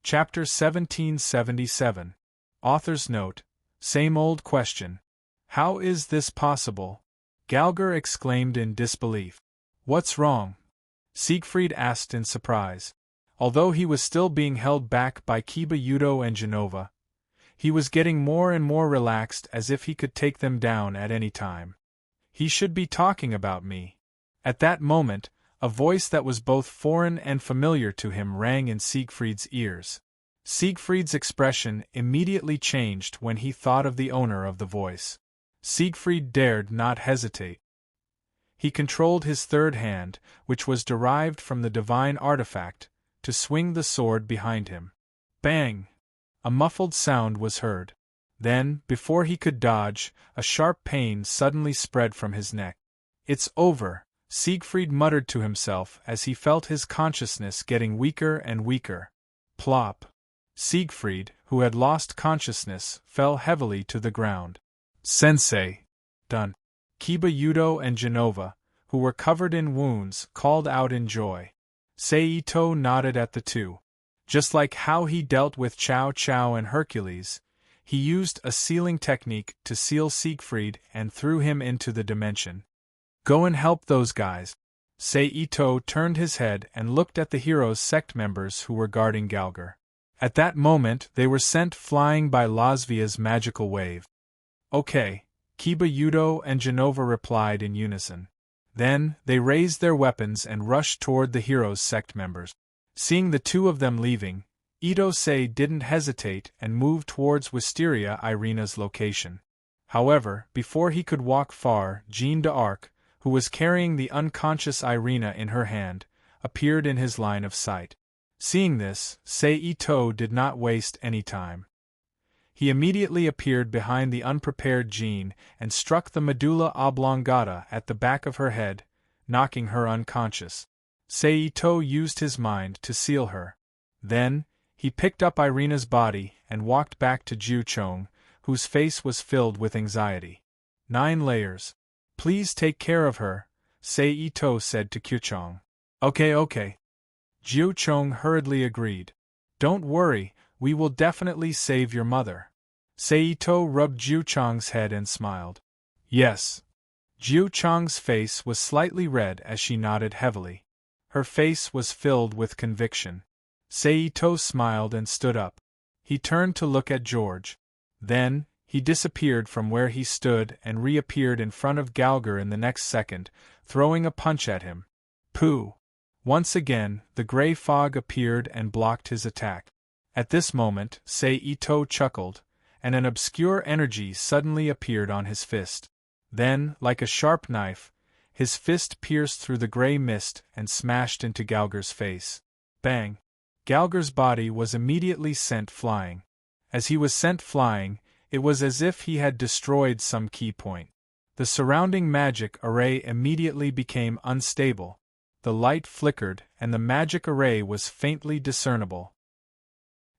Chapter 1777. Author's Note. Same old question. How is this possible? Galger exclaimed in disbelief. What's wrong? Siegfried asked in surprise. Although he was still being held back by Kiba Yudo and Genova, he was getting more and more relaxed, as if he could take them down at any time. He should be talking about me. At that moment, a voice that was both foreign and familiar to him rang in Siegfried's ears. Siegfried's expression immediately changed when he thought of the owner of the voice. Siegfried dared not hesitate. He controlled his third hand, which was derived from the divine artifact, to swing the sword behind him. Bang! A muffled sound was heard. Then, before he could dodge, a sharp pain suddenly spread from his neck. It's over, Siegfried muttered to himself as he felt his consciousness getting weaker and weaker. Plop! Siegfried, who had lost consciousness, fell heavily to the ground. Sensei! Done. Kiba Yudo and Genova, who were covered in wounds, called out in joy. Seito nodded at the two. Just like how he dealt with Cao Cao and Hercules, he used a sealing technique to seal Siegfried and threw him into the dimension. Go and help those guys. Seito turned his head and looked at the hero's sect members who were guarding Galger. At that moment they were sent flying by Lasvia's magical wave. Okay, Kiba Yudo and Genova replied in unison. Then, they raised their weapons and rushed toward the hero's sect members. Seeing the two of them leaving, Ito-sei didn't hesitate and moved towards Wisteria Irina's location. However, before he could walk far, Jeanne d'Arc, who was carrying the unconscious Irina in her hand, appeared in his line of sight. Seeing this, Seito did not waste any time. He immediately appeared behind the unprepared Jeanne and struck the medulla oblongata at the back of her head, knocking her unconscious. Seito used his mind to seal her. Then, he picked up Irina's body and walked back to Jiu Chong, whose face was filled with anxiety. 9 layers. Please take care of her, Seito said to Kyuchong. Okay. Jiu Chong hurriedly agreed. Don't worry, we will definitely save your mother. Seito rubbed Jiu Chong's head and smiled. Yes. Jiu Chong's face was slightly red as she nodded heavily. Her face was filled with conviction. Seito smiled and stood up. He turned to look at George. Then, he disappeared from where he stood and reappeared in front of Galger in the next second, throwing a punch at him. Pooh! Once again, the gray fog appeared and blocked his attack. At this moment, Seito chuckled, and an obscure energy suddenly appeared on his fist. Then, like a sharp knife, his fist pierced through the gray mist and smashed into Galger's face. Bang! Galger's body was immediately sent flying. As he was sent flying, it was as if he had destroyed some key point. The surrounding magic array immediately became unstable. The light flickered and the magic array was faintly discernible.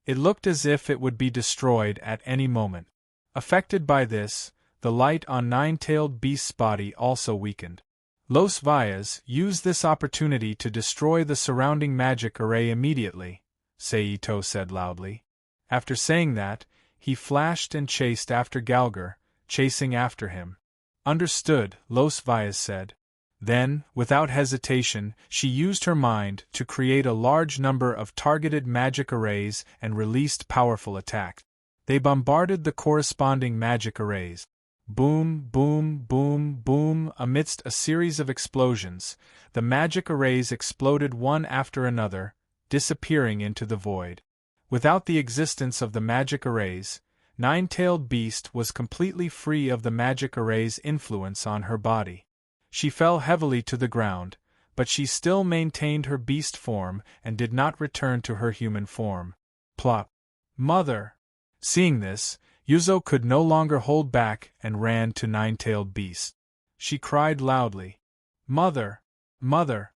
It looked as if it would be destroyed at any moment. Affected by this, the light on Nine-Tailed Beast's body also weakened. Los Valles used this opportunity to destroy the surrounding magic array immediately, Seito said loudly. After saying that, he flashed and chased after Galger, chasing after him. Understood, Los Valles said. Then, without hesitation, she used her mind to create a large number of targeted magic arrays and released powerful attacks. They bombarded the corresponding magic arrays. Boom, boom, boom, boom. Amidst a series of explosions, the magic arrays exploded one after another, disappearing into the void. Without the existence of the magic arrays, Nine-Tailed Beast was completely free of the magic array's influence on her body. She fell heavily to the ground, but she still maintained her beast form and did not return to her human form. Plop! Mother! Seeing this, Yuzo could no longer hold back and ran to Nine-Tailed Beast. She cried loudly, Mother! Mother!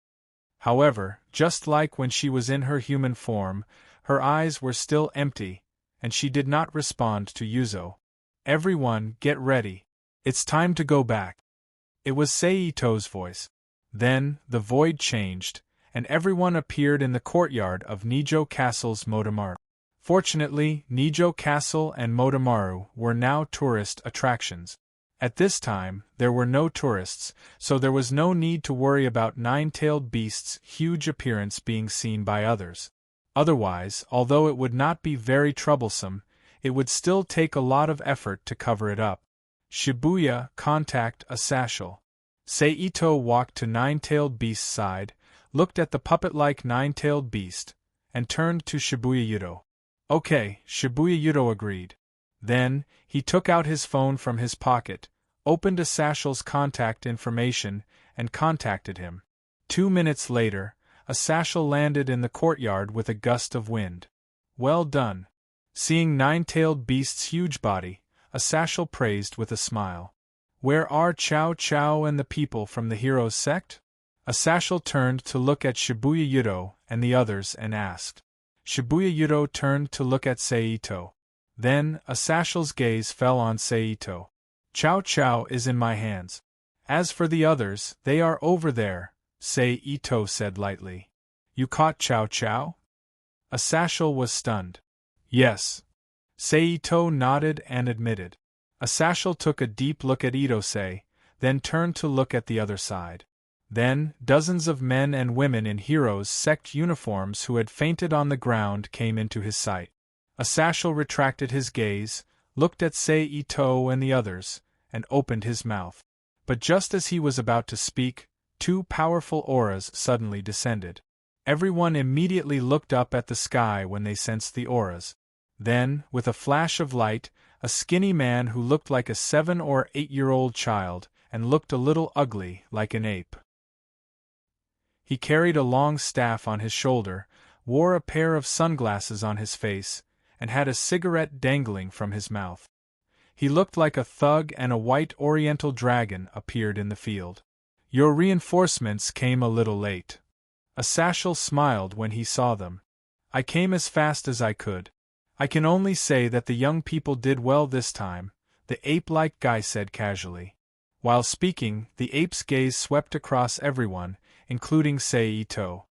However, just like when she was in her human form, her eyes were still empty, and she did not respond to Yuzo. Everyone, get ready. It's time to go back. It was Seito's voice. Then, the void changed, and everyone appeared in the courtyard of Nijo Castle's Motomart. Fortunately, Nijo Castle and Motomaru were now tourist attractions. At this time, there were no tourists, so there was no need to worry about nine-tailed beast's huge appearance being seen by others. Otherwise, although it would not be very troublesome, it would still take a lot of effort to cover it up. Shibuya, contact a satchel. Seito walked to Nine-Tailed Beast's side, looked at the puppet-like Nine-Tailed Beast, and turned to Shibuya Yuto. Okay, Shibuya Yuto agreed. Then, he took out his phone from his pocket, opened a satchel's contact information, and contacted him. 2 minutes later, a satchel landed in the courtyard with a gust of wind. Well done. Seeing Nine-Tailed Beast's huge body, a satchel praised with a smile. Where are Chow Chow and the people from the hero's sect? A satchel turned to look at Shibuya Yuto and the others and asked. Shibuya Yuto turned to look at Seito. Then, a satchel's gaze fell on Seito. Chow Chow is in my hands. As for the others, they are over there, Seito said lightly. You caught Chow Chow? A satchel was stunned. Yes. Seito nodded and admitted. A satchel took a deep look at Itose, then turned to look at the other side. Then, dozens of men and women in heroes' sect uniforms who had fainted on the ground came into his sight. A satchel retracted his gaze, looked at Seito and the others, and opened his mouth. But just as he was about to speak, 2 powerful auras suddenly descended. Everyone immediately looked up at the sky when they sensed the auras. Then, with a flash of light, a skinny man who looked like a 7- or 8-year-old child, and looked a little ugly, like an ape. He carried a long staff on his shoulder, wore a pair of sunglasses on his face, and had a cigarette dangling from his mouth. He looked like a thug, and a white oriental dragon appeared in the field. Your reinforcements came a little late. A satchel smiled when he saw them. I came as fast as I could. I can only say that the young people did well this time, the ape-like guy said casually. While speaking, the ape's gaze swept across everyone, including Seito.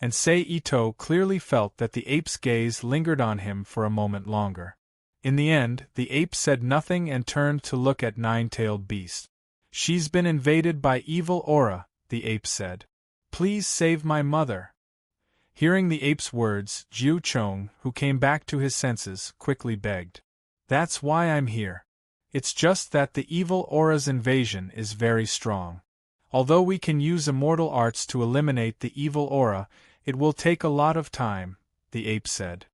And Seito clearly felt that the ape's gaze lingered on him for a moment longer. In the end, the ape said nothing and turned to look at Nine-Tailed Beast. She's been invaded by evil aura, the ape said. Please save my mother. Hearing the ape's words, Jiu Chong, who came back to his senses, quickly begged. That's why I'm here. It's just that the evil aura's invasion is very strong. Although we can use immortal arts to eliminate the evil aura, it will take a lot of time, the ape said.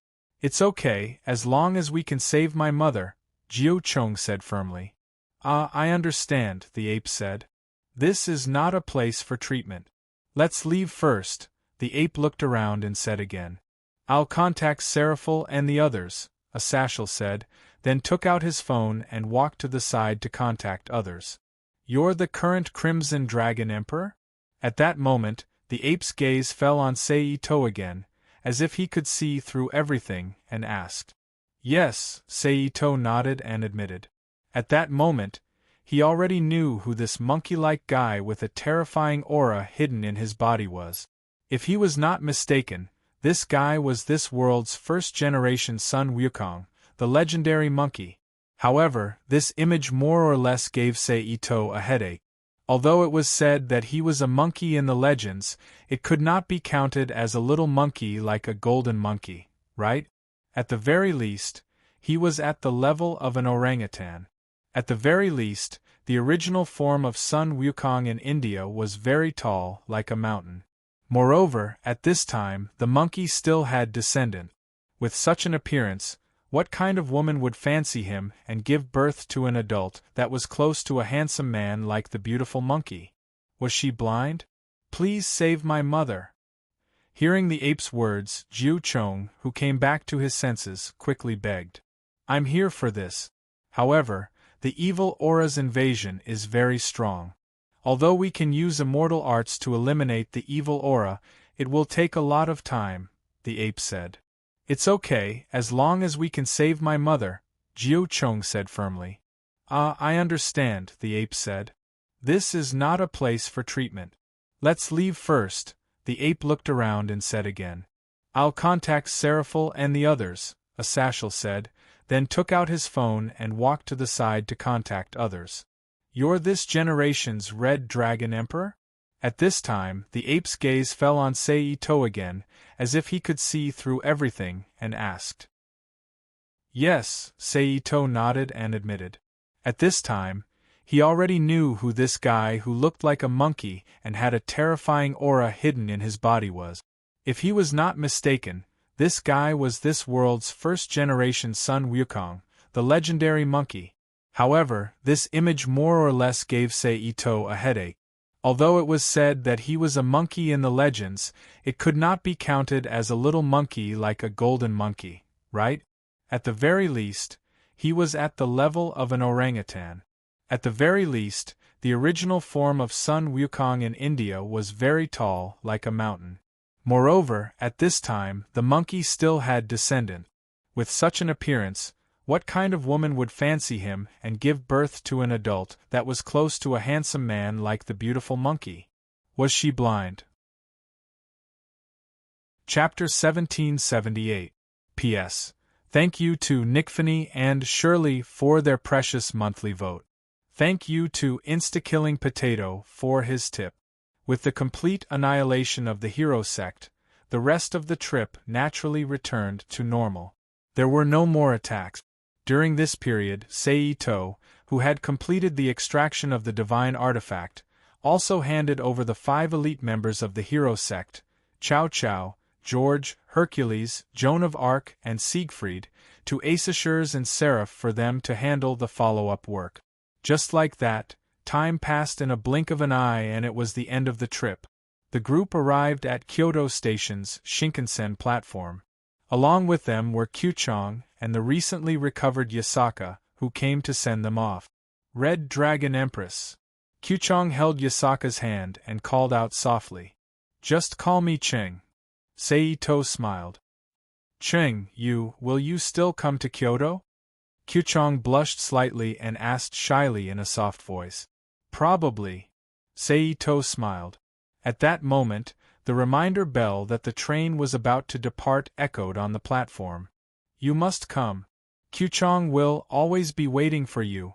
It's okay, as long as we can save my mother, Jiu Chong said firmly. I understand, the ape said. This is not a place for treatment. Let's leave first. The ape looked around and said again. I'll contact Seraphil and the others, a satchel said, then took out his phone and walked to the side to contact others. You're the current Crimson Dragon Emperor? At that moment, the ape's gaze fell on Seito again, as if he could see through everything, and asked. Yes, Seito nodded and admitted. At that moment, he already knew who this monkey-like guy with a terrifying aura hidden in his body was. If he was not mistaken, this guy was this world's first-generation Sun Wukong, the legendary monkey. However, this image more or less gave Seito a headache. Although it was said that he was a monkey in the legends, it could not be counted as a little monkey like a golden monkey, right? At the very least, he was at the level of an orangutan. At the very least, the original form of Sun Wukong in India was very tall, like a mountain. Moreover, at this time, the monkey still had descendant. With such an appearance, what kind of woman would fancy him and give birth to an adult that was close to a handsome man like the beautiful monkey? Was she blind? Please save my mother. Hearing the ape's words, Jiu Chong, who came back to his senses, quickly begged. I'm here for this. However, the evil aura's invasion is very strong. Although we can use immortal arts to eliminate the evil aura, it will take a lot of time, the ape said. It's okay, as long as we can save my mother, Jiu Chong said firmly. I understand, the ape said. This is not a place for treatment. Let's leave first, the ape looked around and said again. I'll contact Seraphil and the others, a satchel said, then took out his phone and walked to the side to contact others. You're this generation's Red Dragon Emperor? At this time, the ape's gaze fell on Seito again, as if he could see through everything, and asked. Yes, Seito nodded and admitted. At this time, he already knew who this guy who looked like a monkey and had a terrifying aura hidden in his body was. If he was not mistaken, this guy was this world's first-generation Sun Wukong, the legendary monkey. However, this image more or less gave Seito a headache. Although it was said that he was a monkey in the legends, it could not be counted as a little monkey like a golden monkey, right? At the very least, he was at the level of an orangutan. At the very least, the original form of Sun Wukong in India was very tall, like a mountain. Moreover, at this time, the monkey still had descendants. With such an appearance, what kind of woman would fancy him and give birth to an adult that was close to a handsome man like the beautiful monkey? Was she blind? Chapter 1778. P.S. Thank you to Nickfanny and Shirley for their precious monthly vote. Thank you to Insta-Killing Potato for his tip. With the complete annihilation of the hero sect, the rest of the trip naturally returned to normal. There were no more attacks. During this period, Seito, who had completed the extraction of the divine artifact, also handed over the 5 elite members of the hero sect, Chow Chow, George, Hercules, Joan of Arc, and Siegfried, to Aesachers and Seraph for them to handle the follow-up work. Just like that, time passed in a blink of an eye and it was the end of the trip. The group arrived at Kyoto Station's Shinkansen platform. Along with them were Kyuchong and the recently recovered Yasaka, who came to send them off. Red Dragon Empress. Kyuchong held Yasaka's hand and called out softly. Just call me Cheng. Seito smiled. Cheng, will you still come to Kyoto? Kyuchong blushed slightly and asked shyly in a soft voice. Probably. Seito smiled. At that moment, the reminder bell that the train was about to depart echoed on the platform. You must come. Kyuchong will always be waiting for you.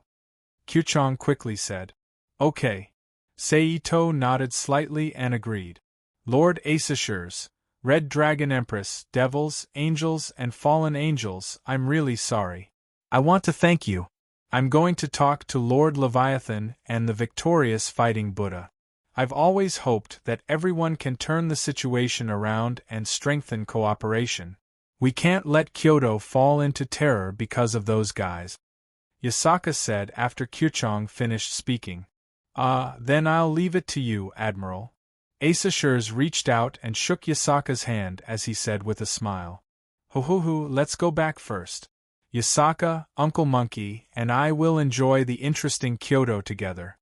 Kyuchong quickly said. Okay. Seito nodded slightly and agreed. Lord Aesachers, Red Dragon Empress, devils, angels, and fallen angels, I'm really sorry. I want to thank you. I'm going to talk to Lord Leviathan and the victorious Fighting Buddha. I've always hoped that everyone can turn the situation around and strengthen cooperation. We can't let Kyoto fall into terror because of those guys. Yasaka said after Kyuchong finished speaking. Then I'll leave it to you, Admiral. Aesachers reached out and shook Yasaka's hand as he said with a smile. Let's go back first. Yasaka, Uncle Monkey, and I will enjoy the interesting Kyoto together.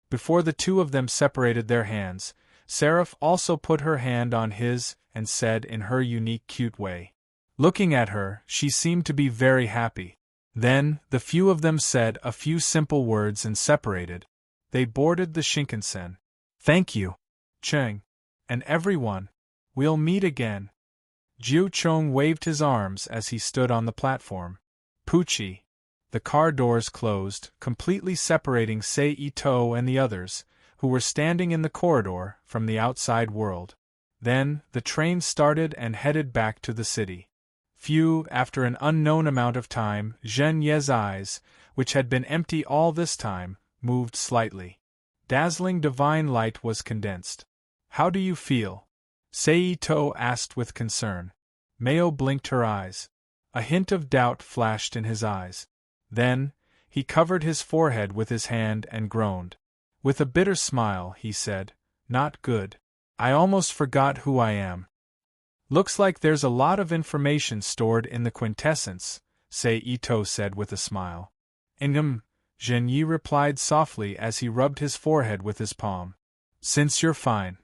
Before the two of them separated their hands, Seraph also put her hand on his and said in her unique cute way. Looking at her, she seemed to be very happy. Then, the few of them said a few simple words and separated. They boarded the Shinkansen. Thank you, Cheng. And everyone. We'll meet again. Jiu Chong waved his arms as he stood on the platform. Poochie. The car doors closed, completely separating Seito and the others, who were standing in the corridor, from the outside world. Then, the train started and headed back to the city. Few, after an unknown amount of time, Zhen Ye's eyes, which had been empty all this time, moved slightly. Dazzling divine light was condensed. How do you feel? Seito asked with concern. Meo blinked her eyes. A hint of doubt flashed in his eyes. Then, he covered his forehead with his hand and groaned. With a bitter smile, he said, Not good. I almost forgot who I am. Looks like there's a lot of information stored in the quintessence, Seito said with a smile. Zhen Yi replied softly as he rubbed his forehead with his palm. Since you're fine.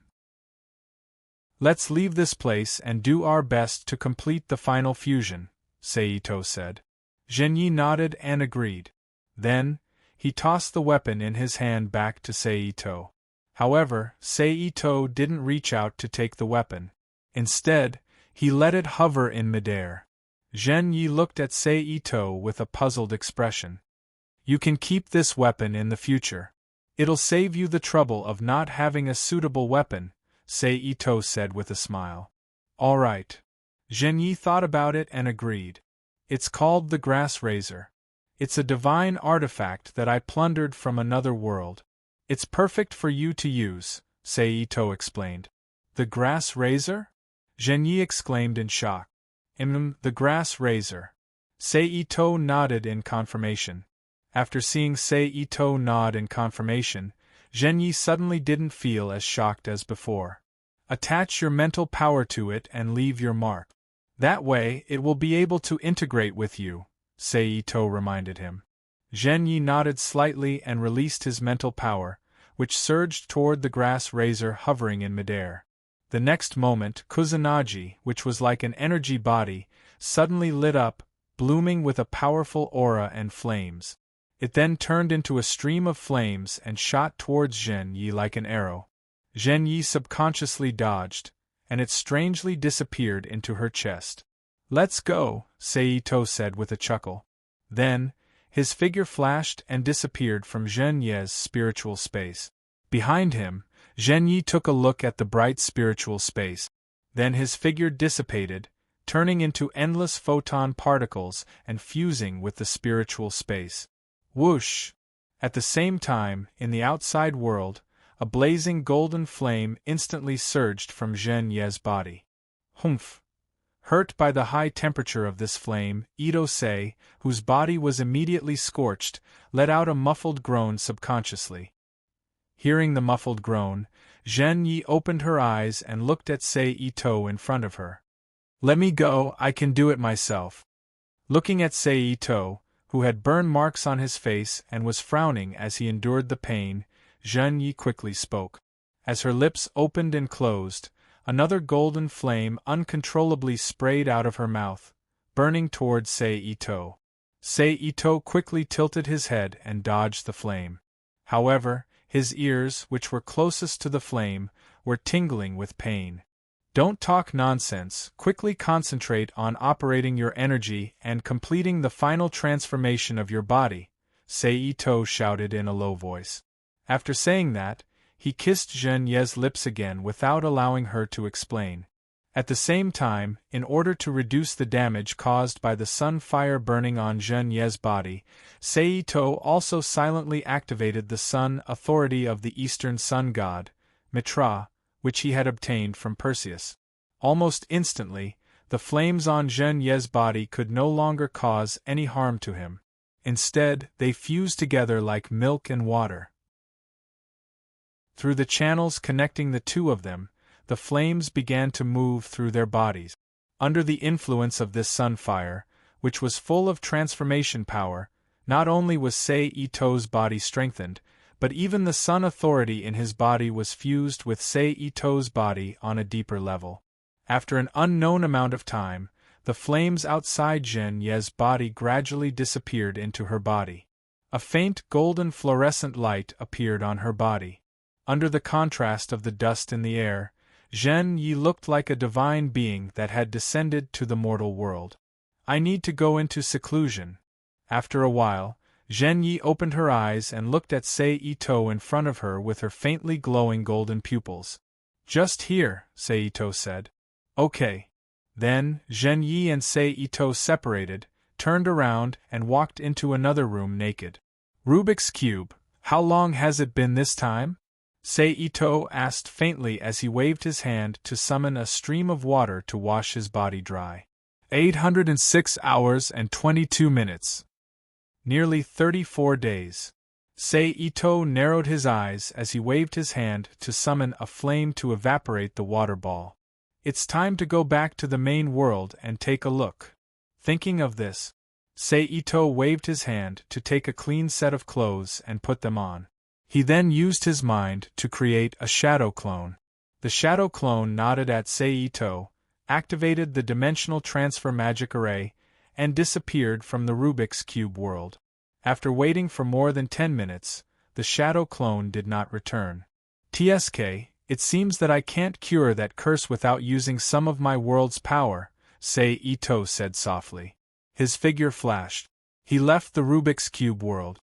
Let's leave this place and do our best to complete the final fusion, Seito said. Zhen Yi nodded and agreed. Then, he tossed the weapon in his hand back to Seito. However, Seito didn't reach out to take the weapon. Instead, he let it hover in midair. Zhen Yi looked at Saito with a puzzled expression. You can keep this weapon in the future. It'll save you the trouble of not having a suitable weapon, Saito said with a smile. All right. Zhen Yi thought about it and agreed. It's called the Grass Razor. It's a divine artifact that I plundered from another world. It's perfect for you to use, Saito explained. The Grass Razor? Zhen Yi exclaimed in shock. The Grass Razor. Saito nodded in confirmation. After seeing Saito nod in confirmation, Zhen Yi suddenly didn't feel as shocked as before. Attach your mental power to it and leave your mark. That way it will be able to integrate with you, Saito reminded him. Zhen Yi nodded slightly and released his mental power, which surged toward the grass razor hovering in midair. The next moment, Kusanagi, which was like an energy body, suddenly lit up, blooming with a powerful aura and flames. It then turned into a stream of flames and shot towards Zhen Yi like an arrow. Zhen Yi subconsciously dodged, and it strangely disappeared into her chest. Let's go, Saito said with a chuckle. Then, his figure flashed and disappeared from Zhen Yi's spiritual space. Behind him, Zhen Yi took a look at the bright spiritual space. Then his figure dissipated, turning into endless photon particles and fusing with the spiritual space. Whoosh! At the same time, in the outside world, a blazing golden flame instantly surged from Zhen Yi's body. Humph! Hurt by the high temperature of this flame, Ito-sei, whose body was immediately scorched, let out a muffled groan subconsciously. Hearing the muffled groan, Zhen Yi opened her eyes and looked at Saito in front of her. Let me go, I can do it myself. Looking at Saito, who had burn marks on his face and was frowning as he endured the pain, Zhen Yi quickly spoke. As her lips opened and closed, another golden flame uncontrollably sprayed out of her mouth, burning towards Saito. Saito quickly tilted his head and dodged the flame. However, his ears, which were closest to the flame, were tingling with pain. Don't talk nonsense, quickly concentrate on operating your energy and completing the final transformation of your body, Saito shouted in a low voice. After saying that, he kissed Zhen Yi's lips again without allowing her to explain. At the same time, in order to reduce the damage caused by the sun fire burning on Zhen Yi's body, Saito also silently activated the sun authority of the Eastern Sun God, Mitra, which he had obtained from Perseus. Almost instantly, the flames on Zhen Yi's body could no longer cause any harm to him. Instead, they fused together like milk and water. Through the channels connecting the two of them, the flames began to move through their bodies. Under the influence of this sunfire, which was full of transformation power, not only was Saito's body strengthened, but even the sun authority in his body was fused with Saito's body on a deeper level. After an unknown amount of time, the flames outside Zhen Yi's body gradually disappeared into her body. A faint golden fluorescent light appeared on her body. Under the contrast of the dust in the air, Zhen Yi looked like a divine being that had descended to the mortal world. I need to go into seclusion. After a while, Zhen Yi opened her eyes and looked at Saito in front of her with her faintly glowing golden pupils. Just here, Saito said. Okay. Then, Zhen Yi and Saito separated, turned around and walked into another room naked. Rubik's Cube, how long has it been this time? Saito asked faintly as he waved his hand to summon a stream of water to wash his body dry. 806 hours and 22 minutes. Nearly 34 days. Saito narrowed his eyes as he waved his hand to summon a flame to evaporate the water ball. It's time to go back to the main world and take a look. Thinking of this, Saito waved his hand to take a clean set of clothes and put them on. He then used his mind to create a shadow clone. The shadow clone nodded at Saito, activated the dimensional transfer magic array, and disappeared from the Rubik's Cube world. After waiting for more than 10 minutes, the shadow clone did not return. TSK, it seems that I can't cure that curse without using some of my world's power, Ito said softly. His figure flashed. He left the Rubik's Cube world.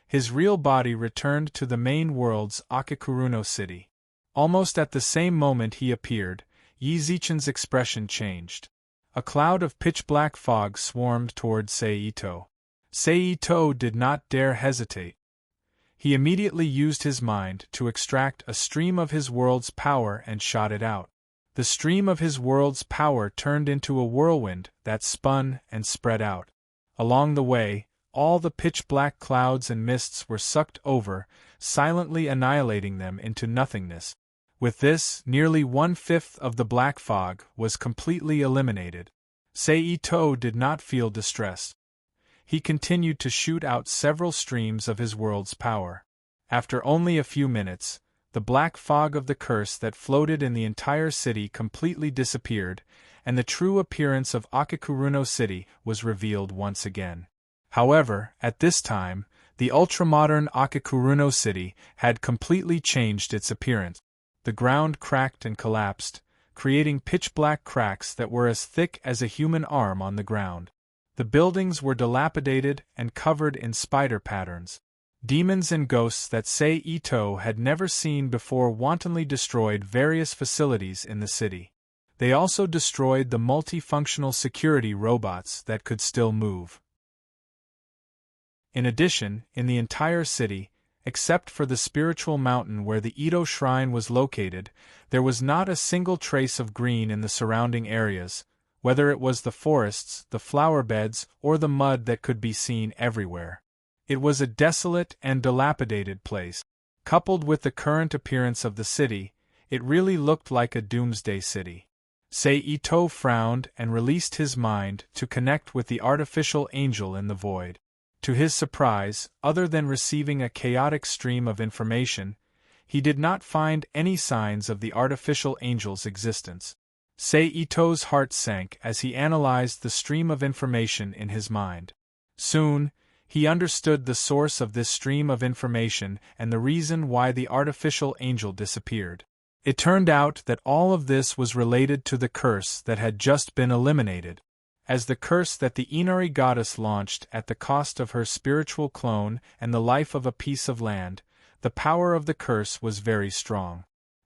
His real body returned to the main world's Akakuruno city. Almost at the same moment he appeared, Yi Zichen's expression changed. A cloud of pitch-black fog swarmed toward Ito. Ito did not dare hesitate. He immediately used his mind to extract a stream of his world's power and shot it out. The stream of his world's power turned into a whirlwind that spun and spread out. Along the way, all the pitch-black clouds and mists were sucked over, silently annihilating them into nothingness. With this, nearly 1/5 of the black fog was completely eliminated. Ito did not feel distressed. He continued to shoot out several streams of his world's power. After only a few minutes, the black fog of the curse that floated in the entire city completely disappeared, and the true appearance of Akakuruno City was revealed once again. However, at this time, the ultramodern Akakuruno City had completely changed its appearance. The ground cracked and collapsed, creating pitch-black cracks that were as thick as a human arm on the ground. The buildings were dilapidated and covered in spider patterns. Demons and ghosts that Ito had never seen before wantonly destroyed various facilities in the city. They also destroyed the multifunctional security robots that could still move. In addition, in the entire city, except for the spiritual mountain where the Ito shrine was located, there was not a single trace of green in the surrounding areas, whether it was the forests, the flower beds, or the mud that could be seen everywhere. It was a desolate and dilapidated place. Coupled with the current appearance of the city, it really looked like a doomsday city. Ito frowned and released his mind to connect with the artificial angel in the void. To his surprise, other than receiving a chaotic stream of information, he did not find any signs of the artificial angel's existence. Ito's heart sank as he analyzed the stream of information in his mind. Soon, he understood the source of this stream of information and the reason why the artificial angel disappeared. It turned out that all of this was related to the curse that had just been eliminated. As the curse that the Inari goddess launched at the cost of her spiritual clone and the life of a piece of land, the power of the curse was very strong.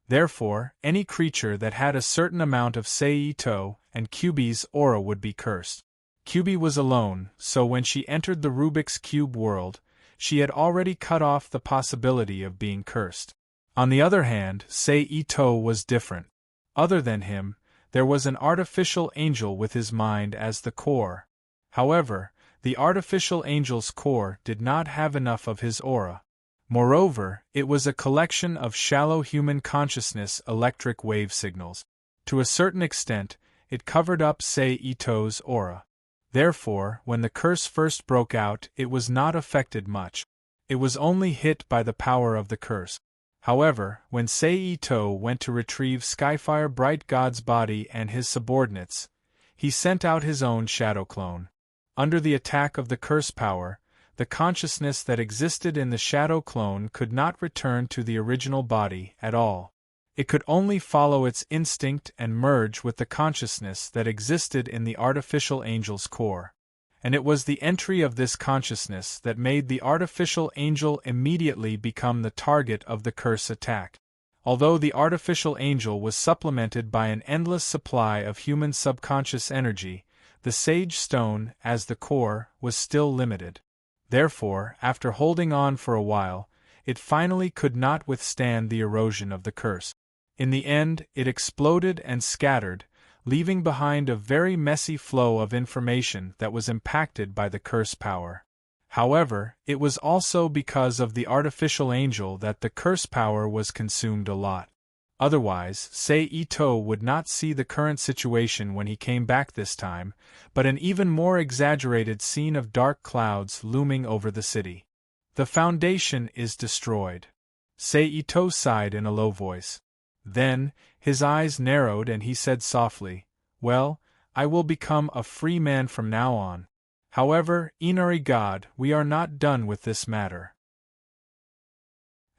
Therefore, any creature that had a certain amount of Ito and Cube's aura would be cursed. Cube was alone, so when she entered the Rubik's Cube world, she had already cut off the possibility of being cursed. On the other hand, Ito was different. Other than him, there was an artificial angel with his mind as the core. However, the artificial angel's core did not have enough of his aura. Moreover, it was a collection of shallow human consciousness electric wave signals. To a certain extent, it covered up Ito's aura. Therefore, when the curse first broke out, it was not affected much. It was only hit by the power of the curse. However, when Ito went to retrieve Skyfire Bright God's body and his subordinates, he sent out his own shadow clone. Under the attack of the curse power, the consciousness that existed in the shadow clone could not return to the original body at all. It could only follow its instinct and merge with the consciousness that existed in the artificial angel's core. And it was the entry of this consciousness that made the artificial angel immediately become the target of the curse attack. Although the artificial angel was supplemented by an endless supply of human subconscious energy, the Sage Stone, as the core, was still limited. Therefore, after holding on for a while, it finally could not withstand the erosion of the curse. In the end, it exploded and scattered, leaving behind a very messy flow of information that was impacted by the curse power. However, it was also because of the artificial angel that the curse power was consumed a lot. Otherwise, Ito would not see the current situation when he came back this time, but an even more exaggerated scene of dark clouds looming over the city. The foundation is destroyed. Ito sighed in a low voice. Then, his eyes narrowed and he said softly, "Well, I will become a free man from now on. However, Inari God, we are not done with this matter."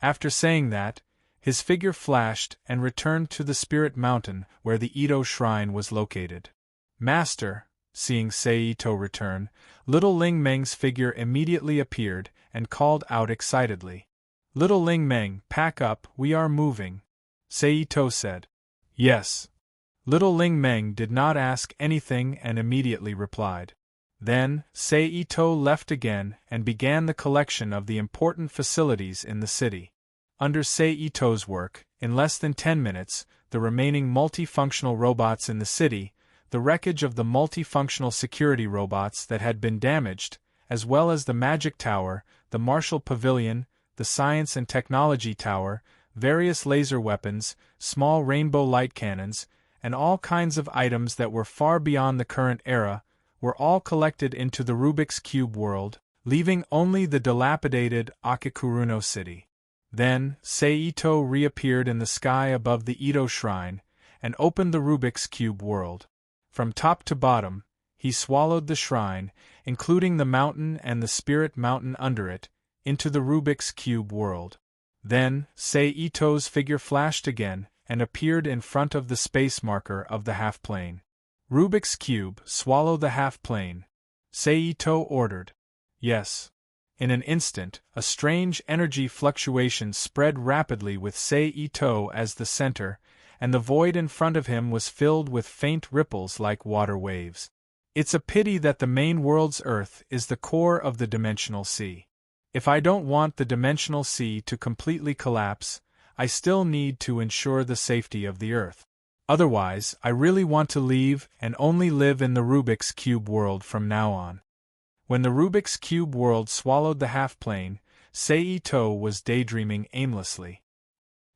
After saying that, his figure flashed and returned to the Spirit Mountain where the Ito Shrine was located. Master, seeing Seito return, little Ling Meng's figure immediately appeared and called out excitedly. Little Ling Meng, pack up, we are moving. Seito said. Yes. Little Ling Meng did not ask anything and immediately replied. Then, Seito left again and began the collection of the important facilities in the city. Under Seito's work, in less than 10 minutes, the remaining multifunctional robots in the city, the wreckage of the multifunctional security robots that had been damaged, as well as the Magic Tower, the Martial Pavilion, the Science and Technology Tower, various laser weapons, small rainbow light cannons, and all kinds of items that were far beyond the current era, were all collected into the Rubik's Cube world, leaving only the dilapidated Akikuruno city. Then, Seito reappeared in the sky above the Ito Shrine, and opened the Rubik's Cube world. From top to bottom, he swallowed the shrine, including the mountain and the spirit mountain under it, into the Rubik's Cube world. Then, Seito's figure flashed again, and appeared in front of the space marker of the half-plane. Rubik's Cube, swallow the half-plane. Seito ordered. Yes. In an instant, a strange energy fluctuation spread rapidly with Seito as the center, and the void in front of him was filled with faint ripples like water waves. It's a pity that the main world's Earth is the core of the dimensional sea. If I don't want the dimensional sea to completely collapse, I still need to ensure the safety of the Earth. Otherwise, I really want to leave and only live in the Rubik's Cube world from now on. When the Rubik's Cube world swallowed the half-plane, Seito was daydreaming aimlessly.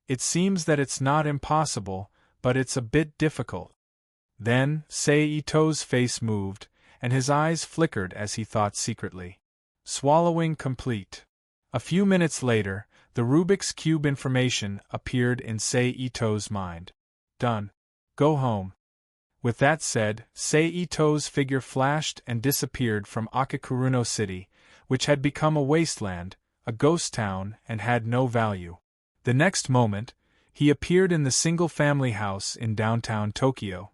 It seems that it's not impossible, but it's a bit difficult. Then, Seito's face moved, and his eyes flickered as he thought secretly. Swallowing complete. A few minutes later, the Rubik's Cube information appeared in Seito's mind. Done. Go home. With that said, Seito's figure flashed and disappeared from Akikuruno City, which had become a wasteland, a ghost town, and had no value. The next moment, he appeared in the single-family house in downtown Tokyo.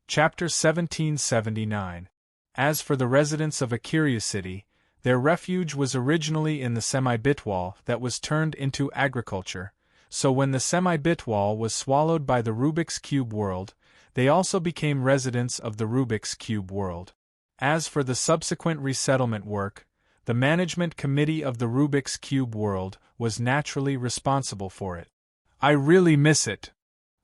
Chapter 1779. As for the residents of Akiryu City, their refuge was originally in the semi-bit wall that was turned into agriculture, so when the semi-bit wall was swallowed by the Rubik's Cube world, they also became residents of the Rubik's Cube world. As for the subsequent resettlement work, the management committee of the Rubik's Cube world was naturally responsible for it. I really miss it.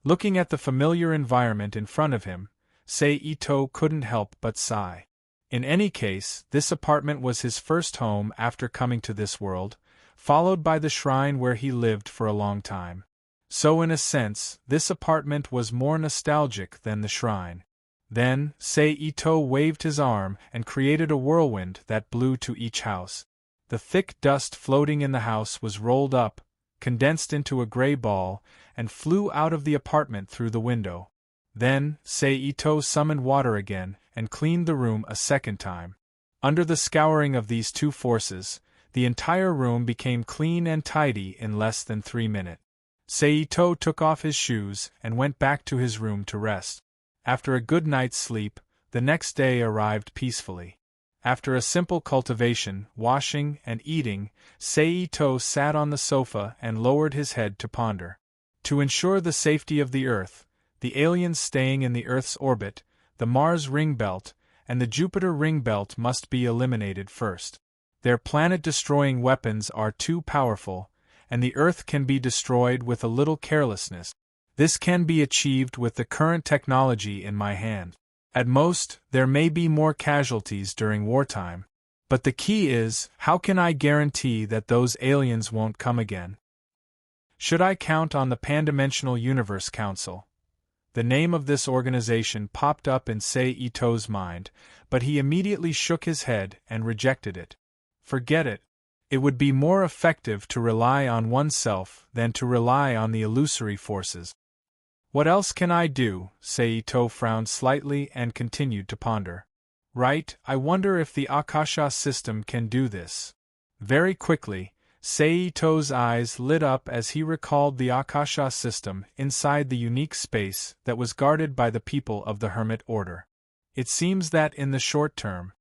Looking at the familiar environment in front of him, Seito couldn't help but sigh. In any case, this apartment was his first home after coming to this world, followed by the shrine where he lived for a long time. So in a sense, this apartment was more nostalgic than the shrine. Then, Seito waved his arm and created a whirlwind that blew to each house. The thick dust floating in the house was rolled up, condensed into a gray ball, and flew out of the apartment through the window. Then, Seito summoned water again and cleaned the room a second time. Under the scouring of these two forces, the entire room became clean and tidy in less than 3 minutes. Seito took off his shoes and went back to his room to rest. After a good night's sleep, the next day arrived peacefully. After a simple cultivation, washing, and eating, Seito sat on the sofa and lowered his head to ponder. To ensure the safety of the Earth, the aliens staying in the Earth's orbit, the Mars ring belt, and the Jupiter ring belt must be eliminated first. Their planet-destroying weapons are too powerful, and the Earth can be destroyed with a little carelessness. This can be achieved with the current technology in my hand. At most, there may be more casualties during wartime. But the key is, how can I guarantee that those aliens won't come again? Should I count on the Pandimensional Universe Council? The name of this organization popped up in Seito's mind, but he immediately shook his head and rejected it. Forget it. It would be more effective to rely on oneself than to rely on the illusory forces. What else can I do? Seito frowned slightly and continued to ponder. Right, I wonder if the Akasha system can do this. Very quickly, Seito's eyes lit up as he recalled the Akasha system inside the unique space that was guarded by the people of the Hermit Order. It seems that in the short term,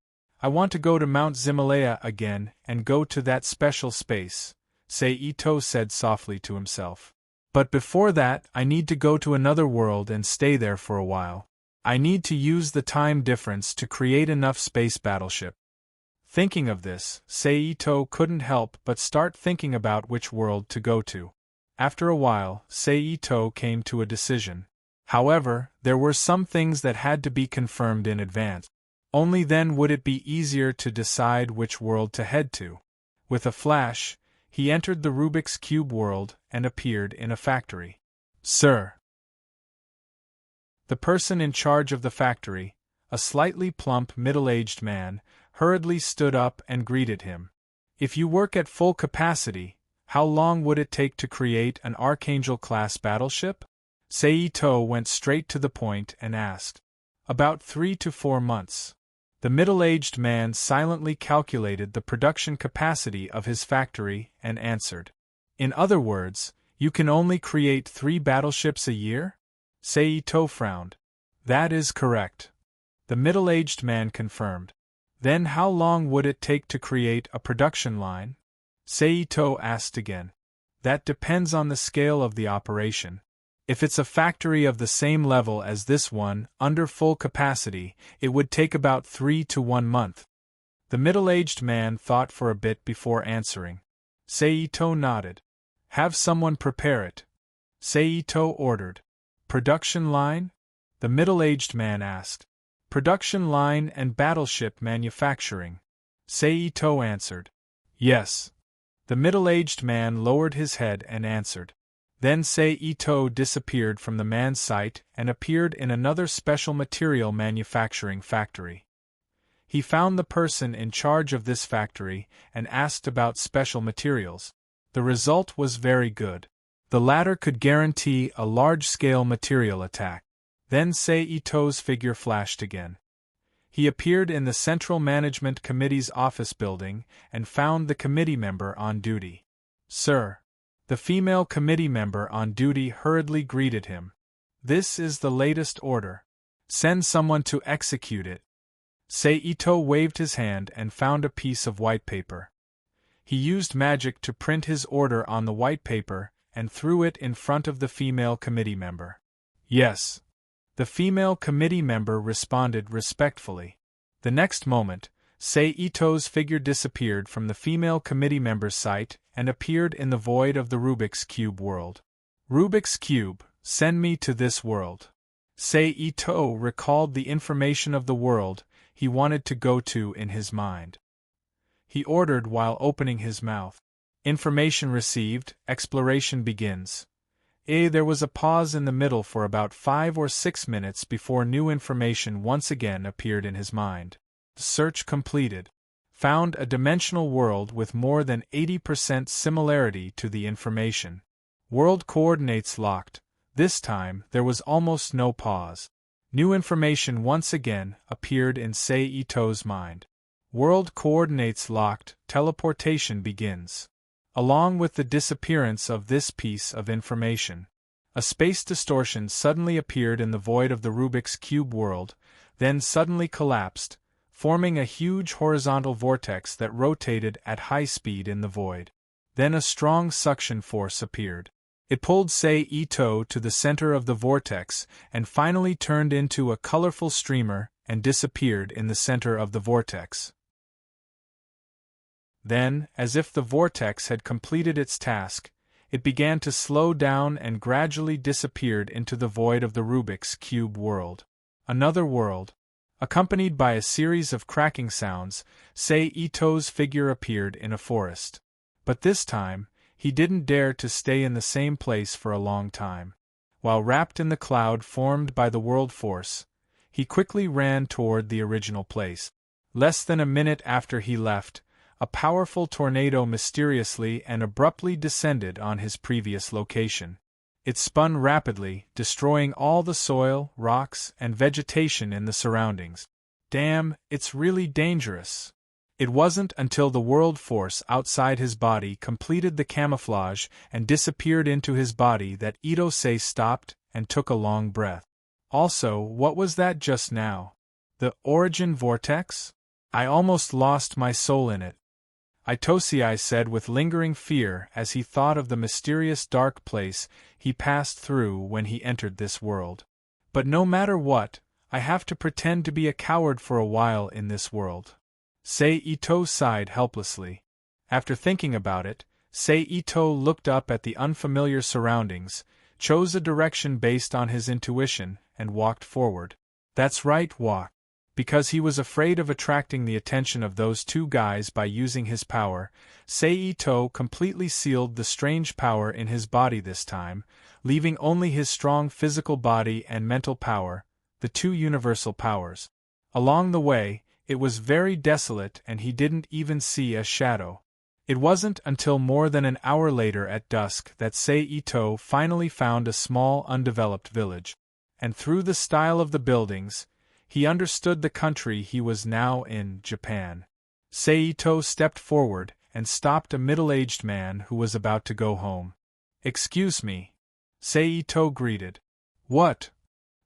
I want to go to Mount Zimalaya again and go to that special space, Seito said softly to himself. But before that, I need to go to another world and stay there for a while. I need to use the time difference to create enough space battleship. Thinking of this, Seito couldn't help but start thinking about which world to go to. After a while, Seito came to a decision. However, there were some things that had to be confirmed in advance. Only then would it be easier to decide which world to head to. With a flash, he entered the Rubik's Cube world and appeared in a factory. Sir. The person in charge of the factory, a slightly plump middle-aged man, hurriedly stood up and greeted him. If you work at full capacity, how long would it take to create an Archangel-class battleship? Seito went straight to the point and asked. About 3 to 4 months. The middle-aged man silently calculated the production capacity of his factory and answered. In other words, you can only create 3 battleships a year? Seito frowned. That is correct. The middle-aged man confirmed. Then how long would it take to create a production line? Seito asked again. That depends on the scale of the operation. If it's a factory of the same level as this one, under full capacity, it would take about 3 to 1 month. The middle-aged man thought for a bit before answering. Seito nodded. Have someone prepare it. Seito ordered. Production line? The middle-aged man asked. Production line and battleship manufacturing. Seito answered. Yes. The middle-aged man lowered his head and answered. Then Seito disappeared from the man's sight and appeared in another special material manufacturing factory. He found the person in charge of this factory and asked about special materials. The result was very good. The latter could guarantee a large-scale material attack. Then Seito's figure flashed again. He appeared in the Central Management Committee's office building and found the committee member on duty. Sir. The female committee member on duty hurriedly greeted him. This is the latest order. Send someone to execute it. Seito waved his hand and found a piece of white paper. He used magic to print his order on the white paper and threw it in front of the female committee member. Yes. The female committee member responded respectfully. The next moment, Seito's figure disappeared from the female committee member's sight and appeared in the void of the Rubik's Cube world. Rubik's Cube, send me to this world. Seito recalled the information of the world he wanted to go to in his mind. He ordered while opening his mouth. Information received, exploration begins. There was a pause in the middle for about 5 or 6 minutes before new information once again appeared in his mind. Search completed. Found a dimensional world with more than 80% similarity to the information. World coordinates locked. This time, there was almost no pause. New information once again appeared in Seito's mind. World coordinates locked, teleportation begins. Along with the disappearance of this piece of information, a space distortion suddenly appeared in the void of the Rubik's Cube world, then suddenly collapsed, forming a huge horizontal vortex that rotated at high speed in the void. Then a strong suction force appeared. It pulled Seito to the center of the vortex and finally turned into a colorful streamer and disappeared in the center of the vortex. Then, as if the vortex had completed its task, it began to slow down and gradually disappeared into the void of the Rubik's Cube world. Another world. Accompanied by a series of cracking sounds, Seito's figure appeared in a forest. But this time, he didn't dare to stay in the same place for a long time. While wrapped in the cloud formed by the world force, he quickly ran toward the original place. Less than a minute after he left, a powerful tornado mysteriously and abruptly descended on his previous location. It spun rapidly, destroying all the soil, rocks, and vegetation in the surroundings. Damn, it's really dangerous. It wasn't until the world force outside his body completed the camouflage and disappeared into his body that Itose stopped and took a long breath. Also, what was that just now? The origin vortex? I almost lost my soul in it. Itosei said with lingering fear as he thought of the mysterious dark place he passed through when he entered this world. But no matter what, I have to pretend to be a coward for a while in this world. Sei-Ito sighed helplessly. After thinking about it, Sei-Ito looked up at the unfamiliar surroundings, chose a direction based on his intuition, and walked forward. That's right, walk. Because he was afraid of attracting the attention of those two guys by using his power, Sei-Ito completely sealed the strange power in his body this time, leaving only his strong physical body and mental power, the two universal powers. Along the way, it was very desolate and he didn't even see a shadow. It wasn't until more than an hour later at dusk that Sei-Ito finally found a small undeveloped village. And through the style of the buildings, he understood the country he was now in, Japan. Sei-Ito stepped forward and stopped a middle-aged man who was about to go home. "Excuse me," Sei-Ito greeted. "What?"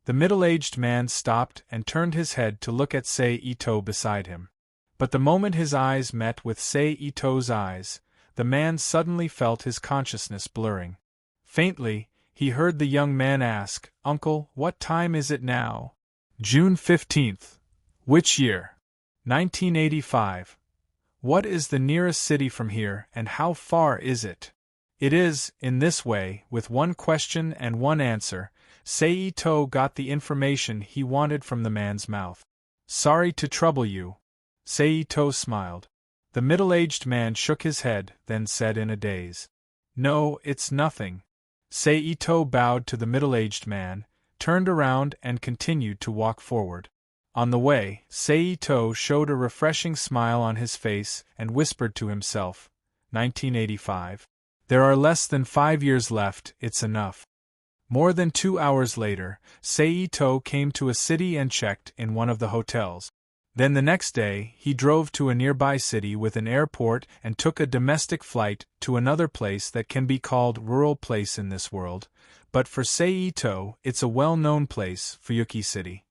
The middle-aged man stopped and turned his head to look at Sei-Ito beside him. But the moment his eyes met with Sei-Ito's eyes, the man suddenly felt his consciousness blurring. Faintly, he heard the young man ask, "Uncle, what time is it now?" "June 15th. Which year?" 1985. "What is the nearest city from here and how far is it?" It is, in this way, with one question and one answer, Sei-Ito got the information he wanted from the man's mouth. "Sorry to trouble you." Sei-Ito smiled. The middle-aged man shook his head, then said in a daze, "No, it's nothing." Sei-Ito bowed to the middle-aged man, turned around and continued to walk forward. On the way, Sei-Ito showed a refreshing smile on his face and whispered to himself, 1985. There are less than 5 years left, it's enough. More than 2 hours later, Sei-Ito came to a city and checked in one of the hotels. Then the next day, he drove to a nearby city with an airport and took a domestic flight to another place that can be called rural place in this world, but for Sei-Ito, it's a well-known place, Fuyuki City.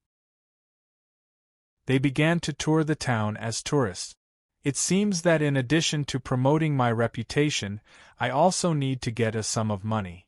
They began to tour the town as tourists. It seems that in addition to promoting my reputation, I also need to get a sum of money.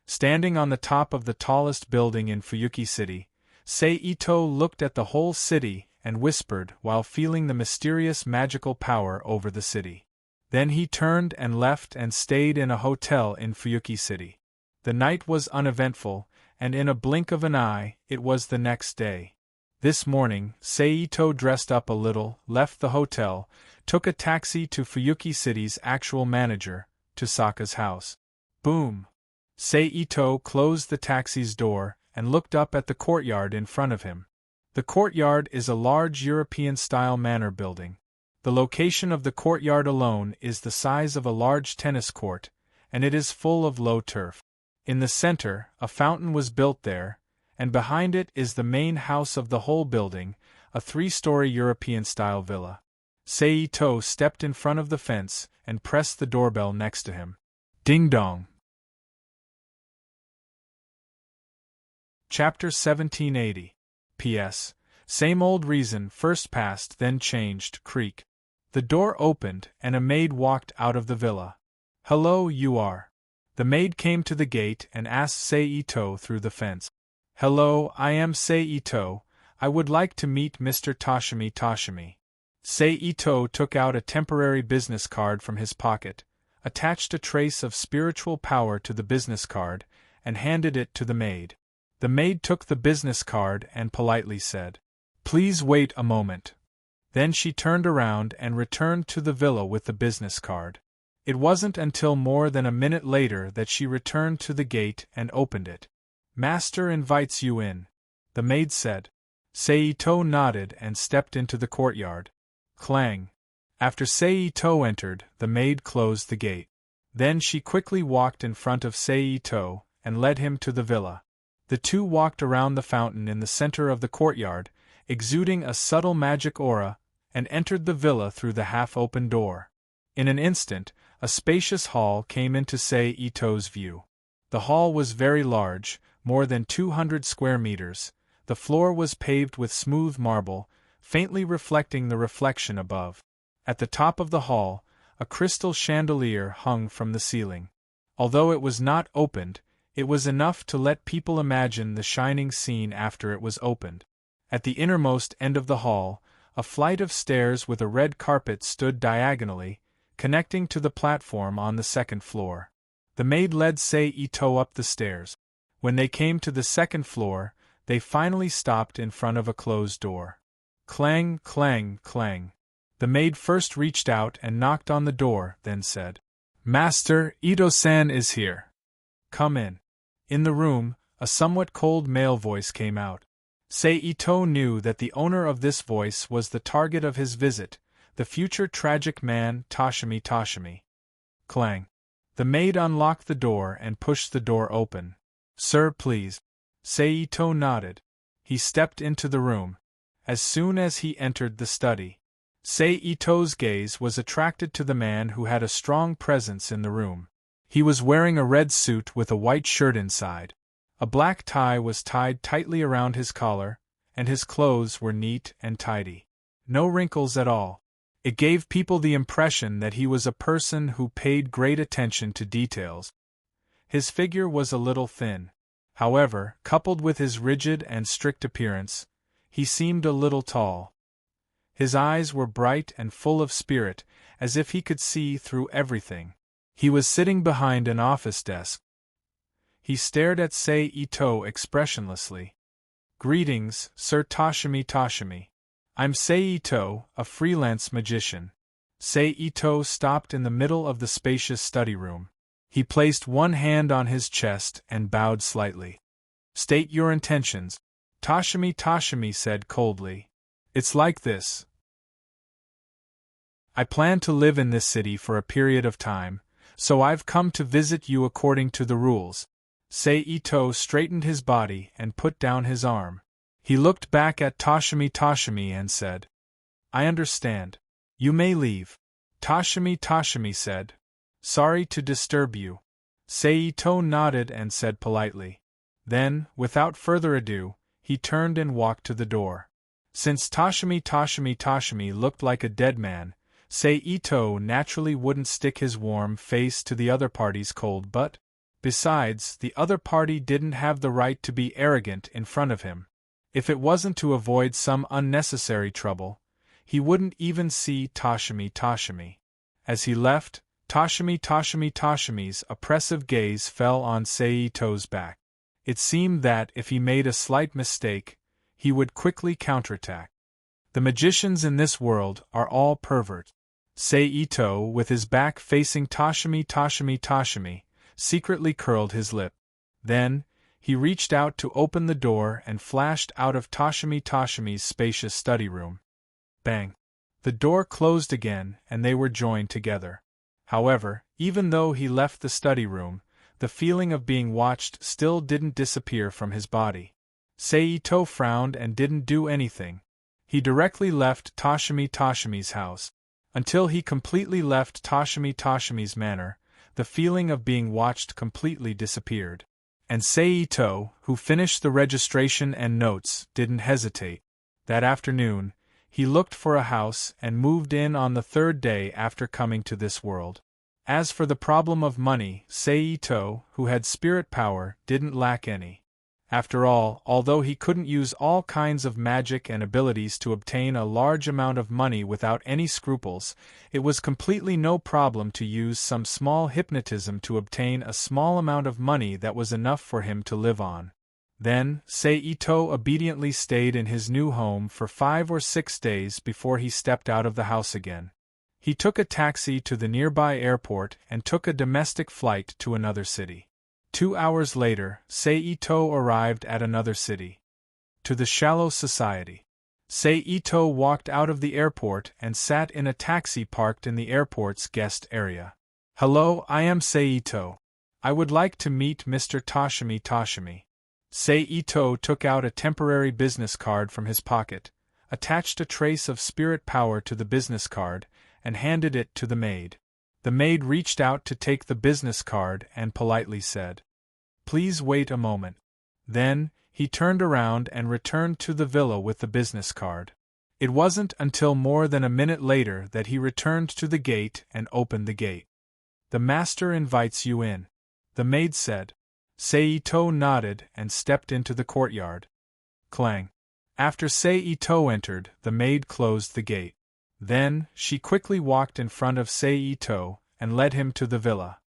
Standing on the top of the tallest building in Fuyuki City, Sei-Ito looked at the whole city and whispered while feeling the mysterious magical power over the city. Then he turned and left and stayed in a hotel in Fuyuki City. The night was uneventful, and in a blink of an eye, it was the next day. This morning, Sei-Ito dressed up a little, left the hotel, took a taxi to Fuyuki City's actual manager, Tosaka's house. Boom! Sei-Ito closed the taxi's door and looked up at the courtyard in front of him. The courtyard is a large European-style manor building. The location of the courtyard alone is the size of a large tennis court, and it is full of low turf. In the center, a fountain was built there, and behind it is the main house of the whole building, a 3-story European-style villa. Sei-Ito stepped in front of the fence and pressed the doorbell next to him. Ding-dong. Chapter 1780. P.S. Same old reason, first past then changed, creak. The door opened and a maid walked out of the villa. "Hello, you are." The maid came to the gate and asked Sei-Ito through the fence. "Hello, I am Sei-Ito. I would like to meet Mr. Toshimi. Sei-Ito took out a temporary business card from his pocket, attached a trace of spiritual power to the business card, and handed it to the maid. The maid took the business card and politely said, "Please wait a moment." Then she turned around and returned to the villa with the business card. It wasn't until more than a minute later that she returned to the gate and opened it. "Master invites you in," the maid said. Sei-Ito nodded and stepped into the courtyard. Clang. After Sei-Ito entered, the maid closed the gate. Then she quickly walked in front of Sei-Ito and led him to the villa. The two walked around the fountain in the center of the courtyard, exuding a subtle magic aura, and entered the villa through the half-open door. In an instant, a spacious hall came into Sei Ito's view. The hall was very large, more than 200 square meters. The floor was paved with smooth marble, faintly reflecting the reflection above. At the top of the hall, a crystal chandelier hung from the ceiling. Although it was not opened, it was enough to let people imagine the shining scene after it was opened. At the innermost end of the hall, a flight of stairs with a red carpet stood diagonally, connecting to the platform on the second floor. The maid led Sei Ito up the stairs. When they came to the second floor, they finally stopped in front of a closed door. Clang, clang, clang. The maid first reached out and knocked on the door, then said, "Master, Ito-san is here. Come in." In the room, a somewhat cold male voice came out. Sei Ito knew that the owner of this voice was the target of his visit, the future tragic man Toshimi. Clang. The maid unlocked the door and pushed the door open. "Sir, please." Sei Ito nodded. He stepped into the room. As soon as he entered the study, Sei Ito's gaze was attracted to the man who had a strong presence in the room. He was wearing a red suit with a white shirt inside. A black tie was tied tightly around his collar, and his clothes were neat and tidy. No wrinkles at all. It gave people the impression that he was a person who paid great attention to details. His figure was a little thin. However, coupled with his rigid and strict appearance, he seemed a little tall. His eyes were bright and full of spirit, as if he could see through everything. He was sitting behind an office desk. He stared at Sei Ito expressionlessly. "Greetings, Sir Toshimi. I'm Sei Ito, a freelance magician." Sei Ito stopped in the middle of the spacious study room. He placed one hand on his chest and bowed slightly. "State your intentions," Toshimi said coldly. "It's like this. I plan to live in this city for a period of time, so I've come to visit you according to the rules." Sei Ito straightened his body and put down his arm. He looked back at Toshimi and said, "I understand. You may leave." Toshimi said, "Sorry to disturb you." Sei Ito nodded and said politely. Then, without further ado, he turned and walked to the door. Since Toshimi looked like a dead man, Sei Ito naturally wouldn't stick his warm face to the other party's cold butt. Besides, the other party didn't have the right to be arrogant in front of him. If it wasn't to avoid some unnecessary trouble, he wouldn't even see Toshimi. As he left, Toshimi's oppressive gaze fell on Sei Ito's back. It seemed that if he made a slight mistake, he would quickly counterattack. The magicians in this world are all perverts. Sei Ito, with his back facing Toshimi, secretly curled his lip. Then, he reached out to open the door and flashed out of Toshimi's spacious study room. Bang! The door closed again and they were joined together. However, even though he left the study room, the feeling of being watched still didn't disappear from his body. Sei Ito frowned and didn't do anything. He directly left Toshimi's house. Until he completely left Toshimi's manor, the feeling of being watched completely disappeared. And Sei Ito, who finished the registration and notes, didn't hesitate. That afternoon, he looked for a house and moved in on the third day after coming to this world. As for the problem of money, Sei Ito, who had spirit power, didn't lack any. After all, although he couldn't use all kinds of magic and abilities to obtain a large amount of money without any scruples, it was completely no problem to use some small hypnotism to obtain a small amount of money that was enough for him to live on. Then, Sei Ito obediently stayed in his new home for 5 or 6 days before he stepped out of the house again. He took a taxi to the nearby airport and took a domestic flight to another city. 2 hours later, Sei Ito arrived at another city. To the shallow society. Sei Ito walked out of the airport and sat in a taxi parked in the airport's guest area. "Hello, I am Sei Ito. I would like to meet Mr. Toshimi. Sei Ito took out a temporary business card from his pocket, attached a trace of spirit power to the business card, and handed it to the maid. The maid reached out to take the business card and politely said, "Please wait a moment." Then, he turned around and returned to the villa with the business card. It wasn't until more than a minute later that he returned to the gate and opened the gate. "The master invites you in," the maid said. Seito nodded and stepped into the courtyard. Clang. After Seito entered, the maid closed the gate. Then, she quickly walked in front of Seito and led him to the villa.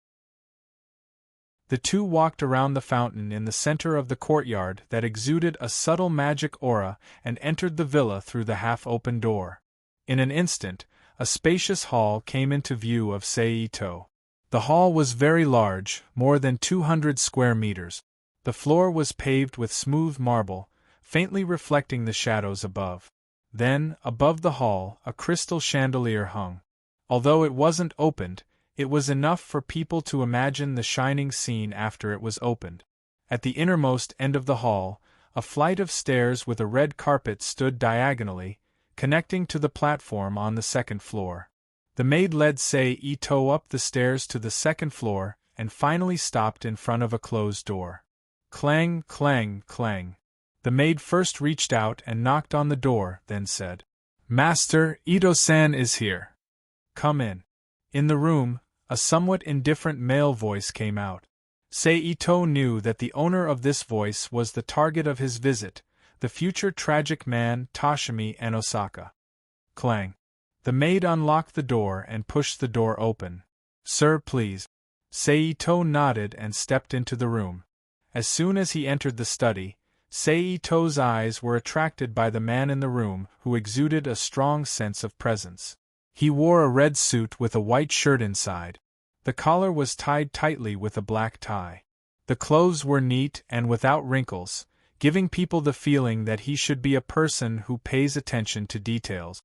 The two walked around the fountain in the center of the courtyard that exuded a subtle magic aura and entered the villa through the half-open door. In an instant, a spacious hall came into view of Seito. The hall was very large, more than 200 square meters. The floor was paved with smooth marble, faintly reflecting the shadows above. Then, above the hall, a crystal chandelier hung. Although it wasn't opened, it was enough for people to imagine the shining scene after it was opened. At the innermost end of the hall, a flight of stairs with a red carpet stood diagonally, connecting to the platform on the second floor. The maid led Seito up the stairs to the second floor and finally stopped in front of a closed door. Clang, clang, clang. The maid first reached out and knocked on the door, then said, "Master, Ito-san is here. Come in." In the room, a somewhat indifferent male voice came out. Seito knew that the owner of this voice was the target of his visit, the future tragic man Toshimi Enosaka. Clang. The maid unlocked the door and pushed the door open. "Sir, please." Seito nodded and stepped into the room. As soon as he entered the study, Seito's eyes were attracted by the man in the room who exuded a strong sense of presence. He wore a red suit with a white shirt inside. The collar was tied tightly with a black tie. The clothes were neat and without wrinkles, giving people the feeling that he should be a person who pays attention to details.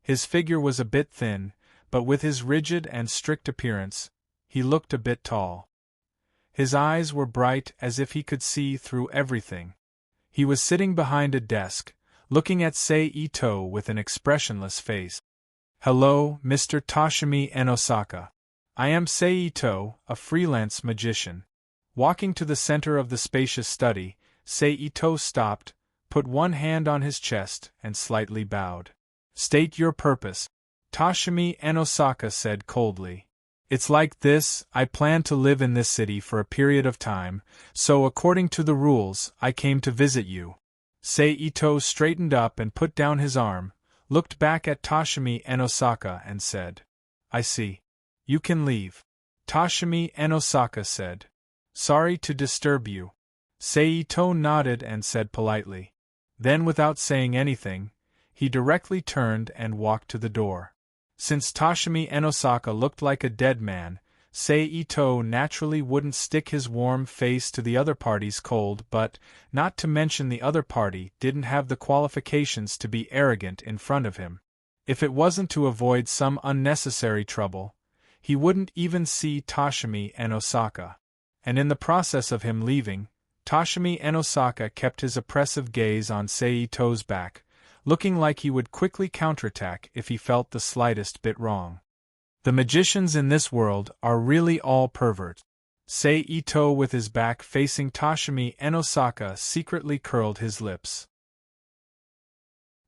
His figure was a bit thin, but with his rigid and strict appearance, he looked a bit tall. His eyes were bright as if he could see through everything. He was sitting behind a desk, looking at Seito with an expressionless face. "Hello, Mr. Toshimi Enosaka. I am Seito, a freelance magician." Walking to the center of the spacious study, Seito stopped, put one hand on his chest, and slightly bowed. "State your purpose," Toshimi Enosaka said coldly. "It's like this, I plan to live in this city for a period of time, so according to the rules, I came to visit you." Seito straightened up and put down his arm, looked back at Toshimi Enosaka and said, "I see. You can leave." Toshimi Enosaka said, "Sorry to disturb you." Seito nodded and said politely. Then without saying anything, he directly turned and walked to the door. Since Toshimi Enosaka looked like a dead man, Seito naturally wouldn't stick his warm face to the other party's cold, but, not to mention the other party didn't have the qualifications to be arrogant in front of him. If it wasn't to avoid some unnecessary trouble, he wouldn't even see Toshimi Enosaka. And in the process of him leaving, Toshimi Enosaka kept his oppressive gaze on Seito's back, looking like he would quickly counterattack if he felt the slightest bit wrong. The magicians in this world are really all perverts. Seito, with his back facing Toshimi Enosaka, secretly curled his lips.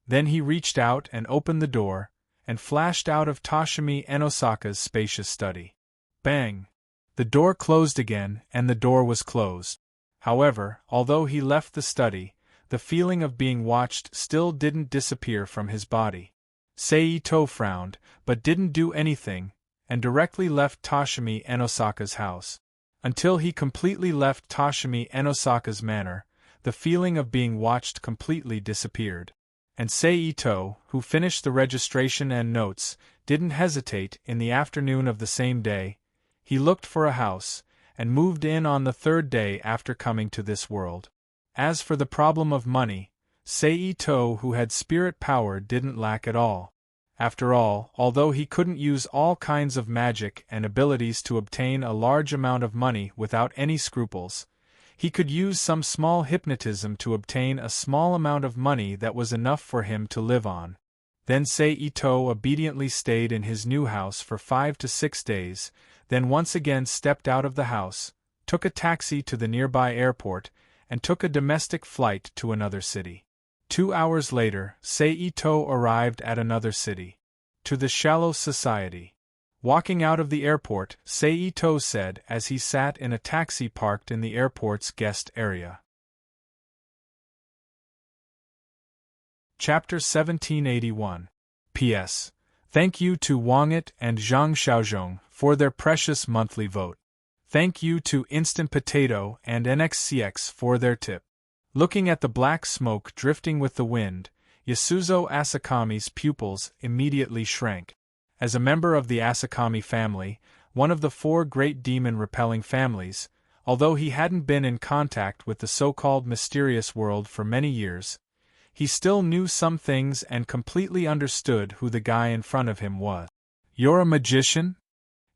Then he reached out and opened the door, and flashed out of Toshimi Enosaka's spacious study. Bang! The door closed again, and the door was closed. However, although he left the study, the feeling of being watched still didn't disappear from his body. Seito frowned, but didn't do anything, and directly left Toshimi Enosaka's house. Until he completely left Toshimi Enosaka's manor, the feeling of being watched completely disappeared. And Seito, who finished the registration and notes, didn't hesitate. In the afternoon of the same day, he looked for a house, and moved in on the third day after coming to this world. As for the problem of money, Seito, who had spirit power, didn't lack at all. After all, although he couldn't use all kinds of magic and abilities to obtain a large amount of money without any scruples, He could use some small hypnotism to obtain a small amount of money that was enough for him to live on. Then Seito obediently stayed in his new house for 5 to 6 days, then once again stepped out of the house, took a taxi to the nearby airport, and took a domestic flight to another city. 2 hours later, Seito arrived at another city. To the shallow society. Walking out of the airport, Seito said as he sat in a taxi parked in the airport's guest area. Chapter 1781. P.S. Thank you to Wangit and Zhang Xiaozhong for their precious monthly vote. Thank you to Instant Potato and NXCX for their tip. Looking at the black smoke drifting with the wind, Yasuzo Asakami's pupils immediately shrank. As a member of the Asakami family, one of the 4 great demon-repelling families, although he hadn't been in contact with the so-called mysterious world for many years, he still knew some things and completely understood who the guy in front of him was. "You're a magician?"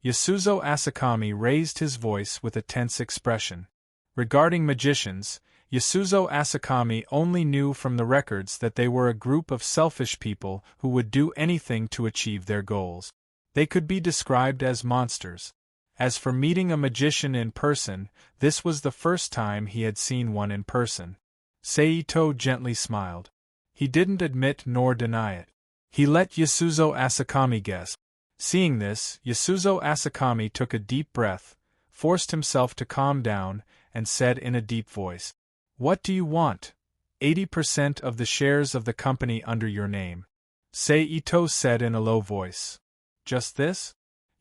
Yasuzo Asakami raised his voice with a tense expression. Regarding magicians, Yasuzo Asakami only knew from the records that they were a group of selfish people who would do anything to achieve their goals. They could be described as monsters. As for meeting a magician in person, this was the first time he had seen one in person. Seito gently smiled. He didn't admit nor deny it. He let Yasuzo Asakami guess. Seeing this, Yasuzo Asakami took a deep breath, forced himself to calm down, and said in a deep voice, "What do you want?" 80% of the shares of the company under your name. Seito said in a low voice. Just this?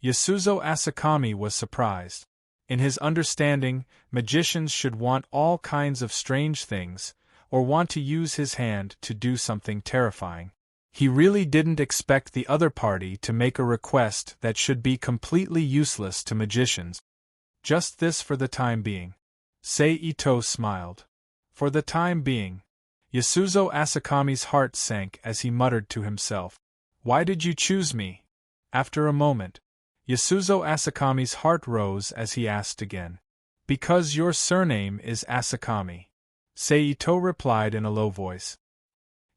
Yasuzo Asakami was surprised. In his understanding, magicians should want all kinds of strange things, or want to use his hand to do something terrifying. He really didn't expect the other party to make a request that should be completely useless to magicians. Just this for the time being. Seito smiled. For the time being. Yasuzo Asakami's heart sank as he muttered to himself. Why did you choose me? After a moment, Yasuzo Asakami's heart rose as he asked again. Because your surname is Asakami. Seito replied in a low voice.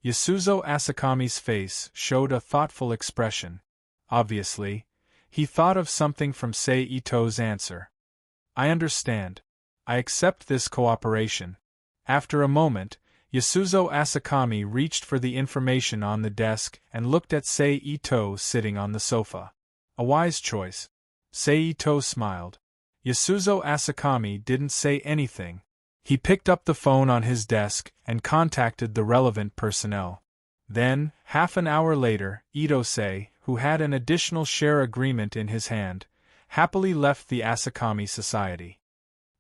Yasuzo Asakami's face showed a thoughtful expression. Obviously, he thought of something from Seito's answer. I understand. I accept this cooperation. After a moment, Yasuzo Asakami reached for the information on the desk and looked at Seito sitting on the sofa. A wise choice. Seito smiled. Yasuzo Asakami didn't say anything. He picked up the phone on his desk and contacted the relevant personnel. Then, half an hour later, Itose, who had an additional share agreement in his hand, happily left the Asakami Society.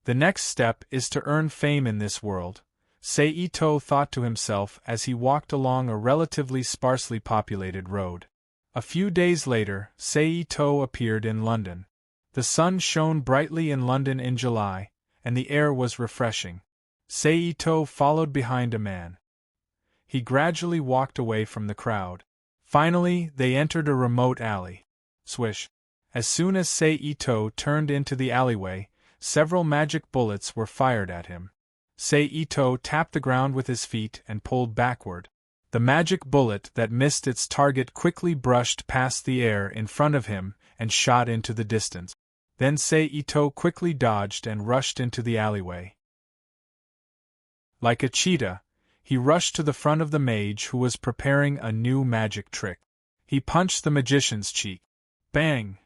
The next step is to earn fame in this world, Seito thought to himself as he walked along a relatively sparsely populated road. A few days later, Seito appeared in London. The sun shone brightly in London in July, and the air was refreshing. Seito followed behind a man. He gradually walked away from the crowd. Finally, they entered a remote alley. Swish. As soon as Seito turned into the alleyway, several magic bullets were fired at him. Seito tapped the ground with his feet and pulled backward. The magic bullet that missed its target quickly brushed past the air in front of him and shot into the distance. Then Seito quickly dodged and rushed into the alleyway. Like a cheetah, he rushed to the front of the mage who was preparing a new magic trick. He punched the magician's cheek. Bang!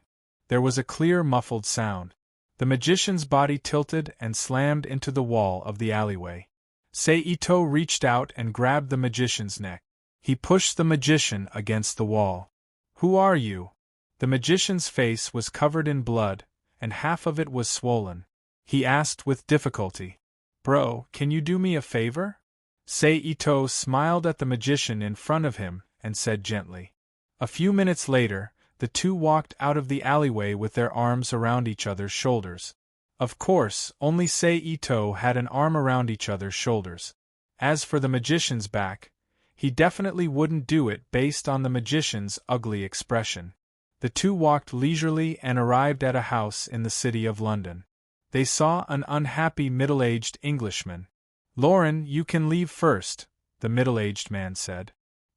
There was a clear muffled sound. The magician's body tilted and slammed into the wall of the alleyway. Seito reached out and grabbed the magician's neck. He pushed the magician against the wall. Who are you? The magician's face was covered in blood, and half of it was swollen. He asked with difficulty. Bro, can you do me a favor? Seito smiled at the magician in front of him and said gently. A few minutes later, the two walked out of the alleyway with their arms around each other's shoulders. Of course, only Seito had an arm around each other's shoulders. As for the magician's back, he definitely wouldn't do it based on the magician's ugly expression. The two walked leisurely and arrived at a house in the city of London. they saw an unhappy middle-aged Englishman. "Lauren, you can leave first," the middle-aged man said.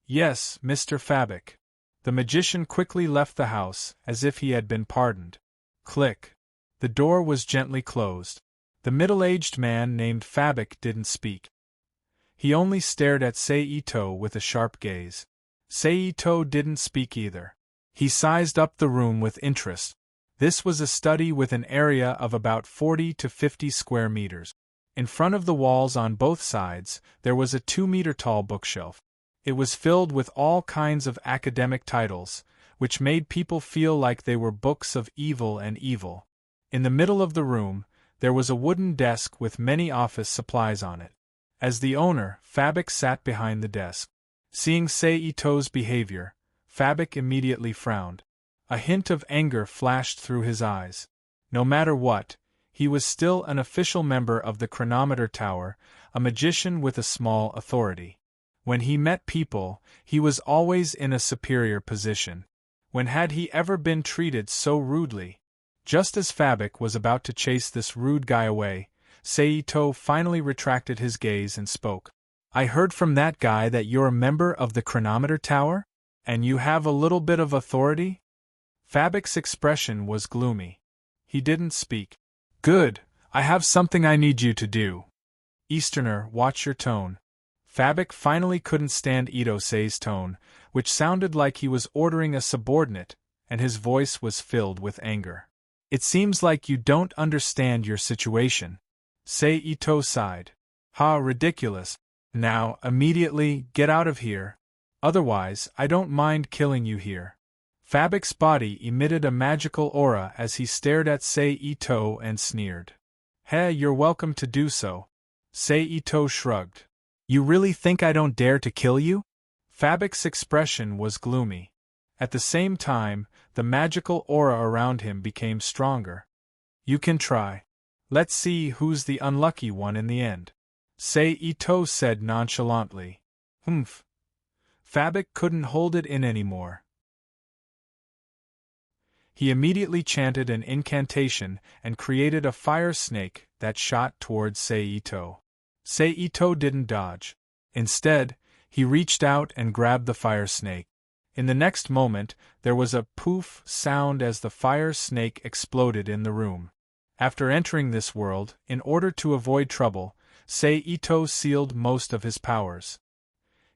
"Yes, Mr. Fabic." The magician quickly left the house, as if he had been pardoned. Click. The door was gently closed. The middle-aged man named Fabic didn't speak. He only stared at Seito with a sharp gaze. Seito didn't speak either. He sized up the room with interest. This was a study with an area of about 40 to 50 square meters. In front of the walls on both sides, there was a 2-meter-tall bookshelf. It was filled with all kinds of academic titles, which made people feel like they were books of evil and evil. In the middle of the room, there was a wooden desk with many office supplies on it. As the owner, Fabic sat behind the desk. Seeing Seito's behavior, Fabic immediately frowned. A hint of anger flashed through his eyes. No matter what, he was still an official member of the Chronometer Tower, a magician with a small authority. When he met people, he was always in a superior position. When had he ever been treated so rudely? Just as Fabic was about to chase this rude guy away, Seito finally retracted his gaze and spoke. "I heard from that guy that you're a member of the Chronometer Tower? And you have a little bit of authority?" Fabic's expression was gloomy. He didn't speak. "Good, I have something I need you to do." "Easterner, watch your tone." Fabic finally couldn't stand Itosei's tone, which sounded like he was ordering a subordinate, and his voice was filled with anger. "It seems like you don't understand your situation." Seito sighed. "Ha, ridiculous. Now, immediately, get out of here. Otherwise, I don't mind killing you here." Fabic's body emitted a magical aura as he stared at Seito and sneered. "Heh, you're welcome to do so." Seito shrugged. "You really think I don't dare to kill you?" Fabic's expression was gloomy. At the same time, the magical aura around him became stronger. "You can try. Let's see who's the unlucky one in the end," Seito said nonchalantly. "Humph." Fabic couldn't hold it in anymore. He immediately chanted an incantation and created a fire snake that shot towards Seito. Seito didn't dodge. Instead, he reached out and grabbed the fire snake. In the next moment, there was a poof sound as the fire snake exploded in the room. After entering this world, in order to avoid trouble, Seito sealed most of his powers.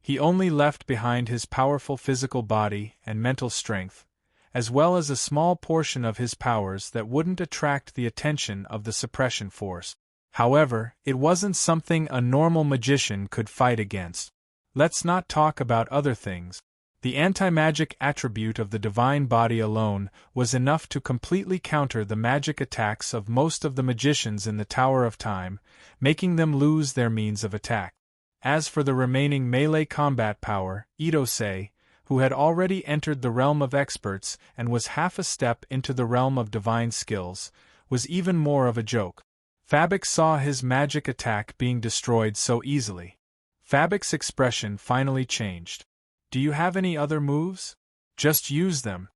He only left behind his powerful physical body and mental strength, as well as a small portion of his powers that wouldn't attract the attention of the suppression force. However, it wasn't something a normal magician could fight against. Let's not talk about other things. The anti-magic attribute of the divine body alone was enough to completely counter the magic attacks of most of the magicians in the Tower of Time, making them lose their means of attack. As for the remaining melee combat power, Itosei, who had already entered the realm of experts and was half a step into the realm of divine skills, was even more of a joke. Fabic saw his magic attack being destroyed so easily. Fabic's expression finally changed. "Do you have any other moves? Just use them."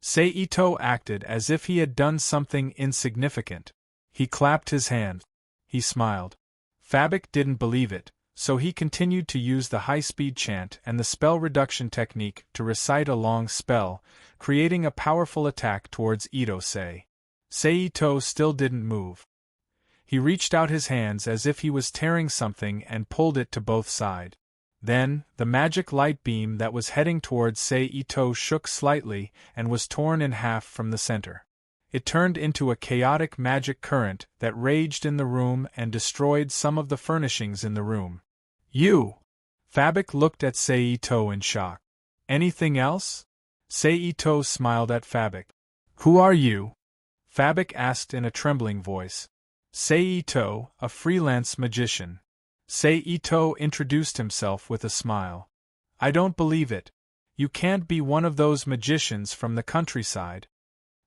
Seito acted as if he had done something insignificant. He clapped his hand. He smiled. Fabic didn't believe it, so he continued to use the high-speed chant and the spell reduction technique to recite a long spell, creating a powerful attack towards Itosei. Seito still didn't move. He reached out his hands as if he was tearing something and pulled it to both sides. Then, the magic light beam that was heading towards Seito shook slightly and was torn in half from the center. It turned into a chaotic magic current that raged in the room and destroyed some of the furnishings in the room. "You!" Fabic looked at Seito in shock. "Anything else?" Seito smiled at Fabic. "Who are you?" Fabic asked in a trembling voice. Seito, a freelance magician. Seito introduced himself with a smile. "I don't believe it. You can't be one of those magicians from the countryside."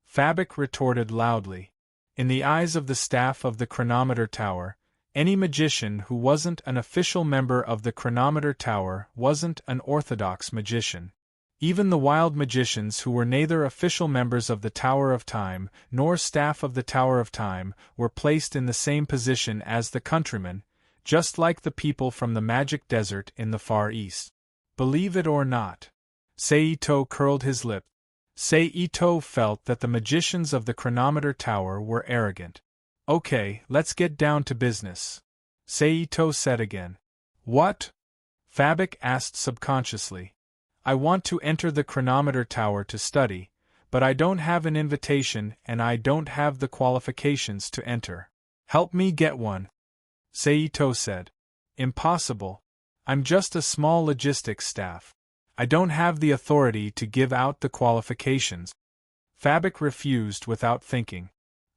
Fabic retorted loudly. In the eyes of the staff of the Chronometer Tower, any magician who wasn't an official member of the Chronometer Tower wasn't an orthodox magician. Even the wild magicians who were neither official members of the Tower of Time nor staff of the Tower of Time were placed in the same position as the countrymen, just like the people from the magic desert in the Far East. Believe it or not. Seito curled his lip. Seito felt that the magicians of the Chronometer Tower were arrogant. Okay, let's get down to business. Seito said again. What? Fabik asked subconsciously. I want to enter the Chronometer Tower to study, but I don't have an invitation and I don't have the qualifications to enter. Help me get one. Seito said. Impossible. I'm just a small logistics staff. I don't have the authority to give out the qualifications. Fabik refused without thinking.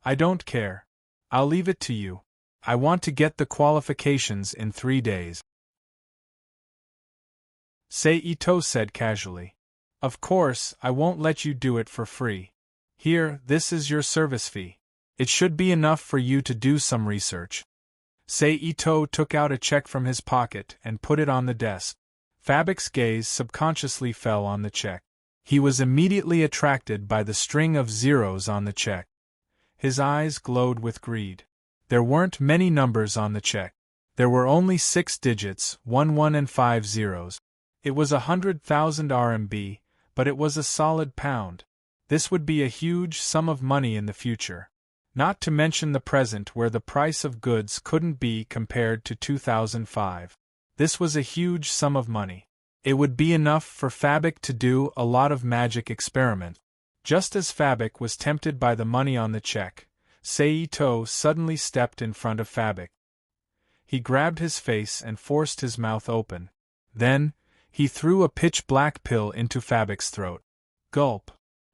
I don't care. I'll leave it to you. I want to get the qualifications in 3 days. Seito said casually. Of course, I won't let you do it for free. Here, this is your service fee. It should be enough for you to do some research. Seito took out a check from his pocket and put it on the desk. Fabik's gaze subconsciously fell on the check. He was immediately attracted by the string of zeros on the check. His eyes glowed with greed. There weren't many numbers on the check. There were only 6 digits, 1 and 5 zeros. It was 100,000 RMB, but it was a solid pound. This would be a huge sum of money in the future. Not to mention the present where the price of goods couldn't be compared to 2005. This was a huge sum of money. It would be enough for Fabik to do a lot of magic experiments. Just as Fabik was tempted by the money on the check, Seito suddenly stepped in front of Fabik. He grabbed his face and forced his mouth open. Then, he threw a pitch-black pill into Fabik's throat. Gulp.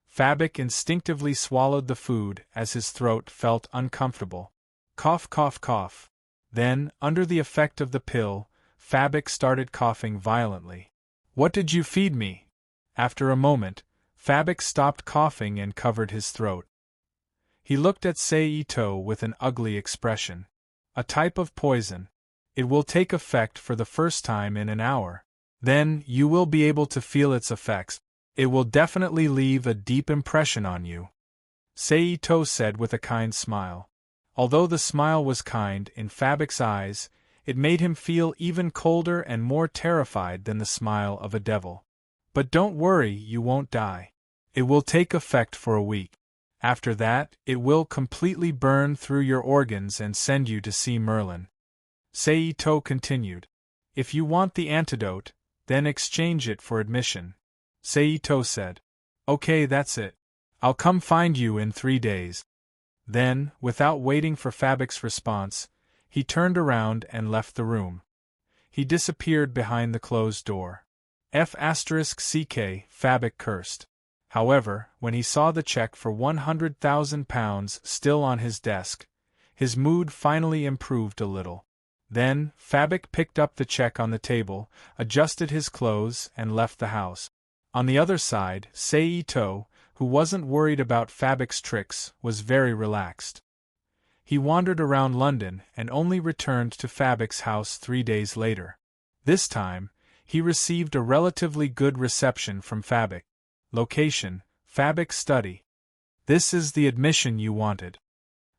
Fabik instinctively swallowed the food as his throat felt uncomfortable. Cough, cough, cough. Then, under the effect of the pill, Fabik started coughing violently. What did you feed me? After a moment, Fabik stopped coughing and covered his throat. He looked at Seito with an ugly expression. A type of poison. It will take effect for the first time in an hour. Then, you will be able to feel its effects. It will definitely leave a deep impression on you. Seito said with a kind smile. Although the smile was kind in Fabik's eyes, it made him feel even colder and more terrified than the smile of a devil. But don't worry, you won't die. It will take effect for a week. After that, it will completely burn through your organs and send you to see Merlin. Seito continued. If you want the antidote, then exchange it for admission. Seito said. Okay, that's it. I'll come find you in 3 days. Then, without waiting for Fabik's response, he turned around and left the room. He disappeared behind the closed door. F***ck, Fabik cursed. However, when he saw the check for 100,000 pounds still on his desk, his mood finally improved a little. Then, Fabik picked up the check on the table, adjusted his clothes, and left the house. On the other side, Seito, who wasn't worried about Fabik's tricks, was very relaxed. He wandered around London and only returned to Fabik's house 3 days later. This time, he received a relatively good reception from Fabik. Location: Fabik's study. This is the admission you wanted.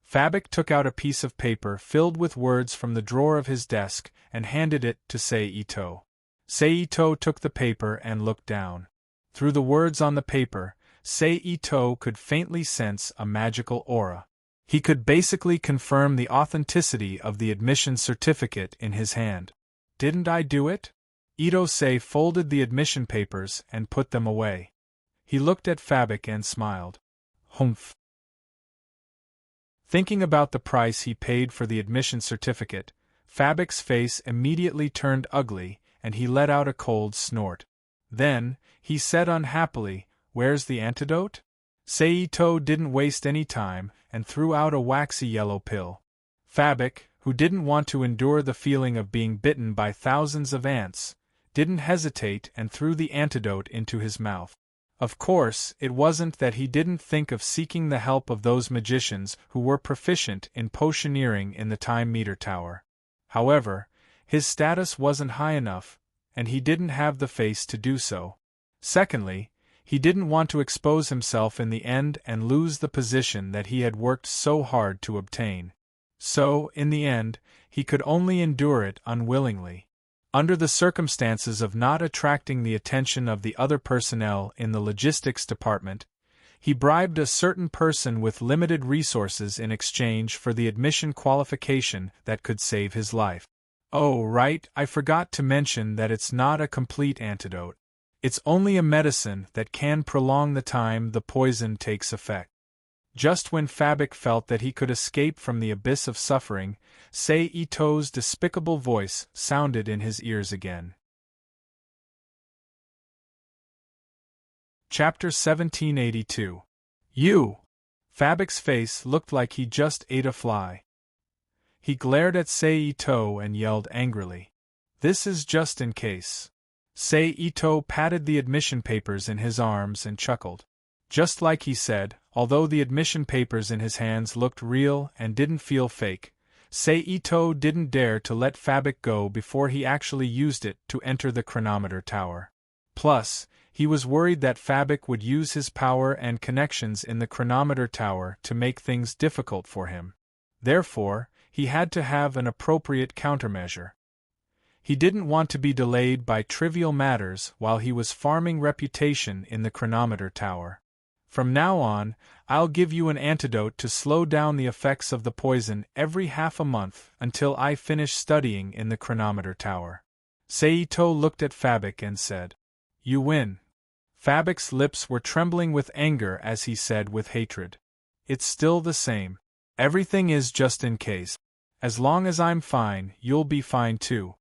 Fabik took out a piece of paper filled with words from the drawer of his desk and handed it to Seito. Seito took the paper and looked down. Through the words on the paper, Seito could faintly sense a magical aura. He could basically confirm the authenticity of the admission certificate in his hand. Didn't I do it? Itose folded the admission papers and put them away. He looked at Fabik and smiled. Humph. Thinking about the price he paid for the admission certificate, Fabik's face immediately turned ugly and he let out a cold snort. Then, he said unhappily, "Where's the antidote?" Seito didn't waste any time and threw out a waxy yellow pill. Fabik, who didn't want to endure the feeling of being bitten by thousands of ants, didn't hesitate and threw the antidote into his mouth. Of course, it wasn't that he didn't think of seeking the help of those magicians who were proficient in potioneering in the Time Meter Tower. However, his status wasn't high enough, and he didn't have the face to do so. Secondly, he didn't want to expose himself in the end and lose the position that he had worked so hard to obtain. So, in the end, he could only endure it unwillingly. Under the circumstances of not attracting the attention of the other personnel in the logistics department, he bribed a certain person with limited resources in exchange for the admission qualification that could save his life. Oh, right, I forgot to mention that it's not a complete antidote. It's only a medicine that can prolong the time the poison takes effect. Just when Fabik felt that he could escape from the abyss of suffering, Sei Ito's despicable voice sounded in his ears again. Chapter 1782. You! Fabik's face looked like he just ate a fly. He glared at Sei Ito and yelled angrily. This is just in case. Sei Ito patted the admission papers in his arms and chuckled. Just like he said, although the admission papers in his hands looked real and didn't feel fake, Sei Ito didn't dare to let Fabik go before he actually used it to enter the chronometer tower. Plus, he was worried that Fabik would use his power and connections in the chronometer tower to make things difficult for him. Therefore, he had to have an appropriate countermeasure. He didn't want to be delayed by trivial matters while he was farming reputation in the chronometer tower. From now on, I'll give you an antidote to slow down the effects of the poison every half a month until I finish studying in the chronometer tower. Seito looked at Fabik and said, You win. Fabik's lips were trembling with anger as he said with hatred, It's still the same. Everything is just in case. As long as I'm fine, you'll be fine too.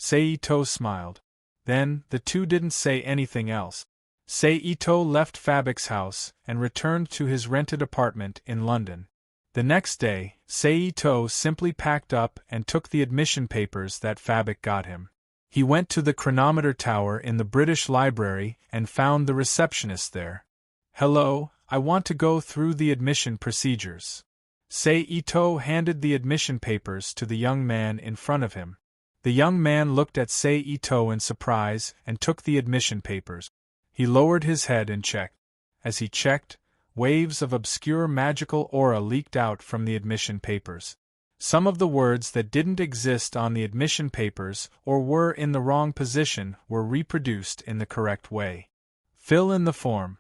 Seito smiled. Then, the two didn't say anything else. Seito left Fabik's house and returned to his rented apartment in London. The next day, Seito simply packed up and took the admission papers that Fabik got him. He went to the chronometer tower in the British Library and found the receptionist there. Hello, I want to go through the admission procedures. Seito handed the admission papers to the young man in front of him. The young man looked at Seito in surprise and took the admission papers. He lowered his head and checked. As he checked, waves of obscure magical aura leaked out from the admission papers. Some of the words that didn't exist on the admission papers or were in the wrong position were reproduced in the correct way. Fill in the form.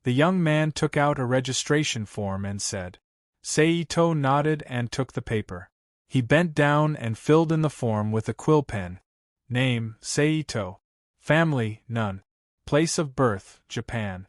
The young man took out a registration form and said. Seito nodded and took the paper. He bent down and filled in the form with a quill pen. Name, Seito. Family, none. Place of birth, Japan.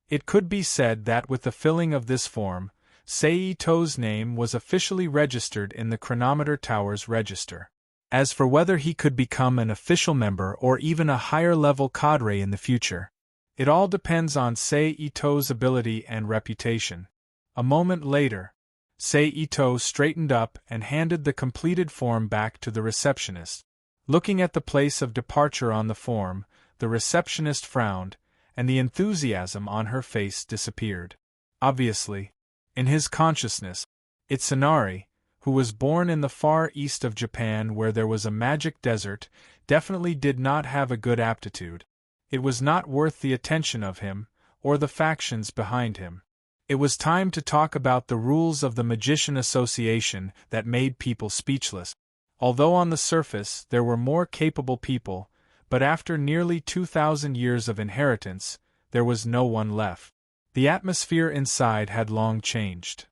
It could be said that with the filling of this form, Seito's name was officially registered in the chronometer tower's register. As for whether he could become an official member or even a higher-level cadre in the future, it all depends on Seito's ability and reputation. A moment later, Seito straightened up and handed the completed form back to the receptionist. Looking at the place of departure on the form, the receptionist frowned, and the enthusiasm on her face disappeared. Obviously, in his consciousness, Itsunari, who was born in the far east of Japan where there was a magic desert, definitely did not have a good aptitude. It was not worth the attention of him, or the factions behind him. It was time to talk about the rules of the Magician Association that made people speechless. Although on the surface there were more capable people, but after nearly 2,000 years of inheritance, there was no one left. The atmosphere inside had long changed.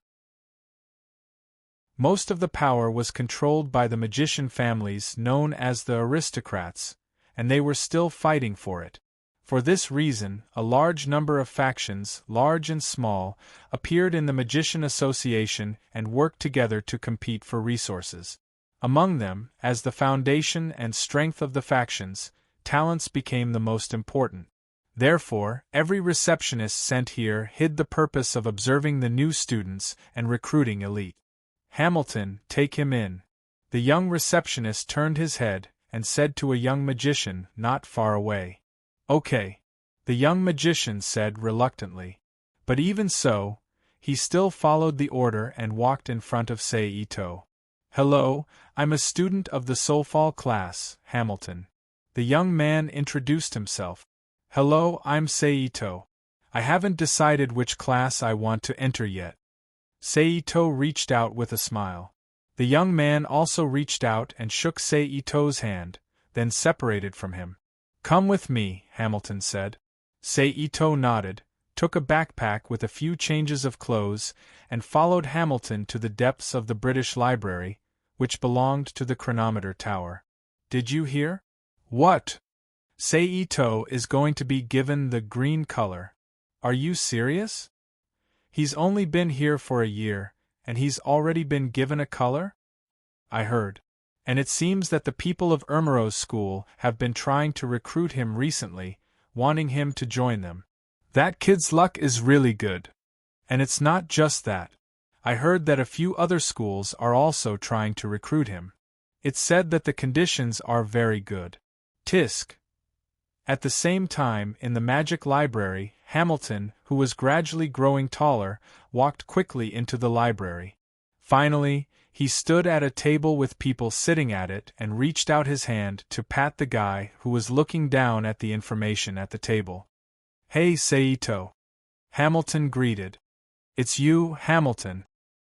Most of the power was controlled by the magician families known as the aristocrats, and they were still fighting for it. For this reason, a large number of factions, large and small, appeared in the Magician Association and worked together to compete for resources. Among them, as the foundation and strength of the factions, talents became the most important. Therefore, every receptionist sent here hid the purpose of observing the new students and recruiting elite. Hamilton, take him in. The young receptionist turned his head and said to a young magician not far away. Okay. The young magician said reluctantly. But even so, he still followed the order and walked in front of Seito. Hello, I'm a student of the Soulfall class, Hamilton. The young man introduced himself. Hello, I'm Seito. I haven't decided which class I want to enter yet. Seito reached out with a smile. The young man also reached out and shook Seito's hand, then separated from him. Come with me, Hamilton said. Seito nodded, took a backpack with a few changes of clothes, and followed Hamilton to the depths of the British Library, which belonged to the chronometer tower. Did you hear? What? Seito is going to be given the green color. Are you serious? He's only been here for a year, and he's already been given a color? I heard. And it seems that the people of Ermero's school have been trying to recruit him recently, wanting him to join them. That kid's luck is really good. And it's not just that. I heard that a few other schools are also trying to recruit him. It's said that the conditions are very good. Tisk. At the same time, in the magic library, Hamilton, who was gradually growing taller, walked quickly into the library. Finally, he stood at a table with people sitting at it and reached out his hand to pat the guy who was looking down at the information at the table. Hey, Seito. Hamilton greeted. It's you, Hamilton.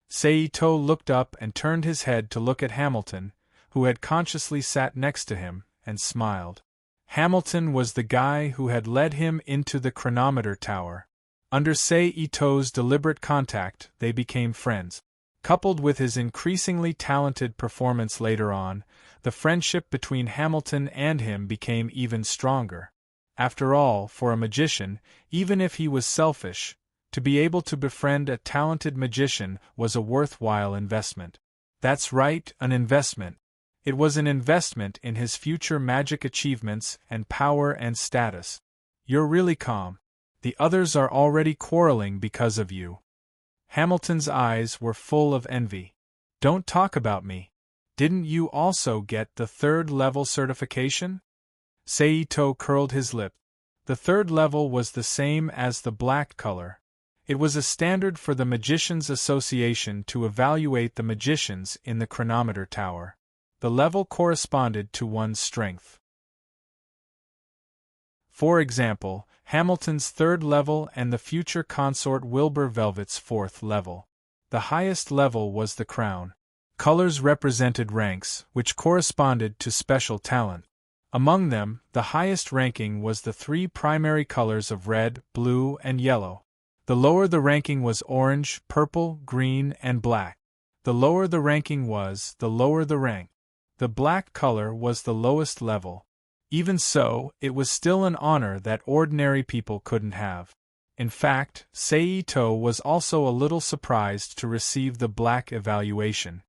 Seito looked up and turned his head to look at Hamilton, who had consciously sat next to him, and smiled. Hamilton was the guy who had led him into the chronometer tower. Under Seito's deliberate contact, they became friends. Coupled with his increasingly talented performance later on, the friendship between Hamilton and him became even stronger. After all, for a magician, even if he was selfish, to be able to befriend a talented magician was a worthwhile investment. That's right, an investment. It was an investment in his future magic achievements and power and status. You're really calm. The others are already quarreling because of you. Hamilton's eyes were full of envy. Don't talk about me. Didn't you also get the third-level certification? Seito curled his lip. The third level was the same as the black color. It was a standard for the Magicians' Association to evaluate the magicians in the chronometer tower. The level corresponded to one's strength. For example, Hamilton's third level and the future consort Wilbur Velvet's fourth level. The highest level was the crown. Colors represented ranks, which corresponded to special talent. Among them, the highest ranking was the three primary colors of red, blue, and yellow. The lower the ranking was orange, purple, green, and black. The lower the ranking was, the lower the rank. The black color was the lowest level. Even so, it was still an honor that ordinary people couldn't have. In fact, Seito was also a little surprised to receive the black evaluation.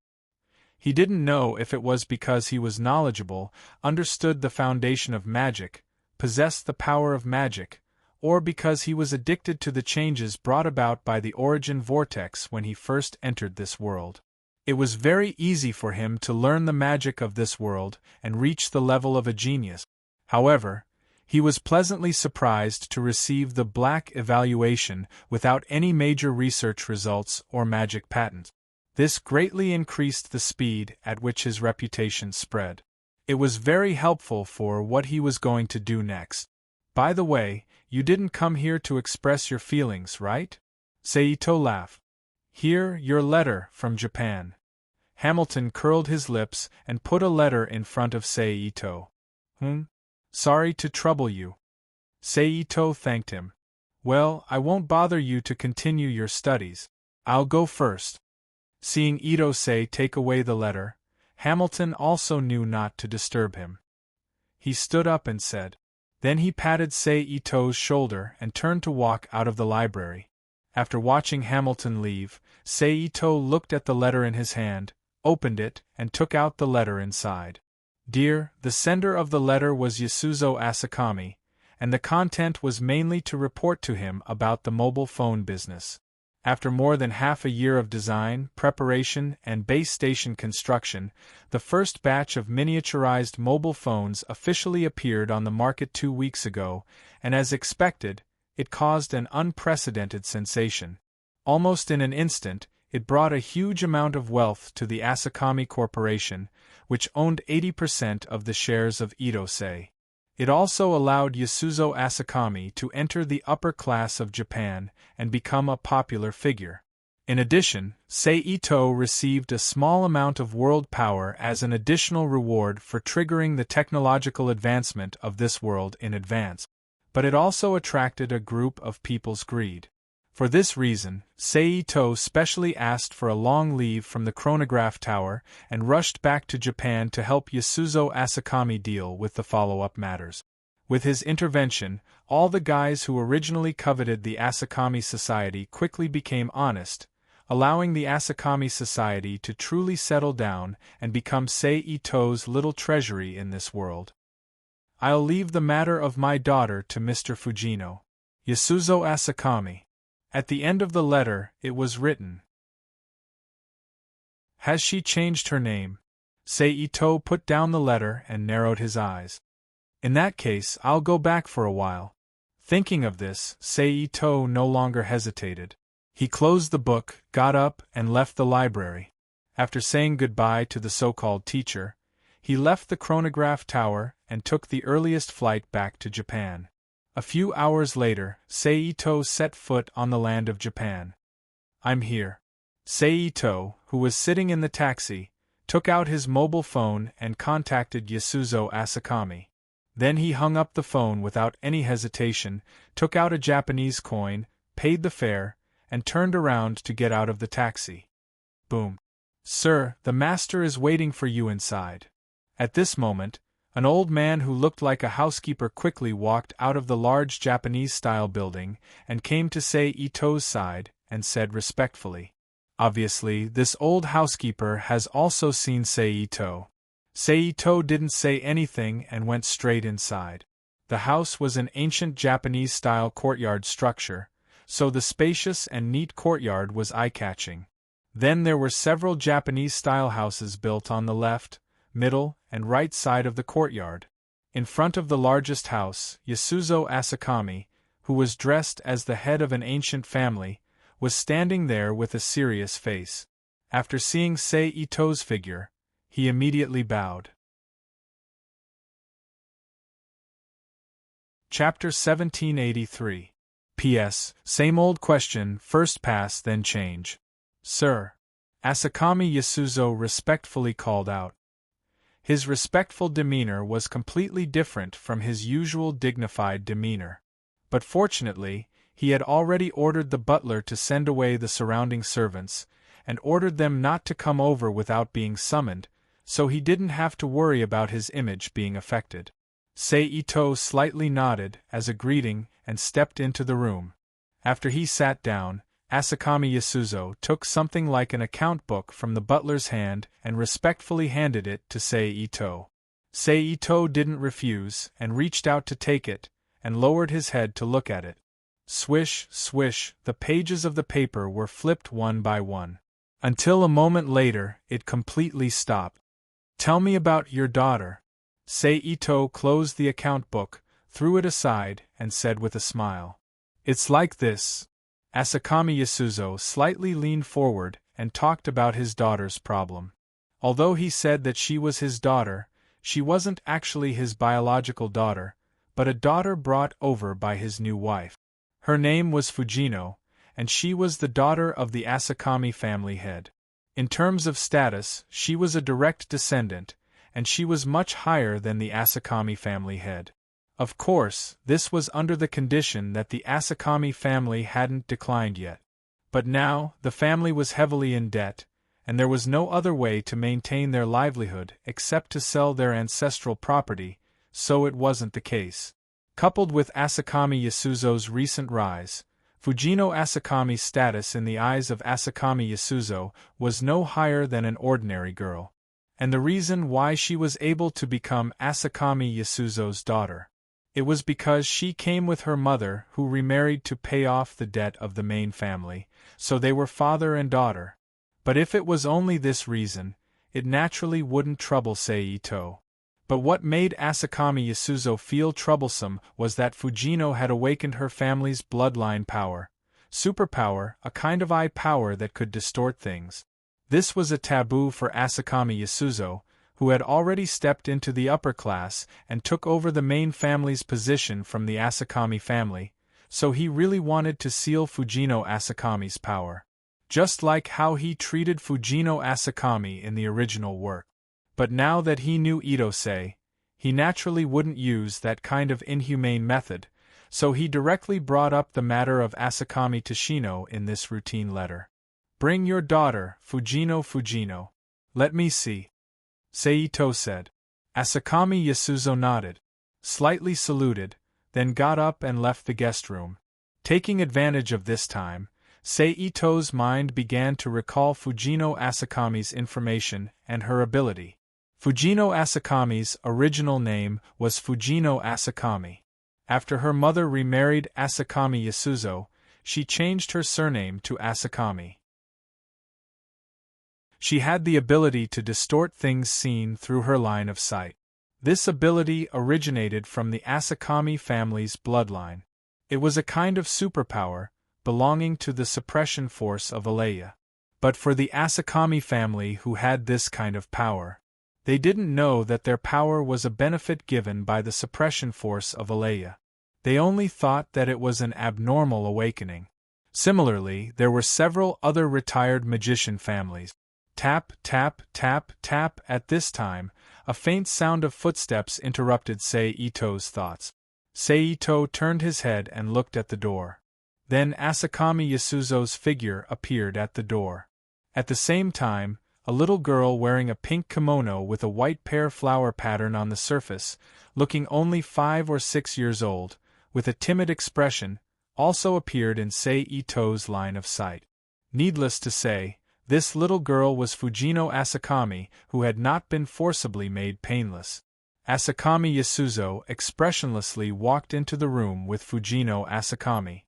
He didn't know if it was because he was knowledgeable, understood the foundation of magic, possessed the power of magic, or because he was addicted to the changes brought about by the origin vortex when he first entered this world. It was very easy for him to learn the magic of this world and reach the level of a genius. However, he was pleasantly surprised to receive the black evaluation without any major research results or magic patent. This greatly increased the speed at which his reputation spread. It was very helpful for what he was going to do next. By the way, you didn't come here to express your feelings, right? Seito laughed. Here, your letter from Japan. Hamilton curled his lips and put a letter in front of Seito. Sorry to trouble you. Seito thanked him. Well, I won't bother you to continue your studies. I'll go first. Seeing Ito-sei take away the letter, Hamilton also knew not to disturb him. He stood up and said. Then he patted Seito's shoulder and turned to walk out of the library. After watching Hamilton leave, Seito looked at the letter in his hand, opened it, and took out the letter inside. Dear, the sender of the letter was Yasuzo Asakami, and the content was mainly to report to him about the mobile phone business. After more than half a year of design, preparation, and base station construction, the first batch of miniaturized mobile phones officially appeared on the market 2 weeks ago, and as expected, it caused an unprecedented sensation. Almost in an instant, it brought a huge amount of wealth to the Asakami Corporation, which owned 80% of the shares of Ito-sei. It also allowed Yasuzo Asakami to enter the upper class of Japan and become a popular figure. In addition, Seito received a small amount of world power as an additional reward for triggering the technological advancement of this world in advance. But it also attracted a group of people's greed. For this reason, Seito specially asked for a long leave from the chronograph tower and rushed back to Japan to help Yasuzo Asakami deal with the follow-up matters. With his intervention, all the guys who originally coveted the Asakami Society quickly became honest, allowing the Asakami Society to truly settle down and become Seito's little treasury in this world. I'll leave the matter of my daughter to Mr. Fujino. Yasuzo Asakami. At the end of the letter, it was written. Has she changed her name? Seito put down the letter and narrowed his eyes. In that case, I'll go back for a while. Thinking of this, Seito no longer hesitated. He closed the book, got up, and left the library. After saying goodbye to the so-called teacher, he left the chronograph tower and took the earliest flight back to Japan. A few hours later, Seito set foot on the land of Japan. I'm here. Seito, who was sitting in the taxi, took out his mobile phone and contacted Yasuzo Asakami. Then he hung up the phone without any hesitation, took out a Japanese coin, paid the fare, and turned around to get out of the taxi. Boom. Sir, the master is waiting for you inside. At this moment, an old man who looked like a housekeeper quickly walked out of the large Japanese-style building and came to Seito's side and said respectfully. Obviously, this old housekeeper has also seen Seito. Seito didn't say anything and went straight inside. The house was an ancient Japanese-style courtyard structure, so the spacious and neat courtyard was eye-catching. Then there were several Japanese-style houses built on the left, middle, and right side of the courtyard. In front of the largest house, Yasuzo Asakami, who was dressed as the head of an ancient family, was standing there with a serious face. After seeing Seito's figure, he immediately bowed. Chapter 1783. P.S. Same old question, first pass then change. Sir. Asakami Yasuzo respectfully called out. His respectful demeanor was completely different from his usual dignified demeanor. But fortunately, he had already ordered the butler to send away the surrounding servants, and ordered them not to come over without being summoned, so he didn't have to worry about his image being affected. Seito slightly nodded as a greeting and stepped into the room. After he sat down, Asakami Yasuzo took something like an account book from the butler's hand and respectfully handed it to Seito. Seito didn't refuse and reached out to take it, and lowered his head to look at it. Swish, swish, the pages of the paper were flipped one by one. Until a moment later, it completely stopped. Tell me about your daughter. Seito closed the account book, threw it aside, and said with a smile. It's like this. Asakami Yasuzo slightly leaned forward and talked about his daughter's problem. Although he said that she was his daughter, she wasn't actually his biological daughter, but a daughter brought over by his new wife. Her name was Fujino, and she was the daughter of the Asakami family head. In terms of status, she was a direct descendant, and she was much higher than the Asakami family head. Of course, this was under the condition that the Asakami family hadn't declined yet. But now, the family was heavily in debt, and there was no other way to maintain their livelihood except to sell their ancestral property, so it wasn't the case. Coupled with Asakami Yasuzo's recent rise, Fujino Asakami's status in the eyes of Asakami Yasuzo was no higher than an ordinary girl. And the reason why she was able to become Asakami Yasuzo's daughter. It was because she came with her mother who remarried to pay off the debt of the main family, so they were father and daughter. But if it was only this reason, it naturally wouldn't trouble Seito. But what made Asakami Yasuzo feel troublesome was that Fujino had awakened her family's bloodline power, superpower, a kind of eye power that could distort things. This was a taboo for Asakami Yasuzo, who had already stepped into the upper class and took over the main family's position from the Asakami family, so he really wanted to seal Fujino Asakami's power. Just like how he treated Fujino Asakami in the original work. But now that he knew Itose, he naturally wouldn't use that kind of inhumane method, so he directly brought up the matter of Asakami Tashino in this routine letter. "Bring your daughter, Fujino. Let me see," Seito said. Asakami Yasuzo nodded, slightly saluted, then got up and left the guest room. Taking advantage of this time, Seito's mind began to recall Fujino Asakami's information and her ability. Fujino Asakami's original name was Fujino Asakami. After her mother remarried Asakami Yasuzo, she changed her surname to Asakami. She had the ability to distort things seen through her line of sight. This ability originated from the Asakami family's bloodline. It was a kind of superpower, belonging to the suppression force of Alea. But for the Asakami family who had this kind of power, they didn't know that their power was a benefit given by the suppression force of Alea. They only thought that it was an abnormal awakening. Similarly, there were several other retired magician families. Tap, tap, tap, tap. At this time, a faint sound of footsteps interrupted Seito's thoughts. Seito turned his head and looked at the door. Then Asakami Yasuzo's figure appeared at the door. At the same time, a little girl wearing a pink kimono with a white pear flower pattern on the surface, looking only 5 or 6 years old, with a timid expression, also appeared in Seito's line of sight. Needless to say, this little girl was Fujino Asakami, who had not been forcibly made painless. Asakami Yasuzo expressionlessly walked into the room with Fujino Asakami.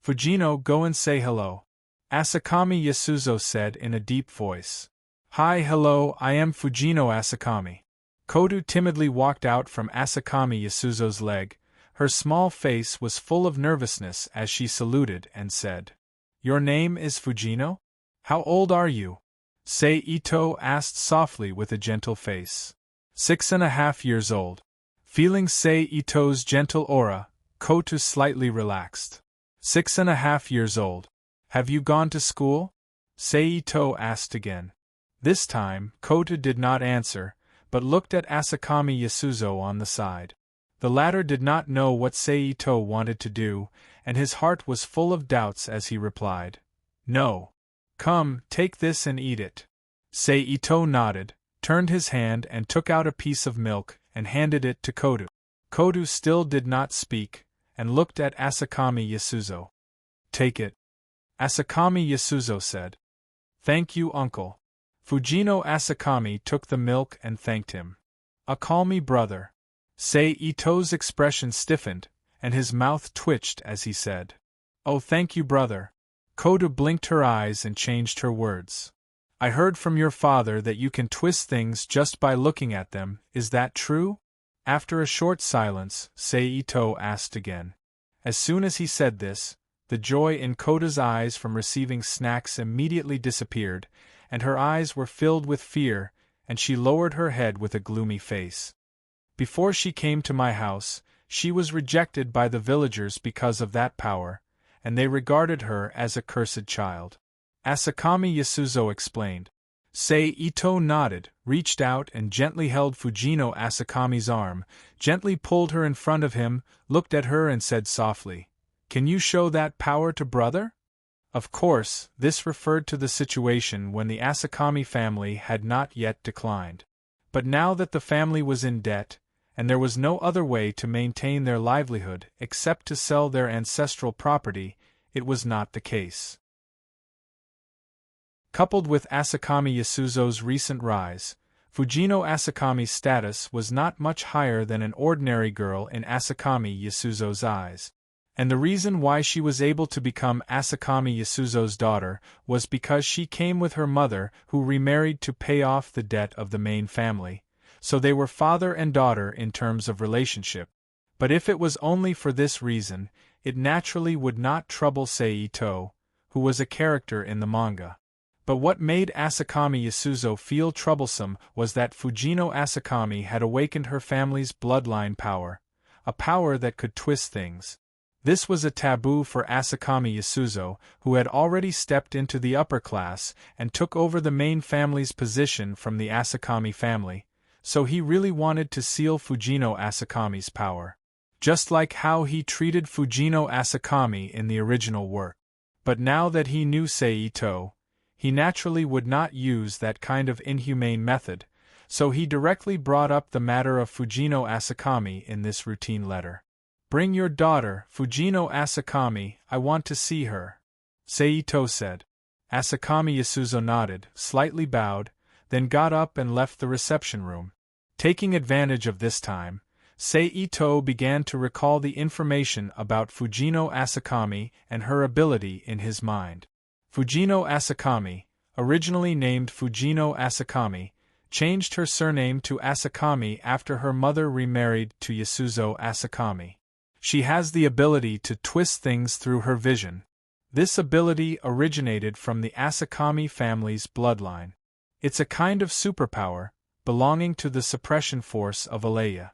"Fujino, go and say hello," Asakami Yasuzo said in a deep voice. "Hi, hello, I am Fujino Asakami." Koto timidly walked out from Asakami Yasuzo's leg. Her small face was full of nervousness as she saluted and said, "Your name is Fujino? How old are you?" Seito asked softly with a gentle face. 6.5 years old. Feeling Seito's gentle aura, Koto slightly relaxed. 6.5 years old. Have you gone to school? Seito asked again. This time, Koto did not answer, but looked at Asakami Yasuzo on the side. The latter did not know what Seito wanted to do, and his heart was full of doubts as he replied, "No. Come, take this and eat it." Seito nodded, turned his hand and took out a piece of milk and handed it to Koto. Koto still did not speak, and looked at Asakami Yasuzo. "Take it," Asakami Yasuzo said. "Thank you, uncle." Fujino Asakami took the milk and thanked him. "Call me brother." Seito's expression stiffened, and his mouth twitched as he said, "Oh, thank you, brother." Koto blinked her eyes and changed her words. "I heard from your father that you can twist things just by looking at them, is that true?" After a short silence, Seito asked again. As soon as he said this, the joy in Koto's eyes from receiving snacks immediately disappeared, and her eyes were filled with fear, and she lowered her head with a gloomy face. "Before she came to my house, she was rejected by the villagers because of that power, and they regarded her as a cursed child," Asakami Yasuzo explained. Seito nodded, reached out and gently held Fujino Asakami's arm, gently pulled her in front of him, looked at her and said softly, "Can you show that power to brother?" Of course, this referred to the situation when the Asakami family had not yet declined. But now that the family was in debt, and there was no other way to maintain their livelihood except to sell their ancestral property, it was not the case. Coupled with Asakami Yasuzo's recent rise, Fujino Asakami's status was not much higher than an ordinary girl in Asakami Yasuzo's eyes. And the reason why she was able to become Asakami Yasuzo's daughter was because she came with her mother, who remarried to pay off the debt of the main family, so they were father and daughter in terms of relationship. But if it was only for this reason, it naturally would not trouble Seito, who was a character in the manga. But what made Asakami Yasuzo feel troublesome was that Fujino Asakami had awakened her family's bloodline power, a power that could twist things. This was a taboo for Asakami Yasuzo, who had already stepped into the upper class and took over the main family's position from the Asakami family, so he really wanted to seal Fujino Asakami's power. Just like how he treated Fujino Asakami in the original work. But now that he knew Seito, he naturally would not use that kind of inhumane method, so he directly brought up the matter of Fujino Asakami in this routine letter. "Bring your daughter, Fujino Asakami, I want to see her," Seito said. Asakami Yasuzo nodded, slightly bowed, then got up and left the reception room. Taking advantage of this time, Seito began to recall the information about Fujino Asakami and her ability in his mind. Fujino Asakami, originally named Fujino Asakami, changed her surname to Asakami after her mother remarried to Yasuzo Asakami. She has the ability to twist things through her vision. This ability originated from the Asakami family's bloodline. It's a kind of superpower, belonging to the suppression force of Alea.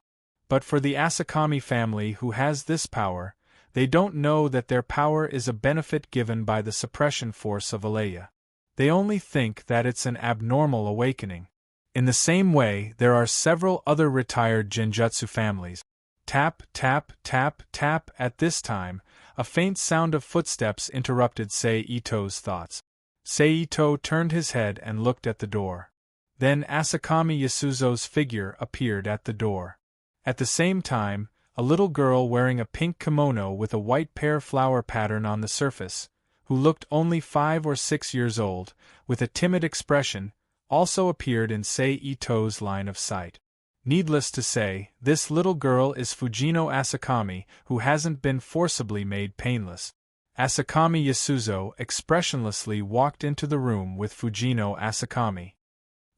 But for the Asakami family who has this power, they don't know that their power is a benefit given by the suppression force of Alea. They only think that it's an abnormal awakening. In the same way, there are several other retired genjutsu families. Tap, tap, tap, tap. At this time, a faint sound of footsteps interrupted Seito's thoughts. Seito turned his head and looked at the door. Then Asakami Yasuzo's figure appeared at the door. At the same time, a little girl wearing a pink kimono with a white pear flower pattern on the surface, who looked only 5 or 6 years old, with a timid expression, also appeared in Seito's line of sight. Needless to say, this little girl is Fujino Asakami, who hasn't been forcibly made painless. Asakami Yasuzo expressionlessly walked into the room with Fujino Asakami.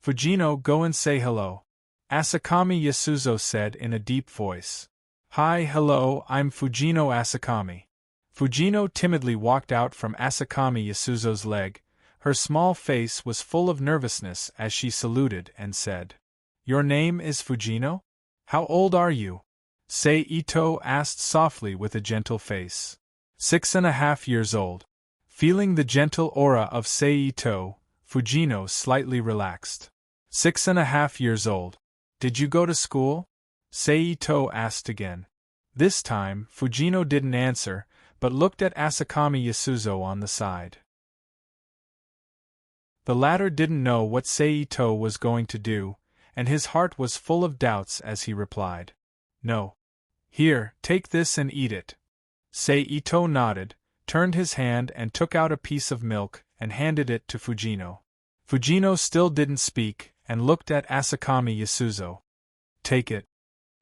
"Fujino, go and say hello," Asakami Yasuzo said in a deep voice. "Hi, hello, I'm Fujino Asakami." Fujino timidly walked out from Asakami Yasuzo's leg. Her small face was full of nervousness as she saluted and said, "Your name is Fujino? How old are you?" Seito asked softly with a gentle face. 6.5 years old. Feeling the gentle aura of Seito, Fujino slightly relaxed. 6.5 years old. Did you go to school? Seito asked again. This time, Fujino didn't answer, but looked at Asakami Yasuzo on the side. The latter didn't know what Seito was going to do, and his heart was full of doubts as he replied, "No. Here, take this and eat it." Seito nodded, turned his hand and took out a piece of milk and handed it to Fujino. Fujino still didn't speak and looked at Asakami Yasuzo. "Take it,"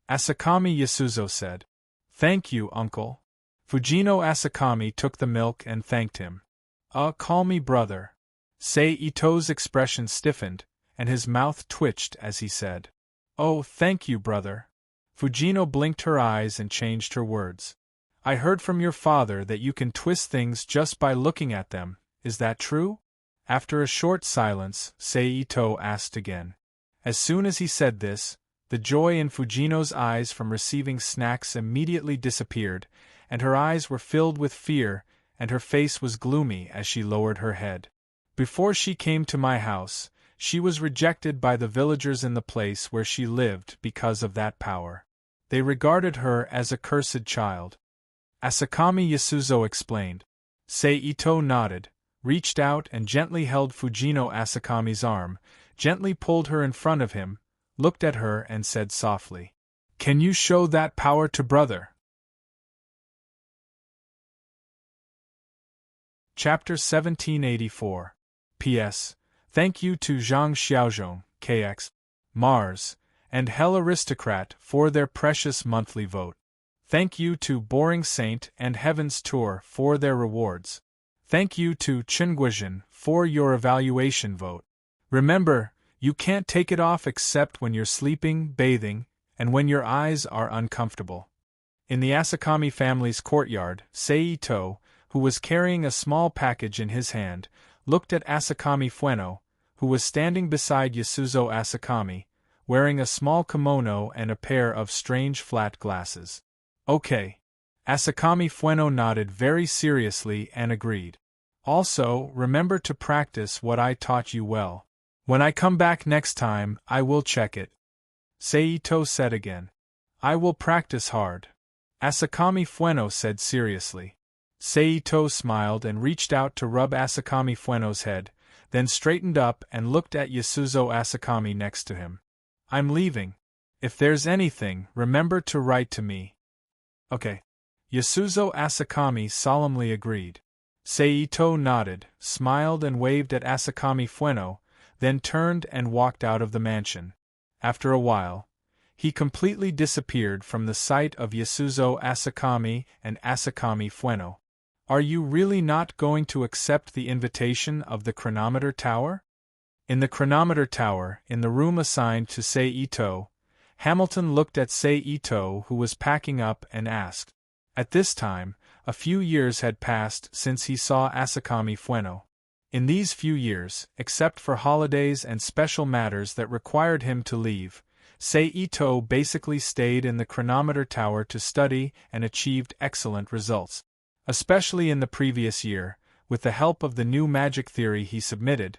Asakami Yasuzo said. "Thank you, uncle." Fujino Asakami took the milk and thanked him. Call me brother." Seito's expression stiffened, and his mouth twitched as he said, "Oh, thank you, brother." Fujino blinked her eyes and changed her words. "I heard from your father that you can twist things just by looking at them, is that true?" After a short silence, Seito asked again. As soon as he said this, the joy in Fujino's eyes from receiving snacks immediately disappeared, and her eyes were filled with fear, and her face was gloomy as she lowered her head. "Before she came to my house, she was rejected by the villagers in the place where she lived because of that power. They regarded her as a cursed child." Asakami Yasuzo explained. Seito nodded, reached out and gently held Fujino Asakami's arm, gently pulled her in front of him, looked at her and said softly, "Can you show that power to brother?" Chapter 1784. P.S. Thank you to Zhang Xiaozhong, KX, Mars, and Hell Aristocrat for their precious monthly vote. Thank you to Boring Saint and Heaven's Tour for their rewards. Thank you to Chenguizhen for your evaluation vote. Remember, you can't take it off except when you're sleeping, bathing, and when your eyes are uncomfortable. In the Asakami family's courtyard, Seito, who was carrying a small package in his hand, looked at Asakami Fueno, who was standing beside Yasuzo Asakami, wearing a small kimono and a pair of strange flat glasses. Okay. Asakami Fueno nodded very seriously and agreed. Also, remember to practice what I taught you well. When I come back next time, I will check it. Seito said again. I will practice hard. Asakami Fueno said seriously. Seito smiled and reached out to rub Asakami Fueno's head, then straightened up and looked at Yasuzo Asakami next to him. I'm leaving. If there's anything, remember to write to me. Okay. Yasuzo Asakami solemnly agreed. Seito nodded, smiled and waved at Asakami Fueno, then turned and walked out of the mansion. After a while, he completely disappeared from the sight of Yasuzo Asakami and Asakami Fueno. Are you really not going to accept the invitation of the chronometer tower? In the chronometer tower, in the room assigned to Seito, Hamilton looked at Seito, who was packing up, and asked. At this time, a few years had passed since he saw Asakami Fueno. In these few years, except for holidays and special matters that required him to leave, Seito basically stayed in the chronometer tower to study and achieved excellent results. Especially in the previous year, with the help of the new magic theory he submitted,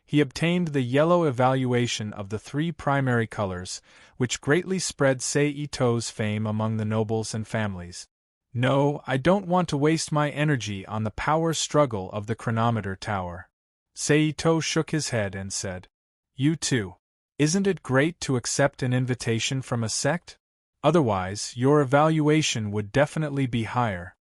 he obtained the yellow evaluation of the 3 primary colors, which greatly spread Seito's fame among the nobles and families. No, I don't want to waste my energy on the power struggle of the chronometer tower. Seito shook his head and said. You too. Isn't it great to accept an invitation from a sect? Otherwise, your evaluation would definitely be higher.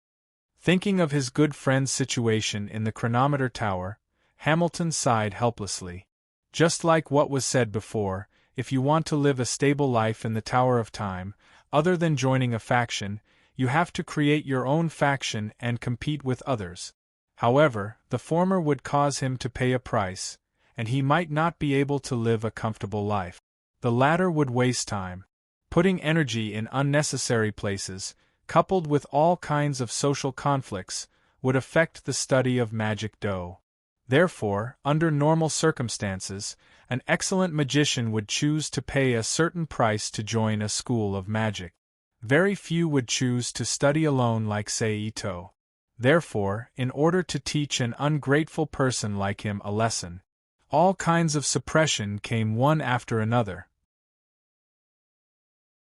Thinking of his good friend's situation in the chronometer tower, Hamilton sighed helplessly. Just like what was said before, if you want to live a stable life in the Tower of Time, other than joining a faction, you have to create your own faction and compete with others. However, the former would cause him to pay a price, and he might not be able to live a comfortable life. The latter would waste time, putting energy in unnecessary places, coupled with all kinds of social conflicts, would affect the study of magic do. Therefore, under normal circumstances, an excellent magician would choose to pay a certain price to join a school of magic. Very few would choose to study alone like Seito. Therefore, in order to teach an ungrateful person like him a lesson, all kinds of suppression came one after another.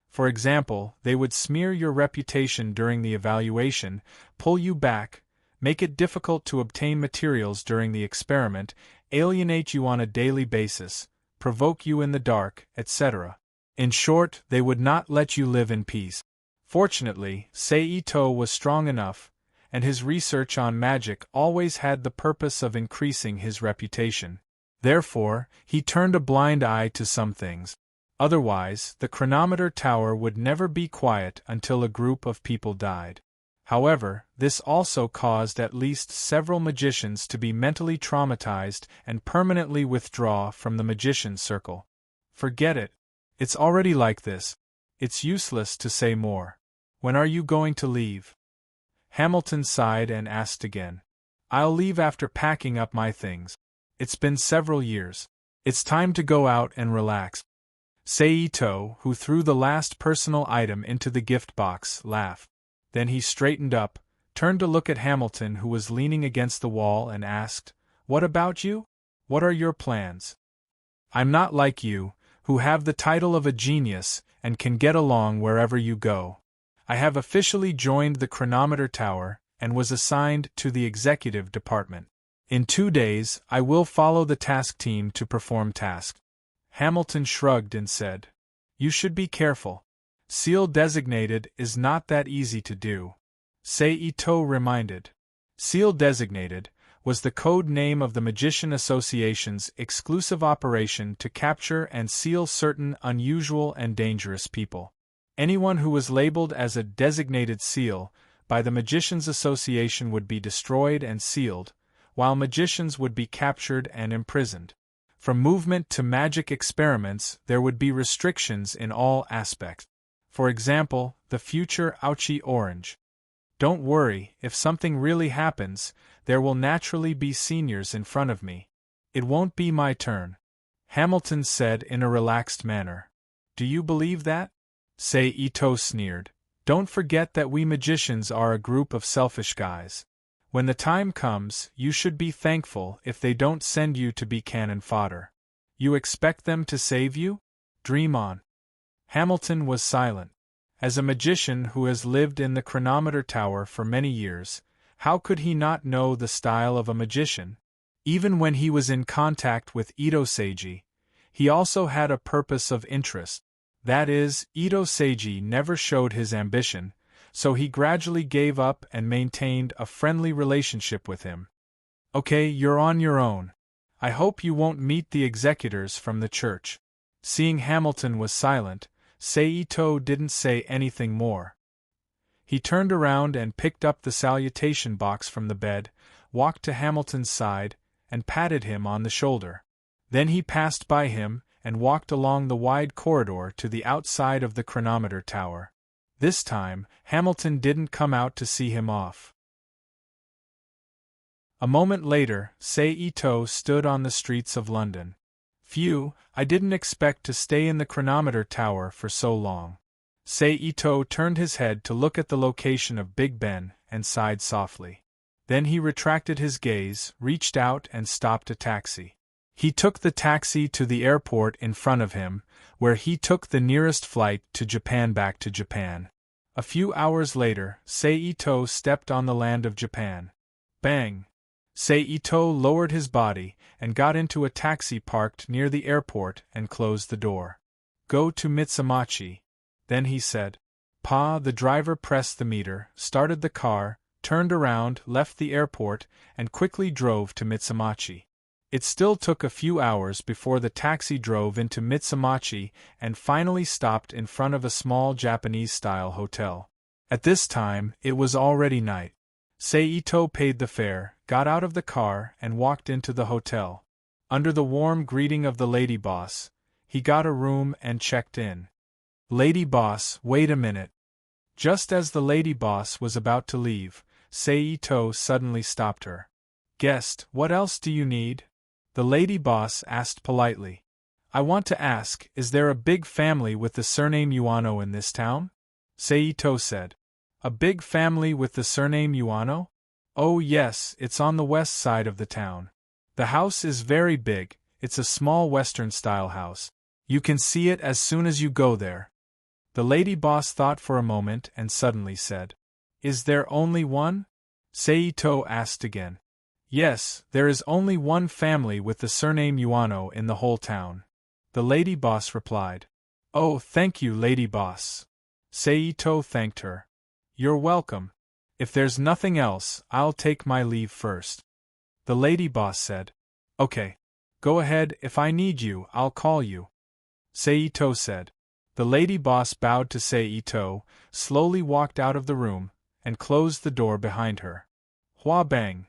For example, they would smear your reputation during the evaluation, pull you back, make it difficult to obtain materials during the experiment, alienate you on a daily basis, provoke you in the dark, etc. In short, they would not let you live in peace. Fortunately, Seito was strong enough, and his research on magic always had the purpose of increasing his reputation. Therefore, he turned a blind eye to some things. Otherwise, the chronometer tower would never be quiet until a group of people died. However, this also caused at least several magicians to be mentally traumatized and permanently withdraw from the magician circle. Forget it. It's already like this. It's useless to say more. When are you going to leave? Hamilton sighed and asked again. I'll leave after packing up my things. It's been several years. It's time to go out and relax. Seito, who threw the last personal item into the gift box, laughed. Then he straightened up, turned to look at Hamilton, who was leaning against the wall, and asked, What about you? What are your plans? I'm not like you, who have the title of a genius and can get along wherever you go. I have officially joined the chronometer tower and was assigned to the executive department. In 2 days, I will follow the task team to perform tasks. Hamilton shrugged and said, You should be careful. Seal designated is not that easy to do. Seito reminded. Seal designated was the code name of the Magician Association's exclusive operation to capture and seal certain unusual and dangerous people. Anyone who was labeled as a designated seal by the Magicians Association would be destroyed and sealed, while magicians would be captured and imprisoned. From movement to magic experiments, there would be restrictions in all aspects. For example, the future Ouchie Orange. Don't worry, if something really happens, there will naturally be seniors in front of me. It won't be my turn. Hamilton said in a relaxed manner. Do you believe that? Ito sneered. Don't forget that we magicians are a group of selfish guys. When the time comes, you should be thankful if they don't send you to be cannon fodder. You expect them to save you? Dream on. Hamilton was silent. As a magician who has lived in the chronometer tower for many years, how could he not know the style of a magician? Even when he was in contact with Ito Seiji, he also had a purpose of interest. That is, Ito Seiji never showed his ambition, so he gradually gave up and maintained a friendly relationship with him. Okay, you're on your own. I hope you won't meet the executors from the church. Seeing Hamilton was silent, Ito didn't say anything more. He turned around and picked up the salutation box from the bed, walked to Hamilton's side, and patted him on the shoulder. Then he passed by him and walked along the wide corridor to the outside of the chronometer tower. This time, Hamilton didn't come out to see him off. A moment later, Ito stood on the streets of London. Phew, I didn't expect to stay in the chronometer tower for so long. Ito turned his head to look at the location of Big Ben and sighed softly. Then he retracted his gaze, reached out and stopped a taxi. He took the taxi to the airport in front of him, where he took the nearest flight to Japan back to Japan. A few hours later, Ito stepped on the land of Japan. Bang! Ito lowered his body and got into a taxi parked near the airport and closed the door. Go to Mitsumachi. Then he said. Pa. The driver pressed the meter, started the car, turned around, left the airport, and quickly drove to Mitsumachi. It still took a few hours before the taxi drove into Mitsumachi and finally stopped in front of a small Japanese-style hotel. At this time, it was already night. Ito paid the fare, got out of the car, and walked into the hotel. Under the warm greeting of the lady boss, he got a room and checked in. Lady boss, wait a minute. Just as the lady boss was about to leave, Ito suddenly stopped her. Guest, what else do you need? The lady boss asked politely. I want to ask, is there a big family with the surname Uano in this town? Ito said. A big family with the surname Uano? Oh yes, it's on the west side of the town. The house is very big, it's a small Western-style house. You can see it as soon as you go there. The lady boss thought for a moment and suddenly said. Is there only one? Ito asked again. Yes, there is only one family with the surname Uano in the whole town. The lady boss replied. Oh, thank you, lady boss. Ito thanked her. You're welcome. If there's nothing else, I'll take my leave first. The lady boss said. Okay. Go ahead, if I need you, I'll call you. Ito said. The lady boss bowed to Ito, slowly walked out of the room, and closed the door behind her. Hua bang!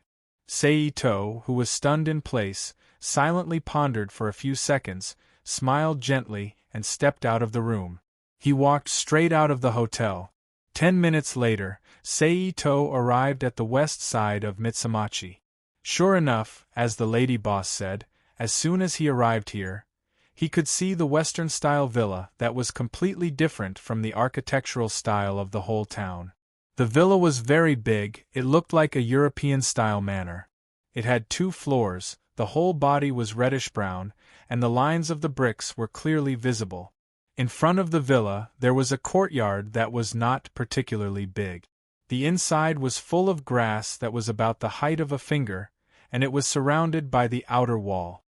Ito, who was stunned in place, silently pondered for a few seconds, smiled gently, and stepped out of the room. He walked straight out of the hotel. 10 minutes later, Ito arrived at the west side of Mitsumachi. Sure enough, as the lady boss said, as soon as he arrived here, he could see the Western-style villa that was completely different from the architectural style of the whole town. The villa was very big, it looked like a European-style manor. It had 2 floors, the whole body was reddish-brown, and the lines of the bricks were clearly visible. In front of the villa, there was a courtyard that was not particularly big. The inside was full of grass that was about the height of a finger, and it was surrounded by the outer wall.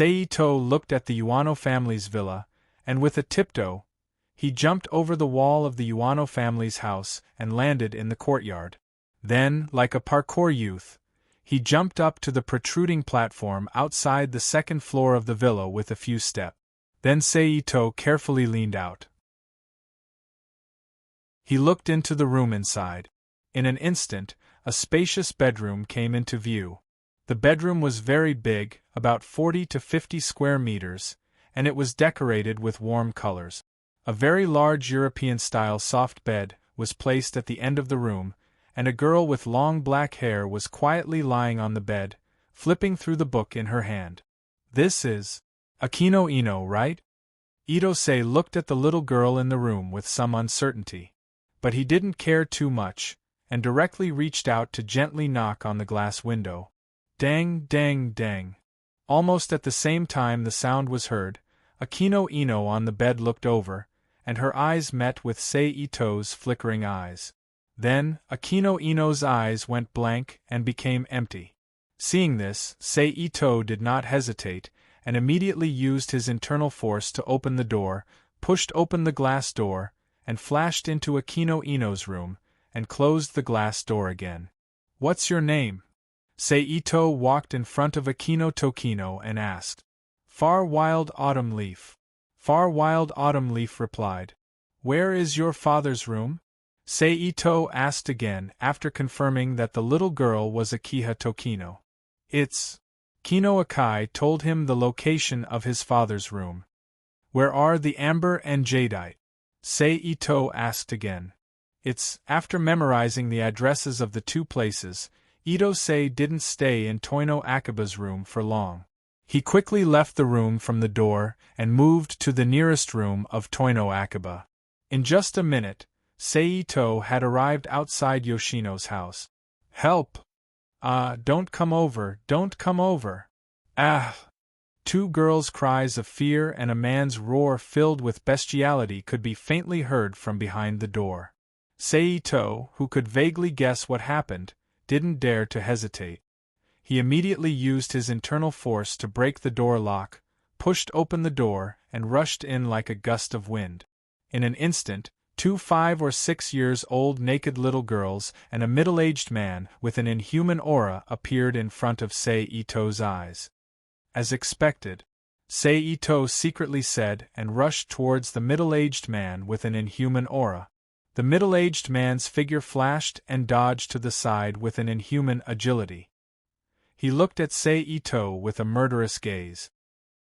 Ito looked at the Uano family's villa, and with a tiptoe, he jumped over the wall of the Uano family's house and landed in the courtyard. Then, like a parkour youth, he jumped up to the protruding platform outside the second floor of the villa with a few steps. Then Ito carefully leaned out. He looked into the room inside. In an instant, a spacious bedroom came into view. The bedroom was very big, about 40 to 50 square meters, and it was decorated with warm colors. A very large European-style soft bed was placed at the end of the room, and a girl with long black hair was quietly lying on the bed, flipping through the book in her hand. This is Akino Ino, right? Itose looked at the little girl in the room with some uncertainty. But he didn't care too much, and directly reached out to gently knock on the glass window. Dang, dang, dang. Almost at the same time the sound was heard, Akino Ino on the bed looked over, and her eyes met with Sei Ito's flickering eyes. Then, Akino Ino's eyes went blank and became empty. Seeing this, Sei Ito did not hesitate, and immediately used his internal force to open the door, pushed open the glass door, and flashed into Akino Ino's room, and closed the glass door again. "What's your name?" Sei Ito walked in front of Akino Tokino and asked. "Far Wild Autumn Leaf." Far Wild Autumn Leaf replied. "Where is your father's room?" Sei Ito asked again after confirming that the little girl was Akiha Tokino. "It's..." Kino Akai told him the location of his father's room. "Where are the amber and jadeite?" Sei Ito asked again. "It's..." After memorizing the addresses of the two places, Itose didn't stay in Toino Akiba's room for long. He quickly left the room from the door and moved to the nearest room of Toino Akiba. In just a minute, Sei Ito had arrived outside Yoshino's house. "Help! Don't come over, don't come over! Ah!" Two girls' cries of fear and a man's roar filled with bestiality could be faintly heard from behind the door. Sei Ito, who could vaguely guess what happened, didn't dare to hesitate. He immediately used his internal force to break the door lock, pushed open the door, and rushed in like a gust of wind. In an instant, 2 5 or 6 years old naked little girls and a middle-aged man with an inhuman aura appeared in front of Sei Ito's eyes. As expected, Sei Ito secretly said and rushed towards the middle-aged man with an inhuman aura. The middle-aged man's figure flashed and dodged to the side with an inhuman agility. He looked at Sei Ito with a murderous gaze.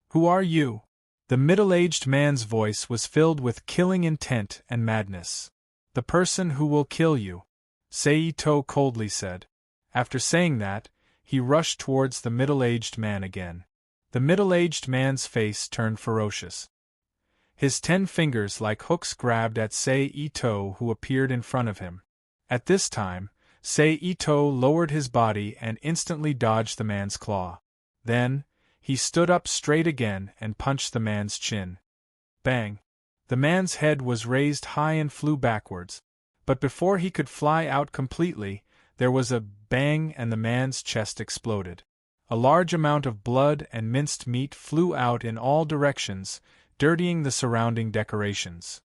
"Who are you?" The middle-aged man's voice was filled with killing intent and madness. "The person who will kill you," Sei Ito coldly said. After saying that, he rushed towards the middle-aged man again. The middle-aged man's face turned ferocious. His 10 fingers like hooks grabbed at Sei Ito, who appeared in front of him. At this time, Sei Ito lowered his body and instantly dodged the man's claw. Then, he stood up straight again and punched the man's chin. Bang! The man's head was raised high and flew backwards. But before he could fly out completely, there was a bang and the man's chest exploded. A large amount of blood and minced meat flew out in all directions, dirtying the surrounding decorations.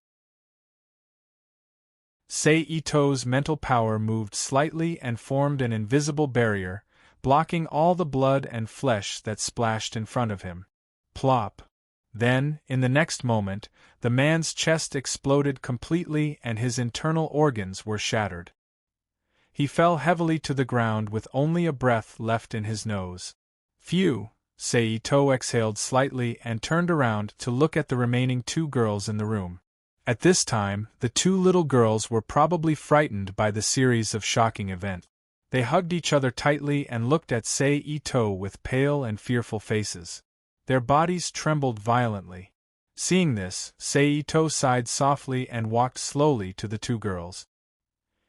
Sei Ito's mental power moved slightly and formed an invisible barrier, blocking all the blood and flesh that splashed in front of him. Plop! Then, in the next moment, the man's chest exploded completely and his internal organs were shattered. He fell heavily to the ground with only a breath left in his nose. Phew! Sei Ito exhaled slightly and turned around to look at the remaining 2 girls in the room. At this time, the 2 little girls were probably frightened by the series of shocking events. They hugged each other tightly and looked at Sei Ito with pale and fearful faces. Their bodies trembled violently. Seeing this, Sei Ito sighed softly and walked slowly to the 2 girls.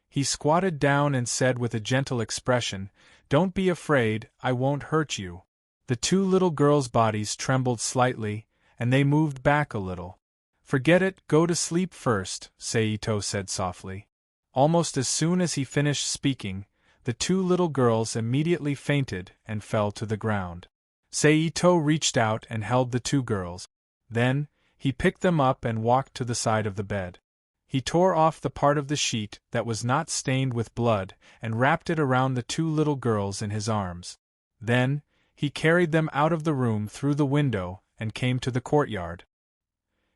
He squatted down and said with a gentle expression, "Don't be afraid, I won't hurt you." The 2 little girls' bodies trembled slightly, and they moved back a little. "Forget it, go to sleep first," Sei Ito said softly. Almost as soon as he finished speaking, the 2 little girls immediately fainted and fell to the ground. Sei Ito reached out and held the 2 girls. Then, he picked them up and walked to the side of the bed. He tore off the part of the sheet that was not stained with blood and wrapped it around the 2 little girls in his arms. Then, he carried them out of the room through the window and came to the courtyard.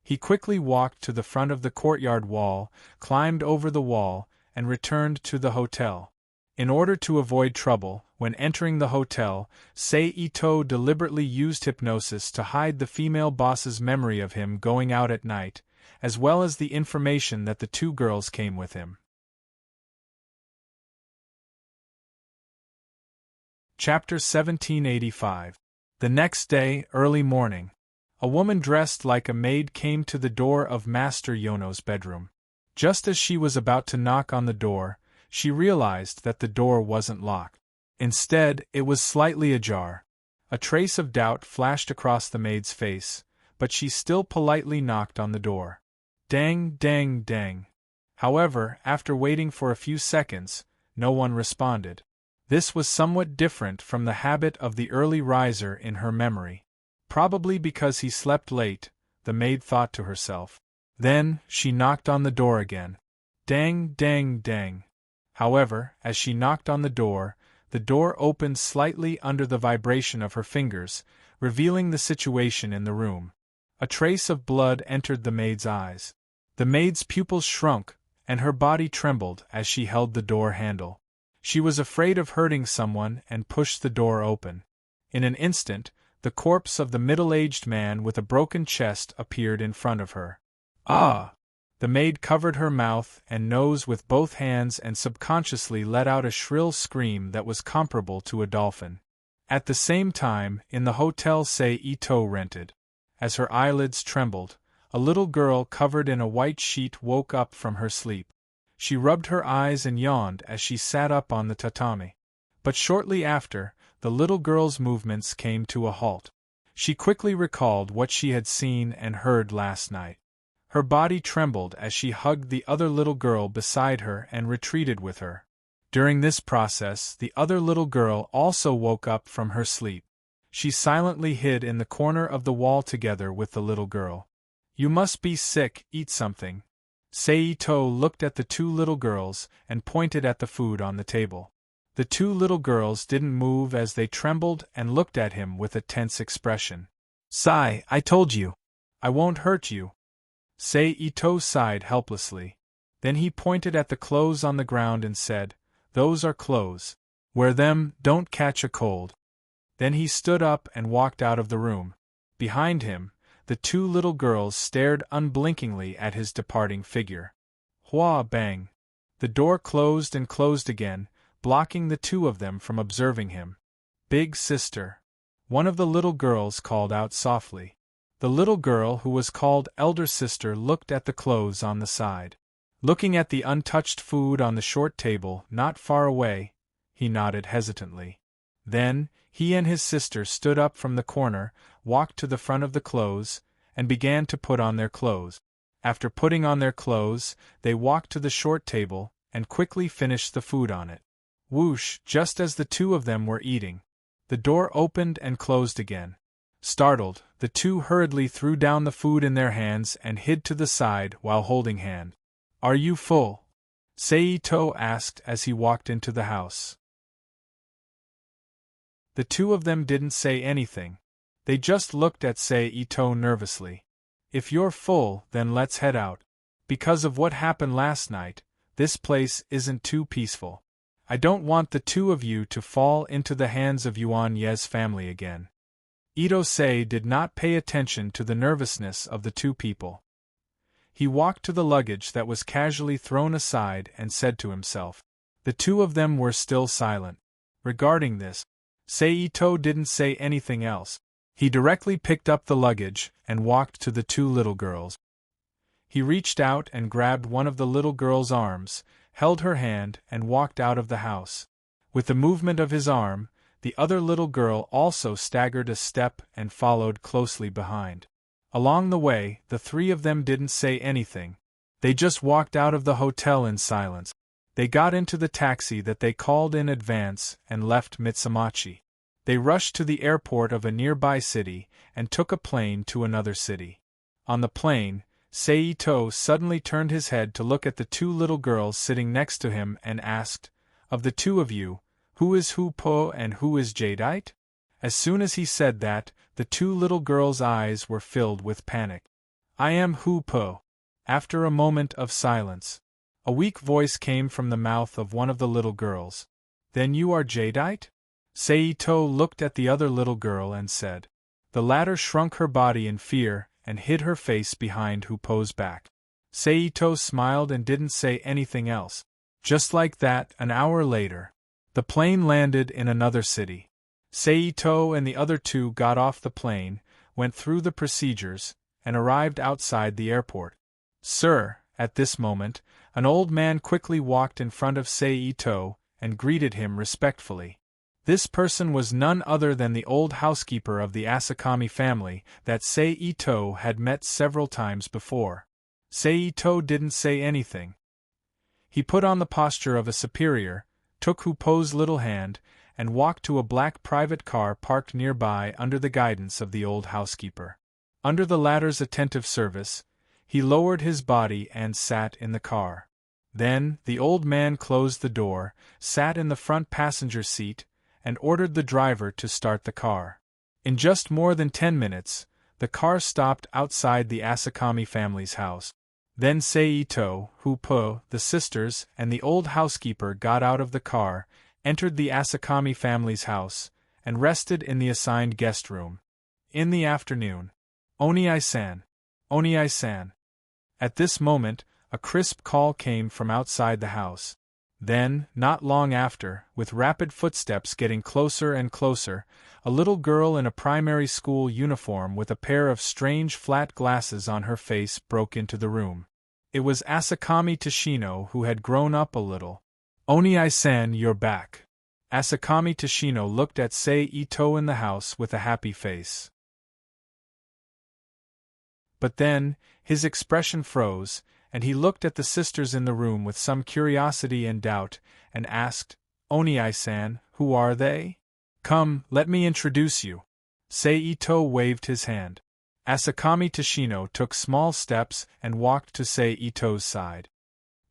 He quickly walked to the front of the courtyard wall, climbed over the wall, and returned to the hotel. In order to avoid trouble, when entering the hotel, Sei Ito deliberately used hypnosis to hide the female boss's memory of him going out at night, as well as the information that the 2 girls came with him. Chapter 1785. The next day, early morning. A woman dressed like a maid came to the door of Master Yono's bedroom. Just as she was about to knock on the door, she realized that the door wasn't locked. Instead, it was slightly ajar. A trace of doubt flashed across the maid's face, but she still politely knocked on the door. Dang, dang, dang. However, after waiting for a few seconds, no one responded. This was somewhat different from the habit of the early riser in her memory. Probably because he slept late, the maid thought to herself. Then, she knocked on the door again. Dang, dang, dang. However, as she knocked on the door opened slightly under the vibration of her fingers, revealing the situation in the room. A trace of blood entered the maid's eyes. The maid's pupils shrunk, and her body trembled as she held the door handle. She was afraid of hurting someone and pushed the door open. In an instant, the corpse of the middle-aged man with a broken chest appeared in front of her. Ah! The maid covered her mouth and nose with both hands and subconsciously let out a shrill scream that was comparable to a dolphin. At the same time, in the hotel Ito rented, as her eyelids trembled, a little girl covered in a white sheet woke up from her sleep. She rubbed her eyes and yawned as she sat up on the tatami. But shortly after, the little girl's movements came to a halt. She quickly recalled what she had seen and heard last night. Her body trembled as she hugged the other little girl beside her and retreated with her. During this process, the other little girl also woke up from her sleep. She silently hid in the corner of the wall together with the little girl. You must be sick, eat something. Seito looked at the two little girls and pointed at the food on the table. The two little girls didn't move as they trembled and looked at him with a tense expression. Sai, I told you. I won't hurt you. Seito sighed helplessly. Then he pointed at the clothes on the ground and said, Those are clothes. Wear them, don't catch a cold. Then he stood up and walked out of the room. Behind him, the two little girls stared unblinkingly at his departing figure. Hua bang! The door closed and closed again, blocking the two of them from observing him. Big sister. One of the little girls called out softly. The little girl who was called elder sister looked at the clothes on the side. Looking at the untouched food on the short table not far away, he nodded hesitantly. Then, he and his sister stood up from the corner, walked to the front of the clothes, and began to put on their clothes. After putting on their clothes, they walked to the short table, and quickly finished the food on it. Whoosh! Just as the two of them were eating, the door opened and closed again. Startled, the two hurriedly threw down the food in their hands and hid to the side while holding hand. Are you full? Seito asked as he walked into the house. The two of them didn't say anything. They just looked at Seito nervously. If you're full, then let's head out. Because of what happened last night, this place isn't too peaceful. I don't want the two of you to fall into the hands of Yuan Ye's family again. Ito-sei did not pay attention to the nervousness of the two people. He walked to the luggage that was casually thrown aside and said to himself. The two of them were still silent. Regarding this, Seito didn't say anything else. He directly picked up the luggage and walked to the two little girls. He reached out and grabbed one of the little girl's arms, held her hand, and walked out of the house. With the movement of his arm, the other little girl also staggered a step and followed closely behind. Along the way, the three of them didn't say anything. They just walked out of the hotel in silence. They got into the taxi that they called in advance and left Mitsamachi. They rushed to the airport of a nearby city and took a plane to another city. On the plane, Seito suddenly turned his head to look at the two little girls sitting next to him and asked, Of the two of you, who is Hupo and who is Jadeite? As soon as he said that, the two little girls' eyes were filled with panic. I am Hupo. After a moment of silence, a weak voice came from the mouth of one of the little girls. Then you are Jadeite? Seito looked at the other little girl and said. The latter shrunk her body in fear and hid her face behind Hupo's back. Seito smiled and didn't say anything else. Just like that, an hour later, the plane landed in another city. Seito and the other two got off the plane, went through the procedures, and arrived outside the airport. Sir, at this moment, an old man quickly walked in front of Seito and greeted him respectfully. This person was none other than the old housekeeper of the Asakami family that Seito had met several times before. Seito didn't say anything. He put on the posture of a superior, took Hupo's little hand, and walked to a black private car parked nearby under the guidance of the old housekeeper. Under the latter's attentive service, he lowered his body and sat in the car. Then, the old man closed the door, sat in the front passenger seat, and ordered the driver to start the car. In just more than 10 minutes, the car stopped outside the Asakami family's house. Then Seito, Hupo, the sisters, and the old housekeeper got out of the car, entered the Asakami family's house, and rested in the assigned guest room. In the afternoon. Oniai-san. Oniai-san. At this moment, a crisp call came from outside the house. Then, not long after, with rapid footsteps getting closer and closer, a little girl in a primary school uniform with a pair of strange flat glasses on her face broke into the room. It was Asakami Tashino, who had grown up a little. Oniai-san, you're back. Asakami Tashino looked at Seito in the house with a happy face. But then, his expression froze, and he looked at the sisters in the room with some curiosity and doubt, and asked, Oniai-san, who are they? Come, let me introduce you. Seito waved his hand. Asakami Tashino took small steps and walked to Seito's side.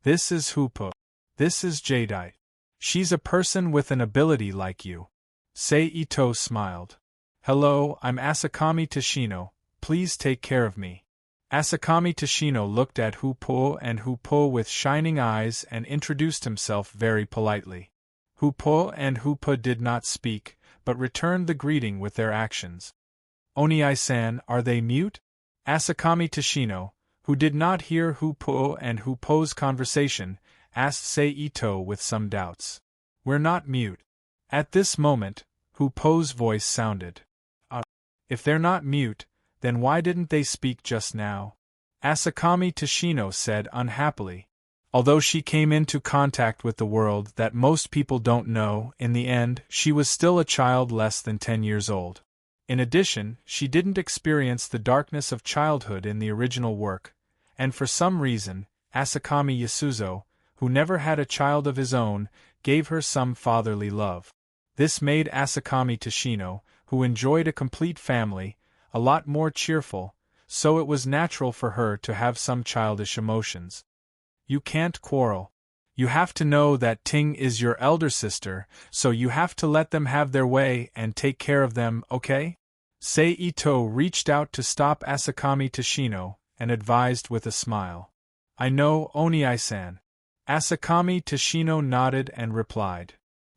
This is Hupo. This is Jadeite. She's a person with an ability like you. Seito smiled. Hello, I'm Asakami Tashino, please take care of me. Asakami Tashino looked at Hupo and Hupo with shining eyes and introduced himself very politely. Hupo and Hupa did not speak, but returned the greeting with their actions. Oniai-san, are they mute? Asakami Tashino, who did not hear Hupo and Hupo's conversation, asked Seito with some doubts. We're not mute. At this moment, Hupo's voice sounded. If they're not mute, then why didn't they speak just now? Asakami Tashino said unhappily. Although she came into contact with the world that most people don't know, in the end, she was still a child less than 10 years old. In addition, she didn't experience the darkness of childhood in the original work, and for some reason, Asakami Yasuzo, who never had a child of his own, gave her some fatherly love. This made Asakami Tashino, who enjoyed a complete family, a lot more cheerful, so it was natural for her to have some childish emotions. You can't quarrel. You have to know that Ting is your elder sister, so you have to let them have their way and take care of them, okay? Seito reached out to stop Asakami Tashino, and advised with a smile. I know, Oniai-san. Asakami Tashino nodded and replied.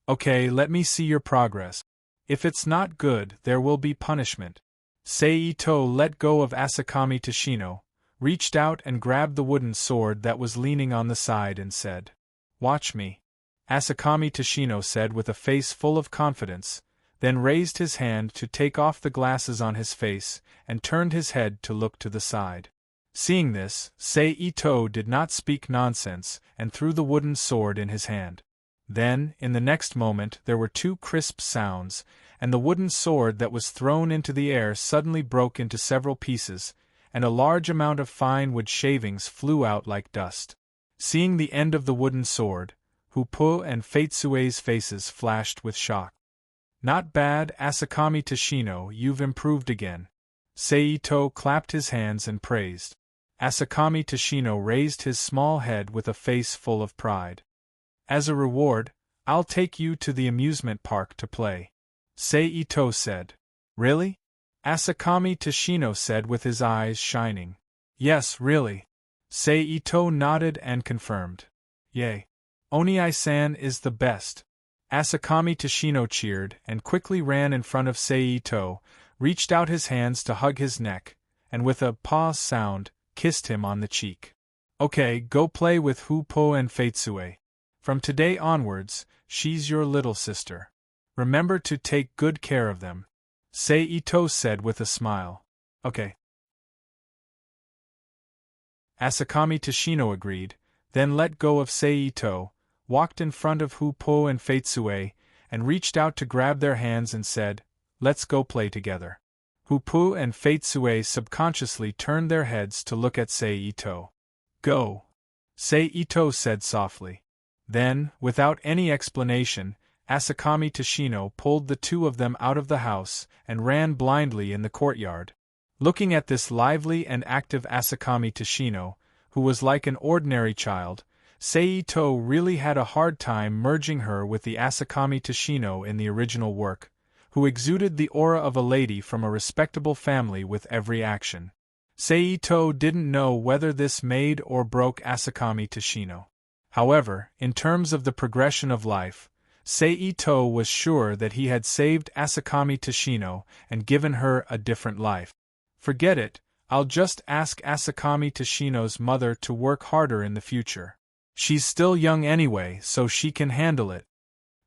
Okay, let me see your progress. If it's not good, there will be punishment. Seito let go of Asakami Tashino, reached out and grabbed the wooden sword that was leaning on the side and said, Watch me. Asakami Tashino said with a face full of confidence, then raised his hand to take off the glasses on his face and turned his head to look to the side. Seeing this, Seito did not speak nonsense and threw the wooden sword in his hand. Then, in the next moment, there were two crisp sounds, and the wooden sword that was thrown into the air suddenly broke into several pieces, and a large amount of fine wood shavings flew out like dust. Seeing the end of the wooden sword, Hupo and Feitsue's faces flashed with shock. Not bad, Asakami Tashino, you've improved again. Seito clapped his hands and praised. Asakami Tashino raised his small head with a face full of pride. As a reward, I'll take you to the amusement park to play. Seito said. Really? Asakami Tashino said with his eyes shining. Yes, really. Seito nodded and confirmed. Yay. Oniai-san is the best. Asakami Tashino cheered and quickly ran in front of Seito, reached out his hands to hug his neck, and with a pause sound, kissed him on the cheek. Okay, go play with Hupo and Feitsue. From today onwards, she's your little sister. Remember to take good care of them. Seito said with a smile. Okay. Asakami Tashino agreed, then let go of Seito, walked in front of Hupo and Feitsue, and reached out to grab their hands and said, "Let's go play together." Hupo and Feitsue subconsciously turned their heads to look at Seito. "Go," Seito said softly. Then, without any explanation, Asakami Tashino pulled the two of them out of the house and ran blindly in the courtyard. Looking at this lively and active Asakami Tashino, who was like an ordinary child, Seito really had a hard time merging her with the Asakami Tashino in the original work, who exuded the aura of a lady from a respectable family with every action. Seito didn't know whether this made or broke Asakami Tashino. However, in terms of the progression of life, Seito was sure that he had saved Asakami Tashino and given her a different life. Forget it, I'll just ask Asakami Tashino's mother to work harder in the future. She's still young anyway, so she can handle it.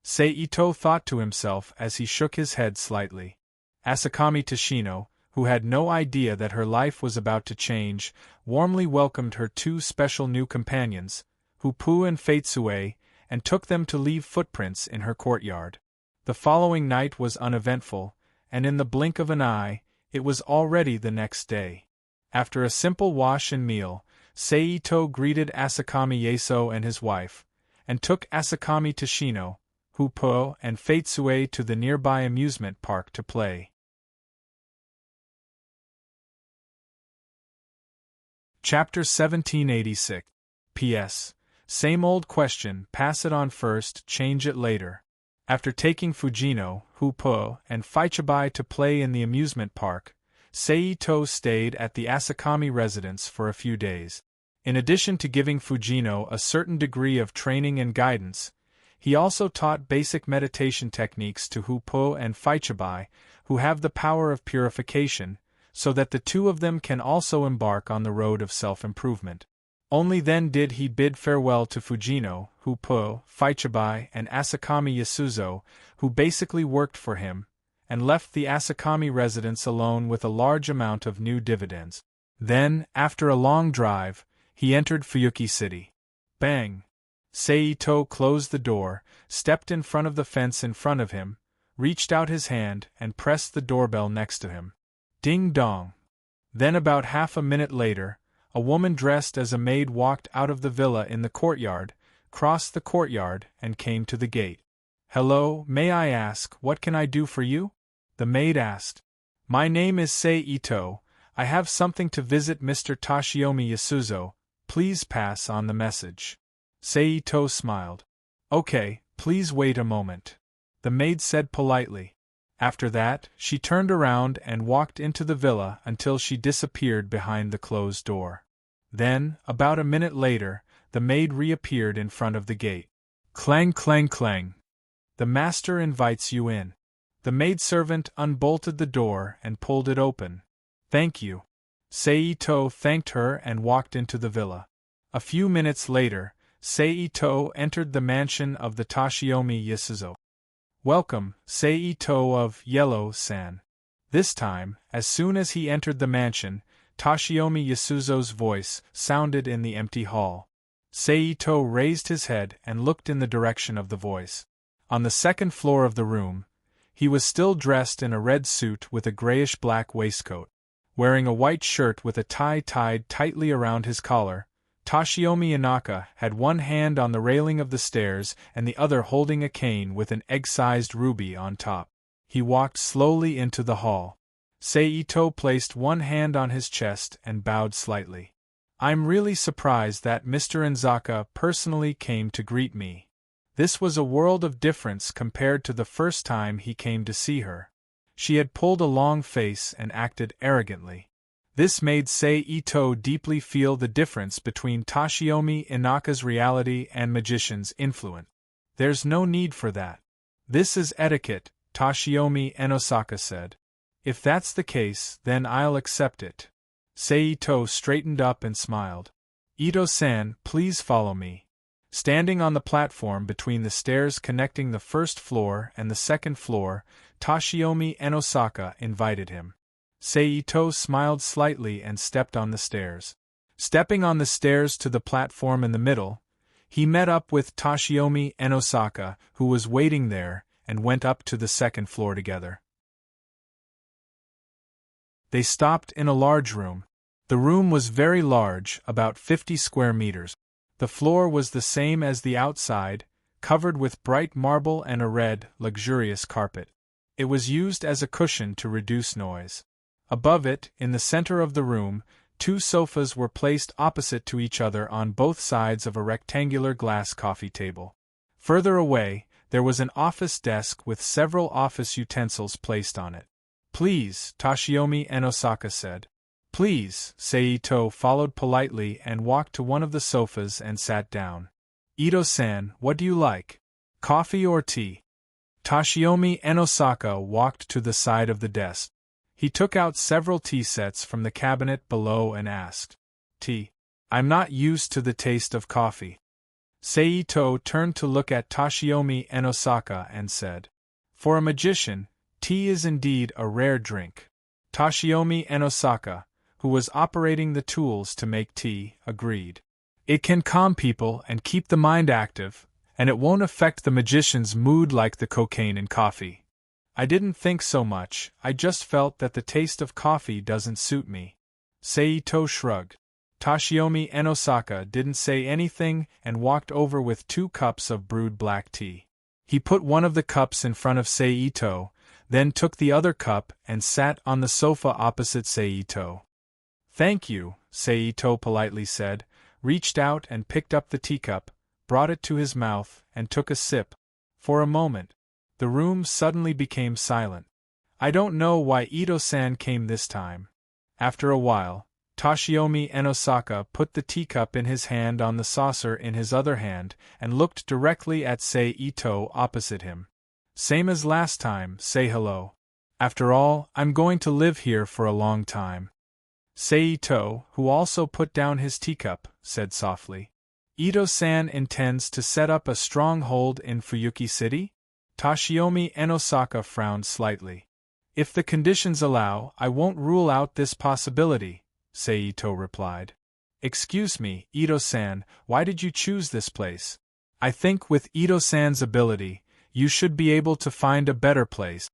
Seito thought to himself as he shook his head slightly. Asakami Tashino, who had no idea that her life was about to change, warmly welcomed her two special new companions, Hupu and Feitsue, and took them to leave footprints in her courtyard. The following night was uneventful, and in the blink of an eye, it was already the next day. After a simple wash and meal, Seito greeted Asakami Yeso and his wife, and took Asakami Tashino, Hupo, and Feitsue to the nearby amusement park to play. Chapter 1786. P.S. Same old question, pass it on first, change it later. After taking Fujino, Hupo, and Faichibai to play in the amusement park, Seito stayed at the Asakami residence for a few days. In addition to giving Fujino a certain degree of training and guidance, he also taught basic meditation techniques to Hupo and Faichibai, who have the power of purification, so that the two of them can also embark on the road of self-improvement. Only then did he bid farewell to Fujino, Hupo, Faichibai, and Asakami Yasuzo, who basically worked for him, and left the Asakami residence alone with a large amount of new dividends. Then, after a long drive, he entered Fuyuki City. Bang! Seito closed the door, stepped in front of the fence in front of him, reached out his hand, and pressed the doorbell next to him. Ding dong! Then about half a minute later, a woman dressed as a maid walked out of the villa in the courtyard, crossed the courtyard, and came to the gate. "Hello, may I ask, what can I do for you?" the maid asked. "My name is Seito. I have something to visit Mr. Toshiomi Yasuzo. Please pass on the message." Seito smiled. "Okay, please wait a moment," the maid said politely. After that, she turned around and walked into the villa until she disappeared behind the closed door. Then, about a minute later, the maid reappeared in front of the gate. Clang clang clang. "The master invites you in." The maidservant unbolted the door and pulled it open. "Thank you." Seito thanked her and walked into the villa. A few minutes later, Seito entered the mansion of the Toshiomi Yasuzo. "Welcome, Seito of Yellow-san." This time, as soon as he entered the mansion, Toshiomi Yasuzo's voice sounded in the empty hall. Seito raised his head and looked in the direction of the voice. On the second floor of the room, he was still dressed in a red suit with a grayish-black waistcoat. Wearing a white shirt with a tie tied tightly around his collar, Toshiomi Inaka had one hand on the railing of the stairs and the other holding a cane with an egg-sized ruby on top. He walked slowly into the hall. Seito placed one hand on his chest and bowed slightly. "I'm really surprised that Mr. Inzaka personally came to greet me." This was a world of difference compared to the first time he came to see her. She had pulled a long face and acted arrogantly. This made Seito deeply feel the difference between Toshiomi Inaka's reality and magician's influence. "There's no need for that. This is etiquette," Toshiomi Enosaka said. "If that's the case, then I'll accept it." Seito straightened up and smiled. "Ito-san, please follow me." Standing on the platform between the stairs connecting the first floor and the second floor, Toshiomi and Osaka invited him. Seito smiled slightly and stepped on the stairs. Stepping on the stairs to the platform in the middle, he met up with Toshiomi and Osaka, who was waiting there, and went up to the second floor together. They stopped in a large room. The room was very large, about 50 square meters. The floor was the same as the outside, covered with bright marble and a red, luxurious carpet. It was used as a cushion to reduce noise. Above it, in the center of the room, 2 sofas were placed opposite to each other on both sides of a rectangular glass coffee table. Further away, there was an office desk with several office utensils placed on it. "Please," Toshiomi and Osaka said. "Please," Seito followed politely and walked to one of the sofas and sat down. "Ito-san, what do you like? Coffee or tea?" Toshiomi and Osaka walked to the side of the desk. He took out several tea sets from the cabinet below and asked, "Tea? I'm not used to the taste of coffee." Seito turned to look at Toshiomi and Osaka and said, "For a magician, tea is indeed a rare drink." Toshiomi and Osaka, who was operating the tools to make tea, agreed. "It can calm people and keep the mind active, and it won't affect the magician's mood like the cocaine in coffee." "I didn't think so much, I just felt that the taste of coffee doesn't suit me." Seito shrugged. Toshiomi and Osaka didn't say anything and walked over with 2 cups of brewed black tea. He put one of the cups in front of Seito, then took the other cup and sat on the sofa opposite Seito. "Thank you," Seito politely said, reached out and picked up the teacup, brought it to his mouth, and took a sip. For a moment, the room suddenly became silent. "I don't know why Ito-san came this time." After a while, Toshiomi and Osaka put the teacup in his hand on the saucer in his other hand and looked directly at Seito opposite him. "Same as last time, say hello. After all, I'm going to live here for a long time." Seito, who also put down his teacup, said softly, "Ito-san intends to set up a stronghold in Fuyuki City?" Toshiomi and Osaka frowned slightly. "If the conditions allow, I won't rule out this possibility," Seito replied. "Excuse me, Ito-san, why did you choose this place? I think with Ito-san's ability, you should be able to find a better place."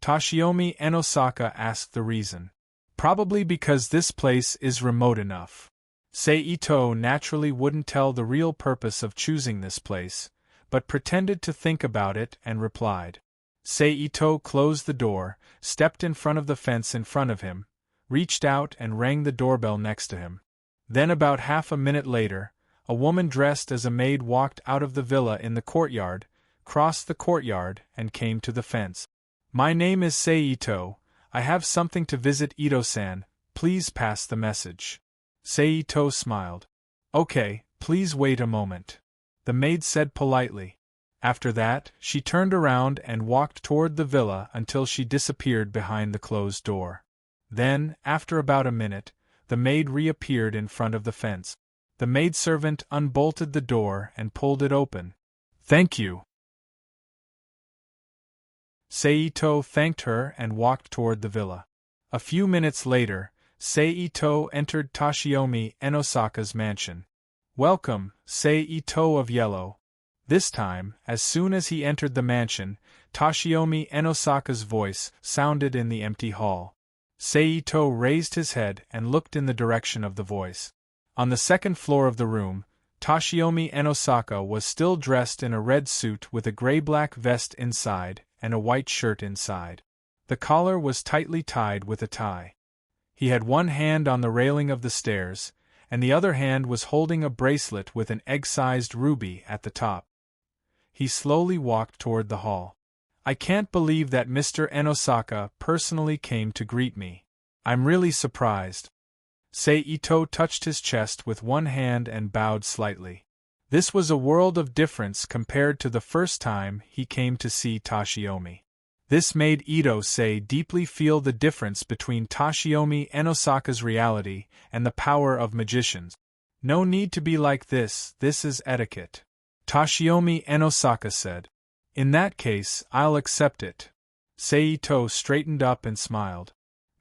Toshiomi and Osaka asked the reason. "Probably because this place is remote enough." Seito naturally wouldn't tell the real purpose of choosing this place, but pretended to think about it and replied. Seito closed the door, stepped in front of the fence in front of him, reached out and rang the doorbell next to him. Then about half a minute later, a woman dressed as a maid walked out of the villa in the courtyard, crossed the courtyard, and came to the fence. "My name is Seito. I have something to visit Ito-san, please pass the message." Seito smiled. "Okay, please wait a moment," the maid said politely. After that, she turned around and walked toward the villa until she disappeared behind the closed door. Then, after about a minute, the maid reappeared in front of the fence. The maidservant unbolted the door and pulled it open. "Thank you." Seito thanked her and walked toward the villa. A few minutes later, Seito entered Toshiomi and Osaka's mansion. "Welcome, Seito of Yellow." This time, as soon as he entered the mansion, Toshiomi and Osaka's voice sounded in the empty hall. Seito raised his head and looked in the direction of the voice. On the second floor of the room, Toshiomi and Osaka was still dressed in a red suit with a gray-black vest inside and a white shirt inside. The collar was tightly tied with a tie. He had one hand on the railing of the stairs, and the other hand was holding a bracelet with an egg-sized ruby at the top. He slowly walked toward the hall. "I can't believe that Mr. Osaka personally came to greet me. I'm really surprised." Seito touched his chest with one hand and bowed slightly. This was a world of difference compared to the first time he came to see Toshiomi. This made Ito-san deeply feel the difference between Toshiomi and Osaka's reality and the power of magicians. "No need to be like this is etiquette." Toshiomi and Osaka said. In that case, I'll accept it. Seito straightened up and smiled.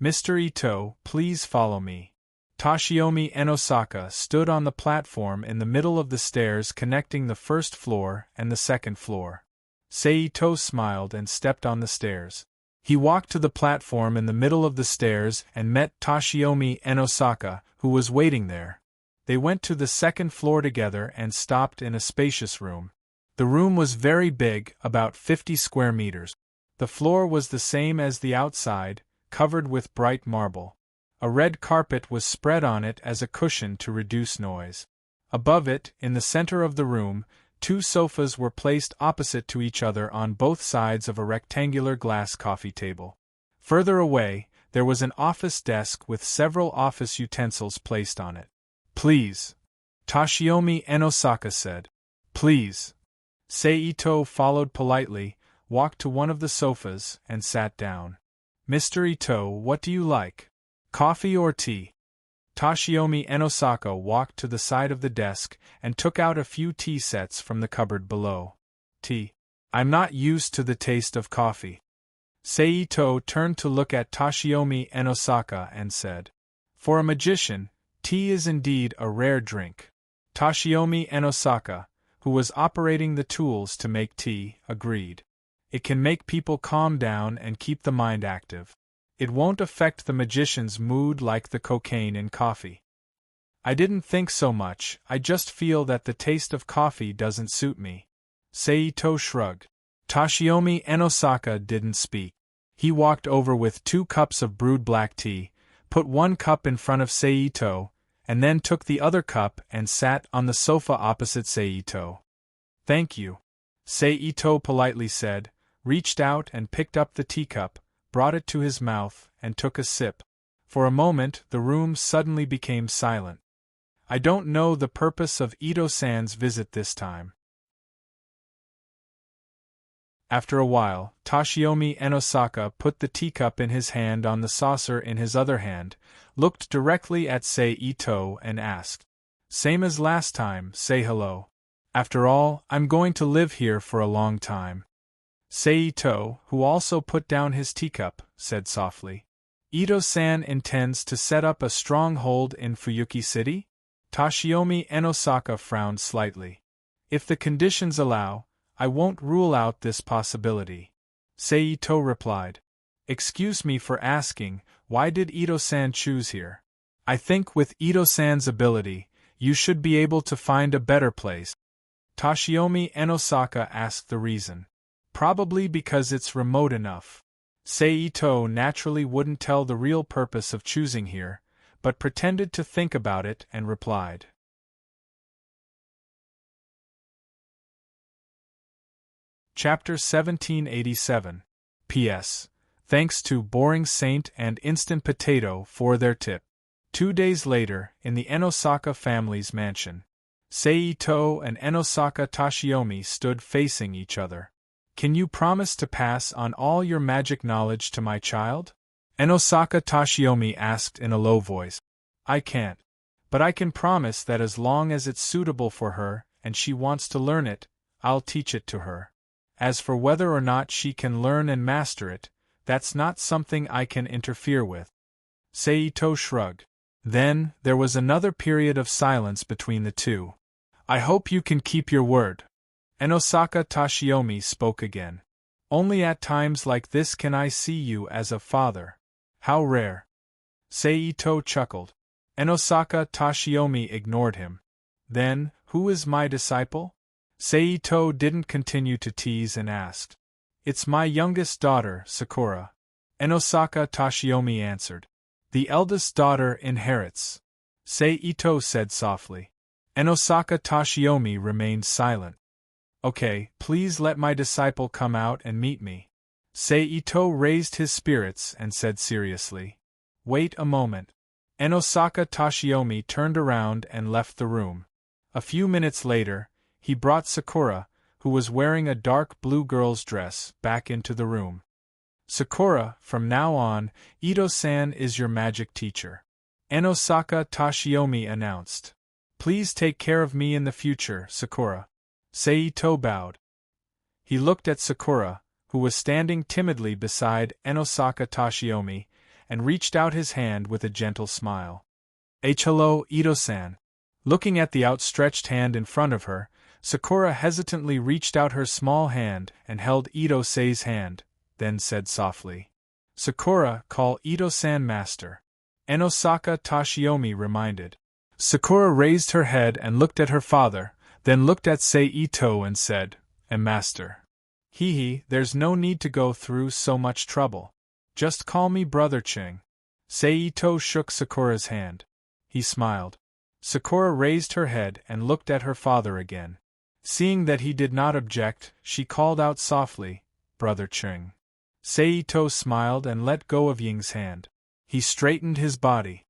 Mr. Ito, please follow me. Toshiomi and Osaka stood on the platform in the middle of the stairs connecting the first floor and the second floor. Seito smiled and stepped on the stairs. He walked to the platform in the middle of the stairs and met Toshiomi and Osaka, who was waiting there. They went to the second floor together and stopped in a spacious room. The room was very big, about 50 square meters. The floor was the same as the outside, covered with bright marble. A red carpet was spread on it as a cushion to reduce noise. Above it, in the center of the room, 2 sofas were placed opposite to each other on both sides of a rectangular glass coffee table. Further away, there was an office desk with several office utensils placed on it. Please. Toshiomi and Osaka said. Please. Seito followed politely, walked to one of the sofas, and sat down. Mr. Ito, what do you like? Coffee or tea? Toshiomi and Osaka walked to the side of the desk and took out a few tea sets from the cupboard below. Tea. I'm not used to the taste of coffee. Seito turned to look at Toshiomi and Osaka and said, For a magician, tea is indeed a rare drink. Toshiomi and Osaka, who was operating the tools to make tea, agreed. It can make people calm down and keep the mind active. It won't affect the magician's mood like the cocaine in coffee. I didn't think so much, I just feel that the taste of coffee doesn't suit me. Seito shrugged. Toshiomi and Osaka didn't speak. He walked over with 2 cups of brewed black tea, put 1 cup in front of Seito, and then took the other cup and sat on the sofa opposite Seito. Thank you. Seito politely said, reached out and picked up the teacup, brought it to his mouth, and took a sip. For a moment, the room suddenly became silent. I don't know the purpose of Ito-san's visit this time. After a while, Toshiomi and Osaka put the teacup in his hand on the saucer in his other hand, looked directly at Seito and asked, Same as last time, say hello. After all, I'm going to live here for a long time. Seito, who also put down his teacup, said softly, Ito-san intends to set up a stronghold in Fuyuki City? Toshiomi and Osaka frowned slightly. If the conditions allow, I won't rule out this possibility. Seito replied. Excuse me for asking, why did Ito-san choose here? I think with Ito-san's ability, you should be able to find a better place. Toshiomi and Osaka asked the reason. Probably because it's remote enough. Seito naturally wouldn't tell the real purpose of choosing here, but pretended to think about it and replied. Chapter 1787. P.S. Thanks to Boring Saint and Instant Potato for their tip. 2 days later, in the Enosaka family's mansion, Seito and Enosaka Toshiomi stood facing each other. Can you promise to pass on all your magic knowledge to my child? Enosaka Toshiomi asked in a low voice. I can't. But I can promise that as long as it's suitable for her, and she wants to learn it, I'll teach it to her. As for whether or not she can learn and master it, that's not something I can interfere with. Seito shrugged. Then, there was another period of silence between the two. I hope you can keep your word. Enosaka Toshiomi spoke again. Only at times like this can I see you as a father. How rare. Seito chuckled. Enosaka Toshiomi ignored him. Then, who is my disciple? Seito didn't continue to tease and asked. It's my youngest daughter, Sakura. Enosaka Toshiomi answered. The eldest daughter inherits. Seito said softly. Enosaka Toshiomi remained silent. Okay, please let my disciple come out and meet me. Seito raised his spirits and said seriously. Wait a moment. Enosaka Toshiomi turned around and left the room. A few minutes later, he brought Sakura, who was wearing a dark blue girl's dress, back into the room. Sakura, from now on, Ito-san is your magic teacher. Enosaka Toshiomi announced. Please take care of me in the future, Sakura. Seito bowed. He looked at Sakura, who was standing timidly beside Enosaka Tashiomi, and reached out his hand with a gentle smile. Hello, Ito-san. Looking at the outstretched hand in front of her, Sakura hesitantly reached out her small hand and held Ito-san's hand, then said softly, Sakura, call Ito-san master. Enosaka Tashiomi reminded. Sakura raised her head and looked at her father, then looked at Seito and said, master. There's no need to go through so much trouble. Just call me Brother Ching. Seito shook Sakura's hand. He smiled. Sakura raised her head and looked at her father again. Seeing that he did not object, she called out softly, Brother Ching. Seito smiled and let go of Ying's hand. He straightened his body.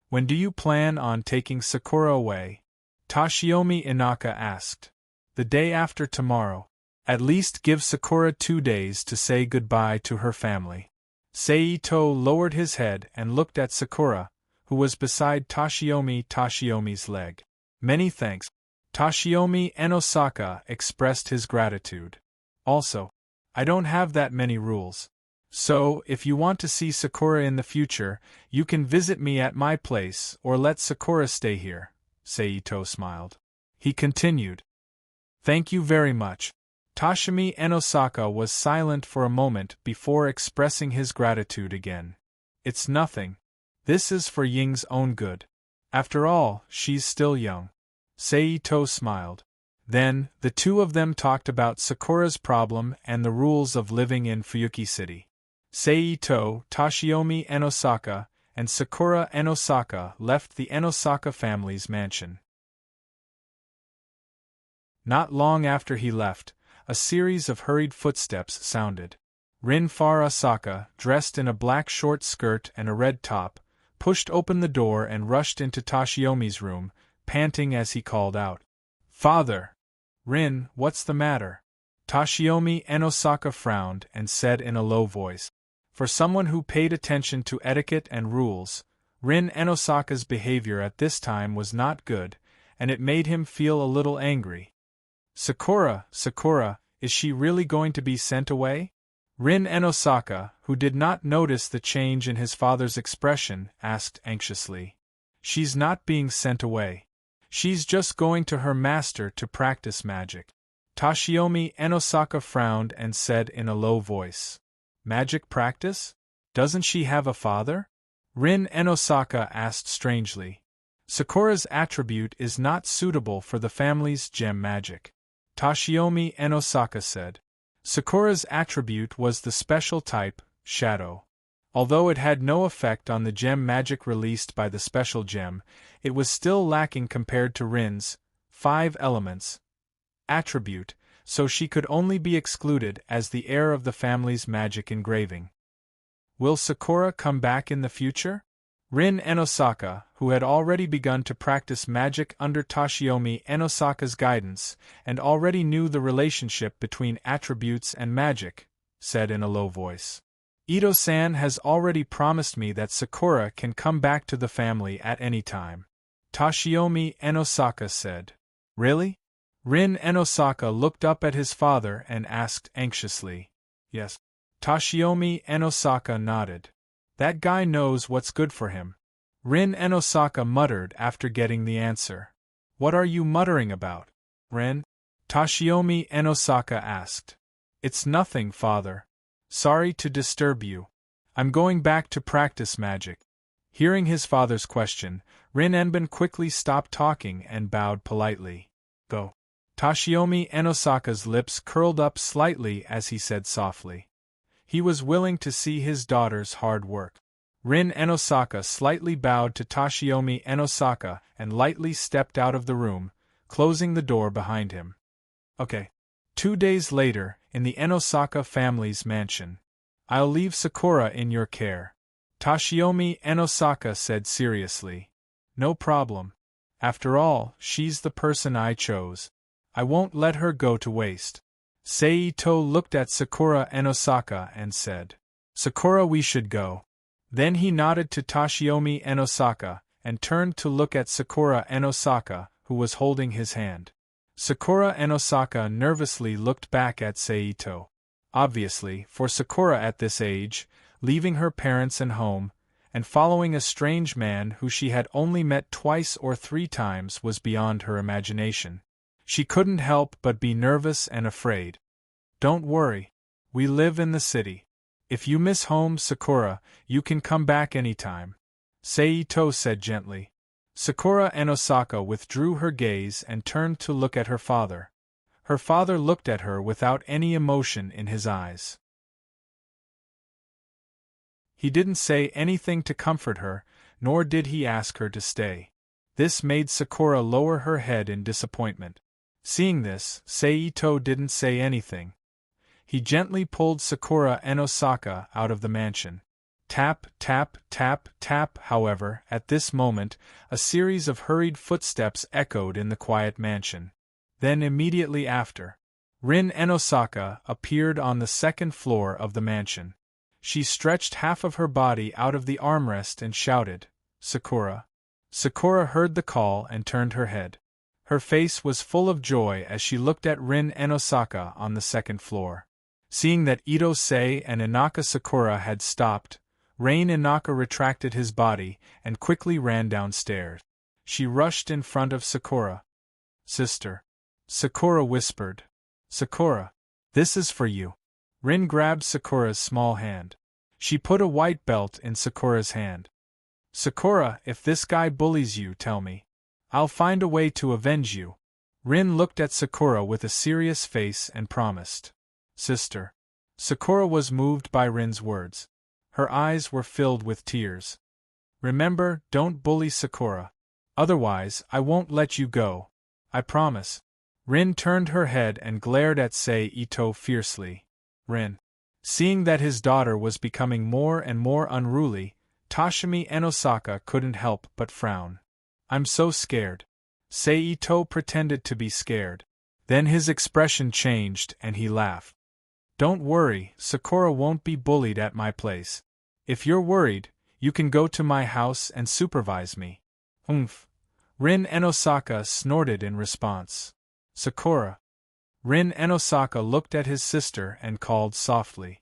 When do you plan on taking Sakura away? Tashiomi Inaka asked. The day after tomorrow. At least give Sakura 2 days to say goodbye to her family. Seito lowered his head and looked at Sakura, who was beside Tashiomi's leg. Many thanks. Tashiomi Enosaka expressed his gratitude. Also, I don't have that many rules. So, if you want to see Sakura in the future, you can visit me at my place or let Sakura stay here, Seito smiled. He continued. Thank you very much. Tashiomi Enosaka was silent for a moment before expressing his gratitude again. It's nothing. This is for Ying's own good. After all, she's still young. Seito smiled. Then, the two of them talked about Sakura's problem and the rules of living in Fuyuki City. Seito, Tashiomi Enosaka, and Sakura Enosaka left the Enosaka family's mansion. Not long after he left, a series of hurried footsteps sounded. Rin Farasaka, dressed in a black short skirt and a red top, pushed open the door and rushed into Tashiomi's room, panting as he called out, Father! Rin, what's the matter? Tashiomi Enosaka frowned and said in a low voice. For someone who paid attention to etiquette and rules, Rin Enosaka's behavior at this time was not good, and it made him feel a little angry. Sakura, is she really going to be sent away? Rin Enosaka, who did not notice the change in his father's expression, asked anxiously. She's not being sent away. She's just going to her master to practice magic. Tashiomi Enosaka frowned and said in a low voice. Magic practice? Doesn't she have a father? Rin Enosaka asked strangely. Sakura's attribute is not suitable for the family's gem magic. Tashiomi Enosaka said. Sakura's attribute was the special type, Shadow. Although it had no effect on the gem magic released by the special gem, it was still lacking compared to Rin's 5 elements attribute, so she could only be excluded as the heir of the family's magic engraving. Will Sakura come back in the future? Rin Enosaka, who had already begun to practice magic under Tashiomi Enosaka's guidance, and already knew the relationship between attributes and magic, said in a low voice. Ito-san has already promised me that Sakura can come back to the family at any time. Tashiomi Enosaka said. Really? Rin Enosaka looked up at his father and asked anxiously. Yes. Tashiomi Enosaka nodded. That guy knows what's good for him. Rin Enosaka muttered after getting the answer. What are you muttering about, Rin? Tashiomi Enosaka asked. It's nothing, father. Sorry to disturb you. I'm going back to practice magic. Hearing his father's question, Rin Enben quickly stopped talking and bowed politely. Go. Tashiomi Enosaka's lips curled up slightly as he said softly. He was willing to see his daughter's hard work. Rin Enosaka slightly bowed to Tashiomi Enosaka and lightly stepped out of the room, closing the door behind him. Okay. 2 days later, in the Enosaka family's mansion. I'll leave Sakura in your care. Tashiomi Enosaka said seriously. No problem. After all, she's the person I chose. I won't let her go to waste. Seito looked at Sakura Enosaka and said, Sakura, we should go. Then he nodded to Tashiomi Enosaka and turned to look at Sakura Enosaka, who was holding his hand. Sakura and Osaka nervously looked back at Saito. Obviously, for Sakura at this age, leaving her parents and home, and following a strange man who she had only met twice or 3 times was beyond her imagination. She couldn't help but be nervous and afraid. "Don't worry. We live in the city. If you miss home, Sakura, you can come back anytime," Saito said gently. Sakura and Osaka withdrew her gaze and turned to look at her father. Her father looked at her without any emotion in his eyes. He didn't say anything to comfort her, nor did he ask her to stay. This made Sakura lower her head in disappointment. Seeing this, Saito didn't say anything. He gently pulled Sakura and Osaka out of the mansion. Tap, tap, tap, tap. However, at this moment, a series of hurried footsteps echoed in the quiet mansion. Then immediately after, Rin and Osaka appeared on the 2nd floor of the mansion. She stretched half of her body out of the armrest and shouted, "Sakura." Sakura heard the call and turned her head. Her face was full of joy as she looked at Rin and Osaka on the 2nd floor. Seeing that Ito-sei and Inaka Sakura had stopped, Rain Inaka retracted his body and quickly ran downstairs. She rushed in front of Sakura. "Sister," Sakura whispered. "Sakura, this is for you." Rin grabbed Sakura's small hand. She put a white belt in Sakura's hand. "Sakura, if this guy bullies you, tell me. I'll find a way to avenge you." Rin looked at Sakura with a serious face and promised. "Sister." Sakura was moved by Rin's words. Her eyes were filled with tears. "Remember, don't bully Sakura. Otherwise, I won't let you go. I promise." Rin turned her head and glared at Saito fiercely. Rin. Seeing that his daughter was becoming more and more unruly, Toshimi and Osaka couldn't help but frown. "I'm so scared." Saito pretended to be scared. Then his expression changed and he laughed. "Don't worry, Sakura won't be bullied at my place. If you're worried, you can go to my house and supervise me." "Oomph." Rin and Osaka snorted in response. "Sakura." Rin and Osaka looked at his sister and called softly.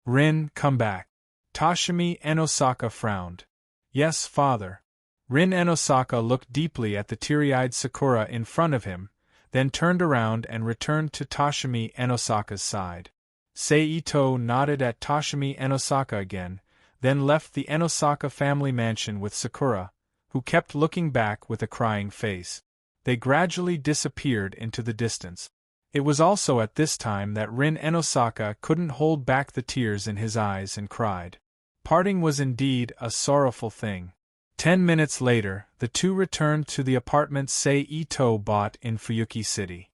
"Rin, come back." Toshimi and Osaka frowned. "Yes, father." Rin and Osaka looked deeply at the teary-eyed Sakura in front of him, then turned around and returned to Toshimi and Osaka's side. Saito nodded at Toshimi and Osaka again, then left the Enosaka family mansion with Sakura, who kept looking back with a crying face. They gradually disappeared into the distance. It was also at this time that Rin and Osaka couldn't hold back the tears in his eyes and cried. Parting was indeed a sorrowful thing. 10 minutes later, the two returned to the apartment Saito bought in Fuyuki City.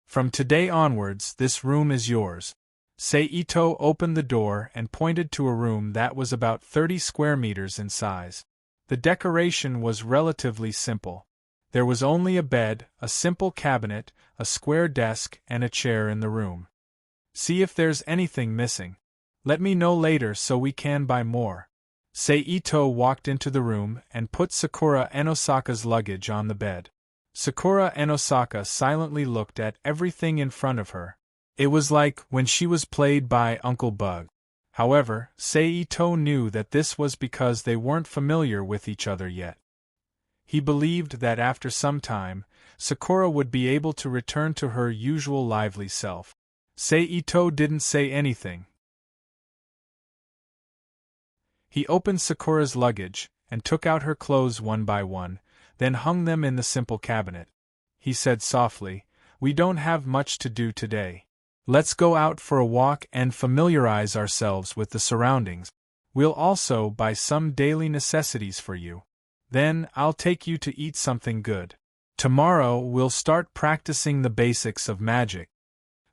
"From today onwards, this room is yours." Saito opened the door and pointed to a room that was about 30 square meters in size. The decoration was relatively simple. There was only a bed, a simple cabinet, a square desk, and a chair in the room. "See if there's anything missing. Let me know later so we can buy more." Saito walked into the room and put Sakura and Osaka's luggage on the bed. Sakura and Osaka silently looked at everything in front of her. It was like when she was played by Uncle Bug. However, Saito knew that this was because they weren't familiar with each other yet. He believed that after some time, Sakura would be able to return to her usual lively self. Saito didn't say anything. He opened Sakura's luggage and took out her clothes one by one, then hung them in the simple cabinet. He said softly, "We don't have much to do today. Let's go out for a walk and familiarize ourselves with the surroundings. We'll also buy some daily necessities for you. Then I'll take you to eat something good. Tomorrow we'll start practicing the basics of magic."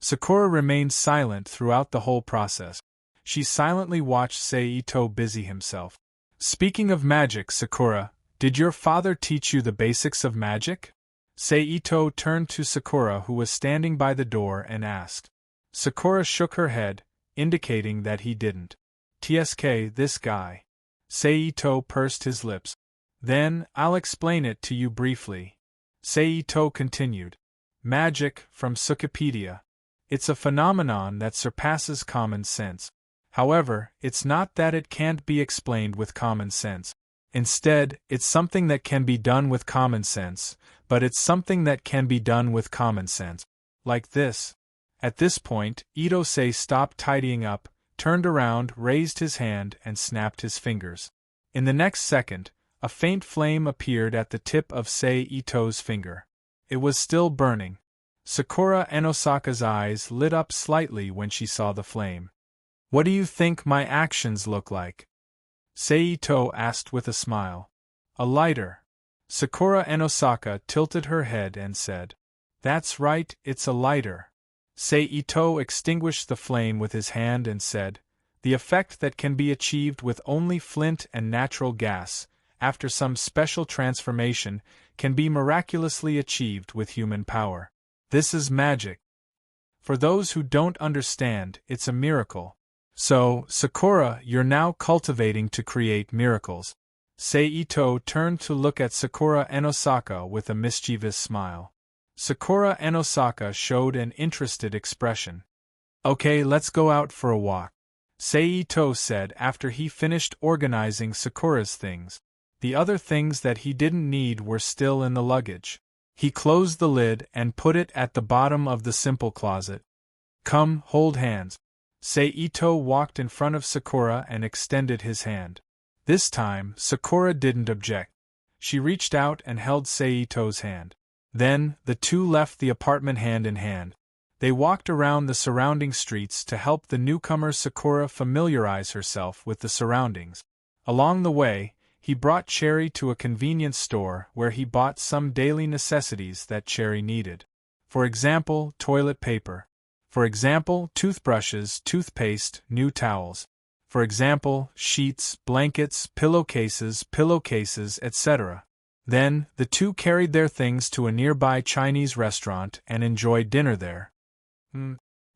Sakura remained silent throughout the whole process. She silently watched Saito busy himself. "Speaking of magic, Sakura, did your father teach you the basics of magic?" Saito turned to Sakura, who was standing by the door, and asked. Sakura shook her head, indicating that he didn't. "Tsk, this guy." Saito pursed his lips. "Then, I'll explain it to you briefly." Saito continued. Magic, from Wikipedia. It's a phenomenon that surpasses common sense. However, it's not that it can't be explained with common sense. Instead, it's something that can be done with common sense, but it's something that can be done with common sense. Like this. At this point, Itose stopped tidying up, turned around, raised his hand, and snapped his fingers. In the next second, a faint flame appeared at the tip of Ito's finger. It was still burning. Sakura Enosaka's eyes lit up slightly when she saw the flame. "What do you think my actions look like?" Ito asked with a smile. "A lighter." Sakura Enosaka tilted her head and said, "That's right, it's a lighter." Ito extinguished the flame with his hand and said, "The effect that can be achieved with only flint and natural gas, after some special transformation, can be miraculously achieved with human power. This is magic. For those who don't understand, it's a miracle. So, Sakura, you're now cultivating to create miracles." Ito turned to look at Sakura Enosaka with a mischievous smile. Sakura Enosaka showed an interested expression. "Okay, let's go out for a walk," Ito said after he finished organizing Sakura's things. The other things that he didn't need were still in the luggage. He closed the lid and put it at the bottom of the simple closet. "Come, hold hands." Ito walked in front of Sakura and extended his hand. This time, Sakura didn't object. She reached out and held Ito's hand. Then, the two left the apartment hand in hand. They walked around the surrounding streets to help the newcomer Sakura familiarize herself with the surroundings. Along the way, he brought Cherry to a convenience store where he bought some daily necessities that Cherry needed. For example, toilet paper. For example, toothbrushes, toothpaste, new towels. For example, sheets, blankets, pillowcases, etc. Then, the two carried their things to a nearby Chinese restaurant and enjoyed dinner there.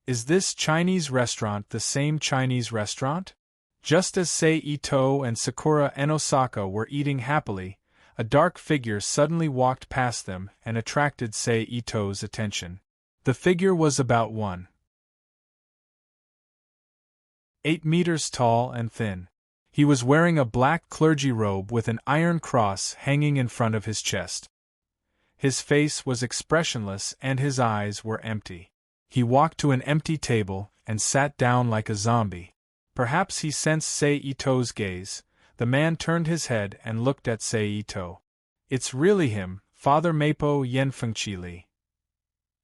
Is this Chinese restaurant the same Chinese restaurant? Just as Ito and Sakura Enosaka were eating happily, a dark figure suddenly walked past them and attracted Ito's attention. The figure was about 1.8 meters tall and thin. He was wearing a black clergy robe with an iron cross hanging in front of his chest. His face was expressionless and his eyes were empty. He walked to an empty table and sat down like a zombie. Perhaps he sensed Ito's gaze. The man turned his head and looked at Ito. "It's really him, Father Meipo Yenfengqili."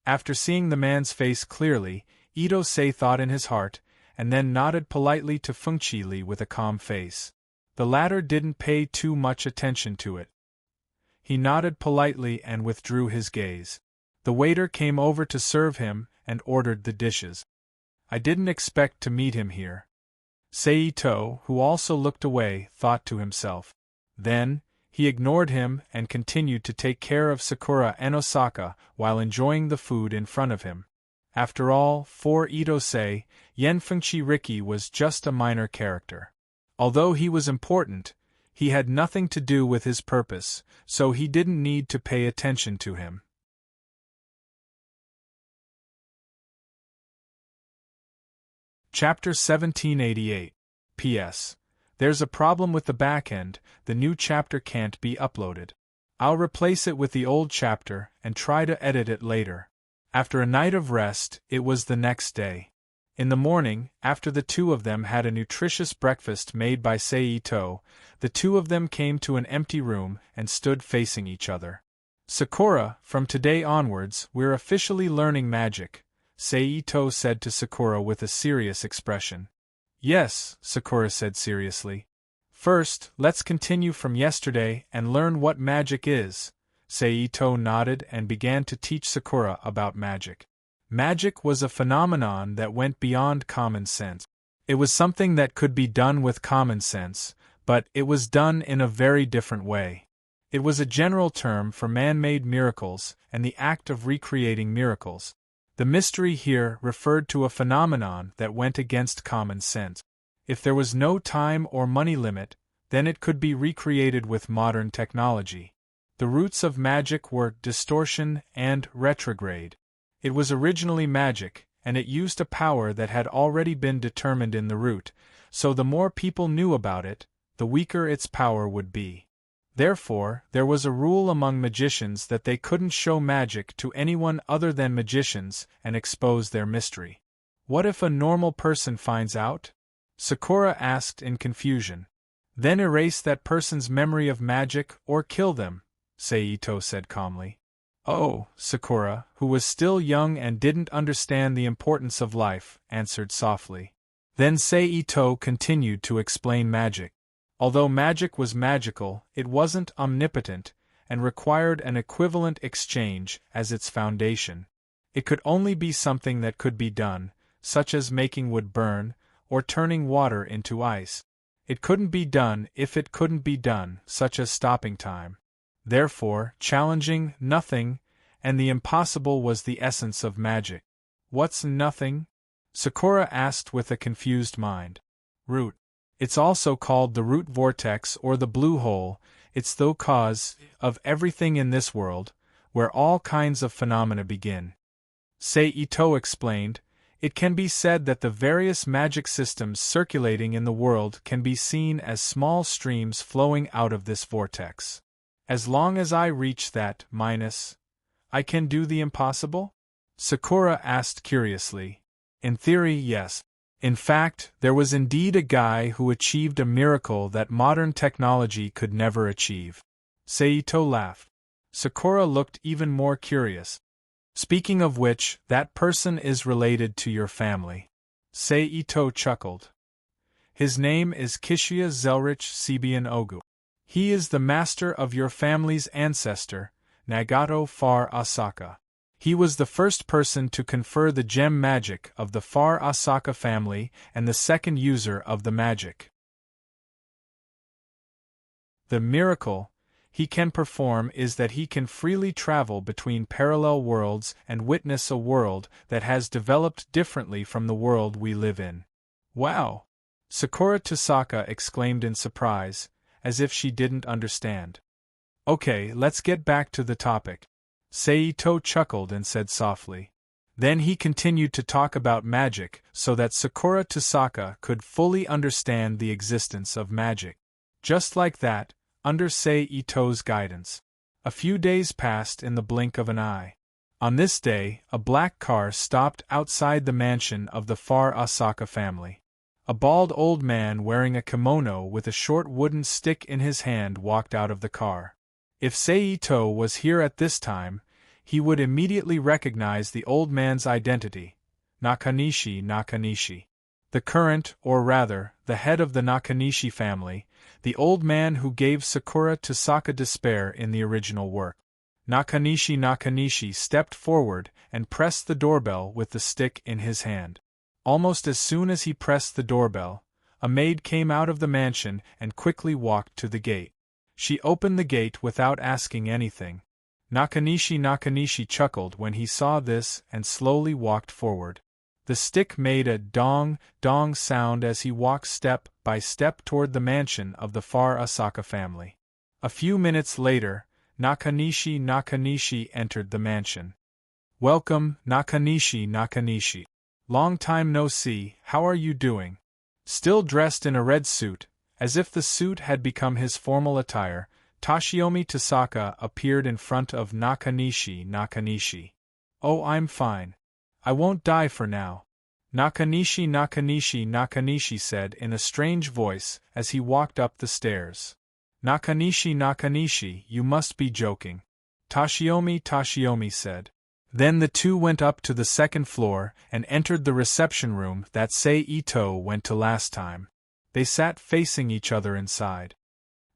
After seeing the man's face clearly, Ito-sei thought in his heart, and then nodded politely to Fengqili with a calm face. The latter didn't pay too much attention to it. He nodded politely and withdrew his gaze. The waiter came over to serve him and ordered the dishes. "I didn't expect to meet him here." Ito, who also looked away, thought to himself. Then, he ignored him and continued to take care of Sakura Enosaka while enjoying the food in front of him. After all, for Ito-sei, Yenfengqi Riki was just a minor character. Although he was important, he had nothing to do with his purpose, so he didn't need to pay attention to him. Chapter 1788. P.S. There's a problem with the backend, the new chapter can't be uploaded. I'll replace it with the old chapter and try to edit it later. After a night of rest, it was the next day. In the morning, after the two of them had a nutritious breakfast made by Ito, the two of them came to an empty room and stood facing each other. "Sakura, from today onwards, we're officially learning magic," Ito said to Sakura with a serious expression. "Yes," Sakura said seriously. "First, let's continue from yesterday and learn what magic is." Ito nodded and began to teach Sakura about magic. Magic was a phenomenon that went beyond common sense. It was something that could be done with common sense, but it was done in a very different way. It was a general term for man-made miracles and the act of recreating miracles. The mystery here referred to a phenomenon that went against common sense. If there was no time or money limit, then it could be recreated with modern technology. The roots of magic were distortion and retrograde. It was originally magic, and it used a power that had already been determined in the root, so the more people knew about it, the weaker its power would be. Therefore, there was a rule among magicians that they couldn't show magic to anyone other than magicians and expose their mystery. What if a normal person finds out? Sakura asked in confusion. Then erase that person's memory of magic or kill them, Seito said calmly. Oh, Sakura, who was still young and didn't understand the importance of life, answered softly. Then Seito continued to explain magic. Although magic was magical, it wasn't omnipotent, and required an equivalent exchange as its foundation. It could only be something that could be done, such as making wood burn, or turning water into ice. It couldn't be done if it couldn't be done, such as stopping time. Therefore, challenging nothing, and the impossible was the essence of magic. What's nothing? Sakura asked with a confused mind. Root. It's also called the root vortex or the blue hole. It's the cause of everything in this world, where all kinds of phenomena begin. Seito explained. It can be said that the various magic systems circulating in the world can be seen as small streams flowing out of this vortex. As long as I reach that minus, I can do the impossible? Sakura asked curiously. In theory, yes. In fact, there was indeed a guy who achieved a miracle that modern technology could never achieve. Seito laughed. Sakura looked even more curious. Speaking of which, that person is related to your family. Seito chuckled. His name is Kishiya Zelrich Sebian Ogu. He is the master of your family's ancestor, Nagato Far Asaka. He was the first person to confer the gem magic of the Far Asaka family and the second user of the magic. The miracle he can perform is that he can freely travel between parallel worlds and witness a world that has developed differently from the world we live in. Wow! Sakura Tosaka exclaimed in surprise, as if she didn't understand. Okay, let's get back to the topic. Seito chuckled and said softly. Then he continued to talk about magic so that Sakura Tosaka could fully understand the existence of magic. Just like that, under Seito's guidance. A few days passed in the blink of an eye. On this day, a black car stopped outside the mansion of the Far Asaka family. A bald old man wearing a kimono with a short wooden stick in his hand walked out of the car. If Seito was here at this time, he would immediately recognize the old man's identity, Nakanishi. The current, or rather, the head of the Nakanishi family, the old man who gave Sakura Tosaka despair in the original work. Nakanishi stepped forward and pressed the doorbell with the stick in his hand. Almost as soon as he pressed the doorbell, a maid came out of the mansion and quickly walked to the gate. She opened the gate without asking anything. Nakanishi chuckled when he saw this and slowly walked forward. The stick made a dong sound as he walked step by step toward the mansion of the Far Asaka family. A few minutes later, Nakanishi entered the mansion. Welcome, Nakanishi. Long time no see, how are you doing? Still dressed in a red suit, as if the suit had become his formal attire, Toshiomi Tosaka appeared in front of Nakanishi. Oh, I'm fine. I won't die for now. Nakanishi said in a strange voice as he walked up the stairs. Nakanishi, you must be joking. Toshiomi said. Then the two went up to the second floor and entered the reception room that Seito went to last time. They sat facing each other inside.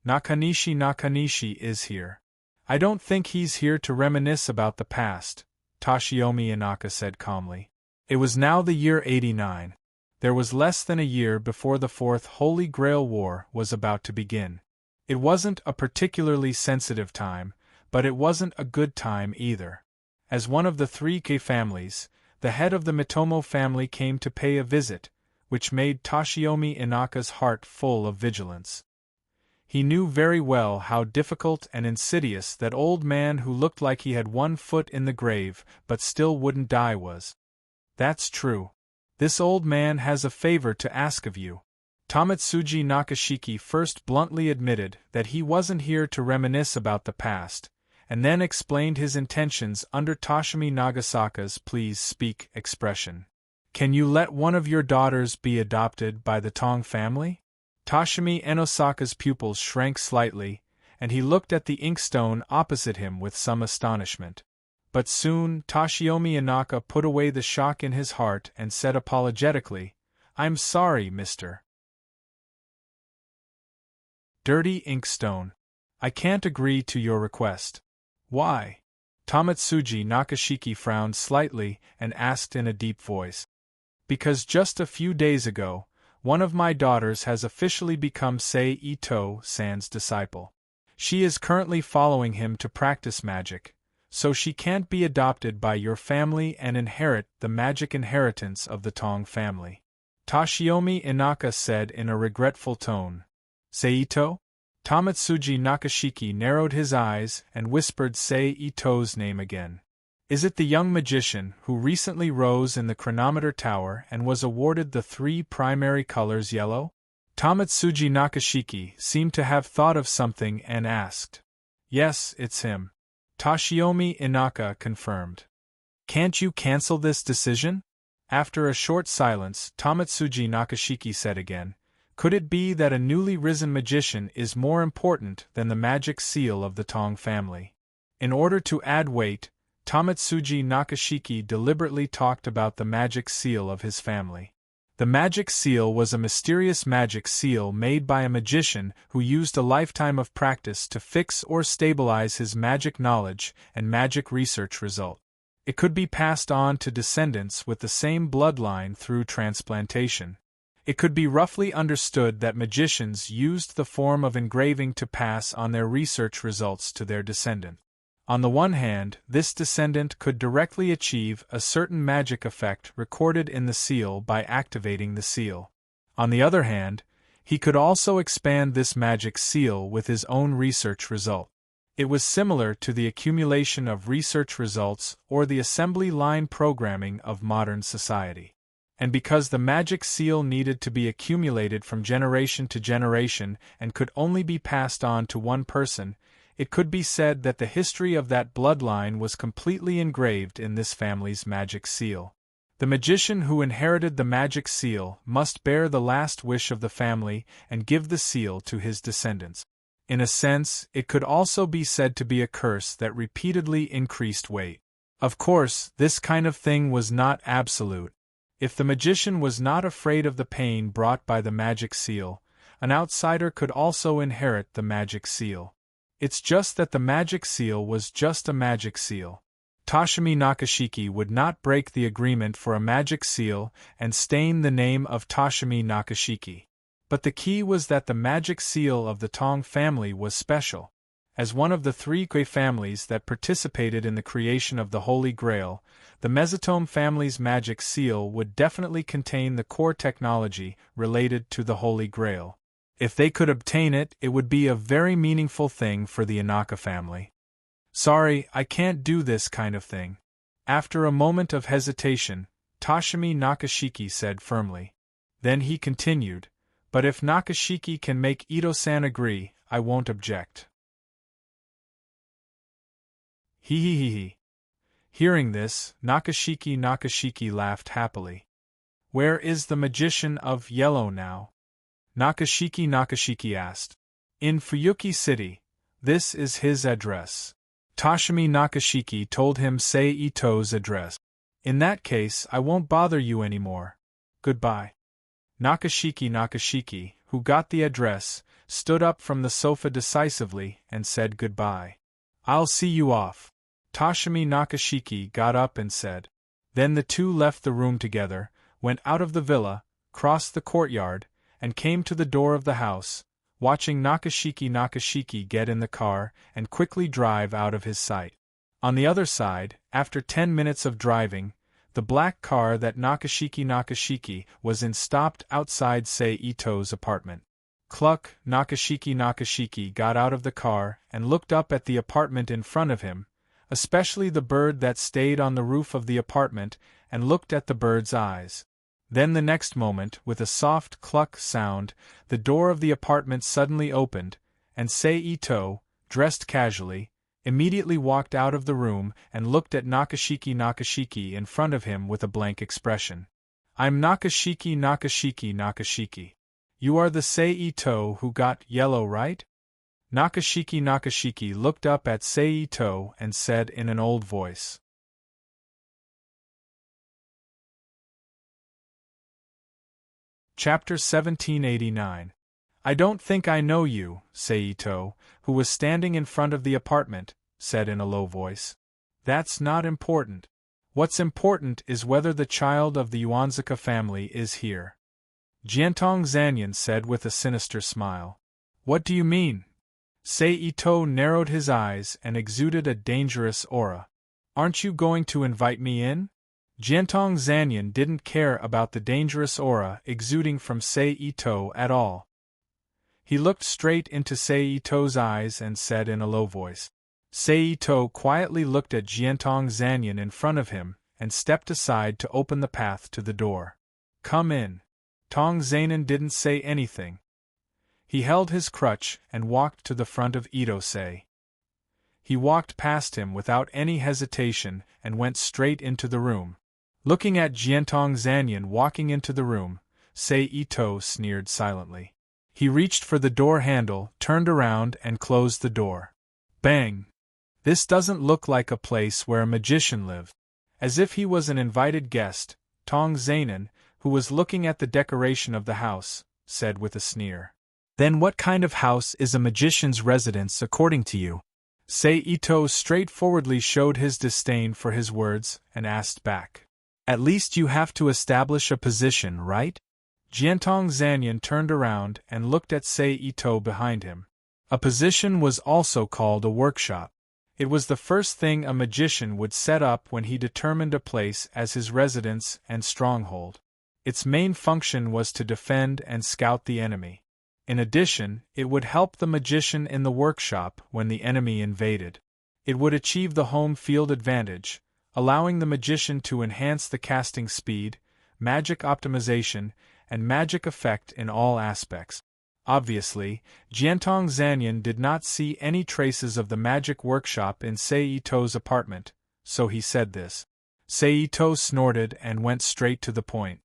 Nakanishi is here. I don't think he's here to reminisce about the past, Toshiomi Inaka said calmly. It was now the year 89. There was less than a year before the Fourth Holy Grail War was about to begin. It wasn't a particularly sensitive time, but it wasn't a good time either. As one of the three Kei families, the head of the Mitomo family came to pay a visit, which made Toshiomi Inaka's heart full of vigilance. He knew very well how difficult and insidious that old man who looked like he had one foot in the grave but still wouldn't die was. That's true. This old man has a favor to ask of you. Tamatsuji Nakashiki first bluntly admitted that he wasn't here to reminisce about the past, and then explained his intentions under Toshimi Nagasaka's please speak expression. Can you let one of your daughters be adopted by the Tong family? Toshimi Enosaka's pupils shrank slightly, and he looked at the inkstone opposite him with some astonishment. But soon Toshiomi Inaka put away the shock in his heart and said apologetically, I'm sorry, Mr. Dirty Inkstone. I can't agree to your request. Why? Tamatsuji Nakashiki frowned slightly and asked in a deep voice. Because just a few days ago, one of my daughters has officially become Sei Ito-san's disciple. She is currently following him to practice magic, so she can't be adopted by your family and inherit the magic inheritance of the Tong family. Toshiomi Inaka said in a regretful tone. Seito? Tamatsuji Nakashiki narrowed his eyes and whispered Sei Ito's name again. Is it the young magician who recently rose in the chronometer tower and was awarded the 3 primary colors yellow? Tamatsuji Nakashiki seemed to have thought of something and asked. Yes, it's him. Toshiomi Inaka confirmed. Can't you cancel this decision? After a short silence, Tamatsuji Nakashiki said again, could it be that a newly risen magician is more important than the magic seal of the Tong family? In order to add weight, Tamatsuji Nakashiki deliberately talked about the magic seal of his family. The magic seal was a mysterious magic seal made by a magician who used a lifetime of practice to fix or stabilize his magic knowledge and magic research result. It could be passed on to descendants with the same bloodline through transplantation. It could be roughly understood that magicians used the form of engraving to pass on their research results to their descendant. On the one hand, this descendant could directly achieve a certain magic effect recorded in the seal by activating the seal. On the other hand, he could also expand this magic seal with his own research result. It was similar to the accumulation of research results or the assembly line programming of modern society. And because the magic seal needed to be accumulated from generation to generation and could only be passed on to one person, it could be said that the history of that bloodline was completely engraved in this family's magic seal. The magician who inherited the magic seal must bear the last wish of the family and give the seal to his descendants. In a sense, it could also be said to be a curse that repeatedly increased weight. Of course, this kind of thing was not absolute. If the magician was not afraid of the pain brought by the magic seal, an outsider could also inherit the magic seal. It's just that the magic seal was just a magic seal. Toshimi Nakashiki would not break the agreement for a magic seal and stain the name of Toshimi Nakashiki. But the key was that the magic seal of the Tong family was special. As one of the 3 Kui families that participated in the creation of the Holy Grail, the Mesotome family's magic seal would definitely contain the core technology related to the Holy Grail. If they could obtain it, it would be a very meaningful thing for the Inaka family. Sorry, I can't do this kind of thing. After a moment of hesitation, Toshimi Nakashiki said firmly. Then he continued, but if Nakashiki can make Ito-san agree, I won't object. He. Hearing this, Nakashiki laughed happily. Where is the magician of yellow now? Nakashiki asked. In Fuyuki City. This is his address. Toshimi Nakashiki told him Sei Ito's address. In that case, I won't bother you anymore. Goodbye. Nakashiki, who got the address, stood up from the sofa decisively and said goodbye. I'll see you off. Toshimi Nakashiki got up and said. Then the two left the room together, went out of the villa, crossed the courtyard, and came to the door of the house, watching Nakashiki get in the car and quickly drive out of his sight. On the other side, after 10 minutes of driving, the black car that Nakashiki was in stopped outside Sei Ito's apartment. Cluck, Nakashiki got out of the car and looked up at the apartment in front of him, especially the bird that stayed on the roof of the apartment and looked at the bird's eyes. Then the next moment, with a soft cluck sound, the door of the apartment suddenly opened, and Sei-Ito, dressed casually, immediately walked out of the room and looked at Nakashiki in front of him with a blank expression. I'm Nakashiki. You are the Sei-Ito who got yellow, right? Nakashiki looked up at Sei-Ito and said in an old voice. Chapter 1789. I don't think I know you, Sei-Ito, who was standing in front of the apartment, said in a low voice. That's not important. What's important is whether the child of the Yuanzaka family is here. Jiantong Zanyan said with a sinister smile. What do you mean? Sei-Ito narrowed his eyes and exuded a dangerous aura. Aren't you going to invite me in? Jiantong Zanyan didn't care about the dangerous aura exuding from Sei-Ito at all. He looked straight into Sei-Ito's eyes and said in a low voice. Sei-Ito quietly looked at Jiantong Zanyan in front of him and stepped aside to open the path to the door. Come in. Tong Zanyan didn't say anything. He held his crutch and walked to the front of Ito-sei. He walked past him without any hesitation and went straight into the room. Looking at Jiantong Zanyan walking into the room, Sei-Ito sneered silently. He reached for the door handle, turned around and closed the door. Bang! This doesn't look like a place where a magician lives. As if he was an invited guest, Tong Zanyan, who was looking at the decoration of the house, said with a sneer. Then what kind of house is a magician's residence according to you? Sei-Ito straightforwardly showed his disdain for his words and asked back. At least you have to establish a position, right? Jiantong Zanyan turned around and looked at Sei-Ito behind him. A position was also called a workshop. It was the first thing a magician would set up when he determined a place as his residence and stronghold. Its main function was to defend and scout the enemy. In addition, it would help the magician in the workshop when the enemy invaded. It would achieve the home field advantage, allowing the magician to enhance the casting speed, magic optimization, and magic effect in all aspects. Obviously, Jiantong Zanyan did not see any traces of the magic workshop in Sei-Ito's apartment, so he said this. Sei-Ito snorted and went straight to the point.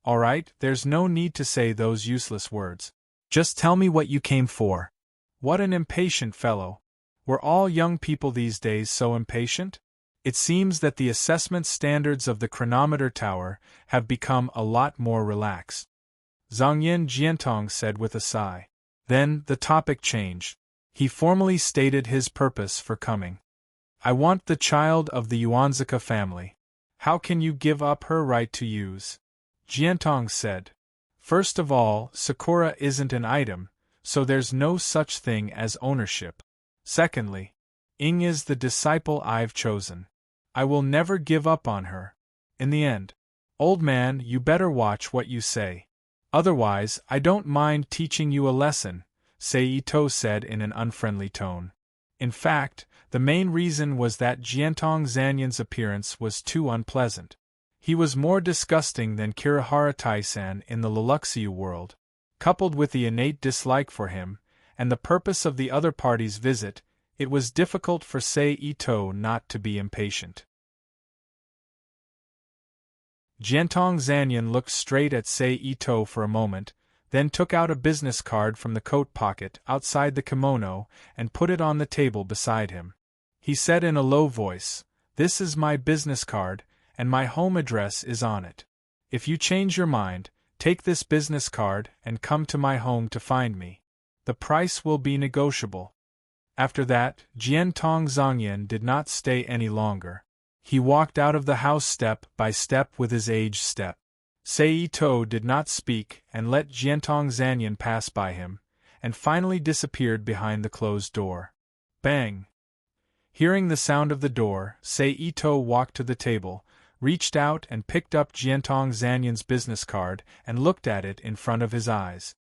All right, there's no need to say those useless words. Just tell me what you came for. What an impatient fellow. Were all young people these days so impatient? It seems that the assessment standards of the chronometer tower have become a lot more relaxed. Zhongyan Jiantong said with a sigh. Then the topic changed. He formally stated his purpose for coming. I want the child of the Yuanzaka family. How can you give up her right to use? Jiantong said. First of all, Sakura isn't an item, so there's no such thing as ownership. Secondly, Ing is the disciple I've chosen. I will never give up on her. In the end, old man, you better watch what you say. Otherwise, I don't mind teaching you a lesson, Sei-Ito said in an unfriendly tone. In fact, the main reason was that Jiantong Zanyan's appearance was too unpleasant. He was more disgusting than Kirihara Taisan in the Leluxiu world. Coupled with the innate dislike for him, and the purpose of the other party's visit, it was difficult for Sei-Ito not to be impatient. Jiantong Zanyan looked straight at Sei-Ito for a moment, then took out a business card from the coat pocket outside the kimono and put it on the table beside him. He said in a low voice, "This is my business card, and my home address is on it. If you change your mind, take this business card and come to my home to find me. The price will be negotiable." After that, Jiantong Zanyan did not stay any longer. He walked out of the house step by step with his aged step. Sei-Ito did not speak and let Jiantong Zanyan pass by him, and finally disappeared behind the closed door. Bang! Hearing the sound of the door, Sei-Ito walked to the table, reached out and picked up Jiantong Zanyan's business card and looked at it in front of his eyes.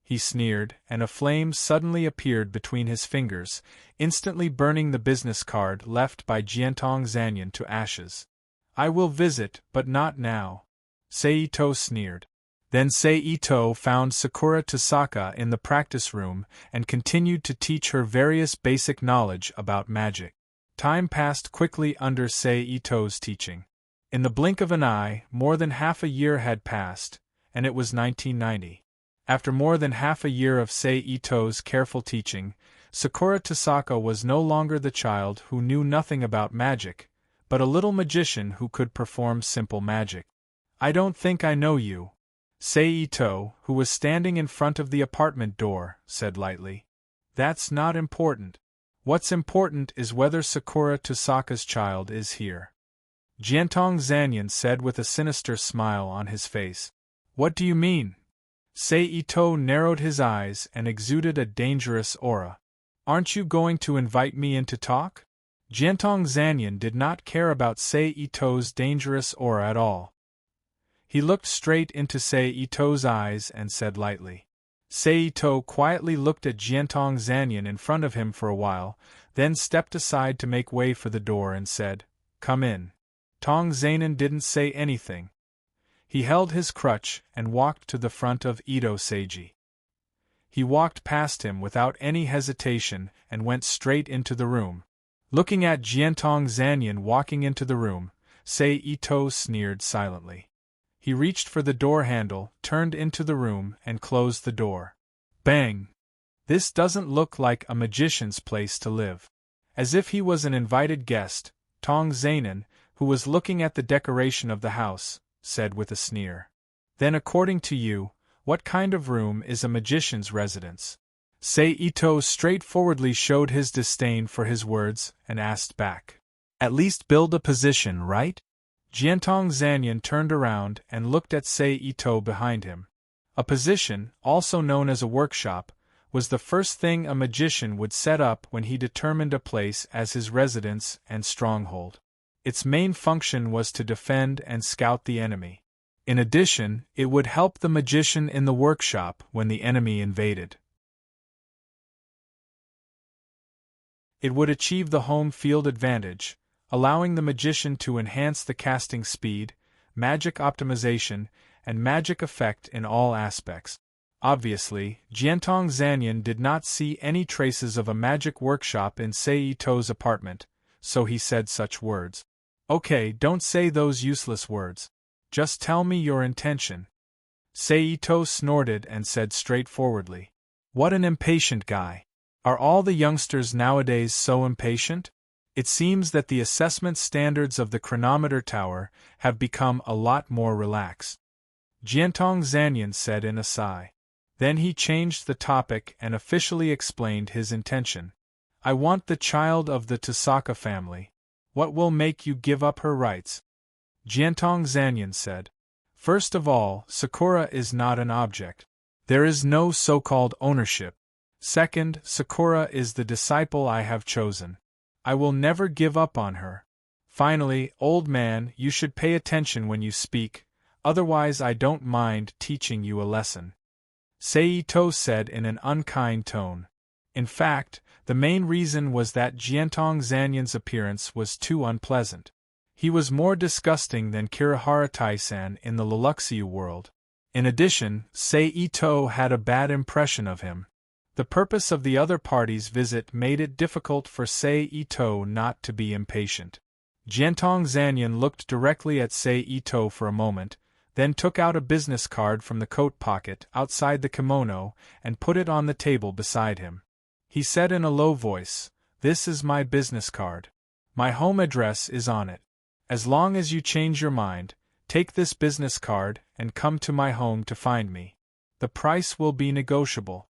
he sneered, and a flame suddenly appeared between his fingers, instantly burning the business card left by Jiantong Zanyan to ashes. I will visit, but not now, Seito sneered. Then Seito found Sakura Tasaka in the practice room and continued to teach her various basic knowledge about magic. Time passed quickly under Seito's teaching. In the blink of an eye, more than half a year had passed, and it was 1990. After more than half a year of Seito's careful teaching, Sakura Tasaka was no longer the child who knew nothing about magic, but a little magician who could perform simple magic. I don't think I know you, Seito, who was standing in front of the apartment door, said lightly. That's not important. What's important is whether Sakura Tasaka's child is here. Jiantong Zanyan said with a sinister smile on his face. What do you mean? Seito narrowed his eyes and exuded a dangerous aura. Aren't you going to invite me in to talk? Jiantong Zanyan did not care about Seito's dangerous aura at all. He looked straight into Seito's eyes and said lightly. Seito quietly looked at Jiantong Zanyan in front of him for a while, then stepped aside to make way for the door and said, Come in. Tong Zanyan didn't say anything. He held his crutch and walked to the front of Ito Seiji. He walked past him without any hesitation and went straight into the room. Looking at Jiantong Zanyan walking into the room, Seito sneered silently. He reached for the door handle, turned into the room, and closed the door. Bang! This doesn't look like a magician's place to live. As if he was an invited guest, Tong Zanyan, who was looking at the decoration of the house, said with a sneer. Then according to you, what kind of room is a magician's residence? Seito straightforwardly showed his disdain for his words and asked back. At least build a position, right? Jiantong Zanyan turned around and looked at Seito behind him. A position, also known as a workshop, was the first thing a magician would set up when he determined a place as his residence and stronghold. Its main function was to defend and scout the enemy. In addition, it would help the magician in the workshop when the enemy invaded. It would achieve the home field advantage, allowing the magician to enhance the casting speed, magic optimization, and magic effect in all aspects. Obviously, Jiantong Zanyan did not see any traces of a magic workshop in Seito's apartment, so he said such words. Okay, don't say those useless words. Just tell me your intention. Seito snorted and said straightforwardly. What an impatient guy. Are all the youngsters nowadays so impatient? It seems that the assessment standards of the chronometer tower have become a lot more relaxed. Jiantong Zanyan said in a sigh. Then he changed the topic and officially explained his intention. I want the child of the Tasaka family. What will make you give up her rights? Jiantong Zanyan said. First of all, Sakura is not an object. There is no so-called ownership. Second, Sakura is the disciple I have chosen. I will never give up on her. Finally, old man, you should pay attention when you speak, otherwise I don't mind teaching you a lesson. Seito said in an unkind tone. In fact, the main reason was that Jiantong Zanyan's appearance was too unpleasant. He was more disgusting than Kirihara Tai-san in the Leluxiu world. In addition, Seito had a bad impression of him. The purpose of the other party's visit made it difficult for Seito not to be impatient. Jiantong Zanyan looked directly at Seito for a moment, then took out a business card from the coat pocket outside the kimono and put it on the table beside him. He said in a low voice, This is my business card. My home address is on it. As long as you change your mind, take this business card and come to my home to find me. The price will be negotiable.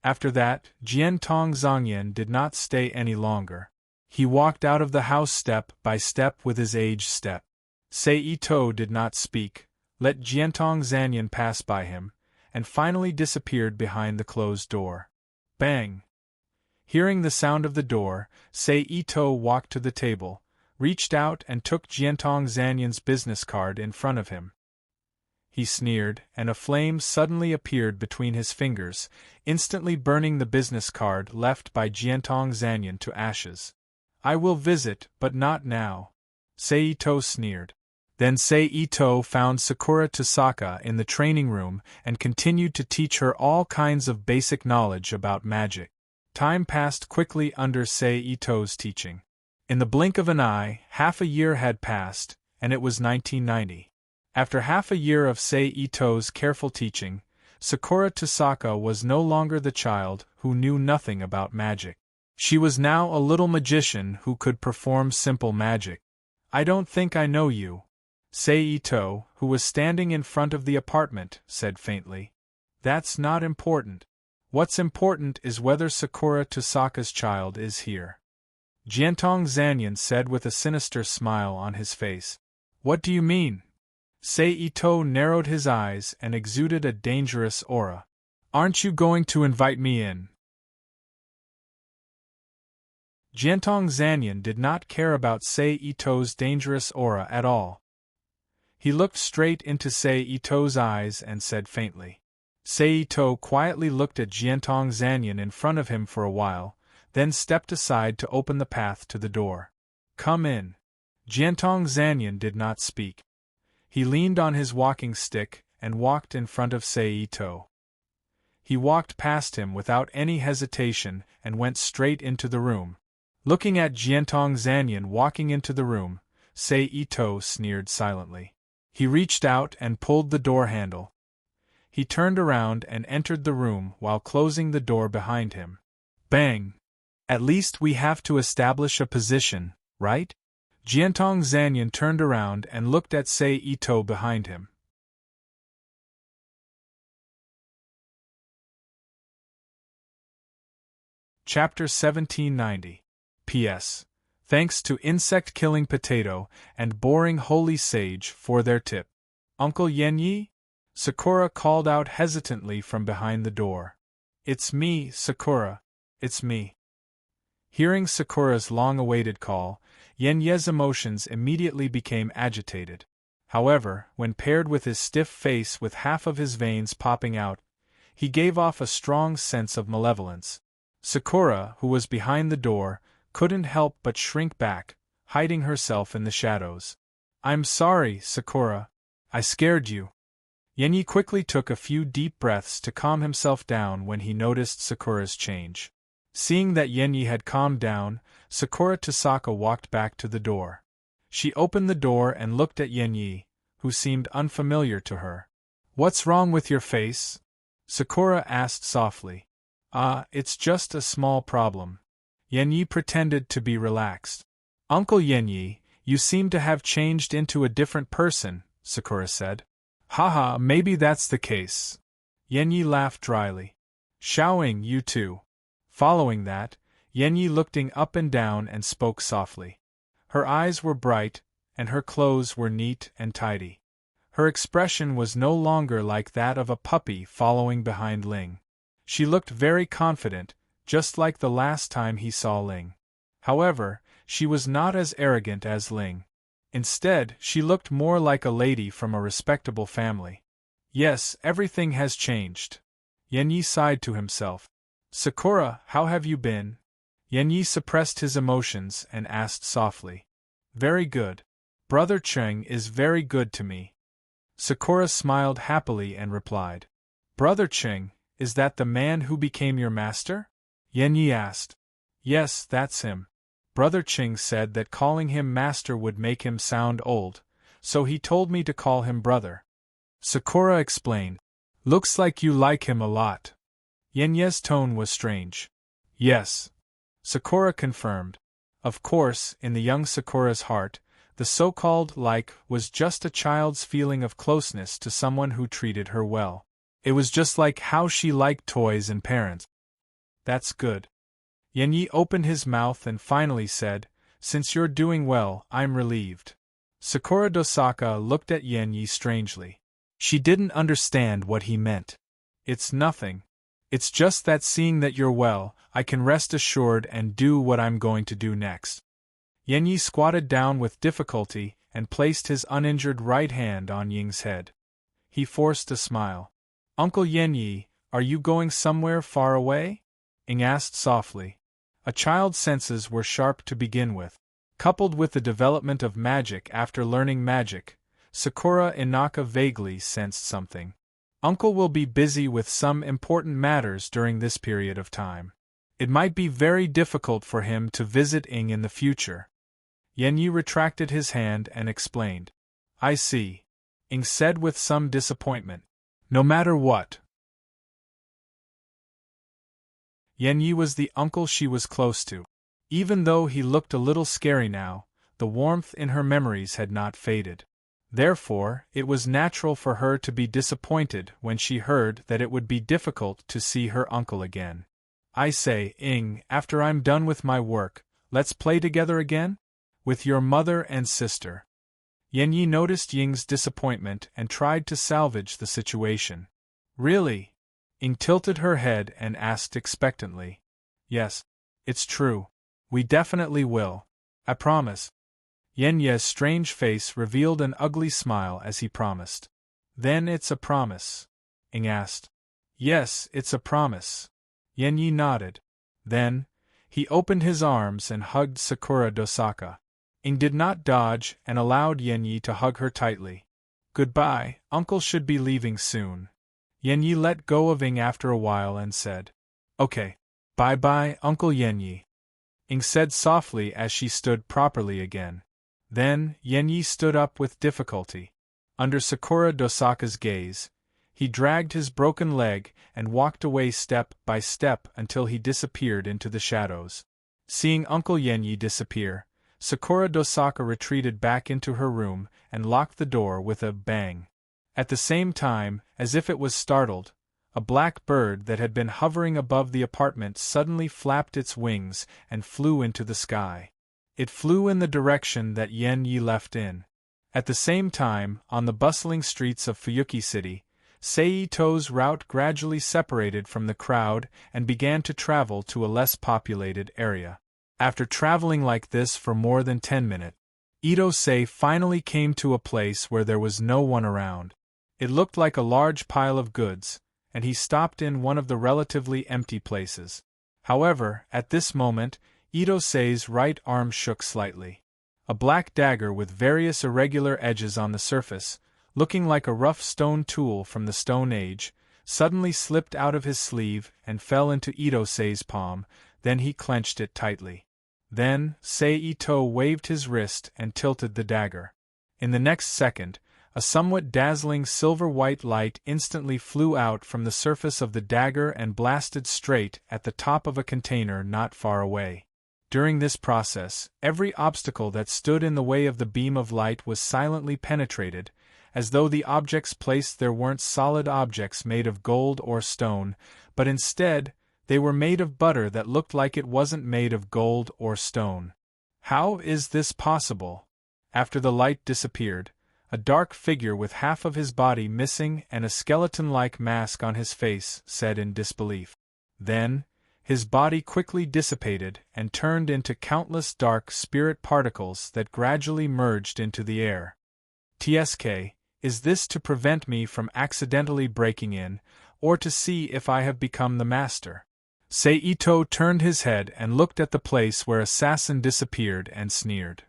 After that, Jiantong Zanyan did not stay any longer. He walked out of the house step by step with his age step. Seito did not speak, let Jiantong Zanyan pass by him, and finally disappeared behind the closed door. Bang! Hearing the sound of the door, Seito walked to the table, reached out and took Jiantong Zanyan's business card in front of him. he sneered, and a flame suddenly appeared between his fingers, instantly burning the business card left by Jiantong Zanyan to ashes. I will visit, but not now. Seito sneered. Then Seito found Sakura Tosaka in the training room and continued to teach her all kinds of basic knowledge about magic. Time passed quickly under Seito's teaching. In the blink of an eye, half a year had passed, and it was 1990. After half a year of Seito's careful teaching, Sakura Tosaka was no longer the child who knew nothing about magic. She was now a little magician who could perform simple magic. I don't think I know you. Seito, who was standing in front of the apartment, said faintly. That's not important. What's important is whether Sakura Tosaka's child is here. Jiantong Zanyan said with a sinister smile on his face. What do you mean? Seito narrowed his eyes and exuded a dangerous aura. Aren't you going to invite me in? Jiantong Zanyan did not care about Seito's dangerous aura at all. He looked straight into Seito's eyes and said faintly. Seito quietly looked at Jiantong Zanyan in front of him for a while, then stepped aside to open the path to the door. Come in. Jiantong Zanyan did not speak. He leaned on his walking stick and walked in front of Seito. He walked past him without any hesitation and went straight into the room. Looking at Jiantong Zanyan walking into the room, Seito sneered silently. He reached out and pulled the door handle. He turned around and entered the room while closing the door behind him. Bang! At least we have to establish a position, right? Jiantong Zanyan turned around and looked at Seito behind him. Chapter 1790. P.S. Thanks to Insect Killing Potato and Boring Holy Sage for their tip. Uncle Yenyi? Sakura called out hesitantly from behind the door. It's me, Sakura. It's me. Hearing Sakura's long-awaited call, Yenye's emotions immediately became agitated. However, when paired with his stiff face with half of his veins popping out, he gave off a strong sense of malevolence. Sakura, who was behind the door, couldn't help but shrink back, hiding herself in the shadows. I'm sorry, Sakura. I scared you. Yenyi quickly took a few deep breaths to calm himself down when he noticed Sakura's change. Seeing that Yenyi had calmed down, Sakura Tosaka walked back to the door. She opened the door and looked at Yenyi, who seemed unfamiliar to her. What's wrong with your face? Sakura asked softly. It's just a small problem. Yenyi pretended to be relaxed. Uncle Yenyi, you seem to have changed into a different person, Sakura said. Haha, maybe that's the case. Yenyi laughed dryly. Xiaoying, you too. Following that, Yenyi looked up and down and spoke softly. Her eyes were bright, and her clothes were neat and tidy. Her expression was no longer like that of a puppy following behind Ling. She looked very confident, just like the last time he saw Ling. However, she was not as arrogant as Ling. Instead, she looked more like a lady from a respectable family. Yes, everything has changed. Yenyi sighed to himself. Sakura, how have you been? Yenyi suppressed his emotions and asked softly. Very good. Brother Cheng is very good to me. Sakura smiled happily and replied. Brother Cheng, is that the man who became your master? Yenyi asked. Yes, that's him. Brother Cheng said that calling him master would make him sound old, so he told me to call him brother. Sakura explained. Looks like you like him a lot. Yenye's tone was strange. Yes. Sakura confirmed. Of course, in the young Sakura's heart, the so-called like was just a child's feeling of closeness to someone who treated her well. It was just like how she liked toys and parents. That's good. Yenyi opened his mouth and finally said, Since you're doing well, I'm relieved. Sakura Tosaka looked at Yenyi strangely. She didn't understand what he meant. It's nothing. It's just that seeing that you're well, I can rest assured and do what I'm going to do next. Yenyi squatted down with difficulty and placed his uninjured right hand on Ying's head. He forced a smile. Uncle Yenyi, are you going somewhere far away? Ing asked softly. A child's senses were sharp to begin with. Coupled with the development of magic after learning magic, Sakura Inaka vaguely sensed something. Uncle will be busy with some important matters during this period of time. It might be very difficult for him to visit Ing in the future. Yenyi retracted his hand and explained. I see. Ing said with some disappointment. No matter what. Yenyi was the uncle she was close to. Even though he looked a little scary now, the warmth in her memories had not faded. Therefore, it was natural for her to be disappointed when she heard that it would be difficult to see her uncle again. I say, Ing, after I'm done with my work, let's play together again? With your mother and sister. Yenyi noticed Ying's disappointment and tried to salvage the situation. Really? Ing tilted her head and asked expectantly. Yes, it's true. We definitely will. I promise. Yenye's strange face revealed an ugly smile as he promised. Then it's a promise? Ing asked. Yes, it's a promise. Yenyi nodded. Then, he opened his arms and hugged Sakura Dosaka. Ing did not dodge and allowed Yenyi to hug her tightly. Goodbye, Uncle should be leaving soon. Yenyi let go of Ing after a while and said. Okay. Bye-bye, Uncle Yenyi. Ing said softly as she stood properly again. Then, Yenyi stood up with difficulty. Under Sakura Dosaka's gaze, he dragged his broken leg and walked away step by step until he disappeared into the shadows. Seeing Uncle Yenyi disappear, Sakura Dosaka retreated back into her room and locked the door with a bang. At the same time, as if it was startled, a black bird that had been hovering above the apartment suddenly flapped its wings and flew into the sky. It flew in the direction that Yenyi left in. At the same time, on the bustling streets of Fuyuki City, Seito's route gradually separated from the crowd and began to travel to a less populated area. After traveling like this for more than 10 minutes, Ito-sei finally came to a place where there was no one around. It looked like a large pile of goods, and he stopped in one of the relatively empty places. However, at this moment, Ito-sei's right arm shook slightly. A black dagger with various irregular edges on the surface, looking like a rough stone tool from the Stone Age, suddenly slipped out of his sleeve and fell into Ito-sei's palm, then he clenched it tightly. Then, Seito waved his wrist and tilted the dagger. In the next second, a somewhat dazzling silver-white light instantly flew out from the surface of the dagger and blasted straight at the top of a container not far away. During this process, every obstacle that stood in the way of the beam of light was silently penetrated, as though the objects placed there weren't solid objects made of gold or stone, but instead, they were made of butter that looked like it wasn't made of gold or stone. How is this possible? After the light disappeared, a dark figure with half of his body missing and a skeleton-like mask on his face said in disbelief. Then, his body quickly dissipated and turned into countless dark spirit particles that gradually merged into the air. TSK, is this to prevent me from accidentally breaking in, or to see if I have become the master? Seito turned his head and looked at the place where Assassin disappeared and sneered.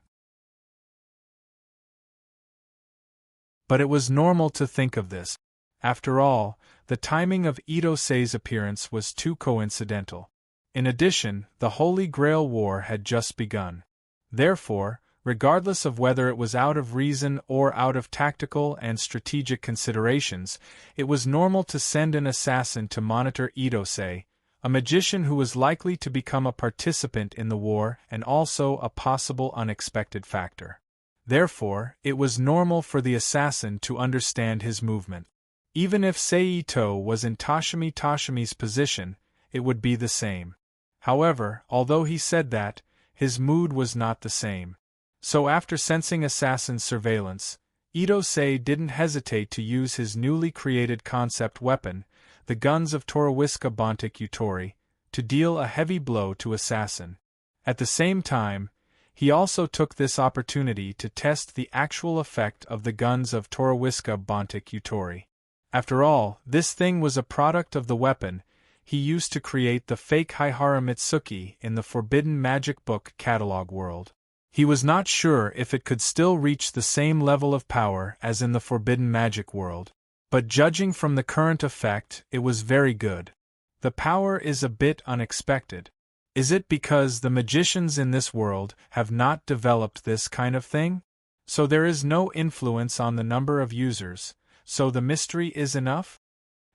But it was normal to think of this. After all, the timing of Ito-sei's appearance was too coincidental. In addition, the Holy Grail War had just begun. Therefore, regardless of whether it was out of reason or out of tactical and strategic considerations, it was normal to send an assassin to monitor Ito-sei, a magician who was likely to become a participant in the war and also a possible unexpected factor. Therefore, it was normal for the assassin to understand his movement. Even if Seito was in Toshimi's position, it would be the same. However, although he said that, his mood was not the same. So after sensing Assassin's surveillance, Ito-sei didn't hesitate to use his newly created concept weapon, the guns of Torowiska Bontic Utori, to deal a heavy blow to Assassin. At the same time, he also took this opportunity to test the actual effect of the guns of Torowiska Bontic Utori. After all, this thing was a product of the weapon he used to create the fake Haihara Mitsuki in the Forbidden Magic Book catalog world. He was not sure if it could still reach the same level of power as in the Forbidden Magic world. But judging from the current effect, it was very good. The power is a bit unexpected. Is it because the magicians in this world have not developed this kind of thing? So there is no influence on the number of users, so the mystery is enough?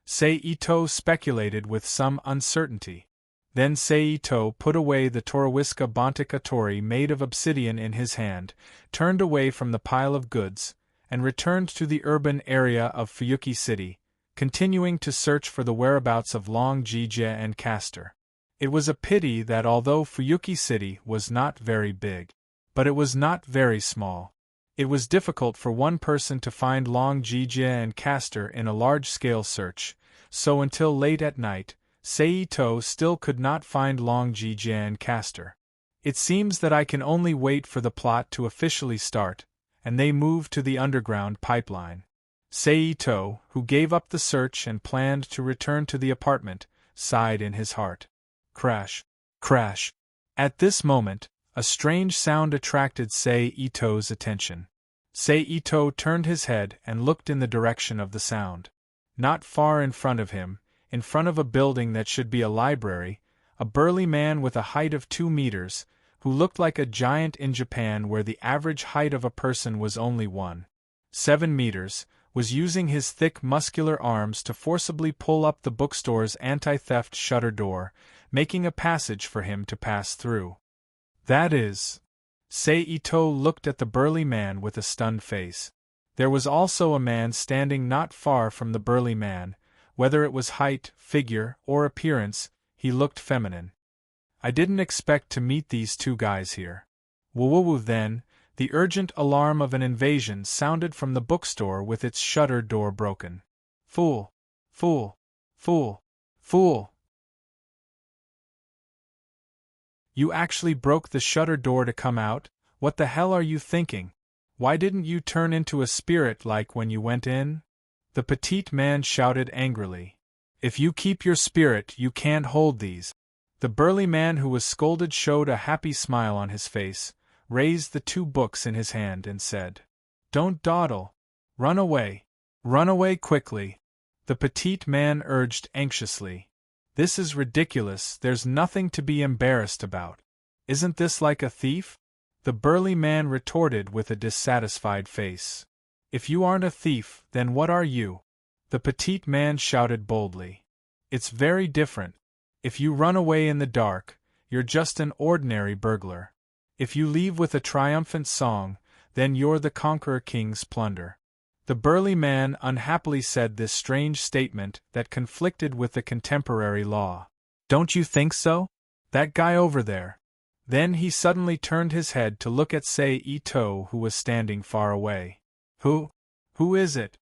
Seito speculated with some uncertainty. Then Seito put away the Toriwiska Bontica Tori made of obsidian in his hand, turned away from the pile of goods, and returned to the urban area of Fuyuki City, continuing to search for the whereabouts of Long Jije and Castor. It was a pity that although Fuyuki City was not very big, but it was not very small. It was difficult for one person to find Long Jije and Castor in a large-scale search, so until late at night, Seito still could not find Long Jije and Castor. It seems that I can only wait for the plot to officially start, and they move to the underground pipeline. Seito, who gave up the search and planned to return to the apartment, sighed in his heart. Crash. Crash. At this moment, a strange sound attracted Seito's attention. Seito turned his head and looked in the direction of the sound. Not far in front of him, in front of a building that should be a library, a burly man with a height of 2 meters, who looked like a giant in Japan where the average height of a person was only 1.7 meters, was using his thick muscular arms to forcibly pull up the bookstore's anti-theft shutter door, making a passage for him to pass through. That is. Seito looked at the burly man with a stunned face. There was also a man standing not far from the burly man. Whether it was height, figure, or appearance, he looked feminine. I didn't expect to meet these two guys here. Woo-woo-woo. Then, the urgent alarm of an invasion sounded from the bookstore with its shutter door broken. Fool! Fool! Fool! Fool! You actually broke the shutter door to come out? What the hell are you thinking? Why didn't you turn into a spirit like when you went in? The petite man shouted angrily. If you keep your spirit, you can't hold these. The burly man who was scolded showed a happy smile on his face, raised the 2 books in his hand and said, Don't dawdle. Run away. Run away quickly. The petite man urged anxiously. This is ridiculous, there's nothing to be embarrassed about. Isn't this like a thief? The burly man retorted with a dissatisfied face. If you aren't a thief, then what are you? The petite man shouted boldly. It's very different. If you run away in the dark, you're just an ordinary burglar. If you leave with a triumphant song, then you're the Conqueror King's plunder. The burly man unhappily said this strange statement that conflicted with the contemporary law. Don't you think so? That guy over there. Then he suddenly turned his head to look at Seito, who was standing far away. Who is it?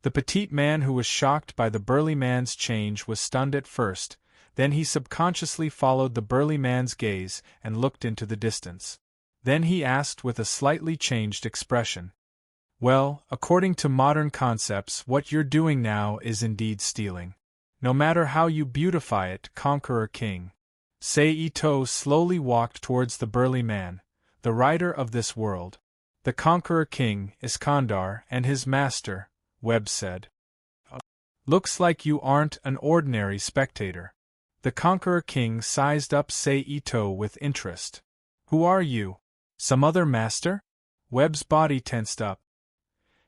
The petite man who was shocked by the burly man's change was stunned at first, then he subconsciously followed the burly man's gaze and looked into the distance. Then he asked with a slightly changed expression. Well, according to modern concepts, what you're doing now is indeed stealing. No matter how you beautify it, Conqueror King. Seito slowly walked towards the burly man, the rider of this world. The Conqueror King, Iskandar, and his master, Webb said. Looks like you aren't an ordinary spectator. The Conqueror King sized up Seito with interest. Who are you? Some other master? Webb's body tensed up.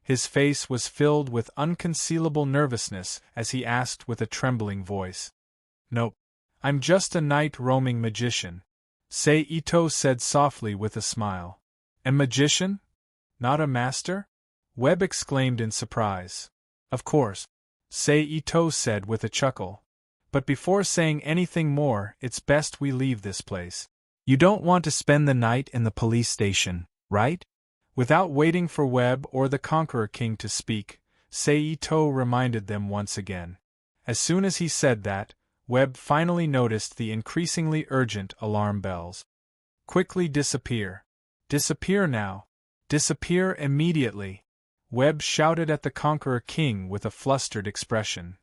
His face was filled with unconcealable nervousness as he asked with a trembling voice. Nope. I'm just a night-roaming magician, Seito said softly with a smile. A magician? Not a master? Webb exclaimed in surprise. Of course, Seito said with a chuckle. But before saying anything more, it's best we leave this place. You don't want to spend the night in the police station, right? Without waiting for Webb or the Conqueror King to speak, Seito reminded them once again. As soon as he said that, Webb finally noticed the increasingly urgent alarm bells. Quickly disappear. Disappear now. Disappear immediately. Webb shouted at the Conqueror King with a flustered expression.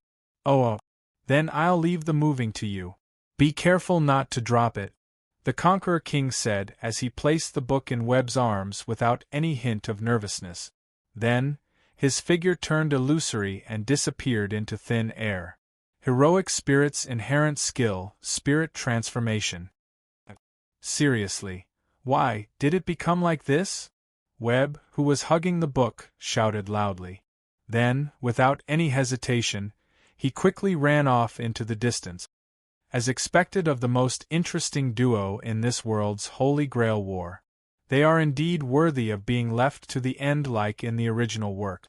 Oh, then I'll leave the moving to you. Be careful not to drop it, the Conqueror King said as he placed the book in Webb's arms without any hint of nervousness. Then, his figure turned illusory and disappeared into thin air. Heroic spirit's inherent skill, spirit transformation. Seriously, why did it become like this? Webb, who was hugging the book, shouted loudly. Then, without any hesitation, he quickly ran off into the distance. As expected of the most interesting duo in this world's Holy Grail war. They are indeed worthy of being left to the end like in the original work.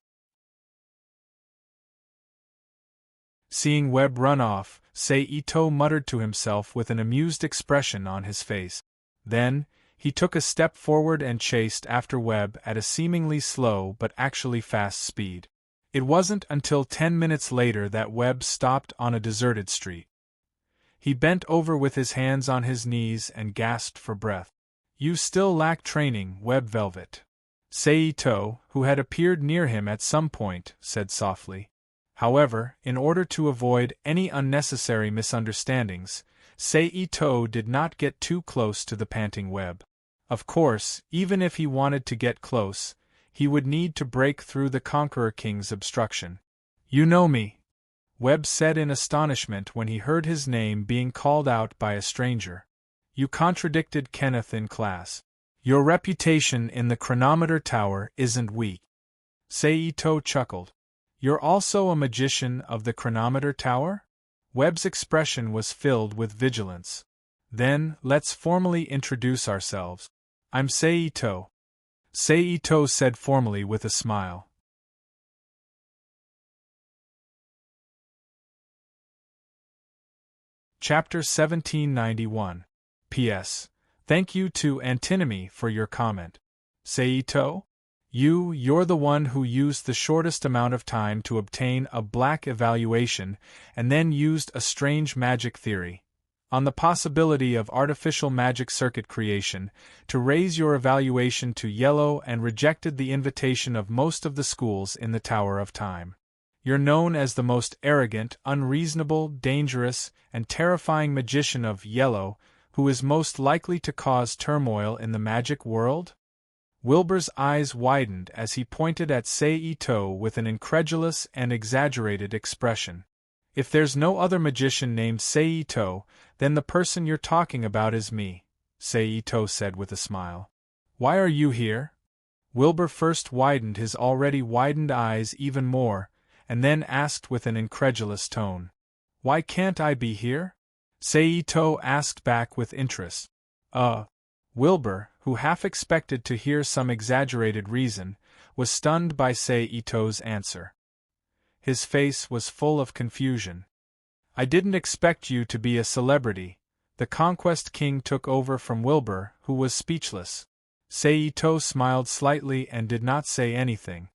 Seeing Webb run off, Seito muttered to himself with an amused expression on his face. Then, he took a step forward and chased after Webb at a seemingly slow but actually fast speed. It wasn't until 10 minutes later that Webb stopped on a deserted street. He bent over with his hands on his knees and gasped for breath. You still lack training, Webb Velvet. Seito, who had appeared near him at some point, said softly. However, in order to avoid any unnecessary misunderstandings, Seito did not get too close to the panting Webb. Of course, even if he wanted to get close, he would need to break through the Conqueror King's obstruction. You know me, Webb said in astonishment when he heard his name being called out by a stranger. You contradicted Kenneth in class. Your reputation in the chronometer tower isn't weak. Seito chuckled. You're also a magician of the chronometer tower? Webb's expression was filled with vigilance. Then, let's formally introduce ourselves. I'm Seito. Seito said formally with a smile. Chapter 1791. P.S. Thank you to Antinomy for your comment. Seito? You're the one who used the shortest amount of time to obtain a black evaluation and then used a strange magic theory on the possibility of artificial magic circuit creation to raise your evaluation to yellow and rejected the invitation of most of the schools in the Tower of Time. You're known as the most arrogant, unreasonable, dangerous, and terrifying magician of yellow who is most likely to cause turmoil in the magic world? Wilbur's eyes widened as he pointed at Seito with an incredulous and exaggerated expression. If there's no other magician named Seito, then the person you're talking about is me, Seito said with a smile. Why are you here? Wilbur first widened his already widened eyes even more, and then asked with an incredulous tone. Why can't I be here? Seito asked back with interest. Wilbur, who half expected to hear some exaggerated reason, was stunned by Seito's answer. His face was full of confusion. I didn't expect you to be a celebrity. The Conquest King took over from Wilbur, who was speechless. Seito smiled slightly and did not say anything.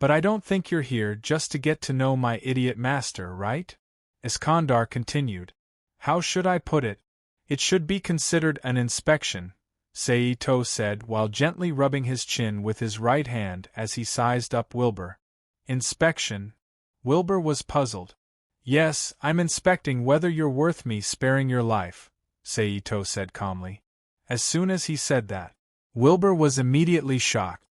But I don't think you're here just to get to know my idiot master, right? Iskandar continued. How should I put it? It should be considered an inspection, Seito said while gently rubbing his chin with his right hand as he sized up Wilbur. Inspection? Wilbur was puzzled. Yes, I'm inspecting whether you're worth me sparing your life, Seito said calmly. As soon as he said that, Wilbur was immediately shocked.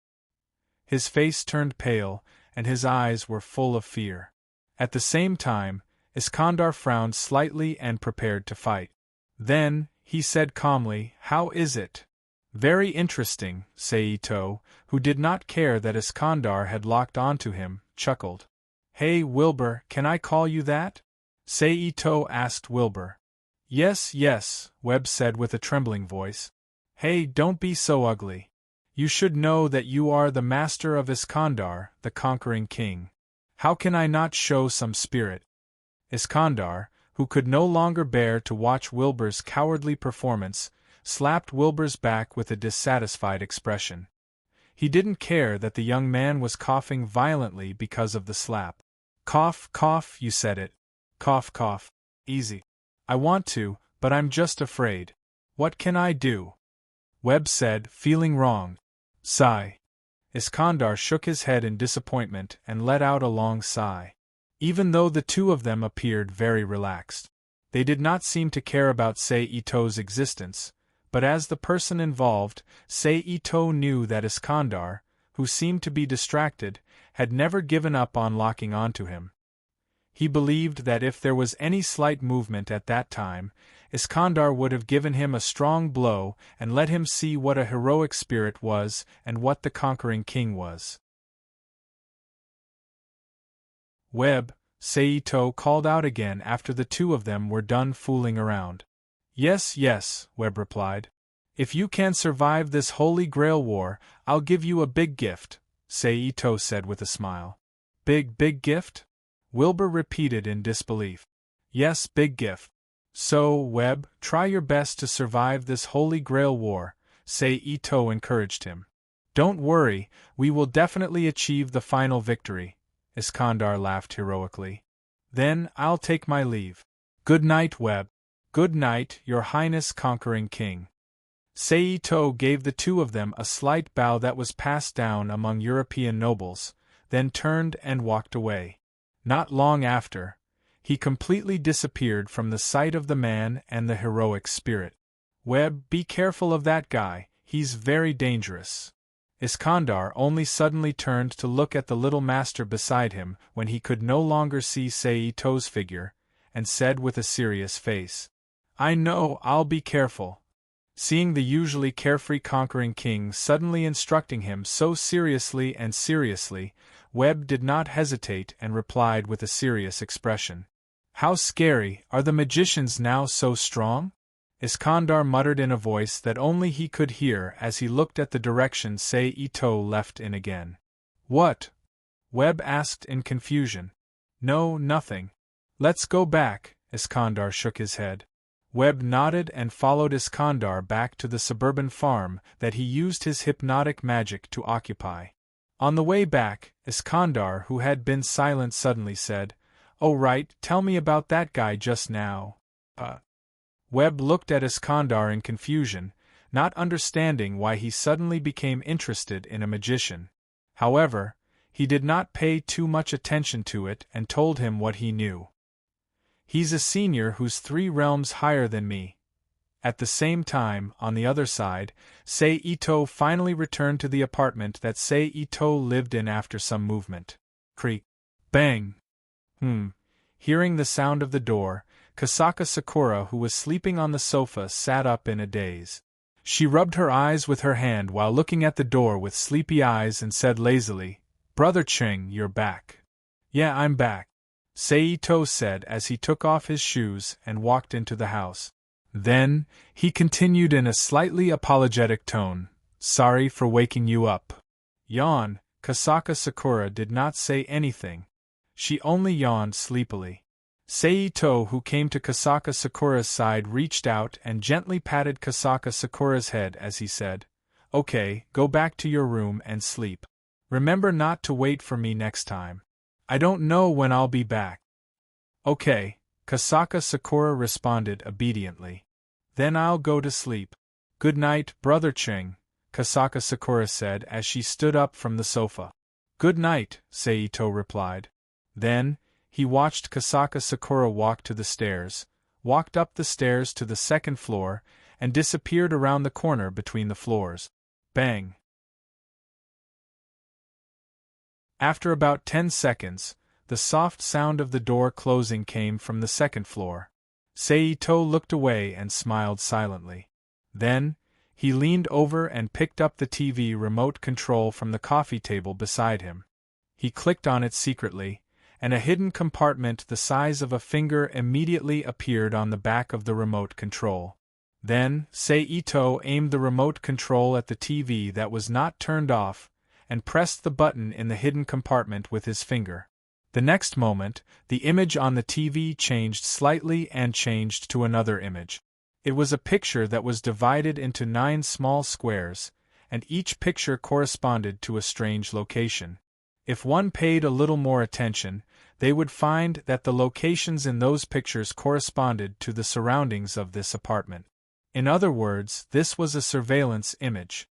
His face turned pale, and his eyes were full of fear. At the same time, Iskandar frowned slightly and prepared to fight. Then, he said calmly, How is it? Very interesting, Seito, who did not care that Iskandar had locked onto him, chuckled. Hey Wilbur, can I call you that? Seito asked Wilbur. Yes, Webb said with a trembling voice. Hey, don't be so ugly. You should know that you are the master of Iskandar, the conquering king. How can I not show some spirit? Iskandar, who could no longer bear to watch Wilbur's cowardly performance, slapped Wilbur's back with a dissatisfied expression. He didn't care that the young man was coughing violently because of the slap. Cough, cough, you said it. Cough, cough. Easy. I want to, but I'm just afraid. What can I do? Webb said, feeling wrong. Sigh. Iskandar shook his head in disappointment and let out a long sigh. Even though the two of them appeared very relaxed, they did not seem to care about Sei-Ito's existence, but as the person involved, Sei-Ito knew that Iskandar, who seemed to be distracted, had never given up on locking onto him. He believed that if there was any slight movement at that time, Iskandar would have given him a strong blow and let him see what a heroic spirit was and what the conquering king was. Webb, Sei-Ito called out again after the two of them were done fooling around. Yes, yes, Webb replied. If you can survive this Holy Grail war, I'll give you a big gift, Sei-Ito said with a smile. Big gift? Wilbur repeated in disbelief. Yes, big gift. So, Webb, try your best to survive this Holy Grail war, Sei-Ito encouraged him. Don't worry, we will definitely achieve the final victory, Iskandar laughed heroically. Then, I'll take my leave. Good night, Webb. Good night, Your Highness Conquering King. Sei-Ito gave the two of them a slight bow that was passed down among European nobles, then turned and walked away. Not long after, he completely disappeared from the sight of the man and the heroic spirit. Webb, be careful of that guy, he's very dangerous. Iskandar only suddenly turned to look at the little master beside him when he could no longer see Sei-Ito's figure, and said with a serious face, I know, I'll be careful. Seeing the usually carefree conquering king suddenly instructing him so seriously, Webb did not hesitate and replied with a serious expression. How scary, are the magicians now so strong? Iskandar muttered in a voice that only he could hear as he looked at the direction Sei-Ito left in again. What? Webb asked in confusion. No, nothing. Let's go back, Iskandar shook his head. Webb nodded and followed Iskandar back to the suburban farm that he used his hypnotic magic to occupy. On the way back, Iskandar, who had been silent, suddenly said, Oh right, tell me about that guy just now. Webb looked at Iskandar in confusion, not understanding why he suddenly became interested in a magician. However, he did not pay too much attention to it and told him what he knew. He's a senior who's 3 realms higher than me. At the same time, on the other side, Sei-Ito finally returned to the apartment that Sei-Ito lived in after some movement. Creak. Bang. Hearing the sound of the door, Kasaka Sakura, who was sleeping on the sofa, sat up in a daze. She rubbed her eyes with her hand while looking at the door with sleepy eyes and said lazily, Brother Ching, you're back. Yeah, I'm back, Sei-Ito said as he took off his shoes and walked into the house. Then, he continued in a slightly apologetic tone, Sorry for waking you up. Yawn. Kasaka Sakura did not say anything. She only yawned sleepily. Sei-Ito, who came to Kasaka Sakura's side, reached out and gently patted Kasaka Sakura's head as he said, Okay, go back to your room and sleep. Remember not to wait for me next time. I don't know when I'll be back. Okay, Kasaka Sakura responded obediently. Then I'll go to sleep. Good night, Brother Ching, Kasaka Sakura said as she stood up from the sofa. Good night, Sei-Ito replied. Then, he watched Kasaka Sakura walk to the stairs, walked up the stairs to the 2nd floor, and disappeared around the corner between the floors. Bang! After about 10 seconds, the soft sound of the door closing came from the 2nd floor. Sei-Ito looked away and smiled silently. Then, he leaned over and picked up the TV remote control from the coffee table beside him. He clicked on it secretly, and a hidden compartment the size of a finger immediately appeared on the back of the remote control. Then, Sei-Ito aimed the remote control at the TV that was not turned off, and pressed the button in the hidden compartment with his finger. The next moment, the image on the TV changed slightly and changed to another image. It was a picture that was divided into 9 small squares, and each picture corresponded to a strange location. If one paid a little more attention, they would find that the locations in those pictures corresponded to the surroundings of this apartment. In other words, this was a surveillance image.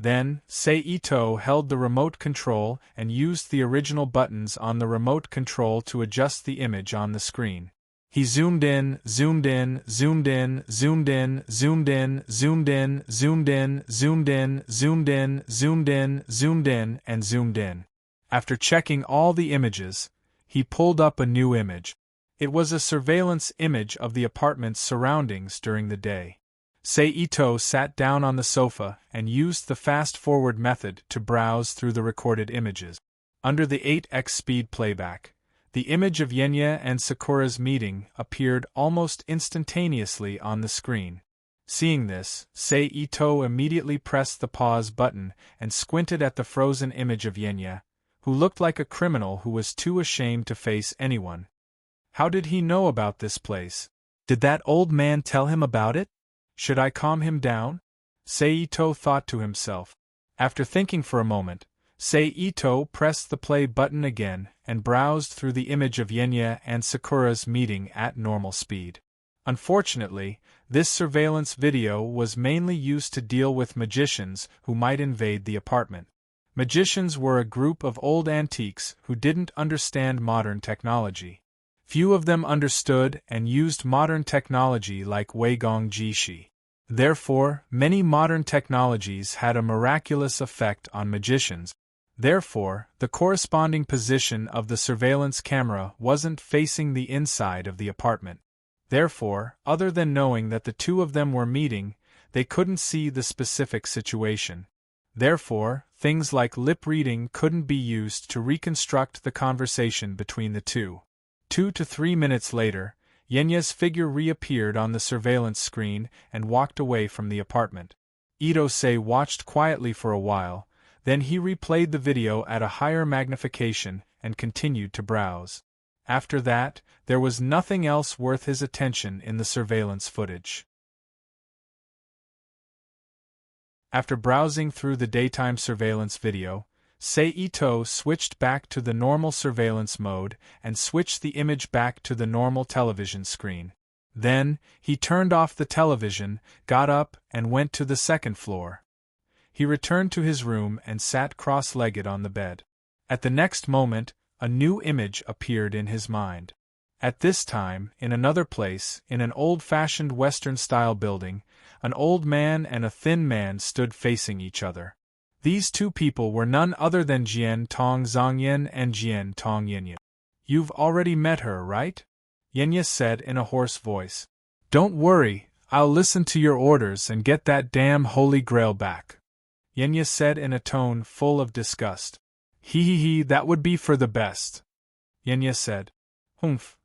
Then, Seito held the remote control and used the original buttons on the remote control to adjust the image on the screen. He zoomed in, zoomed in, zoomed in, zoomed in, zoomed in, zoomed in, zoomed in, zoomed in, zoomed in, zoomed in, zoomed in, and zoomed in. After checking all the images, he pulled up a new image. It was a surveillance image of the apartment's surroundings during the day. Seito sat down on the sofa and used the fast-forward method to browse through the recorded images. Under the 8x speed playback, the image of Yenya and Sakura's meeting appeared almost instantaneously on the screen. Seeing this, Seito immediately pressed the pause button and squinted at the frozen image of Yenya, who looked like a criminal who was too ashamed to face anyone. How did he know about this place? Did that old man tell him about it? Should I calm him down? Seito thought to himself. After thinking for a moment, Seito pressed the play button again and browsed through the image of Yenya and Sakura's meeting at normal speed. Unfortunately, this surveillance video was mainly used to deal with magicians who might invade the apartment. Magicians were a group of old antiques who didn't understand modern technology. Few of them understood and used modern technology like Weigong Jishi. Therefore, many modern technologies had a miraculous effect on magicians. Therefore, the corresponding position of the surveillance camera wasn't facing the inside of the apartment. Therefore, other than knowing that the two of them were meeting, they couldn't see the specific situation. Therefore, things like lip reading couldn't be used to reconstruct the conversation between the two. 2 to 3 minutes later, Yenya's figure reappeared on the surveillance screen and walked away from the apartment. Itose watched quietly for a while, then he replayed the video at a higher magnification and continued to browse. After that, there was nothing else worth his attention in the surveillance footage. After browsing through the daytime surveillance video, Seito switched back to the normal surveillance mode and switched the image back to the normal television screen. Then, he turned off the television, got up, and went to the second floor. He returned to his room and sat cross-legged on the bed. At the next moment, a new image appeared in his mind. At this time, in another place, in an old-fashioned Western-style building, an old man and a thin man stood facing each other. These two people were none other than Jian Tong Zhongyan and Jian Tong Yenya. "You've already met her, right?" Yenya said in a hoarse voice. "Don't worry, I'll listen to your orders and get that damn Holy Grail back," Yenya said in a tone full of disgust. "Hee, that would be for the best," Yenya said. "Humph."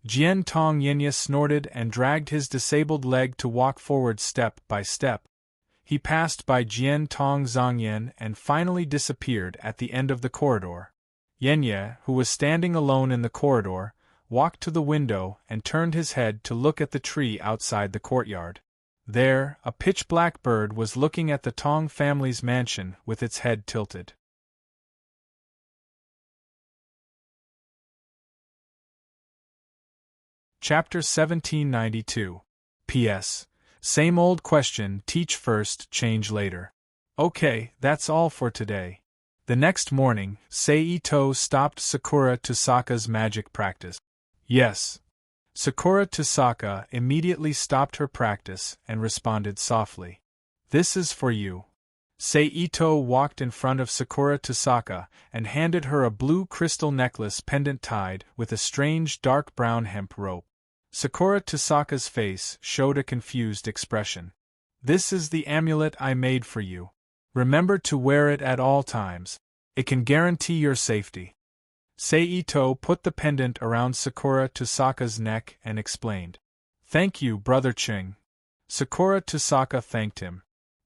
Jian Tong Yenya snorted and dragged his disabled leg to walk forward step by step. He passed by Jian Tong Zhongyan and finally disappeared at the end of the corridor. Yenya, who was standing alone in the corridor, walked to the window and turned his head to look at the tree outside the courtyard. There, a pitch-black bird was looking at the Tong family's mansion with its head tilted. Chapter 1792. P.S. Same old question, teach first, change later. Okay, that's all for today. The next morning, Seito stopped Sakura Tosaka's magic practice. Yes. Sakura Tosaka immediately stopped her practice and responded softly. "This is for you." Seito walked in front of Sakura Tosaka and handed her a blue crystal necklace pendant tied with a strange dark brown hemp rope. Sakura Tosaka's face showed a confused expression. "This is the amulet I made for you. Remember to wear it at all times. It can guarantee your safety." Seito put the pendant around Sakura Tosaka's neck and explained. "Thank you, Brother Ching." Sakura Tosaka thanked him.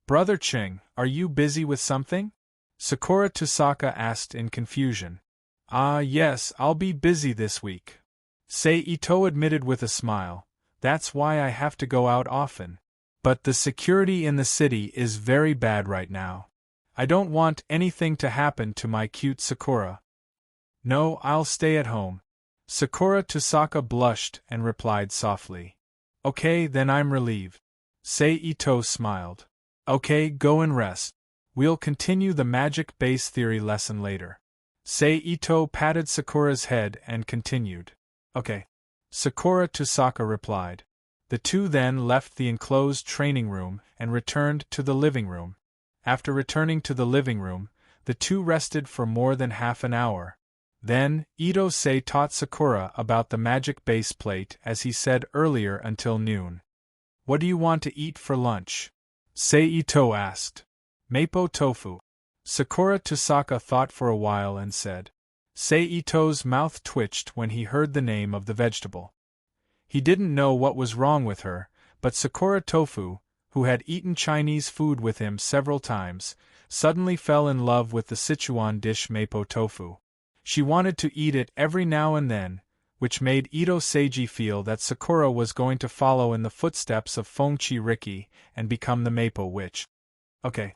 "Brother Ching, are you busy with something?" Sakura Tosaka asked in confusion. "Ah, yes, I'll be busy this week." Seito admitted with a smile. "That's why I have to go out often. But the security in the city is very bad right now. I don't want anything to happen to my cute Sakura. No, I'll stay at home." Sakura Tosaka blushed and replied softly. "Okay, then I'm relieved." Seito smiled. "Okay, go and rest." We'll continue the magic base theory lesson later. Ito patted Sakura's head and continued. Okay. Sakura Tosaka replied. The two then left the enclosed training room and returned to the living room. After returning to the living room, the two rested for more than half an hour. Then, Ito-sei taught Sakura about the magic base plate as he said earlier until noon. What do you want to eat for lunch? Ito asked. Mapo tofu. Sakura Tosaka thought for a while and said. Ito's mouth twitched when he heard the name of the vegetable. He didn't know what was wrong with her, but Sakura Tofu, who had eaten Chinese food with him several times, suddenly fell in love with the Sichuan dish Mapo tofu. She wanted to eat it every now and then, which made Ito Seiji feel that Sakura was going to follow in the footsteps of Fengchi Riki and become the Mapo witch. Okay.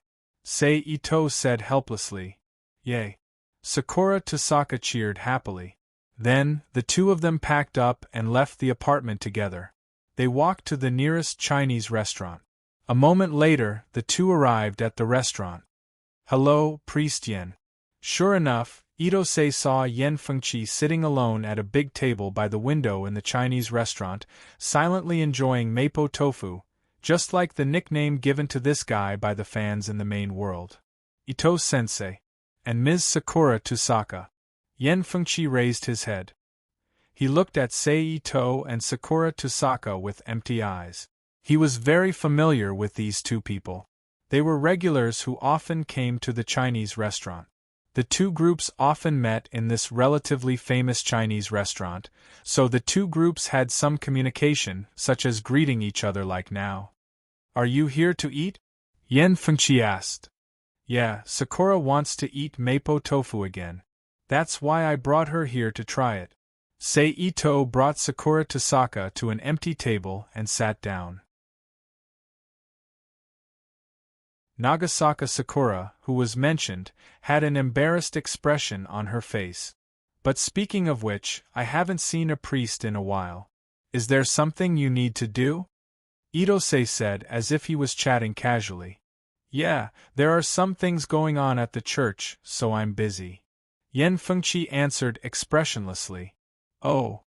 Ito said helplessly. Yay. Sakura Tosaka cheered happily. Then, the two of them packed up and left the apartment together. They walked to the nearest Chinese restaurant. A moment later, the two arrived at the restaurant. Hello, Priest Yen. Sure enough, Ito-sei saw Yen Fengqi sitting alone at a big table by the window in the Chinese restaurant, silently enjoying Mapo tofu, just like the nickname given to this guy by the fans in the main world. Ito-sensei. And Ms. Sakura Tosaka. Yen Fengqi raised his head. He looked at Ito and Sakura Tosaka with empty eyes. He was very familiar with these two people. They were regulars who often came to the Chinese restaurant. The two groups often met in this relatively famous Chinese restaurant, so the two groups had some communication, such as greeting each other like now. Are you here to eat? Yen Fengqi asked. Yeah, Sakura wants to eat Mapo tofu again. That's why I brought her here to try it. Ito brought Sakura Tosaka to an empty table and sat down. Nagasaka Sakura, who was mentioned, had an embarrassed expression on her face. But speaking of which, I haven't seen a priest in a while. Is there something you need to do? Ito-sei said as if he was chatting casually. Yeah, there are some things going on at the church, so I'm busy. Yen Fengqi answered expressionlessly. Oh.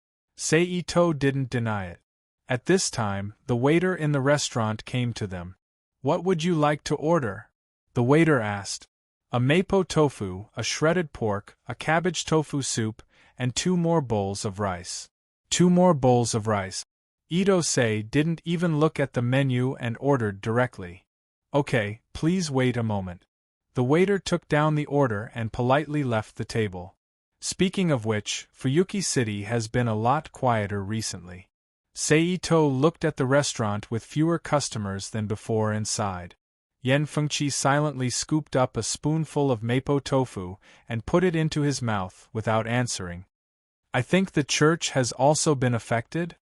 Ito didn't deny it. At this time, the waiter in the restaurant came to them. What would you like to order? The waiter asked. A Mapo tofu, a shredded pork, a cabbage tofu soup, and 2 more bowls of rice. 2 more bowls of rice. Ito-sei didn't even look at the menu and ordered directly. Okay, please wait a moment. The waiter took down the order and politely left the table. Speaking of which, Fuyuki City has been a lot quieter recently. Ito looked at the restaurant with fewer customers than before and sighed. Yen Fengqi silently scooped up a spoonful of Mapo tofu and put it into his mouth without answering. I think the church has also been affected?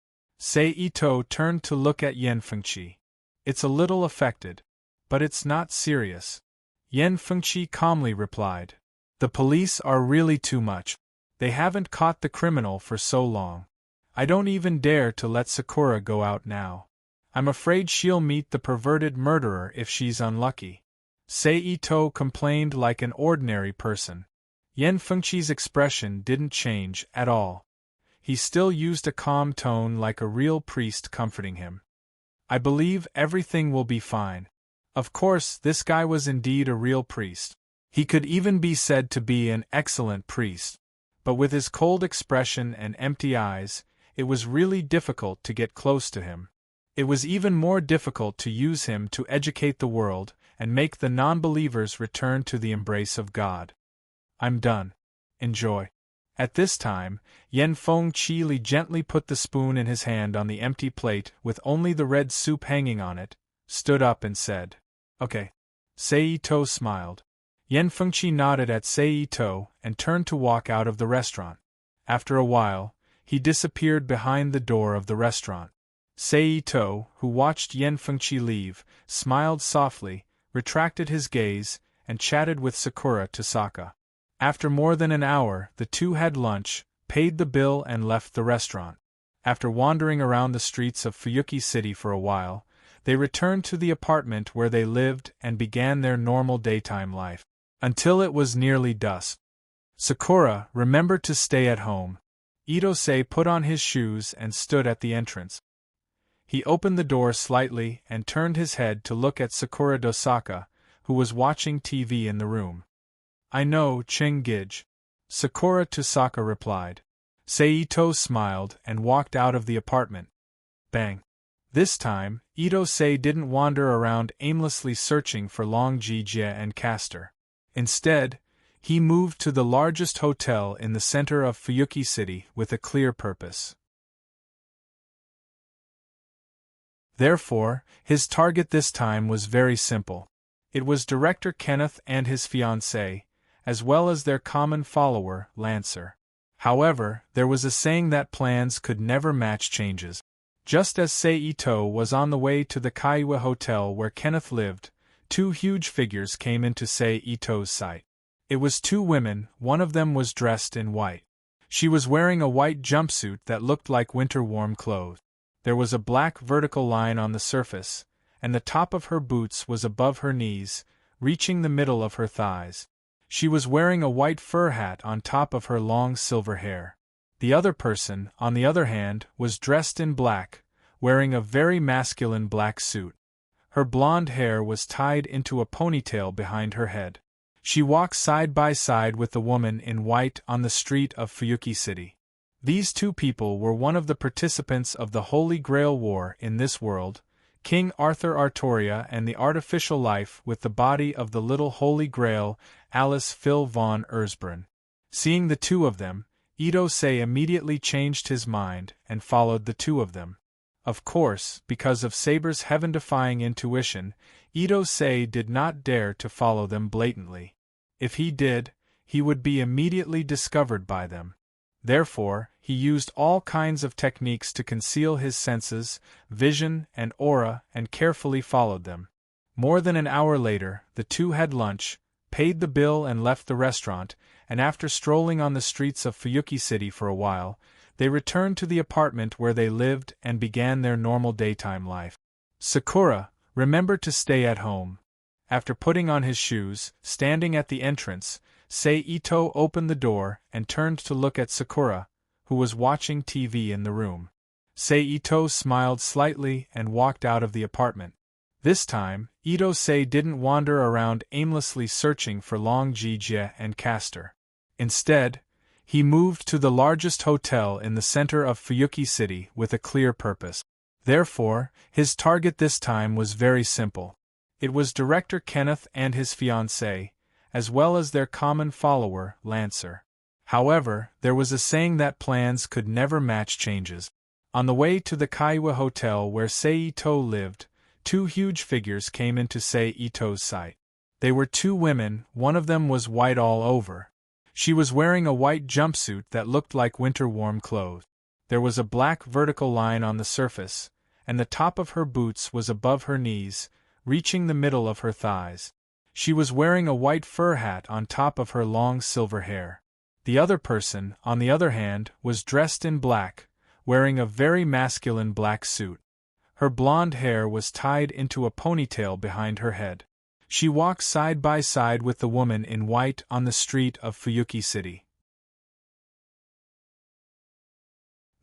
Ito turned to look at Yen Fengqi. It's a little affected. But it's not serious. Yen Fengqi calmly replied. The police are really too much. They haven't caught the criminal for so long. I don't even dare to let Sakura go out now. I'm afraid she'll meet the perverted murderer if she's unlucky. Ito complained like an ordinary person. Yen Fengqi's expression didn't change at all. He still used a calm tone like a real priest comforting him. I believe everything will be fine. Of course, this guy was indeed a real priest. He could even be said to be an excellent priest. But with his cold expression and empty eyes, it was really difficult to get close to him. It was even more difficult to use him to educate the world and make the non-believers return to the embrace of God. I'm done. Enjoy. At this time, Yen Fengqi gently put the spoon in his hand on the empty plate with only the red soup hanging on it, stood up and said, Okay. Ito smiled. Yen Fengqi nodded at Ito and turned to walk out of the restaurant. After a while, he disappeared behind the door of the restaurant. Ito, who watched Yen Fengqi leave, smiled softly, retracted his gaze, and chatted with Sakura Tosaka. After more than an hour, the two had lunch, paid the bill and left the restaurant. After wandering around the streets of Fuyuki City for a while, they returned to the apartment where they lived and began their normal daytime life. Until it was nearly dusk. Sakura, remember to stay at home. Itose put on his shoes and stood at the entrance. He opened the door slightly and turned his head to look at Sakura Dosaka, who was watching TV in the room. I know, Ching-gij. Sakura Tosaka replied. Seito smiled and walked out of the apartment. Bang. This time, Itose didn't wander around aimlessly searching for Long Jie and Castor. Instead, he moved to the largest hotel in the center of Fuyuki City with a clear purpose. Therefore, his target this time was very simple. It was Director Kenneth and his fiancée, as well as their common follower, Lancer. However, there was a saying that plans could never match changes. Just as Seito was on the way to the Kaiwa Hotel where Kenneth lived, two huge figures came into Seito's sight. It was two women, one of them was dressed in white. She was wearing a white jumpsuit that looked like winter warm clothes. There was a black vertical line on the surface, and the top of her boots was above her knees, reaching the middle of her thighs. She was wearing a white fur hat on top of her long silver hair. The other person, on the other hand, was dressed in black, wearing a very masculine black suit. Her blonde hair was tied into a ponytail behind her head. She walked side by side with the woman in white on the street of Fuyuki City. These two people were one of the participants of the Holy Grail War in this world, King Arthur Artoria and the artificial life with the body of the little Holy Grail, Alice Phil von Erzbrunn. Seeing the two of them, Itose immediately changed his mind and followed the two of them. Of course, because of Saber's heaven-defying intuition, Itose did not dare to follow them blatantly. If he did, he would be immediately discovered by them. Therefore, he used all kinds of techniques to conceal his senses, vision, and aura, and carefully followed them. More than an hour later, the two had lunch, paid the bill and left the restaurant, and after strolling on the streets of Fuyuki City for a while, they returned to the apartment where they lived and began their normal daytime life. Sakura, remember to stay at home. After putting on his shoes, standing at the entrance, Seito opened the door and turned to look at Sakura, who was watching TV in the room. Seito smiled slightly and walked out of the apartment. This time, Itose didn't wander around aimlessly searching for Long Jie and Castor. Instead, he moved to the largest hotel in the center of Fuyuki City with a clear purpose. Therefore, his target this time was very simple. It was Director Kenneth and his fiancée, as well as their common follower, Lancer. However, there was a saying that plans could never match changes. On the way to the Kaiwa Hotel where Seito lived, two huge figures came into Seito's sight. They were two women, one of them was white all over. She was wearing a white jumpsuit that looked like winter warm clothes. There was a black vertical line on the surface, and the top of her boots was above her knees, reaching the middle of her thighs. She was wearing a white fur hat on top of her long silver hair. The other person, on the other hand, was dressed in black, wearing a very masculine black suit. Her blonde hair was tied into a ponytail behind her head. She walked side by side with the woman in white on the street of Fuyuki City.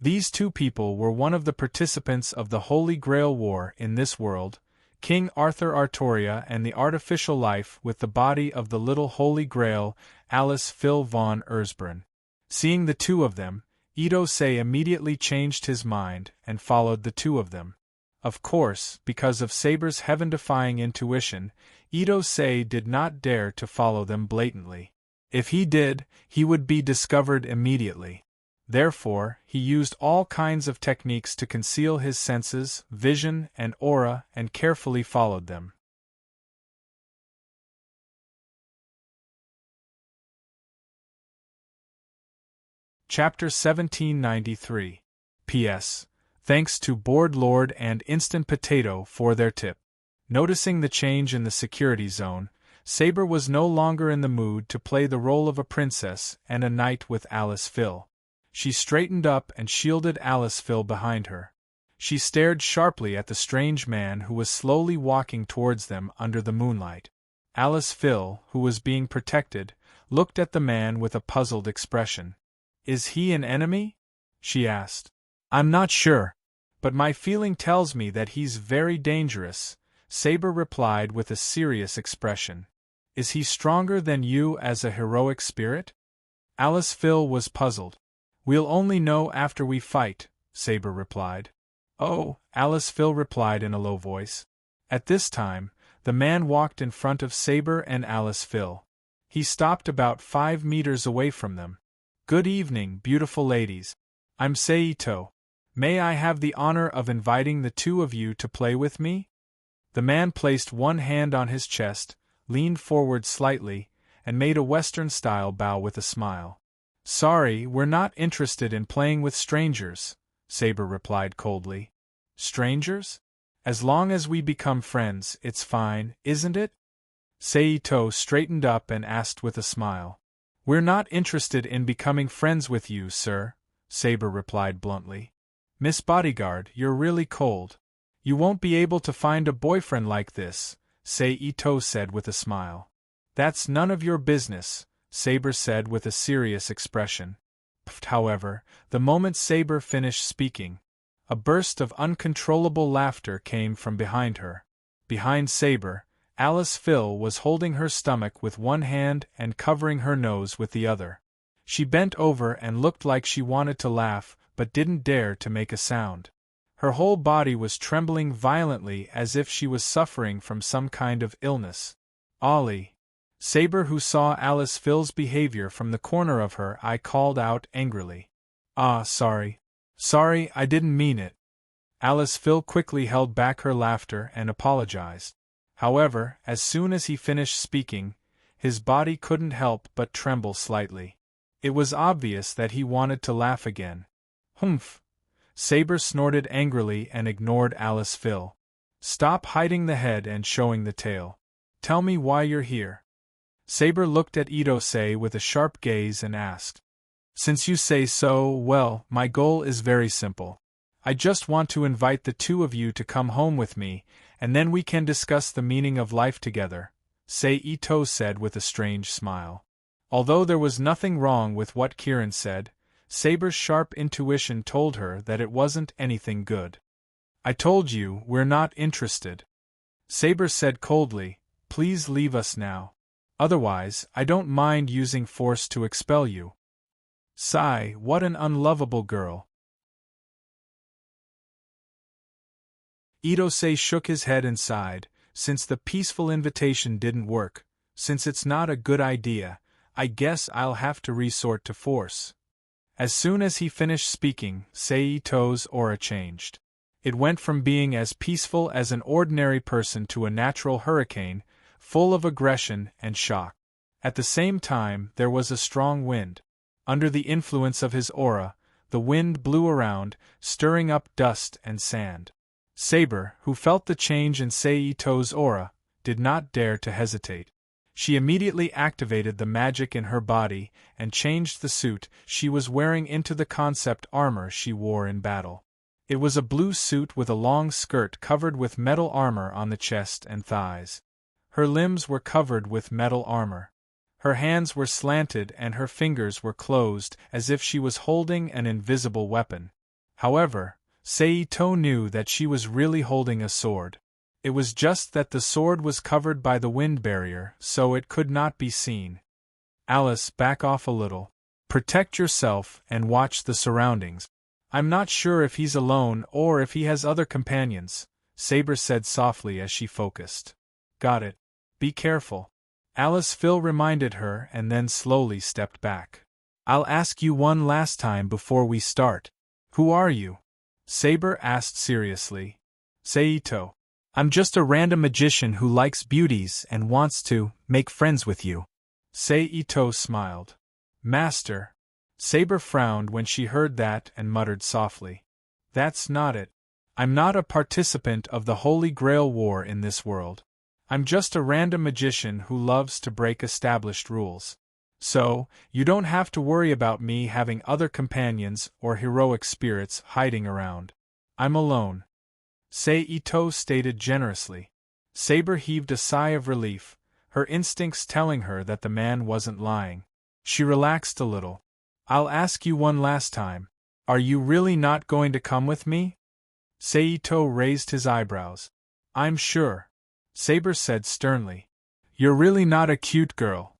These two people were one of the participants of the Holy Grail War in this world, King Arthur Artoria and the artificial life with the body of the little Holy Grail, Alice Phil von Erzbrunn. Seeing the two of them, Itose immediately changed his mind and followed the two of them. Of course, because of Saber's heaven-defying intuition, Itose did not dare to follow them blatantly. If he did, he would be discovered immediately. Therefore, he used all kinds of techniques to conceal his senses, vision, and aura, and carefully followed them. Chapter 1793. P.S. Thanks to Board Lord and Instant Potato for their tip. Noticing the change in the security zone, Saber was no longer in the mood to play the role of a princess and a knight with Alice Phil. She straightened up and shielded Alice Phil behind her. She stared sharply at the strange man who was slowly walking towards them under the moonlight. Alice Phil, who was being protected, looked at the man with a puzzled expression. "Is he an enemy?" she asked. "I'm not sure. But my feeling tells me that he's very dangerous," Saber replied with a serious expression. "Is he stronger than you as a heroic spirit?" Alice Phil was puzzled. "We'll only know after we fight," Saber replied. "Oh," Alice Phil replied in a low voice. At this time, the man walked in front of Saber and Alice Phil. He stopped about 5 meters away from them. "Good evening, beautiful ladies. I'm Seito. May I have the honor of inviting the two of you to play with me?" The man placed one hand on his chest, leaned forward slightly, and made a Western-style bow with a smile. "Sorry, we're not interested in playing with strangers," Saber replied coldly. "Strangers? As long as we become friends, it's fine, isn't it?" Seito straightened up and asked with a smile. "We're not interested in becoming friends with you, sir," Saber replied bluntly. "Miss Bodyguard, you're really cold. You won't be able to find a boyfriend like this," Seito said with a smile. "That's none of your business," Saber said with a serious expression. However, the moment Saber finished speaking, a burst of uncontrollable laughter came from behind her. Behind Saber, Alice Phil was holding her stomach with one hand and covering her nose with the other. She bent over and looked like she wanted to laugh, but didn't dare to make a sound. Her whole body was trembling violently as if she was suffering from some kind of illness. "Ollie!" Saber, who saw Alice Phil's behavior from the corner of her eye, called out angrily. "Ah, sorry. Sorry, I didn't mean it." Alice Phil quickly held back her laughter and apologized. However, as soon as he finished speaking, his body couldn't help but tremble slightly. It was obvious that he wanted to laugh again. "Humph!" Saber snorted angrily and ignored Alice Phil. "Stop hiding the head and showing the tail. Tell me why you're here." Saber looked at Itose with a sharp gaze and asked. "Since you say so, well, my goal is very simple. I just want to invite the two of you to come home with me, and then we can discuss the meaning of life together," Seito said with a strange smile. Although there was nothing wrong with what Kirin said, Saber's sharp intuition told her that it wasn't anything good. "I told you, we're not interested," Saber said coldly. "Please leave us now. Otherwise, I don't mind using force to expel you." Sigh, what an unlovable girl. Itose shook his head and sighed. "Since the peaceful invitation didn't work, since it's not a good idea, I guess I'll have to resort to force." As soon as he finished speaking, Seito's aura changed. It went from being as peaceful as an ordinary person to a natural hurricane, full of aggression and shock. At the same time, there was a strong wind. Under the influence of his aura, the wind blew around, stirring up dust and sand. Saber, who felt the change in Seito's aura, did not dare to hesitate. She immediately activated the magic in her body and changed the suit she was wearing into the concept armor she wore in battle. It was a blue suit with a long skirt covered with metal armor on the chest and thighs. Her limbs were covered with metal armor. Her hands were slanted and her fingers were closed as if she was holding an invisible weapon. However, Seito knew that she was really holding a sword. It was just that the sword was covered by the wind barrier, so it could not be seen. "Alice, back off a little. Protect yourself and watch the surroundings. I'm not sure if he's alone or if he has other companions," Saber said softly as she focused. "Got it. Be careful," Alice Phil reminded her and then slowly stepped back. "I'll ask you one last time before we start. Who are you?" Saber asked seriously. "Seito. I'm just a random magician who likes beauties and wants to make friends with you." Seito smiled. "Master." Saber frowned when she heard that and muttered softly. "That's not it. I'm not a participant of the Holy Grail War in this world. I'm just a random magician who loves to break established rules. So, you don't have to worry about me having other companions or heroic spirits hiding around." I'm alone, Sei-Ito stated generously. Saber heaved a sigh of relief, her instincts telling her that the man wasn't lying. She relaxed a little. I'll ask you one last time. Are you really not going to come with me? Sei-Ito raised his eyebrows. I'm sure, Saber said sternly. You're really not a cute girl.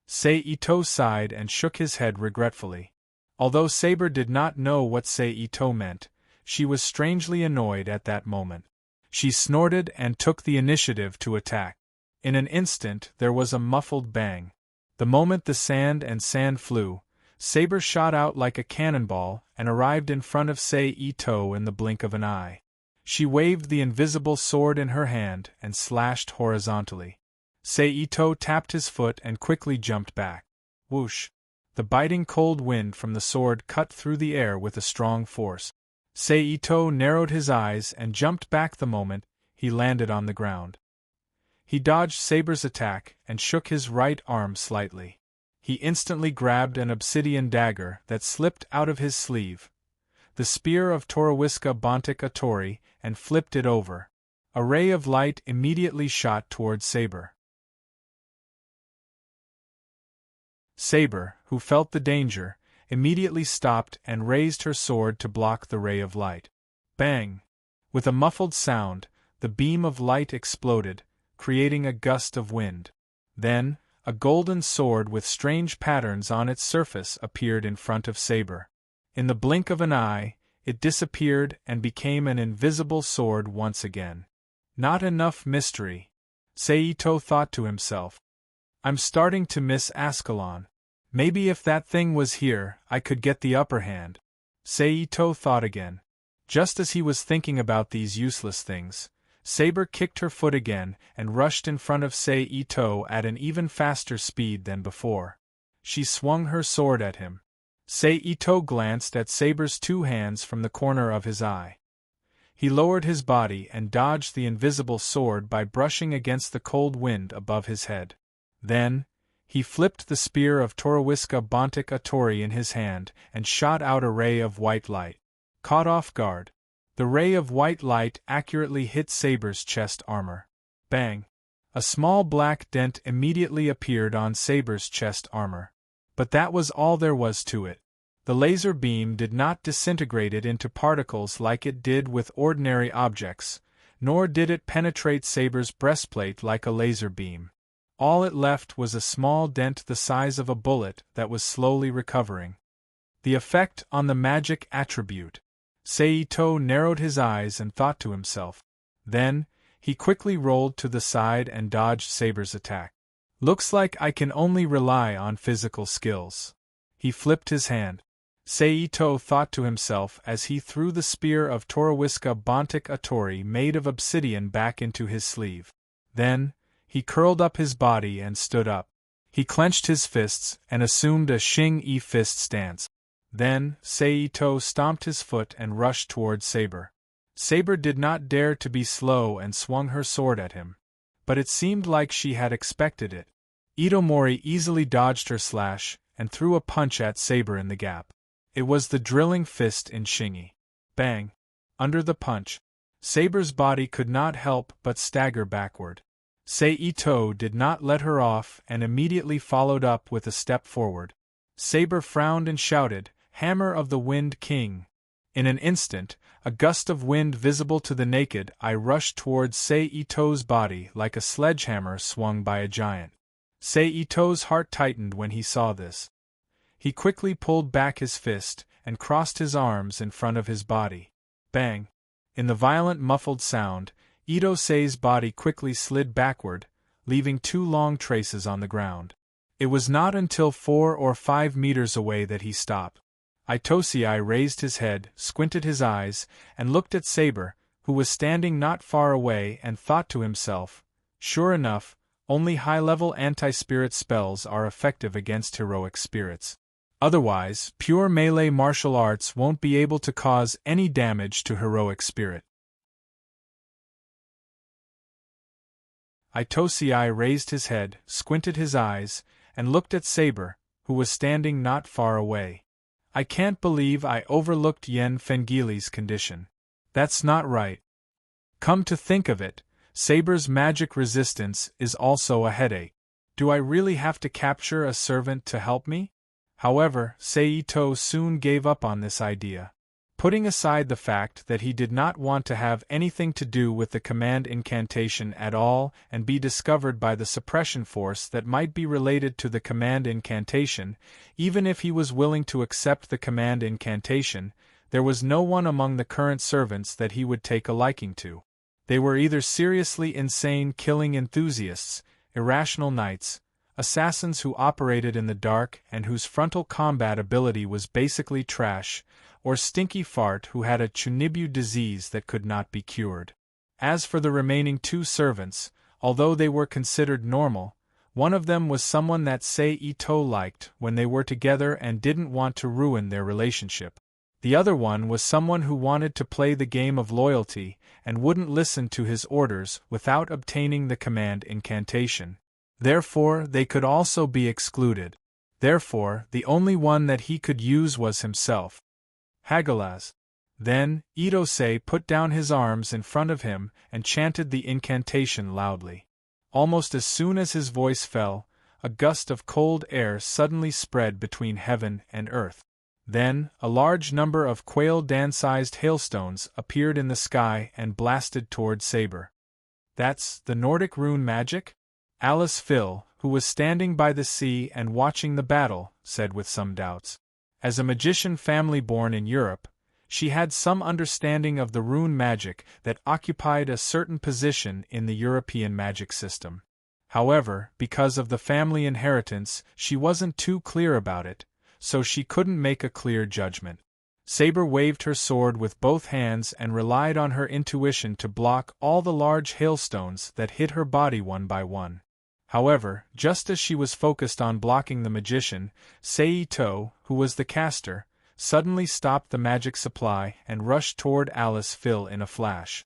Sei-Ito sighed and shook his head regretfully. Although Saber did not know what Sei-Ito meant, she was strangely annoyed at that moment. She snorted and took the initiative to attack. In an instant there was a muffled bang. The moment the sand flew, Saber shot out like a cannonball and arrived in front of Sei-Ito in the blink of an eye. She waved the invisible sword in her hand and slashed horizontally. Sei-Ito tapped his foot and quickly jumped back. Whoosh! The biting cold wind from the sword cut through the air with a strong force. Sei-Ito narrowed his eyes and jumped back the moment he landed on the ground. He dodged Saber's attack and shook his right arm slightly. He instantly grabbed an obsidian dagger that slipped out of his sleeve, the spear of Torowiska Bontic Atori, and flipped it over. A ray of light immediately shot toward Saber. Saber, who felt the danger, immediately stopped and raised her sword to block the ray of light. Bang! With a muffled sound, the beam of light exploded, creating a gust of wind. Then, a golden sword with strange patterns on its surface appeared in front of Saber. In the blink of an eye, it disappeared and became an invisible sword once again. Not enough mystery, Sei-Ito thought to himself. I'm starting to miss Ascalon. Maybe if that thing was here, I could get the upper hand. Sei-Ito thought again. Just as he was thinking about these useless things, Saber kicked her foot again and rushed in front of Sei-Ito at an even faster speed than before. She swung her sword at him. Sei-Ito glanced at Saber's two hands from the corner of his eye. He lowered his body and dodged the invisible sword by brushing against the cold wind above his head. Then, he flipped the spear of Torowiska Bontic Atori in his hand and shot out a ray of white light. Caught off guard, the ray of white light accurately hit Saber's chest armor. Bang! A small black dent immediately appeared on Saber's chest armor. But that was all there was to it. The laser beam did not disintegrate it into particles like it did with ordinary objects, nor did it penetrate Saber's breastplate like a laser beam. All it left was a small dent the size of a bullet that was slowly recovering. The effect on the magic attribute. Sei-Ito narrowed his eyes and thought to himself. Then, he quickly rolled to the side and dodged Saber's attack. Looks like I can only rely on physical skills. He flipped his hand. Sei-Ito thought to himself as he threw the spear of Torowiska Bontic Atori made of obsidian back into his sleeve. Then, he curled up his body and stood up. He clenched his fists and assumed a Xing-E fist stance. Then, Sei-Ito stomped his foot and rushed toward Saber. Saber did not dare to be slow and swung her sword at him. But it seemed like she had expected it. Itomori easily dodged her slash and threw a punch at Saber in the gap. It was the drilling fist in Xing-E. Bang! Under the punch, Saber's body could not help but stagger backward. Sei-Ito did not let her off and immediately followed up with a step forward. Saber frowned and shouted, "Hammer of the Wind King!" In an instant, a gust of wind visible to the naked eye rushed towards Sei-Ito's body like a sledgehammer swung by a giant. Sei-Ito's heart tightened when he saw this. He quickly pulled back his fist and crossed his arms in front of his body. Bang! In the violent muffled sound, Ito-Sei's body quickly slid backward, leaving 2 long traces on the ground. It was not until 4 or 5 meters away that he stopped. Ito-Sei raised his head, squinted his eyes, and looked at Saber, who was standing not far away, and thought to himself, "Sure enough, only high-level anti-spirit spells are effective against heroic spirits. Otherwise, pure melee martial arts won't be able to cause any damage to heroic spirit." Ito-Sei raised his head, squinted his eyes, and looked at Saber, who was standing not far away. "I can't believe I overlooked Yen Fengili's condition. That's not right. Come to think of it, Saber's magic resistance is also a headache. Do I really have to capture a servant to help me? However, Seito soon gave up on this idea. Putting aside the fact that he did not want to have anything to do with the command incantation at all and be discovered by the suppression force that might be related to the command incantation, even if he was willing to accept the command incantation, there was no one among the current servants that he would take a liking to. They were either seriously insane killing enthusiasts, irrational knights, assassins who operated in the dark and whose frontal combat ability was basically trash, or Stinky Fart who had a Chunibu disease that could not be cured. As for the remaining two servants, although they were considered normal, one of them was someone that Seito liked when they were together and didn't want to ruin their relationship. The other one was someone who wanted to play the game of loyalty and wouldn't listen to his orders without obtaining the command incantation. Therefore, they could also be excluded. Therefore, the only one that he could use was himself. Hagalaz. Then, Itose put down his arms in front of him and chanted the incantation loudly. Almost as soon as his voice fell, a gust of cold air suddenly spread between heaven and earth. Then, a large number of quail-dan-sized hailstones appeared in the sky and blasted toward Saber. That's the Nordic rune magic? Alice Phil, who was standing by the sea and watching the battle, said with some doubts. As a magician family born in Europe, she had some understanding of the rune magic that occupied a certain position in the European magic system. However, because of the family inheritance, she wasn't too clear about it, so she couldn't make a clear judgment. Saber waved her sword with both hands and relied on her intuition to block all the large hailstones that hit her body one by one. However, just as she was focused on blocking the magician, Seito, who was the caster, suddenly stopped the magic supply and rushed toward Alice Phil in a flash.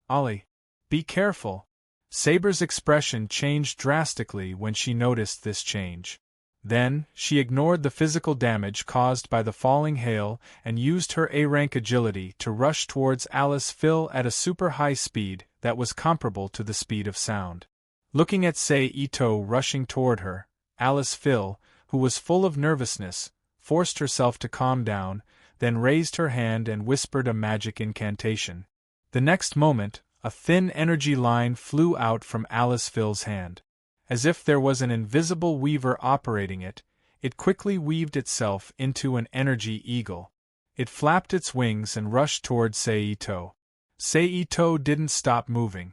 "Ollie, be careful!" Saber's expression changed drastically when she noticed this change. Then, she ignored the physical damage caused by the falling hail and used her A-rank agility to rush towards Alice Phil at a super high speed that was comparable to the speed of sound. Looking at Seito rushing toward her, Alice Phil, who was full of nervousness, forced herself to calm down, then raised her hand and whispered a magic incantation. The next moment, a thin energy line flew out from Alice Phil's hand. As if there was an invisible weaver operating it, it quickly weaved itself into an energy eagle. It flapped its wings and rushed toward Seito. Seito didn't stop moving.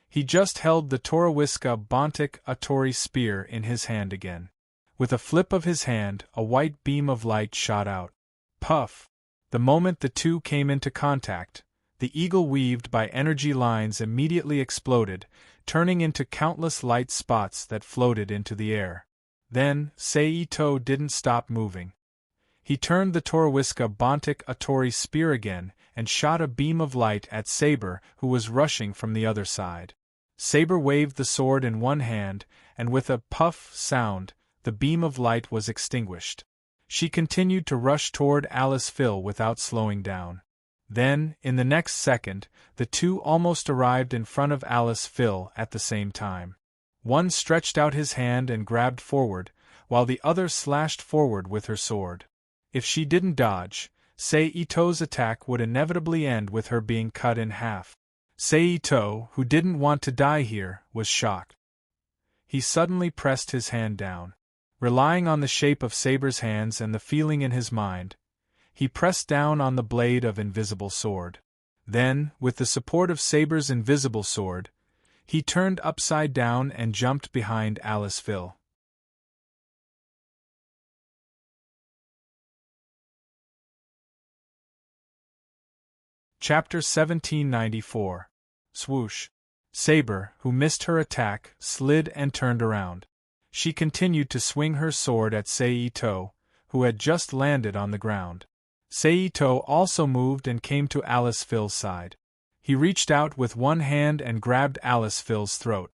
He just held the Torowiska Bontic Atori spear in his hand again. With a flip of his hand, a white beam of light shot out. Puff! The moment the two came into contact, the eagle weaved by energy lines immediately exploded, turning into countless light spots that floated into the air. Then, Seito didn't stop moving. He turned the Torowiska Bontic Atori spear again and shot a beam of light at Saber, who was rushing from the other side. Saber waved the sword in one hand, and with a puff sound, the beam of light was extinguished. She continued to rush toward Alice Phil without slowing down. Then, in the next second, the two almost arrived in front of Alice Phil at the same time. One stretched out his hand and grabbed forward, while the other slashed forward with her sword. If she didn't dodge, Seito's attack would inevitably end with her being cut in half. Seito, who didn't want to die here, was shocked. He suddenly pressed his hand down. Relying on the shape of Saber's hands and the feeling in his mind, he pressed down on the blade of invisible sword. Then, with the support of Saber's invisible sword, he turned upside down and jumped behind Alice Phil. Chapter 1794. Swoosh. Saber, who missed her attack, slid and turned around. She continued to swing her sword at Seito, who had just landed on the ground. Seito also moved and came to Alice Phil's side. He reached out with one hand and grabbed Alice Phil's throat.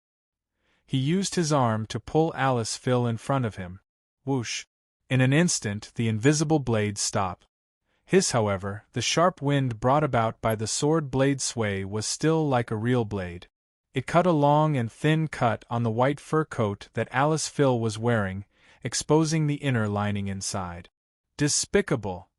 He used his arm to pull Alice Phil in front of him. Whoosh! In an instant the invisible blade stopped. His, however, the sharp wind brought about by the sword blade sway was still like a real blade. It cut a long and thin cut on the white fur coat that Alice Phil was wearing, exposing the inner lining inside. Despicable!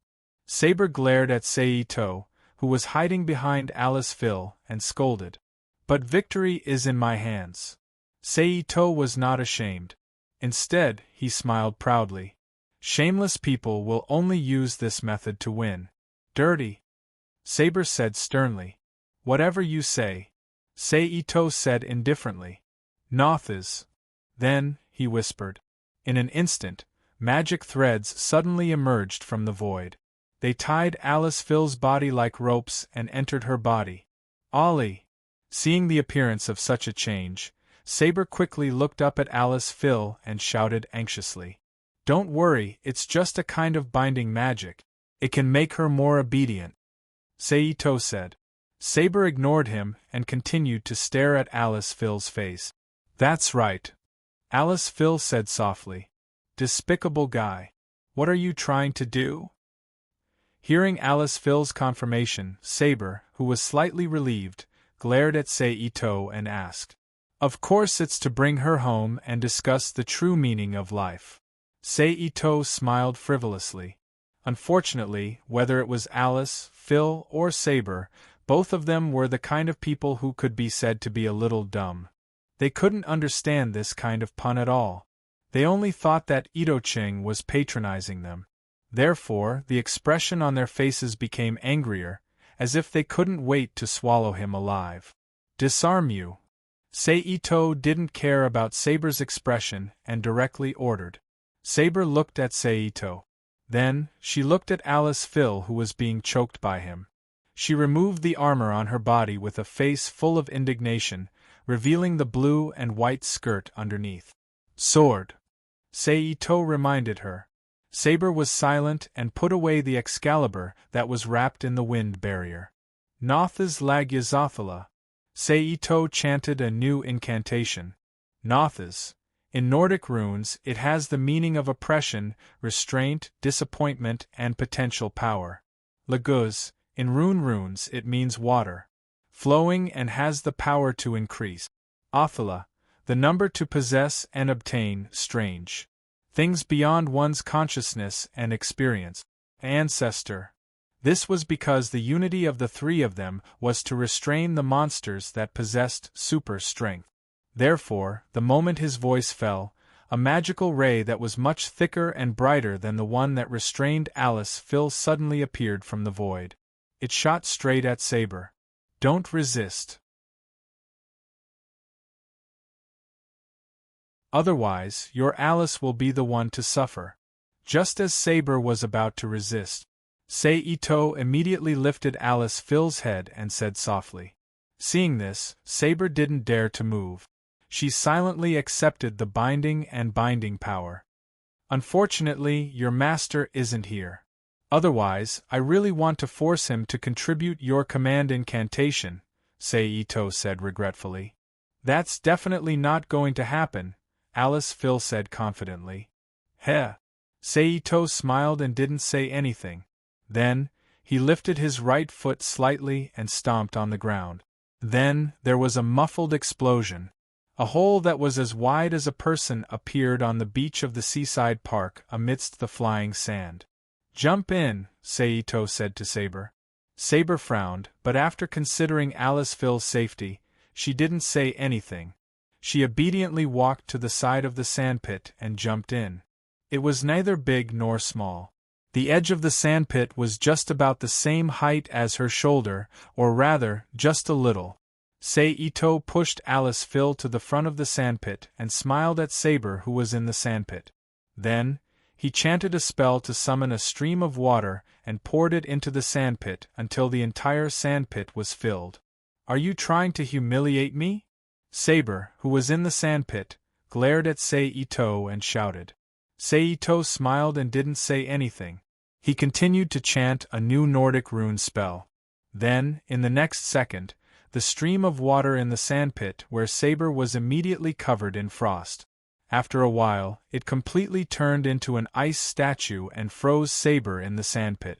Saber glared at Saito, who was hiding behind Alice Phil, and scolded. But victory is in my hands. Saito was not ashamed. Instead, he smiled proudly. Shameless people will only use this method to win. Dirty! Saber said sternly. Whatever you say. Saito said indifferently. Nothis. Then, he whispered. In an instant, magic threads suddenly emerged from the void. They tied Alice Phil's body like ropes and entered her body. Ollie! Seeing the appearance of such a change, Saber quickly looked up at Alice Phil and shouted anxiously. Don't worry, it's just a kind of binding magic. It can make her more obedient. Saito said. Saber ignored him and continued to stare at Alice Phil's face. That's right. Alice Phil said softly. Despicable guy. What are you trying to do? Hearing Alice Phil's confirmation, Saber, who was slightly relieved, glared at Saito and asked. Of course it's to bring her home and discuss the true meaning of life. Saito smiled frivolously. Unfortunately, whether it was Alice, Phil, or Saber, both of them were the kind of people who could be said to be a little dumb. They couldn't understand this kind of pun at all. They only thought that Ito-Ching was patronizing them. Therefore, the expression on their faces became angrier, as if they couldn't wait to swallow him alive. Disarm you! Saito didn't care about Saber's expression and directly ordered. Saber looked at Saito. Then, she looked at Alice Phil, who was being choked by him. She removed the armor on her body with a face full of indignation, revealing the blue and white skirt underneath. Sword! Saito reminded her. Saber was silent and put away the Excalibur that was wrapped in the wind barrier. Nothis Lagyazathala. Saito chanted a new incantation. Nothis. In Nordic runes, it has the meaning of oppression, restraint, disappointment, and potential power. Laguz. In runes it means water. Flowing and has the power to increase. Athala. The number to possess and obtain, strange. Things beyond one's consciousness and experience. Ancestor. This was because the unity of the three of them was to restrain the monsters that possessed super strength. Therefore, the moment his voice fell, a magical ray that was much thicker and brighter than the one that restrained Alice Phil suddenly appeared from the void. It shot straight at Saber. Don't resist. Otherwise, your Alice will be the one to suffer. Just as Saber was about to resist, Saito immediately lifted Alice Phil's head and said softly. Seeing this, Saber didn't dare to move. She silently accepted the binding power. Unfortunately, your master isn't here. Otherwise, I really want to force him to contribute your command incantation, Saito said regretfully. That's definitely not going to happen, Alice Phil said confidently. Heh. Saito smiled and didn't say anything. Then, he lifted his right foot slightly and stomped on the ground. Then, there was a muffled explosion. A hole that was as wide as a person appeared on the beach of the seaside park amidst the flying sand. Jump in, Saito said to Saber. Saber frowned, but after considering Alice Phil's safety, she didn't say anything. She obediently walked to the side of the sandpit and jumped in. It was neither big nor small. The edge of the sandpit was just about the same height as her shoulder, or rather, just a little. Saito pushed Alice Phil to the front of the sandpit and smiled at Saber, who was in the sandpit. Then, he chanted a spell to summon a stream of water and poured it into the sandpit until the entire sandpit was filled. Are you trying to humiliate me? Saber, who was in the sandpit, glared at Saito and shouted. Saito smiled and didn't say anything. He continued to chant a new Nordic rune spell. Then, in the next second, the stream of water in the sandpit where Saber was immediately covered in frost. After a while, it completely turned into an ice statue and froze Saber in the sandpit.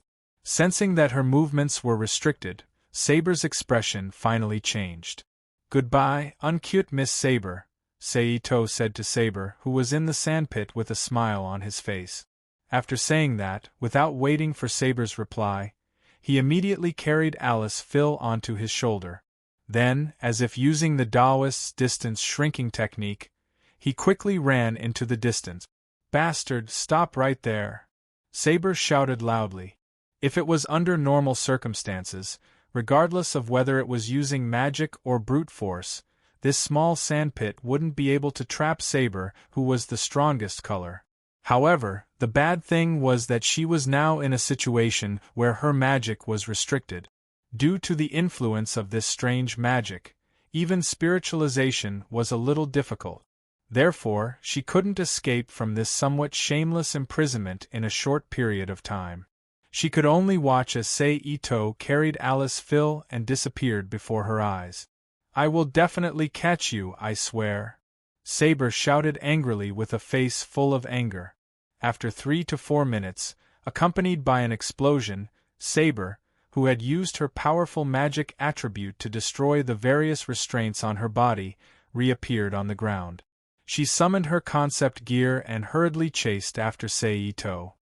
Sensing that her movements were restricted, Saber's expression finally changed. "Goodbye, uncute Miss Saber," Seito said to Saber, who was in the sandpit with a smile on his face. After saying that, without waiting for Saber's reply, he immediately carried Alice Phil onto his shoulder. Then, as if using the Taoist's distance shrinking technique, he quickly ran into the distance. "Bastard, stop right there!" Saber shouted loudly. If it was under normal circumstances, regardless of whether it was using magic or brute force, this small sandpit wouldn't be able to trap Saber, who was the strongest color. However, the bad thing was that she was now in a situation where her magic was restricted. Due to the influence of this strange magic, even spiritualization was a little difficult. Therefore, she couldn't escape from this somewhat shameless imprisonment in a short period of time. She could only watch as Seito carried Alice Phil and disappeared before her eyes. "I will definitely catch you, I swear," Saber shouted angrily with a face full of anger. After 3 to 4 minutes, accompanied by an explosion, Saber, who had used her powerful magic attribute to destroy the various restraints on her body, reappeared on the ground. She summoned her concept gear and hurriedly chased after Seito.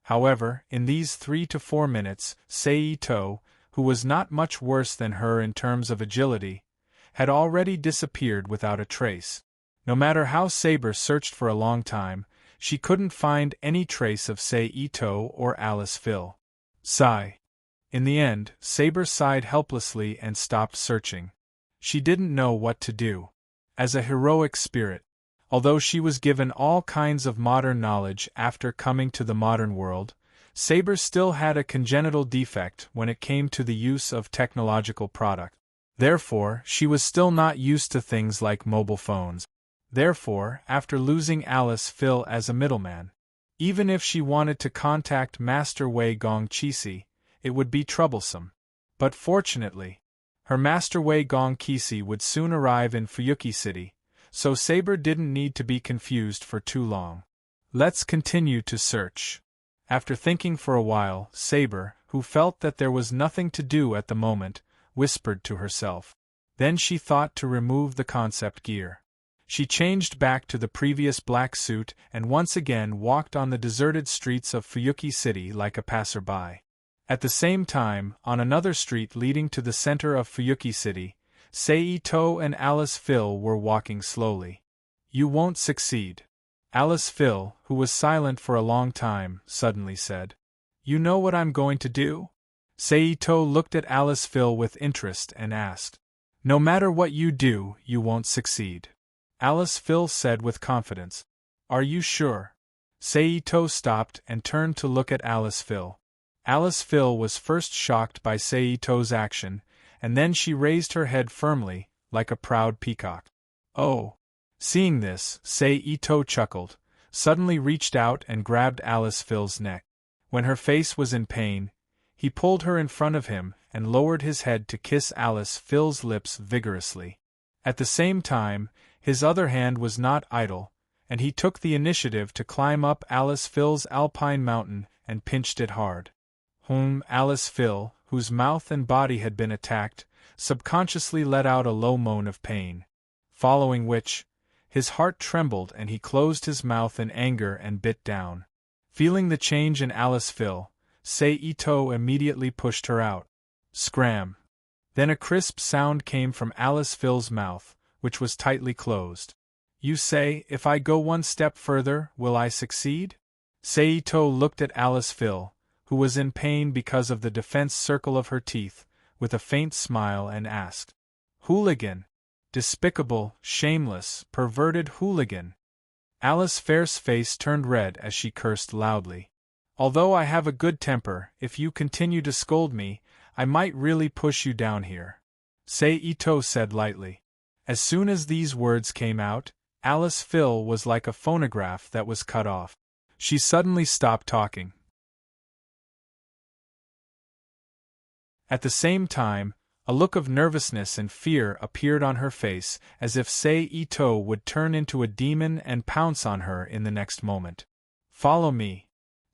However, in these 3 to 4 minutes, Seito, who was not much worse than her in terms of agility, had already disappeared without a trace. No matter how Saber searched for a long time, she couldn't find any trace of Seito or Alice Phil. Sigh. In the end, Saber sighed helplessly and stopped searching. She didn't know what to do. As a heroic spirit, although she was given all kinds of modern knowledge after coming to the modern world, Saber still had a congenital defect when it came to the use of technological products. Therefore, she was still not used to things like mobile phones. Therefore, after losing Alice Phil as a middleman, even if she wanted to contact Master Wei Gong Qixi, it would be troublesome. But fortunately, her Master Wei Gong Qixi would soon arrive in Fuyuki City, so Saber didn't need to be confused for too long. Let's continue to search. After thinking for a while, Saber, who felt that there was nothing to do at the moment, whispered to herself. Then she thought to remove the concept gear. She changed back to the previous black suit and once again walked on the deserted streets of Fuyuki City like a passerby. At the same time, on another street leading to the center of Fuyuki City, Seito and Alice Phil were walking slowly. "You won't succeed," Alice Phil, who was silent for a long time, suddenly said. "You know what I'm going to do?" Seito looked at Alice Phil with interest and asked. "No matter what you do, you won't succeed," Alice Phil said with confidence. "Are you sure?" Seito stopped and turned to look at Alice Phil. Alice Phil was first shocked by Seito's action, and then she raised her head firmly, like a proud peacock. "Oh!" Seeing this, Seito chuckled, suddenly reached out and grabbed Alice Phil's neck. When her face was in pain, he pulled her in front of him and lowered his head to kiss Alice Phil's lips vigorously. At the same time, his other hand was not idle, and he took the initiative to climb up Alice Phil's alpine mountain and pinched it hard. Alice Phil, whose mouth and body had been attacked, subconsciously let out a low moan of pain. Following which, his heart trembled and he closed his mouth in anger and bit down. Feeling the change in Alice Phil, Seito immediately pushed her out. Scram! Then a crisp sound came from Alice Phil's mouth, which was tightly closed. "You say, if I go one step further, will I succeed?" Seito looked at Alice Phil, who was in pain because of the defense circle of her teeth, with a faint smile and asked. "Hooligan! Despicable, shameless, perverted hooligan!" Alice Phil's face turned red as she cursed loudly. "Although I have a good temper, if you continue to scold me, I might really push you down here," Seito said lightly. As soon as these words came out, Alice Phil was like a phonograph that was cut off. She suddenly stopped talking. At the same time, a look of nervousness and fear appeared on her face, as if Seito would turn into a demon and pounce on her in the next moment. "Follow me,"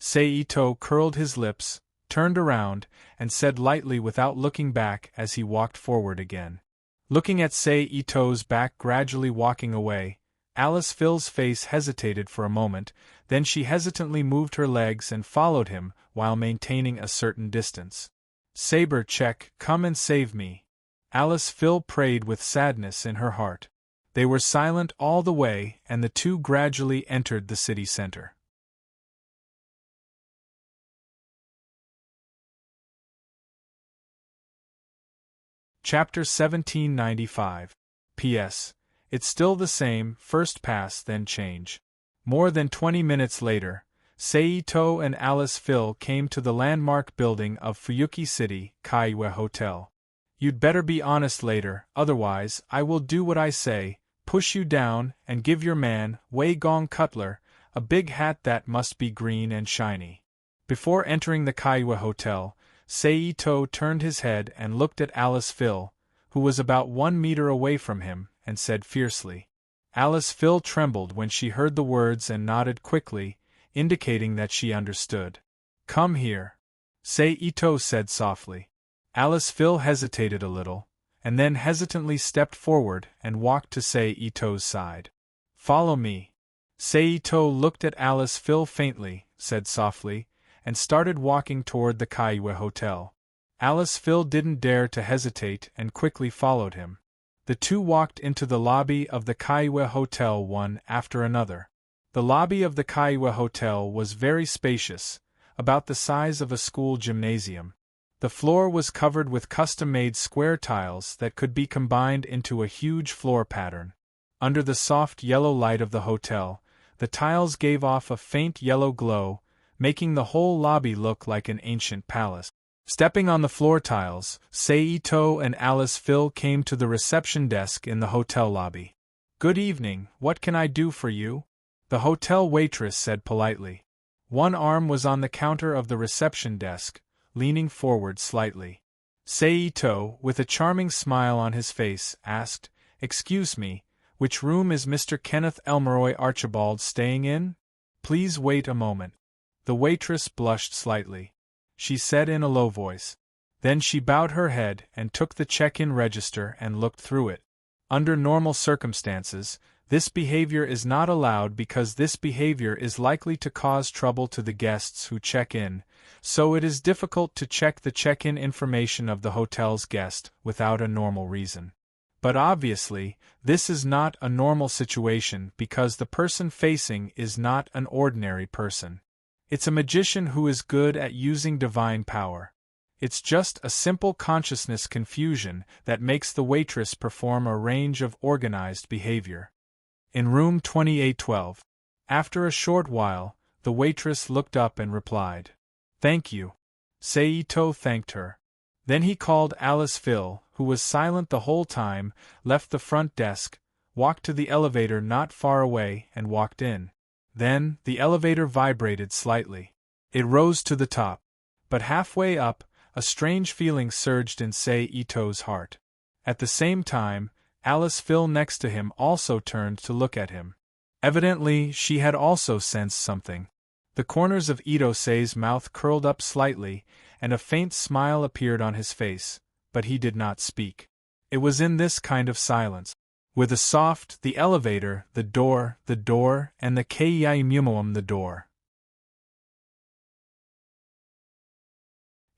Seito curled his lips, turned around, and said lightly without looking back as he walked forward again. Looking at Seito's back gradually walking away, Alice Phil's face hesitated for a moment, then she hesitantly moved her legs and followed him while maintaining a certain distance. "Saber check, come and save me," Alice Phil prayed with sadness in her heart. They were silent all the way, and the two gradually entered the city center. Chapter 1795. P.S. It's still the same, first pass then change. More than 20 minutes later, Seito and Alice Phil came to the landmark building of Fuyuki City, Kaiwa Hotel. "You'd better be honest later, otherwise I will do what I say, push you down, and give your man, Wei Gong Cutler, a big hat that must be green and shiny." Before entering the Kaiwa Hotel, Seito turned his head and looked at Alice Phil, who was about 1 meter away from him, and said fiercely. Alice Phil trembled when she heard the words and nodded quickly, indicating that she understood. "Come here," Seito said softly. Alice Phil hesitated a little, and then hesitantly stepped forward and walked to Seito's side. "Follow me." Seito looked at Alice Phil faintly, said softly, and started walking toward the Kaiwa Hotel. Alice Phil didn't dare to hesitate and quickly followed him. The two walked into the lobby of the Kaiwa Hotel one after another. The lobby of the Kaiwa Hotel was very spacious, about the size of a school gymnasium. The floor was covered with custom-made square tiles that could be combined into a huge floor pattern. Under the soft yellow light of the hotel, the tiles gave off a faint yellow glow, making the whole lobby look like an ancient palace. Stepping on the floor tiles, Seito and Alice Phil came to the reception desk in the hotel lobby. "Good evening, what can I do for you?" the hotel waitress said politely. One arm was on the counter of the reception desk, leaning forward slightly. Seito, with a charming smile on his face, asked, "Excuse me, which room is Mr. Kenneth Elmeroy Archibald staying in? Please wait a moment." The waitress blushed slightly. She said in a low voice. Then she bowed her head and took the check-in register and looked through it. Under normal circumstances, this behavior is not allowed because this behavior is likely to cause trouble to the guests who check in, so it is difficult to check the check-in information of the hotel's guest without a normal reason. But obviously, this is not a normal situation because the person facing is not an ordinary person. It's a magician who is good at using divine power. It's just a simple consciousness confusion that makes the waitress perform a range of organized behavior. In room 2812. After a short while, the waitress looked up and replied, "Thank you." Seito thanked her. Then he called Alice Phil, who was silent the whole time, left the front desk, walked to the elevator not far away and walked in. Then, the elevator vibrated slightly. It rose to the top. But halfway up, a strange feeling surged in Seito's heart. At the same time, Alice Phil next to him also turned to look at him. Evidently, she had also sensed something. The corners of Itosei's mouth curled up slightly, and a faint smile appeared on his face, but he did not speak. It was in this kind of silence. With a soft, the elevator, the door, and the kei mumuum the door.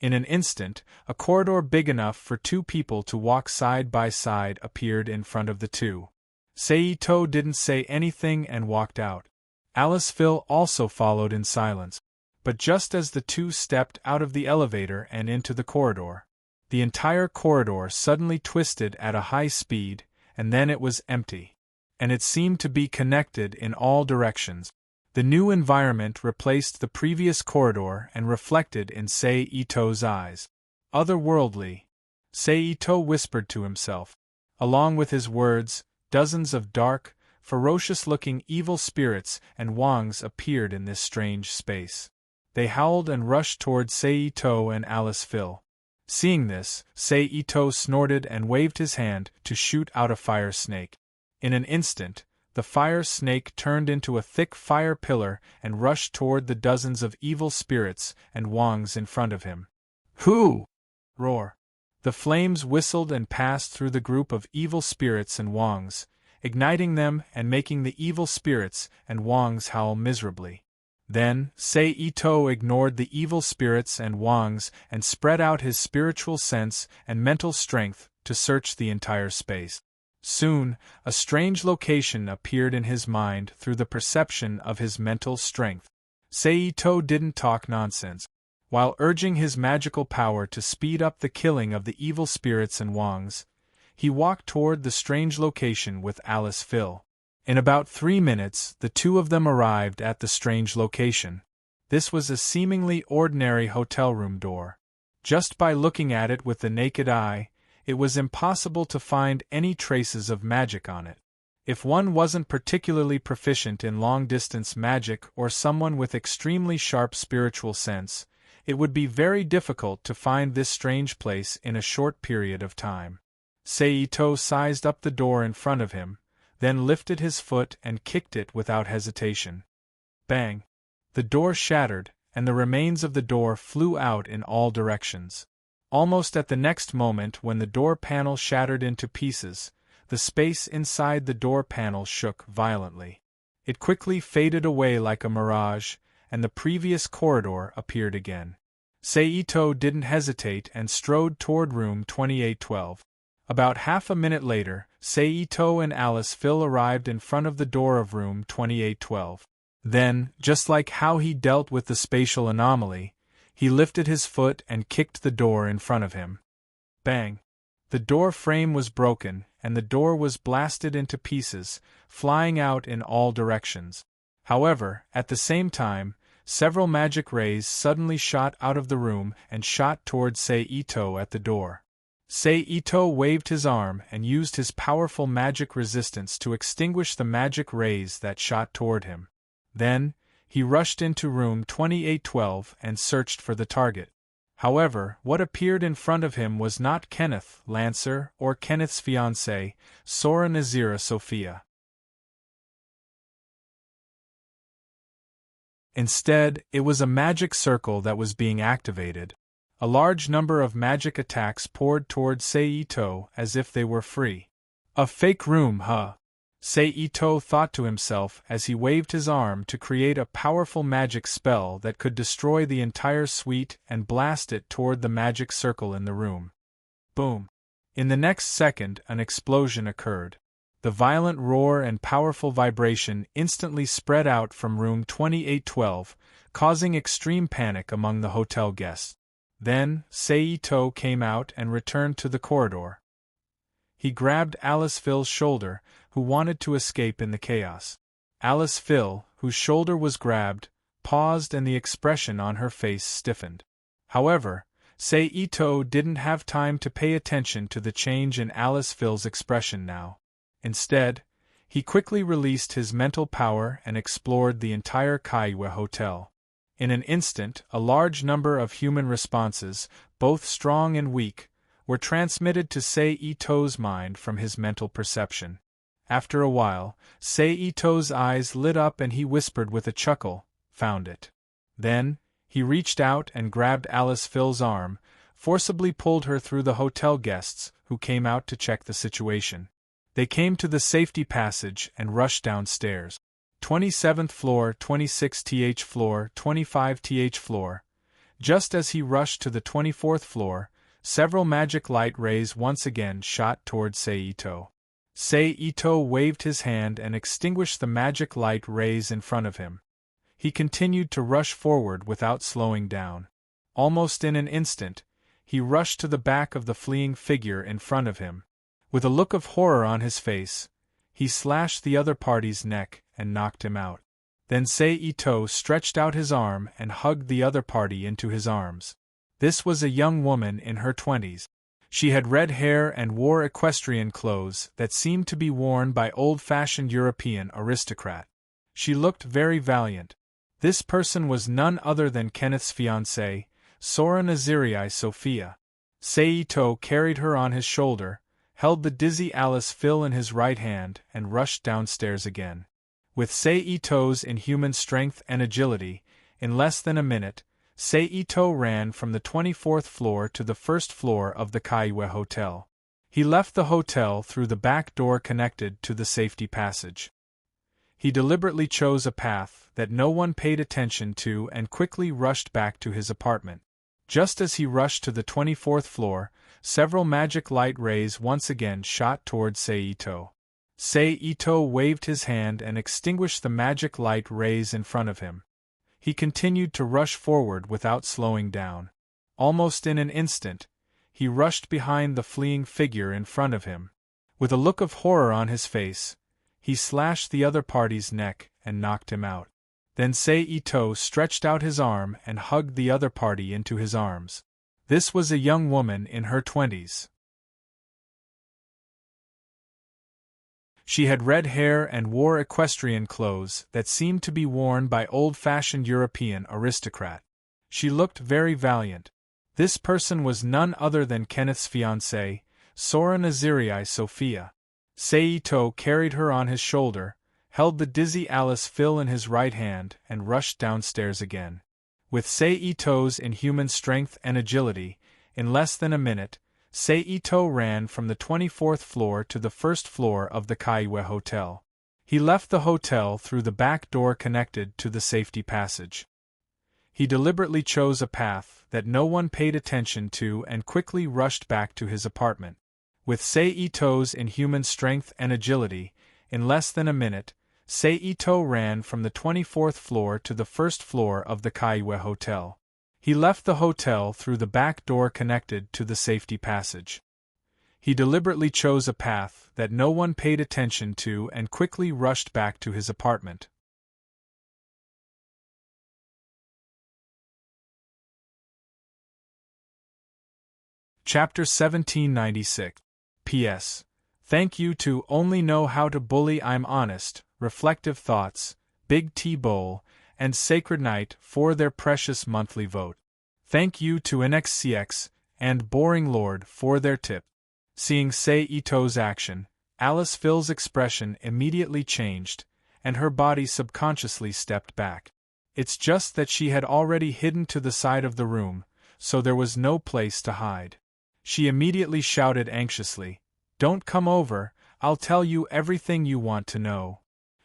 In an instant, a corridor big enough for two people to walk side by side appeared in front of the two. Seito didn't say anything and walked out. Alice Phil also followed in silence. But just as the two stepped out of the elevator and into the corridor, the entire corridor suddenly twisted at a high speed, and then it was empty. And it seemed to be connected in all directions. The new environment replaced the previous corridor and reflected in Seito's eyes. Otherworldly. Seito whispered to himself. Along with his words, dozens of dark, ferocious-looking evil spirits and wangs appeared in this strange space. They howled and rushed toward Seito and Alice Phil. Seeing this, Seito snorted and waved his hand to shoot out a fire snake. In an instant, the fire snake turned into a thick fire pillar and rushed toward the dozens of evil spirits and Wangs in front of him. "Hoo!" roar. The flames whistled and passed through the group of evil spirits and Wangs, igniting them and making the evil spirits and Wangs howl miserably. Then, Sei-Ito ignored the evil spirits and Wangs and spread out his spiritual sense and mental strength to search the entire space. Soon, a strange location appeared in his mind through the perception of his mental strength. Sei-Ito didn't talk nonsense. While urging his magical power to speed up the killing of the evil spirits and Wangs, he walked toward the strange location with Alice Phil. In about 3 minutes, the two of them arrived at the strange location. This was a seemingly ordinary hotel room door. Just by looking at it with the naked eye, it was impossible to find any traces of magic on it. If one wasn't particularly proficient in long-distance magic or someone with extremely sharp spiritual sense, it would be very difficult to find this strange place in a short period of time. Sei-Ito sized up the door in front of him, then lifted his foot and kicked it without hesitation. Bang! The door shattered, and the remains of the door flew out in all directions. Almost at the next moment, when the door panel shattered into pieces, the space inside the door panel shook violently. It quickly faded away like a mirage, and the previous corridor appeared again. Sei-Ito didn't hesitate and strode toward room 2812. About half a minute later, Sei-Ito and Alice Phil arrived in front of the door of room 2812. Then, just like how he dealt with the spatial anomaly, he lifted his foot and kicked the door in front of him. Bang! The door frame was broken, and the door was blasted into pieces, flying out in all directions. However, at the same time, several magic rays suddenly shot out of the room and shot toward Sei-Ito at the door. Sei-Ito waved his arm and used his powerful magic resistance to extinguish the magic rays that shot toward him. Then, he rushed into room 2812 and searched for the target. However, what appeared in front of him was not Kenneth, Lancer, or Kenneth's fiancée, Sora Nazira Sophia. Instead, it was a magic circle that was being activated. A large number of magic attacks poured toward Sei-Ito as if they were free. A fake room, huh? Sei-Ito thought to himself as he waved his arm to create a powerful magic spell that could destroy the entire suite and blast it toward the magic circle in the room. Boom! In the next second, an explosion occurred. The violent roar and powerful vibration instantly spread out from room 2812, causing extreme panic among the hotel guests. Then, Sei-Ito came out and returned to the corridor. He grabbed Alice Phil's shoulder, who wanted to escape in the chaos. Alice Phil, whose shoulder was grabbed, paused and the expression on her face stiffened. However, Sei-Ito didn't have time to pay attention to the change in Alice Phil's expression now. Instead, he quickly released his mental power and explored the entire Kaiwa Hotel. In an instant, a large number of human responses, both strong and weak, were transmitted to Sei-Ito's mind from his mental perception. After a while, Sei-Ito's eyes lit up and he whispered with a chuckle, "Found it." Then, he reached out and grabbed Alice Phil's arm, forcibly pulled her through the hotel guests, who came out to check the situation. They came to the safety passage and rushed downstairs. 27th floor, 26th floor, 25th floor. Just as he rushed to the 24th floor, several magic light rays once again shot toward Sei-Ito. Sei-Ito waved his hand and extinguished the magic light rays in front of him. He continued to rush forward without slowing down. Almost in an instant, he rushed to the back of the fleeing figure in front of him. With a look of horror on his face, he slashed the other party's neck and knocked him out. Then Sei-Ito stretched out his arm and hugged the other party into his arms. This was a young woman in her 20s. She had red hair and wore equestrian clothes that seemed to be worn by old-fashioned European aristocrat. She looked very valiant. This person was none other than Kenneth's fiancée, Sora Naziri Sophia. Sei-Ito carried her on his shoulder, held the dizzy Alice Phil in his right hand and rushed downstairs again. With Seito's inhuman strength and agility, in less than a minute, Seito ran from the 24th floor to the first floor of the Kaiwe Hotel. He left the hotel through the back door connected to the safety passage. He deliberately chose a path that no one paid attention to and quickly rushed back to his apartment. Just as he rushed to the 24th floor, several magic light rays once again shot toward Seito. Seito waved his hand and extinguished the magic light rays in front of him. He continued to rush forward without slowing down. Almost in an instant, he rushed behind the fleeing figure in front of him. With a look of horror on his face, he slashed the other party's neck and knocked him out. Then Seito stretched out his arm and hugged the other party into his arms. This was a young woman in her 20s. She had red hair and wore equestrian clothes that seemed to be worn by old-fashioned European aristocrat. She looked very valiant. This person was none other than Kenneth's fiancée, Sora Nazirii Sophia. Seito carried her on his shoulder, held the dizzy Alice Phil in his right hand and rushed downstairs again. With Seito's inhuman strength and agility, in less than a minute, Seito ran from the 24th floor to the first floor of the Kaiwe Hotel. He left the hotel through the back door connected to the safety passage. He deliberately chose a path that no one paid attention to and quickly rushed back to his apartment. With Seito's inhuman strength and agility, in less than a minute, Seito ran from the 24th floor to the first floor of the Kaiwe Hotel. He left the hotel through the back door connected to the safety passage. He deliberately chose a path that no one paid attention to and quickly rushed back to his apartment. Chapter 1796. P.S. Thank you to Only Know How to Bully I'm Honest, Reflective Thoughts, Big T Bowl, and Sacred Night for their precious monthly vote. Thank you to NXCX and Boring Lord for their tip. Seeing Seito's action, Alice Phil's expression immediately changed, and her body subconsciously stepped back. It's just that she had already hidden to the side of the room, so there was no place to hide. She immediately shouted anxiously, "Don't come over, I'll tell you everything you want to know."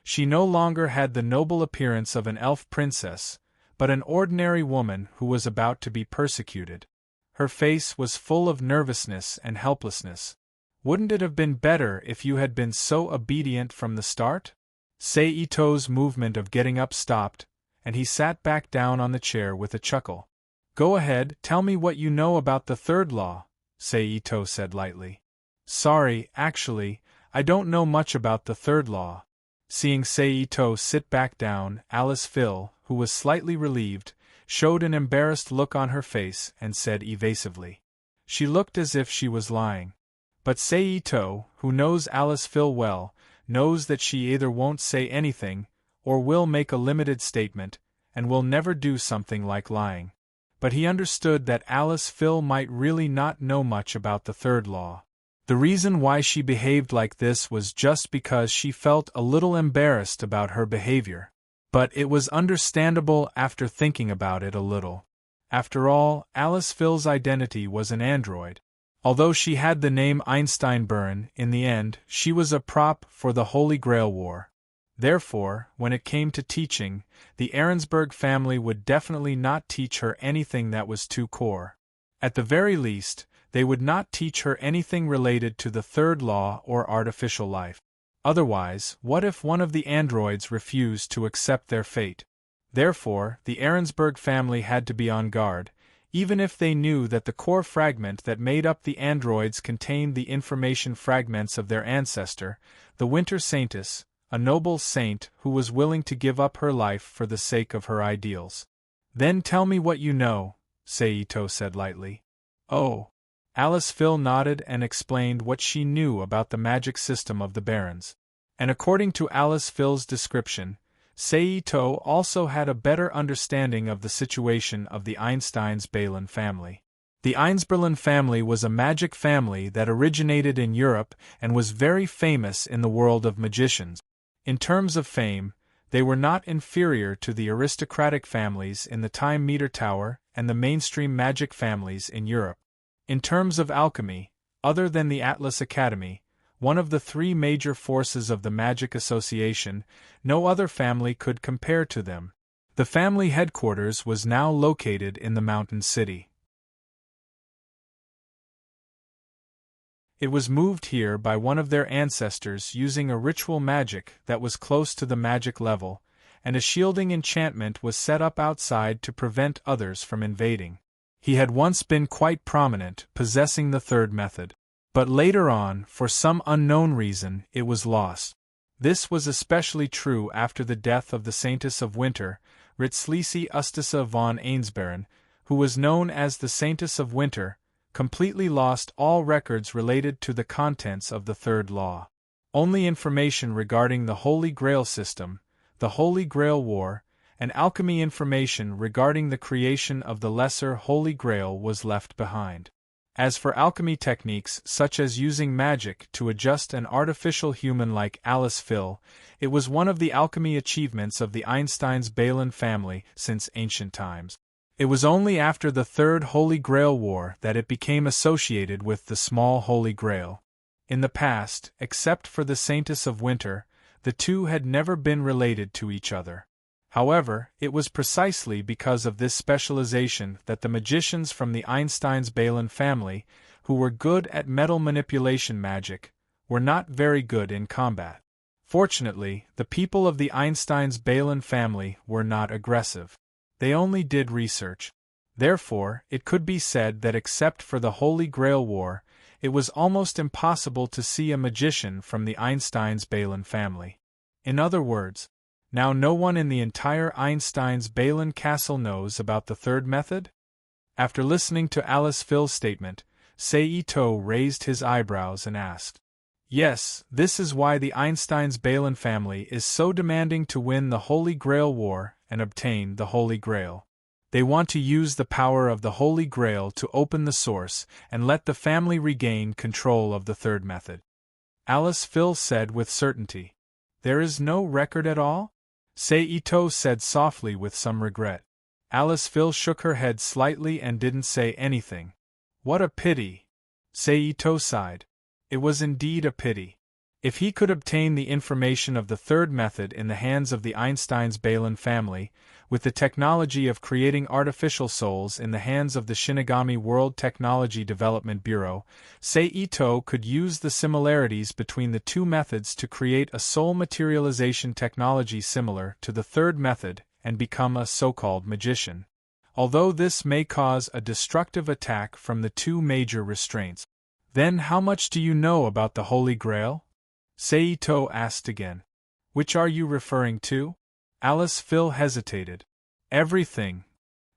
She no longer had the noble appearance of an elf princess, but an ordinary woman who was about to be persecuted. Her face was full of nervousness and helplessness. "Wouldn't it have been better if you had been so obedient from the start?" Seito's movement of getting up stopped, and he sat back down on the chair with a chuckle. "Go ahead, tell me what you know about the third law," Seito said lightly. "Sorry, actually, I don't know much about the third law." Seeing Seito sit back down, Alice Phil, who was slightly relieved, showed an embarrassed look on her face and said evasively. She looked as if she was lying. But Seito, who knows Alice Phil well, knows that she either won't say anything, or will make a limited statement, and will never do something like lying. But he understood that Alice Phil might really not know much about the third law. The reason why she behaved like this was just because she felt a little embarrassed about her behavior. But it was understandable after thinking about it a little. After all, Alice Phil's identity was an android. Although she had the name Einstein-Buren, in the end, she was a prop for the Holy Grail War. Therefore, when it came to teaching, the Ahrensberg family would definitely not teach her anything that was too core. At the very least, they would not teach her anything related to the third law or artificial life. Otherwise, what if one of the androids refused to accept their fate? Therefore, the Ahrensberg family had to be on guard, even if they knew that the core fragment that made up the androids contained the information fragments of their ancestor, the Winter Saintess, a noble saint who was willing to give up her life for the sake of her ideals. "Then tell me what you know," Seito said lightly. "Oh." Alice Phil nodded and explained what she knew about the magic system of the Barons. And according to Alice Phil's description, Seito also had a better understanding of the situation of the Einsteins-Balin family. The Einsberlin family was a magic family that originated in Europe and was very famous in the world of magicians. In terms of fame, they were not inferior to the aristocratic families in the Time Meter Tower and the mainstream magic families in Europe. In terms of alchemy, other than the Atlas Academy, one of the three major forces of the Magic Association, no other family could compare to them. The family headquarters was now located in the Mountain City. It was moved here by one of their ancestors using a ritual magic that was close to the magic level, and a shielding enchantment was set up outside to prevent others from invading. He had once been quite prominent, possessing the third method. But later on, for some unknown reason, it was lost. This was especially true after the death of the Saintess of Winter, Ritzlisi Ustissa von Ainsbergen, who was known as the Saintess of Winter, completely lost all records related to the contents of the Third Law. Only information regarding the Holy Grail system, the Holy Grail War, and alchemy information regarding the creation of the Lesser Holy Grail was left behind. As for alchemy techniques such as using magic to adjust an artificial human like Alice Phil, it was one of the alchemy achievements of the Einsteins-Balin family since ancient times. It was only after the Third Holy Grail War that it became associated with the Small Holy Grail. In the past, except for the Saintess of Winter, the two had never been related to each other. However, it was precisely because of this specialization that the magicians from the Einsteins-Balin family, who were good at metal manipulation magic, were not very good in combat. Fortunately, the people of the Einsteins-Balin family were not aggressive. They only did research. Therefore, it could be said that except for the Holy Grail War, it was almost impossible to see a magician from the Einsteins-Balin family. In other words, now no one in the entire Einsteins-Balin castle knows about the third method? After listening to Alice Phil's statement, Seito raised his eyebrows and asked, "Yes, this is why the Einsteins-Balin family is so demanding to win the Holy Grail War and obtain the Holy Grail. They want to use the power of the Holy Grail to open the source and let the family regain control of the third method." Alice Phil said with certainty. "There is no record at all?" Seito said softly with some regret. Alice Phil shook her head slightly and didn't say anything. "What a pity!" Seito sighed. It was indeed a pity. If he could obtain the information of the third method in the hands of the Einsteins-Balin family, with the technology of creating artificial souls in the hands of the Shinigami World Technology Development Bureau, Seito could use the similarities between the two methods to create a soul materialization technology similar to the third method and become a so-called magician. Although this may cause a destructive attack from the two major restraints. Then how much do you know about the Holy Grail? Seito asked again. Which are you referring to? Alice Phil hesitated. Everything.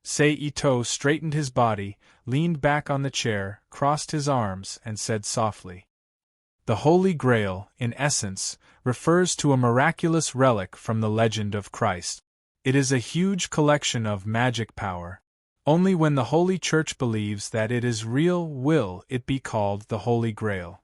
Seito straightened his body, leaned back on the chair, crossed his arms, and said softly. The Holy Grail, in essence, refers to a miraculous relic from the legend of Christ. It is a huge collection of magic power. Only when the Holy Church believes that it is real will it be called the Holy Grail.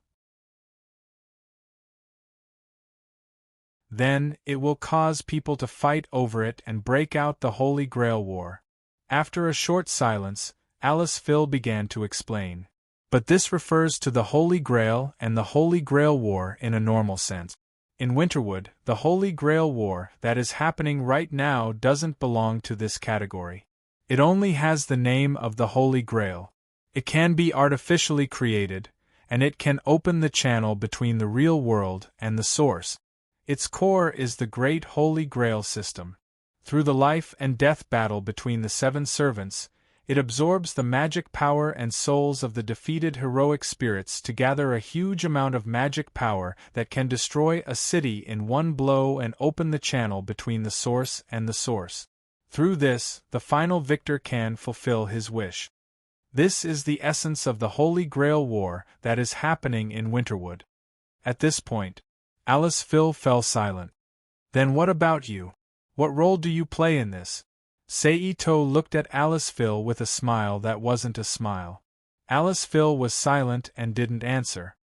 Then, it will cause people to fight over it and break out the Holy Grail War. After a short silence, Alice Phil began to explain. But this refers to the Holy Grail and the Holy Grail War in a normal sense. In Winterwood, the Holy Grail War that is happening right now doesn't belong to this category. It only has the name of the Holy Grail. It can be artificially created, and it can open the channel between the real world and the source. Its core is the Great Holy Grail system. Through the life and death battle between the seven servants, it absorbs the magic power and souls of the defeated heroic spirits to gather a huge amount of magic power that can destroy a city in one blow and open the channel between the source and the source. Through this, the final victor can fulfill his wish. This is the essence of the Holy Grail War that is happening in Winterwood. At this point, Alice Phil fell silent. Then what about you? What role do you play in this? Seito looked at Alice Phil with a smile that wasn't a smile. Alice Phil was silent and didn't answer.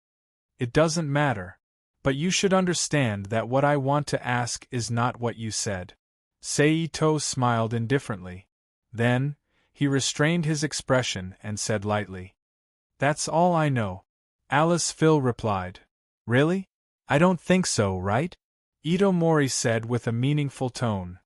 It doesn't matter. But you should understand that what I want to ask is not what you said. Saito smiled indifferently. Then, he restrained his expression and said lightly. That's all I know. Alice Phil replied. Really? I don't think so, right? Ito Mori said with a meaningful tone.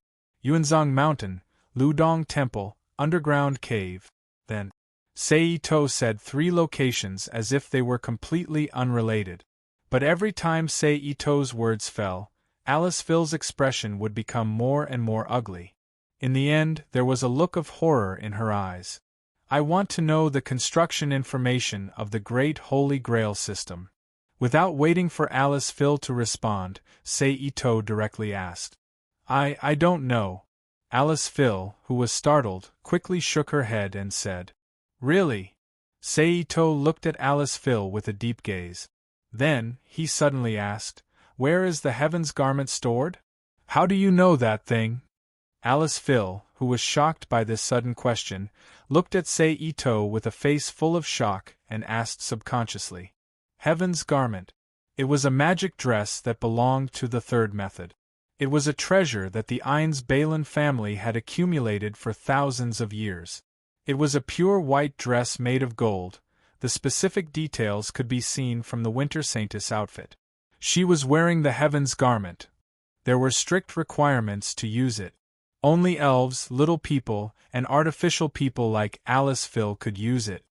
Yuanzong Mountain, Ludong Temple, Underground Cave. Then, Saito said 3 locations as if they were completely unrelated. But every time Saito's words fell, Alice Phil's expression would become more and more ugly. In the end, there was a look of horror in her eyes. I want to know the construction information of the Great Holy Grail system. Without waiting for Alice Phil to respond, Saito directly asked. I don't know. Alice Phil, who was startled, quickly shook her head and said. Really? Saito looked at Alice Phil with a deep gaze. Then, he suddenly asked, Where is the Heaven's Garment stored? How do you know that thing? Alice Phil, who was shocked by this sudden question, looked at Saito with a face full of shock and asked subconsciously. Heaven's Garment. It was a magic dress that belonged to the third method. It was a treasure that the Ainz Balin family had accumulated for thousands of years. It was a pure white dress made of gold. The specific details could be seen from the Winter Saintess outfit. She was wearing the Heaven's Garment. There were strict requirements to use it. Only elves, little people, and artificial people like Alice Phil could use it.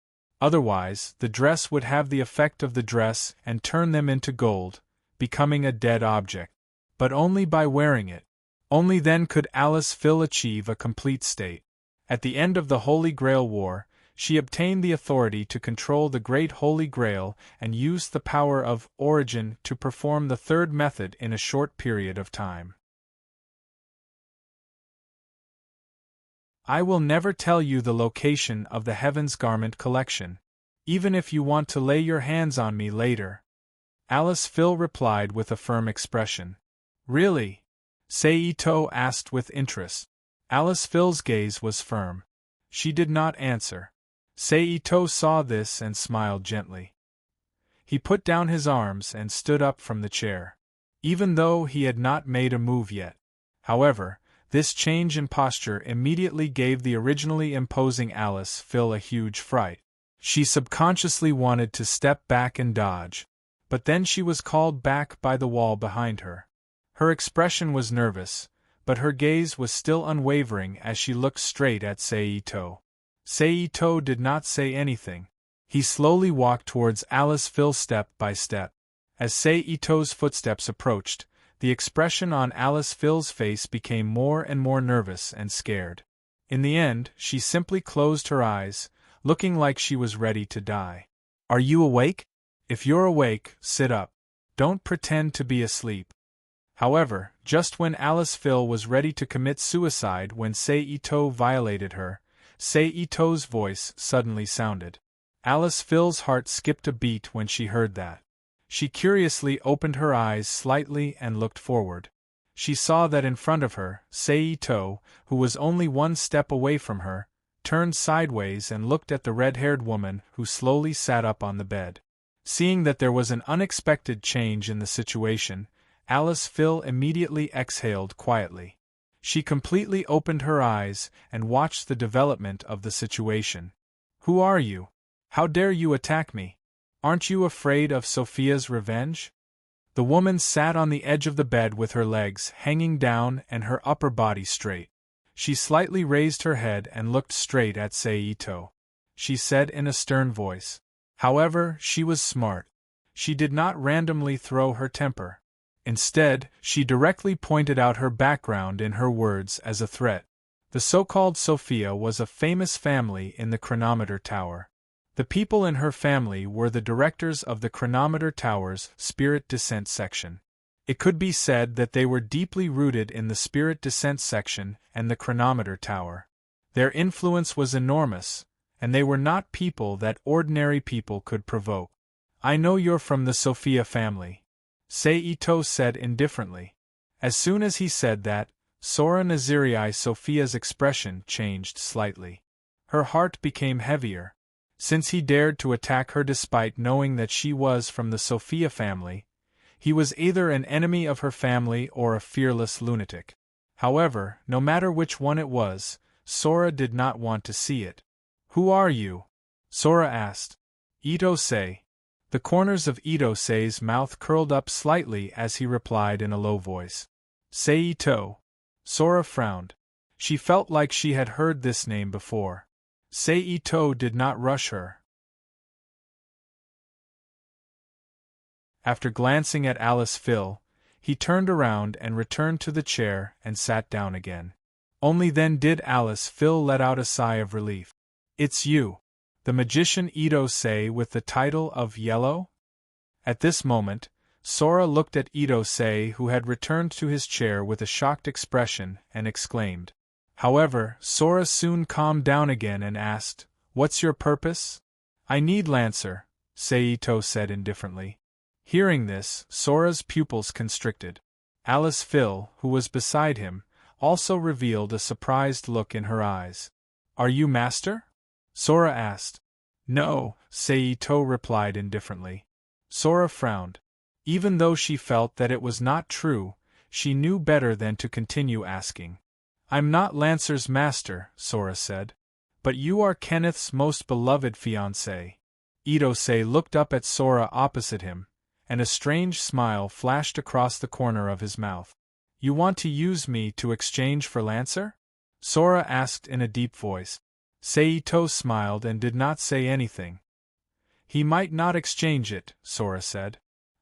Otherwise, the dress would have the effect of the dress and turn them into gold, becoming a dead object. But only by wearing it. Only then could Alice Phil achieve a complete state. At the end of the Holy Grail War, she obtained the authority to control the Great Holy Grail and used the power of Origin to perform the third method in a short period of time. I will never tell you the location of the Heaven's Garment collection, even if you want to lay your hands on me later. Alice Phil replied with a firm expression. Really? Saito asked with interest. Alice Phil's gaze was firm. She did not answer. Saito saw this and smiled gently. He put down his arms and stood up from the chair. Even though he had not made a move yet. However, this change in posture immediately gave the originally imposing Alice Phil a huge fright. She subconsciously wanted to step back and dodge. But then she was called back by the wall behind her. Her expression was nervous, but her gaze was still unwavering as she looked straight at Saito. Saito did not say anything. He slowly walked towards Alice Phil step by step. As Saito's footsteps approached, the expression on Alice Phil's face became more and more nervous and scared. In the end, she simply closed her eyes, looking like she was ready to die. Are you awake? If you're awake, sit up. Don't pretend to be asleep. However, just when Alice Phil was ready to commit suicide when Saito violated her, Saito's voice suddenly sounded. Alice Phil's heart skipped a beat when she heard that. She curiously opened her eyes slightly and looked forward. She saw that in front of her, Saito, who was only one step away from her, turned sideways and looked at the red-haired woman who slowly sat up on the bed. Seeing that there was an unexpected change in the situation, Alice Phil immediately exhaled quietly. She completely opened her eyes and watched the development of the situation. Who are you? How dare you attack me? Aren't you afraid of Sophia's revenge? The woman sat on the edge of the bed with her legs hanging down and her upper body straight. She slightly raised her head and looked straight at Saito. She said in a stern voice. However, she was smart. She did not randomly throw her temper. Instead, she directly pointed out her background in her words as a threat. The so-called Sophia was a famous family in the Chronometer Tower. The people in her family were the directors of the Chronometer Tower's Spirit Descent section. It could be said that they were deeply rooted in the Spirit Descent section and the Chronometer Tower. Their influence was enormous, and they were not people that ordinary people could provoke. I know you're from the Sophia family, Saito said indifferently. As soon as he said that, Sora Nazirii Sophia's expression changed slightly. Her heart became heavier. Since he dared to attack her despite knowing that she was from the Sophia family, he was either an enemy of her family or a fearless lunatic. However, no matter which one it was, Sora did not want to see it. "Who are you?" Sora asked. "Ito-sei." The corners of Ito-sei's mouth curled up slightly as he replied in a low voice. "Sei-ito." Sora frowned. She felt like she had heard this name before. Sei-ito did not rush her. After glancing at Alice Phil, he turned around and returned to the chair and sat down again. Only then did Alice Phil let out a sigh of relief. "It's you, the magician Ito-sei with the title of Yellow?" At this moment, Sora looked at Ito-sei, who had returned to his chair with a shocked expression, and exclaimed. However, Sora soon calmed down again and asked, "What's your purpose?" "I need Lancer," Sei-ito said indifferently. Hearing this, Sora's pupils constricted. Alice Phil, who was beside him, also revealed a surprised look in her eyes. "Are you master?" Sora asked. "No," Sei-ito replied indifferently. Sora frowned. Even though she felt that it was not true, she knew better than to continue asking. "I'm not Lancer's master," Sora said. "But you are Kenneth's most beloved fiancé." Ito-sei looked up at Sora opposite him, and a strange smile flashed across the corner of his mouth. "You want to use me to exchange for Lancer?" Sora asked in a deep voice. Sei-ito smiled and did not say anything. "He might not exchange it," Sora said.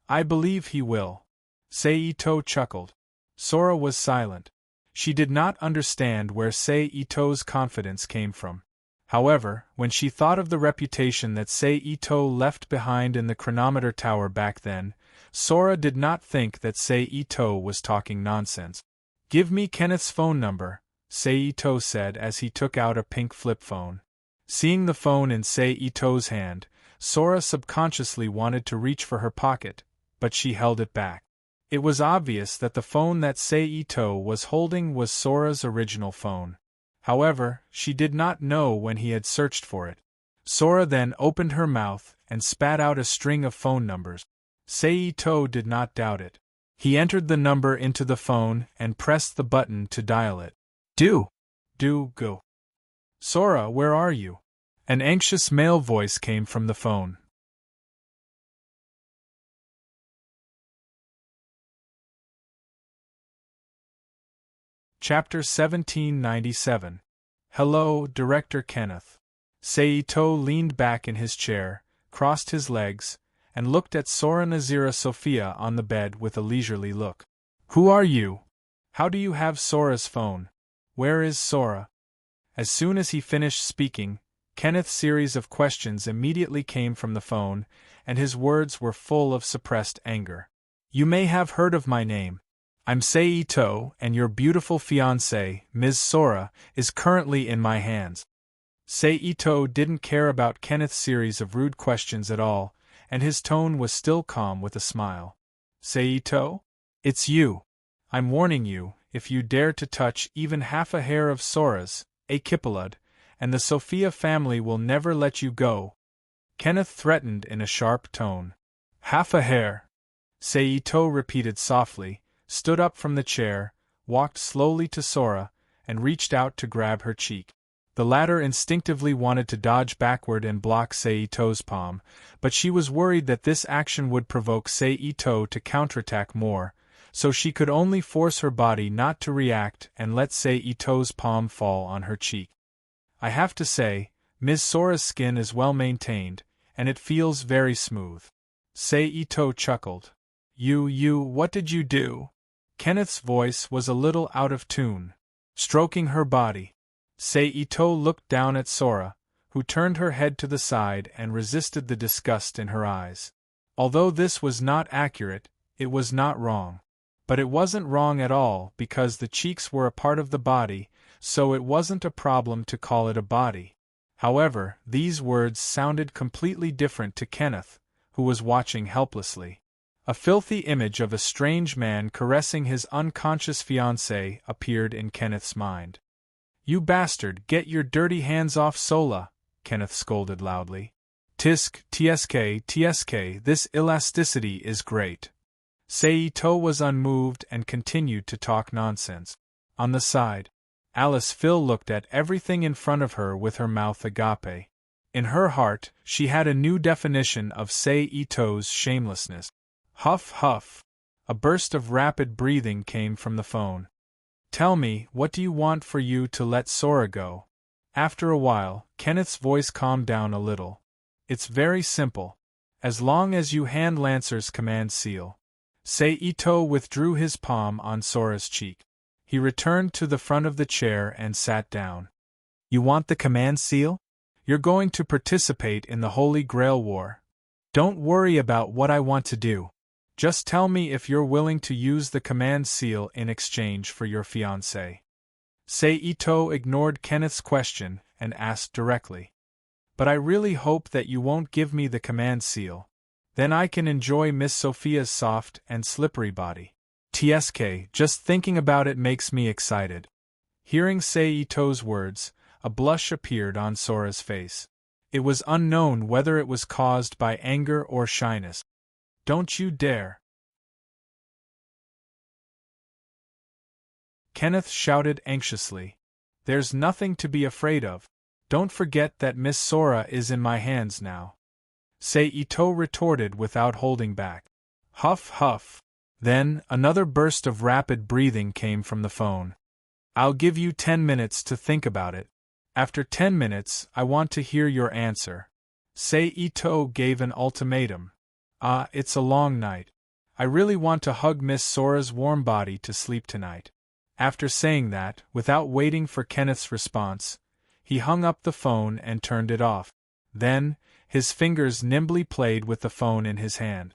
"I believe he will." Sei-ito chuckled. Sora was silent. She did not understand where Sei-ito's confidence came from. However, when she thought of the reputation that Sei-ito left behind in the chronometer tower back then, Sora did not think that Sei-ito was talking nonsense. "Give me Kenneth's phone number," Sei-ito said as he took out a pink flip phone. Seeing the phone in Sei-ito's hand, Sora subconsciously wanted to reach for her pocket, but she held it back. It was obvious that the phone that Sei-ito was holding was Sora's original phone. However, she did not know when he had searched for it. Sora then opened her mouth and spat out a string of phone numbers. Sei-ito did not doubt it. He entered the number into the phone and pressed the button to dial it. Go. "Sora, where are you?" An anxious male voice came from the phone. Chapter 1797. Hello, Director Kenneth. Sei-ito leaned back in his chair, crossed his legs, and looked at Sora Nazira Sophia on the bed with a leisurely look. "Who are you? How do you have Sora's phone? Where is Sora?" As soon as he finished speaking, Kenneth's series of questions immediately came from the phone, and his words were full of suppressed anger. "You may have heard of my name. I'm Sei-ito, and your beautiful fiancée, Ms. Sora, is currently in my hands." Sei-ito didn't care about Kenneth's series of rude questions at all, and his tone was still calm with a smile. "Sei-ito? It's you. I'm warning you, if you dare to touch even half a hair of Sora's, Akipalud, and the Sophia family will never let you go," Kenneth threatened in a sharp tone. "Half a hair," Sei-ito repeated softly, stood up from the chair, walked slowly to Sora, and reached out to grab her cheek. The latter instinctively wanted to dodge backward and block Sei-ito's palm, but she was worried that this action would provoke Sei-ito to counterattack more, so she could only force her body not to react and let Sei-ito's palm fall on her cheek. "I have to say, Ms. Sora's skin is well maintained, and it feels very smooth." Sei-ito chuckled. What did you do?" Kenneth's voice was a little out of tune. "Stroking her body." Sei-ito looked down at Sora, who turned her head to the side and resisted the disgust in her eyes. Although this was not accurate, it was not wrong. But it wasn't wrong at all because the cheeks were a part of the body, so it wasn't a problem to call it a body. However, these words sounded completely different to Kenneth, who was watching helplessly. A filthy image of a strange man caressing his unconscious fiancée appeared in Kenneth's mind. "You bastard, get your dirty hands off Sola," Kenneth scolded loudly. Tsk, this elasticity is great. Saito was unmoved and continued to talk nonsense. On the side, Alice Phil looked at everything in front of her with her mouth agape. In her heart, she had a new definition of Saito's shamelessness. Huff, huff. A burst of rapid breathing came from the phone. Tell me, what do you want for you to let Sora go? After a while, Kenneth's voice calmed down a little. It's very simple. As long as you hand Lancer's command seal. Saito withdrew his palm on Sora's cheek. He returned to the front of the chair and sat down. You want the command seal? You're going to participate in the Holy Grail War. Don't worry about what I want to do. Just tell me if you're willing to use the command seal in exchange for your fiancé. Saito ignored Kenneth's question and asked directly. But I really hope that you won't give me the command seal. Then I can enjoy Miss Sophia's soft and slippery body. Just thinking about it makes me excited. Hearing Saito's words, a blush appeared on Sora's face. It was unknown whether it was caused by anger or shyness. Don't you dare! Kenneth shouted anxiously. There's nothing to be afraid of. Don't forget that Miss Sora is in my hands now. Saito retorted without holding back. Huff, huff. Then, another burst of rapid breathing came from the phone. I'll give you 10 minutes to think about it. After 10 minutes, I want to hear your answer. Saito gave an ultimatum. It's a long night. I really want to hug Miss Sora's warm body to sleep tonight. After saying that, without waiting for Kenneth's response, he hung up the phone and turned it off. Then, his fingers nimbly played with the phone in his hand.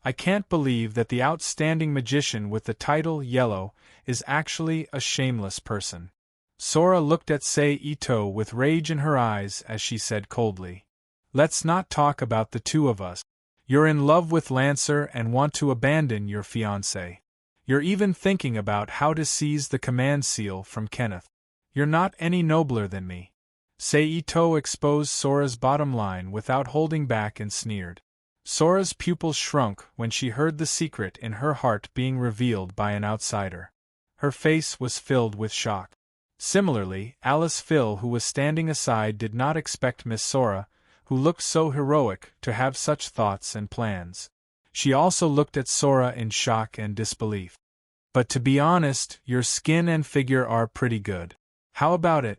I can't believe that the outstanding magician with the title Yellow is actually a shameless person. Sora looked at Saito with rage in her eyes as she said coldly. Let's not talk about the two of us. You're in love with Lancer and want to abandon your fiancé. You're even thinking about how to seize the command seal from Kenneth. You're not any nobler than me. Saito exposed Sora's bottom line without holding back and sneered. Sora's pupils shrunk when she heard the secret in her heart being revealed by an outsider. Her face was filled with shock. Similarly, Alice Phil, who was standing aside, did not expect Miss Sora, who looked so heroic, to have such thoughts and plans. She also looked at Sora in shock and disbelief. But to be honest, your skin and figure are pretty good. How about it?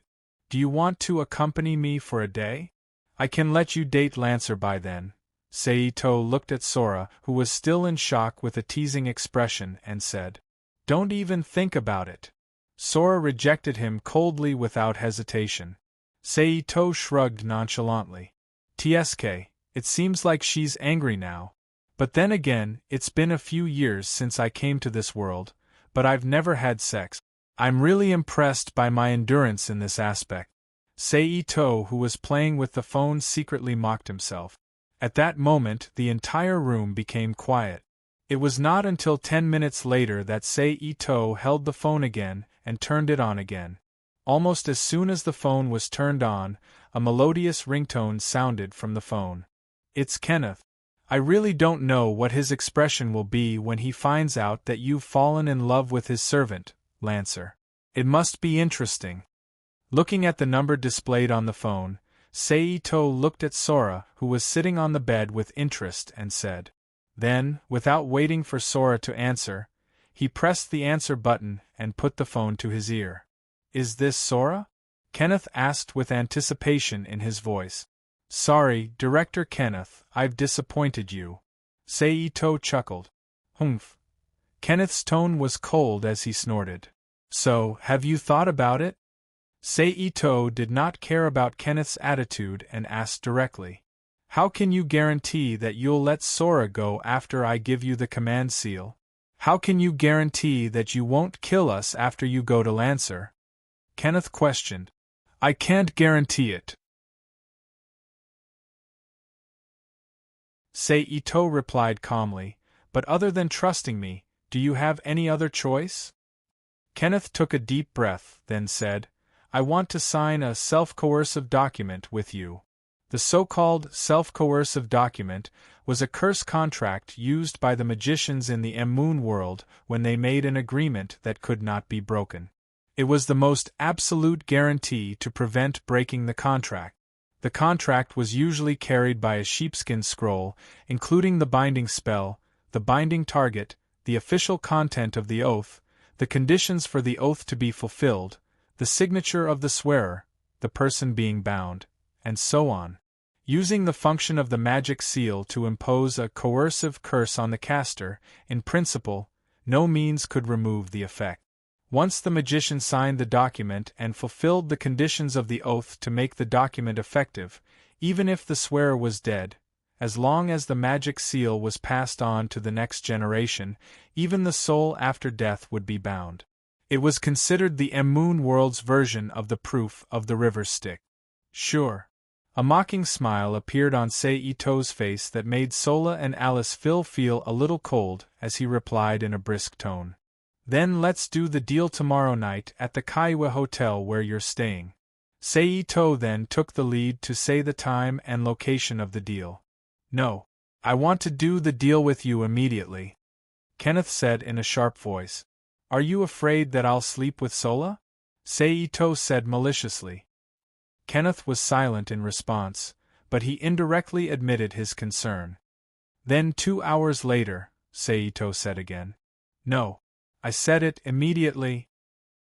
Do you want to accompany me for a day? I can let you date Lancer by then. Saito looked at Sora, who was still in shock with a teasing expression, and said, Don't even think about it. Sora rejected him coldly without hesitation. Saito shrugged nonchalantly. It seems like she's angry now. But then again, it's been a few years since I came to this world, but I've never had sex. I'm really impressed by my endurance in this aspect. Saito, who was playing with the phone, secretly mocked himself. At that moment, the entire room became quiet. It was not until 10 minutes later that Saito held the phone again and turned it on again. Almost as soon as the phone was turned on, a melodious ringtone sounded from the phone. It's Kenneth. I really don't know what his expression will be when he finds out that you've fallen in love with his servant, Lancer. It must be interesting. Looking at the number displayed on the phone, Saito looked at Sora, who was sitting on the bed, with interest and said. Then, without waiting for Sora to answer, he pressed the answer button and put the phone to his ear. Is this Sora? Kenneth asked with anticipation in his voice. Sorry, Director Kenneth, I've disappointed you. Saito chuckled. Humph. Kenneth's tone was cold as he snorted. So, have you thought about it? Saito did not care about Kenneth's attitude and asked directly. How can you guarantee that you'll let Sora go after I give you the command seal? How can you guarantee that you won't kill us after you go to Lancer? Kenneth questioned. I can't guarantee it. Saito replied calmly, but other than trusting me, do you have any other choice? Kenneth took a deep breath, then said, I want to sign a self-coercive document with you. The so-called self-coercive document was a curse contract used by the magicians in the Moon world when they made an agreement that could not be broken. It was the most absolute guarantee to prevent breaking the contract. The contract was usually carried by a sheepskin scroll, including the binding spell, the binding target, the official content of the oath, the conditions for the oath to be fulfilled, the signature of the swearer, the person being bound, and so on. Using the function of the magic seal to impose a coercive curse on the caster, in principle, no means could remove the effect. Once the magician signed the document and fulfilled the conditions of the oath to make the document effective, even if the swearer was dead, as long as the magic seal was passed on to the next generation, even the soul after death would be bound. It was considered the Moon world's version of the proof of the river stick. Sure. A mocking smile appeared on Seito's face that made Sola and Alice feel a little cold as he replied in a brisk tone. Then let's do the deal tomorrow night at the Kaiwa Hotel where you're staying. Seito then took the lead to say the time and location of the deal. No. I want to do the deal with you immediately, Kenneth said in a sharp voice. Are you afraid that I'll sleep with Sola? Seito said maliciously. Kenneth was silent in response, but he indirectly admitted his concern. Then 2 hours later, Seito said again. No. I said it immediately.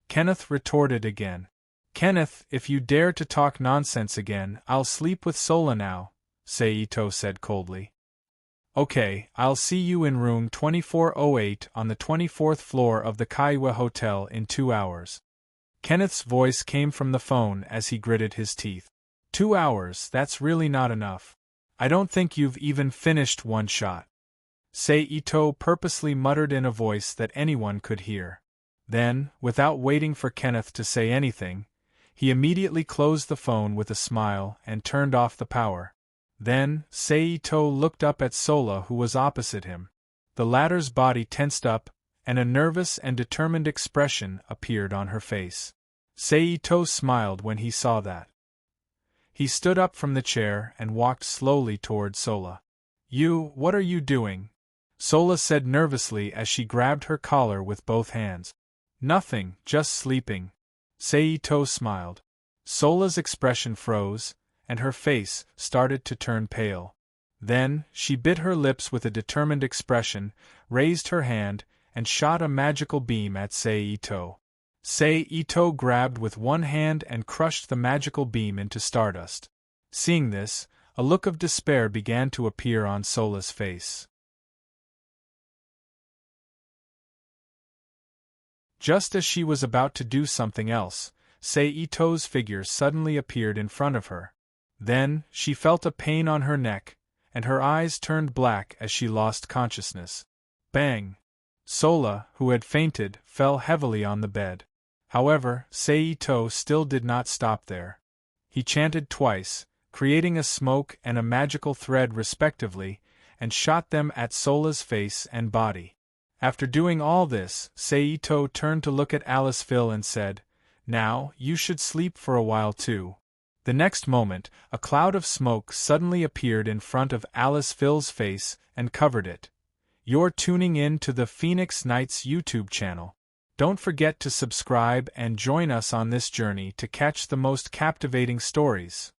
Kenneth retorted again. Kenneth, if you dare to talk nonsense again, I'll sleep with Sola now, Seito said coldly. Okay, I'll see you in room 2408 on the 24th floor of the Kaiwa Hotel in 2 hours. Kenneth's voice came from the phone as he gritted his teeth. 2 hours, that's really not enough. I don't think you've even finished one shot. Seito purposely muttered in a voice that anyone could hear. Then, without waiting for Kenneth to say anything, he immediately closed the phone with a smile and turned off the power. Then, Seito looked up at Sola who was opposite him. The latter's body tensed up, and a nervous and determined expression appeared on her face. Seito smiled when he saw that. He stood up from the chair and walked slowly toward Sola. What are you doing? Sola said nervously as she grabbed her collar with both hands. Nothing, just sleeping. Seito smiled. Sola's expression froze, and her face started to turn pale. Then, she bit her lips with a determined expression, raised her hand, and shot a magical beam at Seito. Seito grabbed with one hand and crushed the magical beam into stardust. Seeing this, a look of despair began to appear on Sola's face. Just as she was about to do something else, Seito's figure suddenly appeared in front of her. Then, she felt a pain on her neck, and her eyes turned black as she lost consciousness. Bang! Sola, who had fainted, fell heavily on the bed. However, Seito still did not stop there. He chanted twice, creating a smoke and a magical thread respectively, and shot them at Sola's face and body. After doing all this, Seito turned to look at Alice Phil and said, Now, you should sleep for a while too. The next moment, a cloud of smoke suddenly appeared in front of Alice Phil's face and covered it. You're tuning in to the Phoenix Nights YouTube channel. Don't forget to subscribe and join us on this journey to catch the most captivating stories.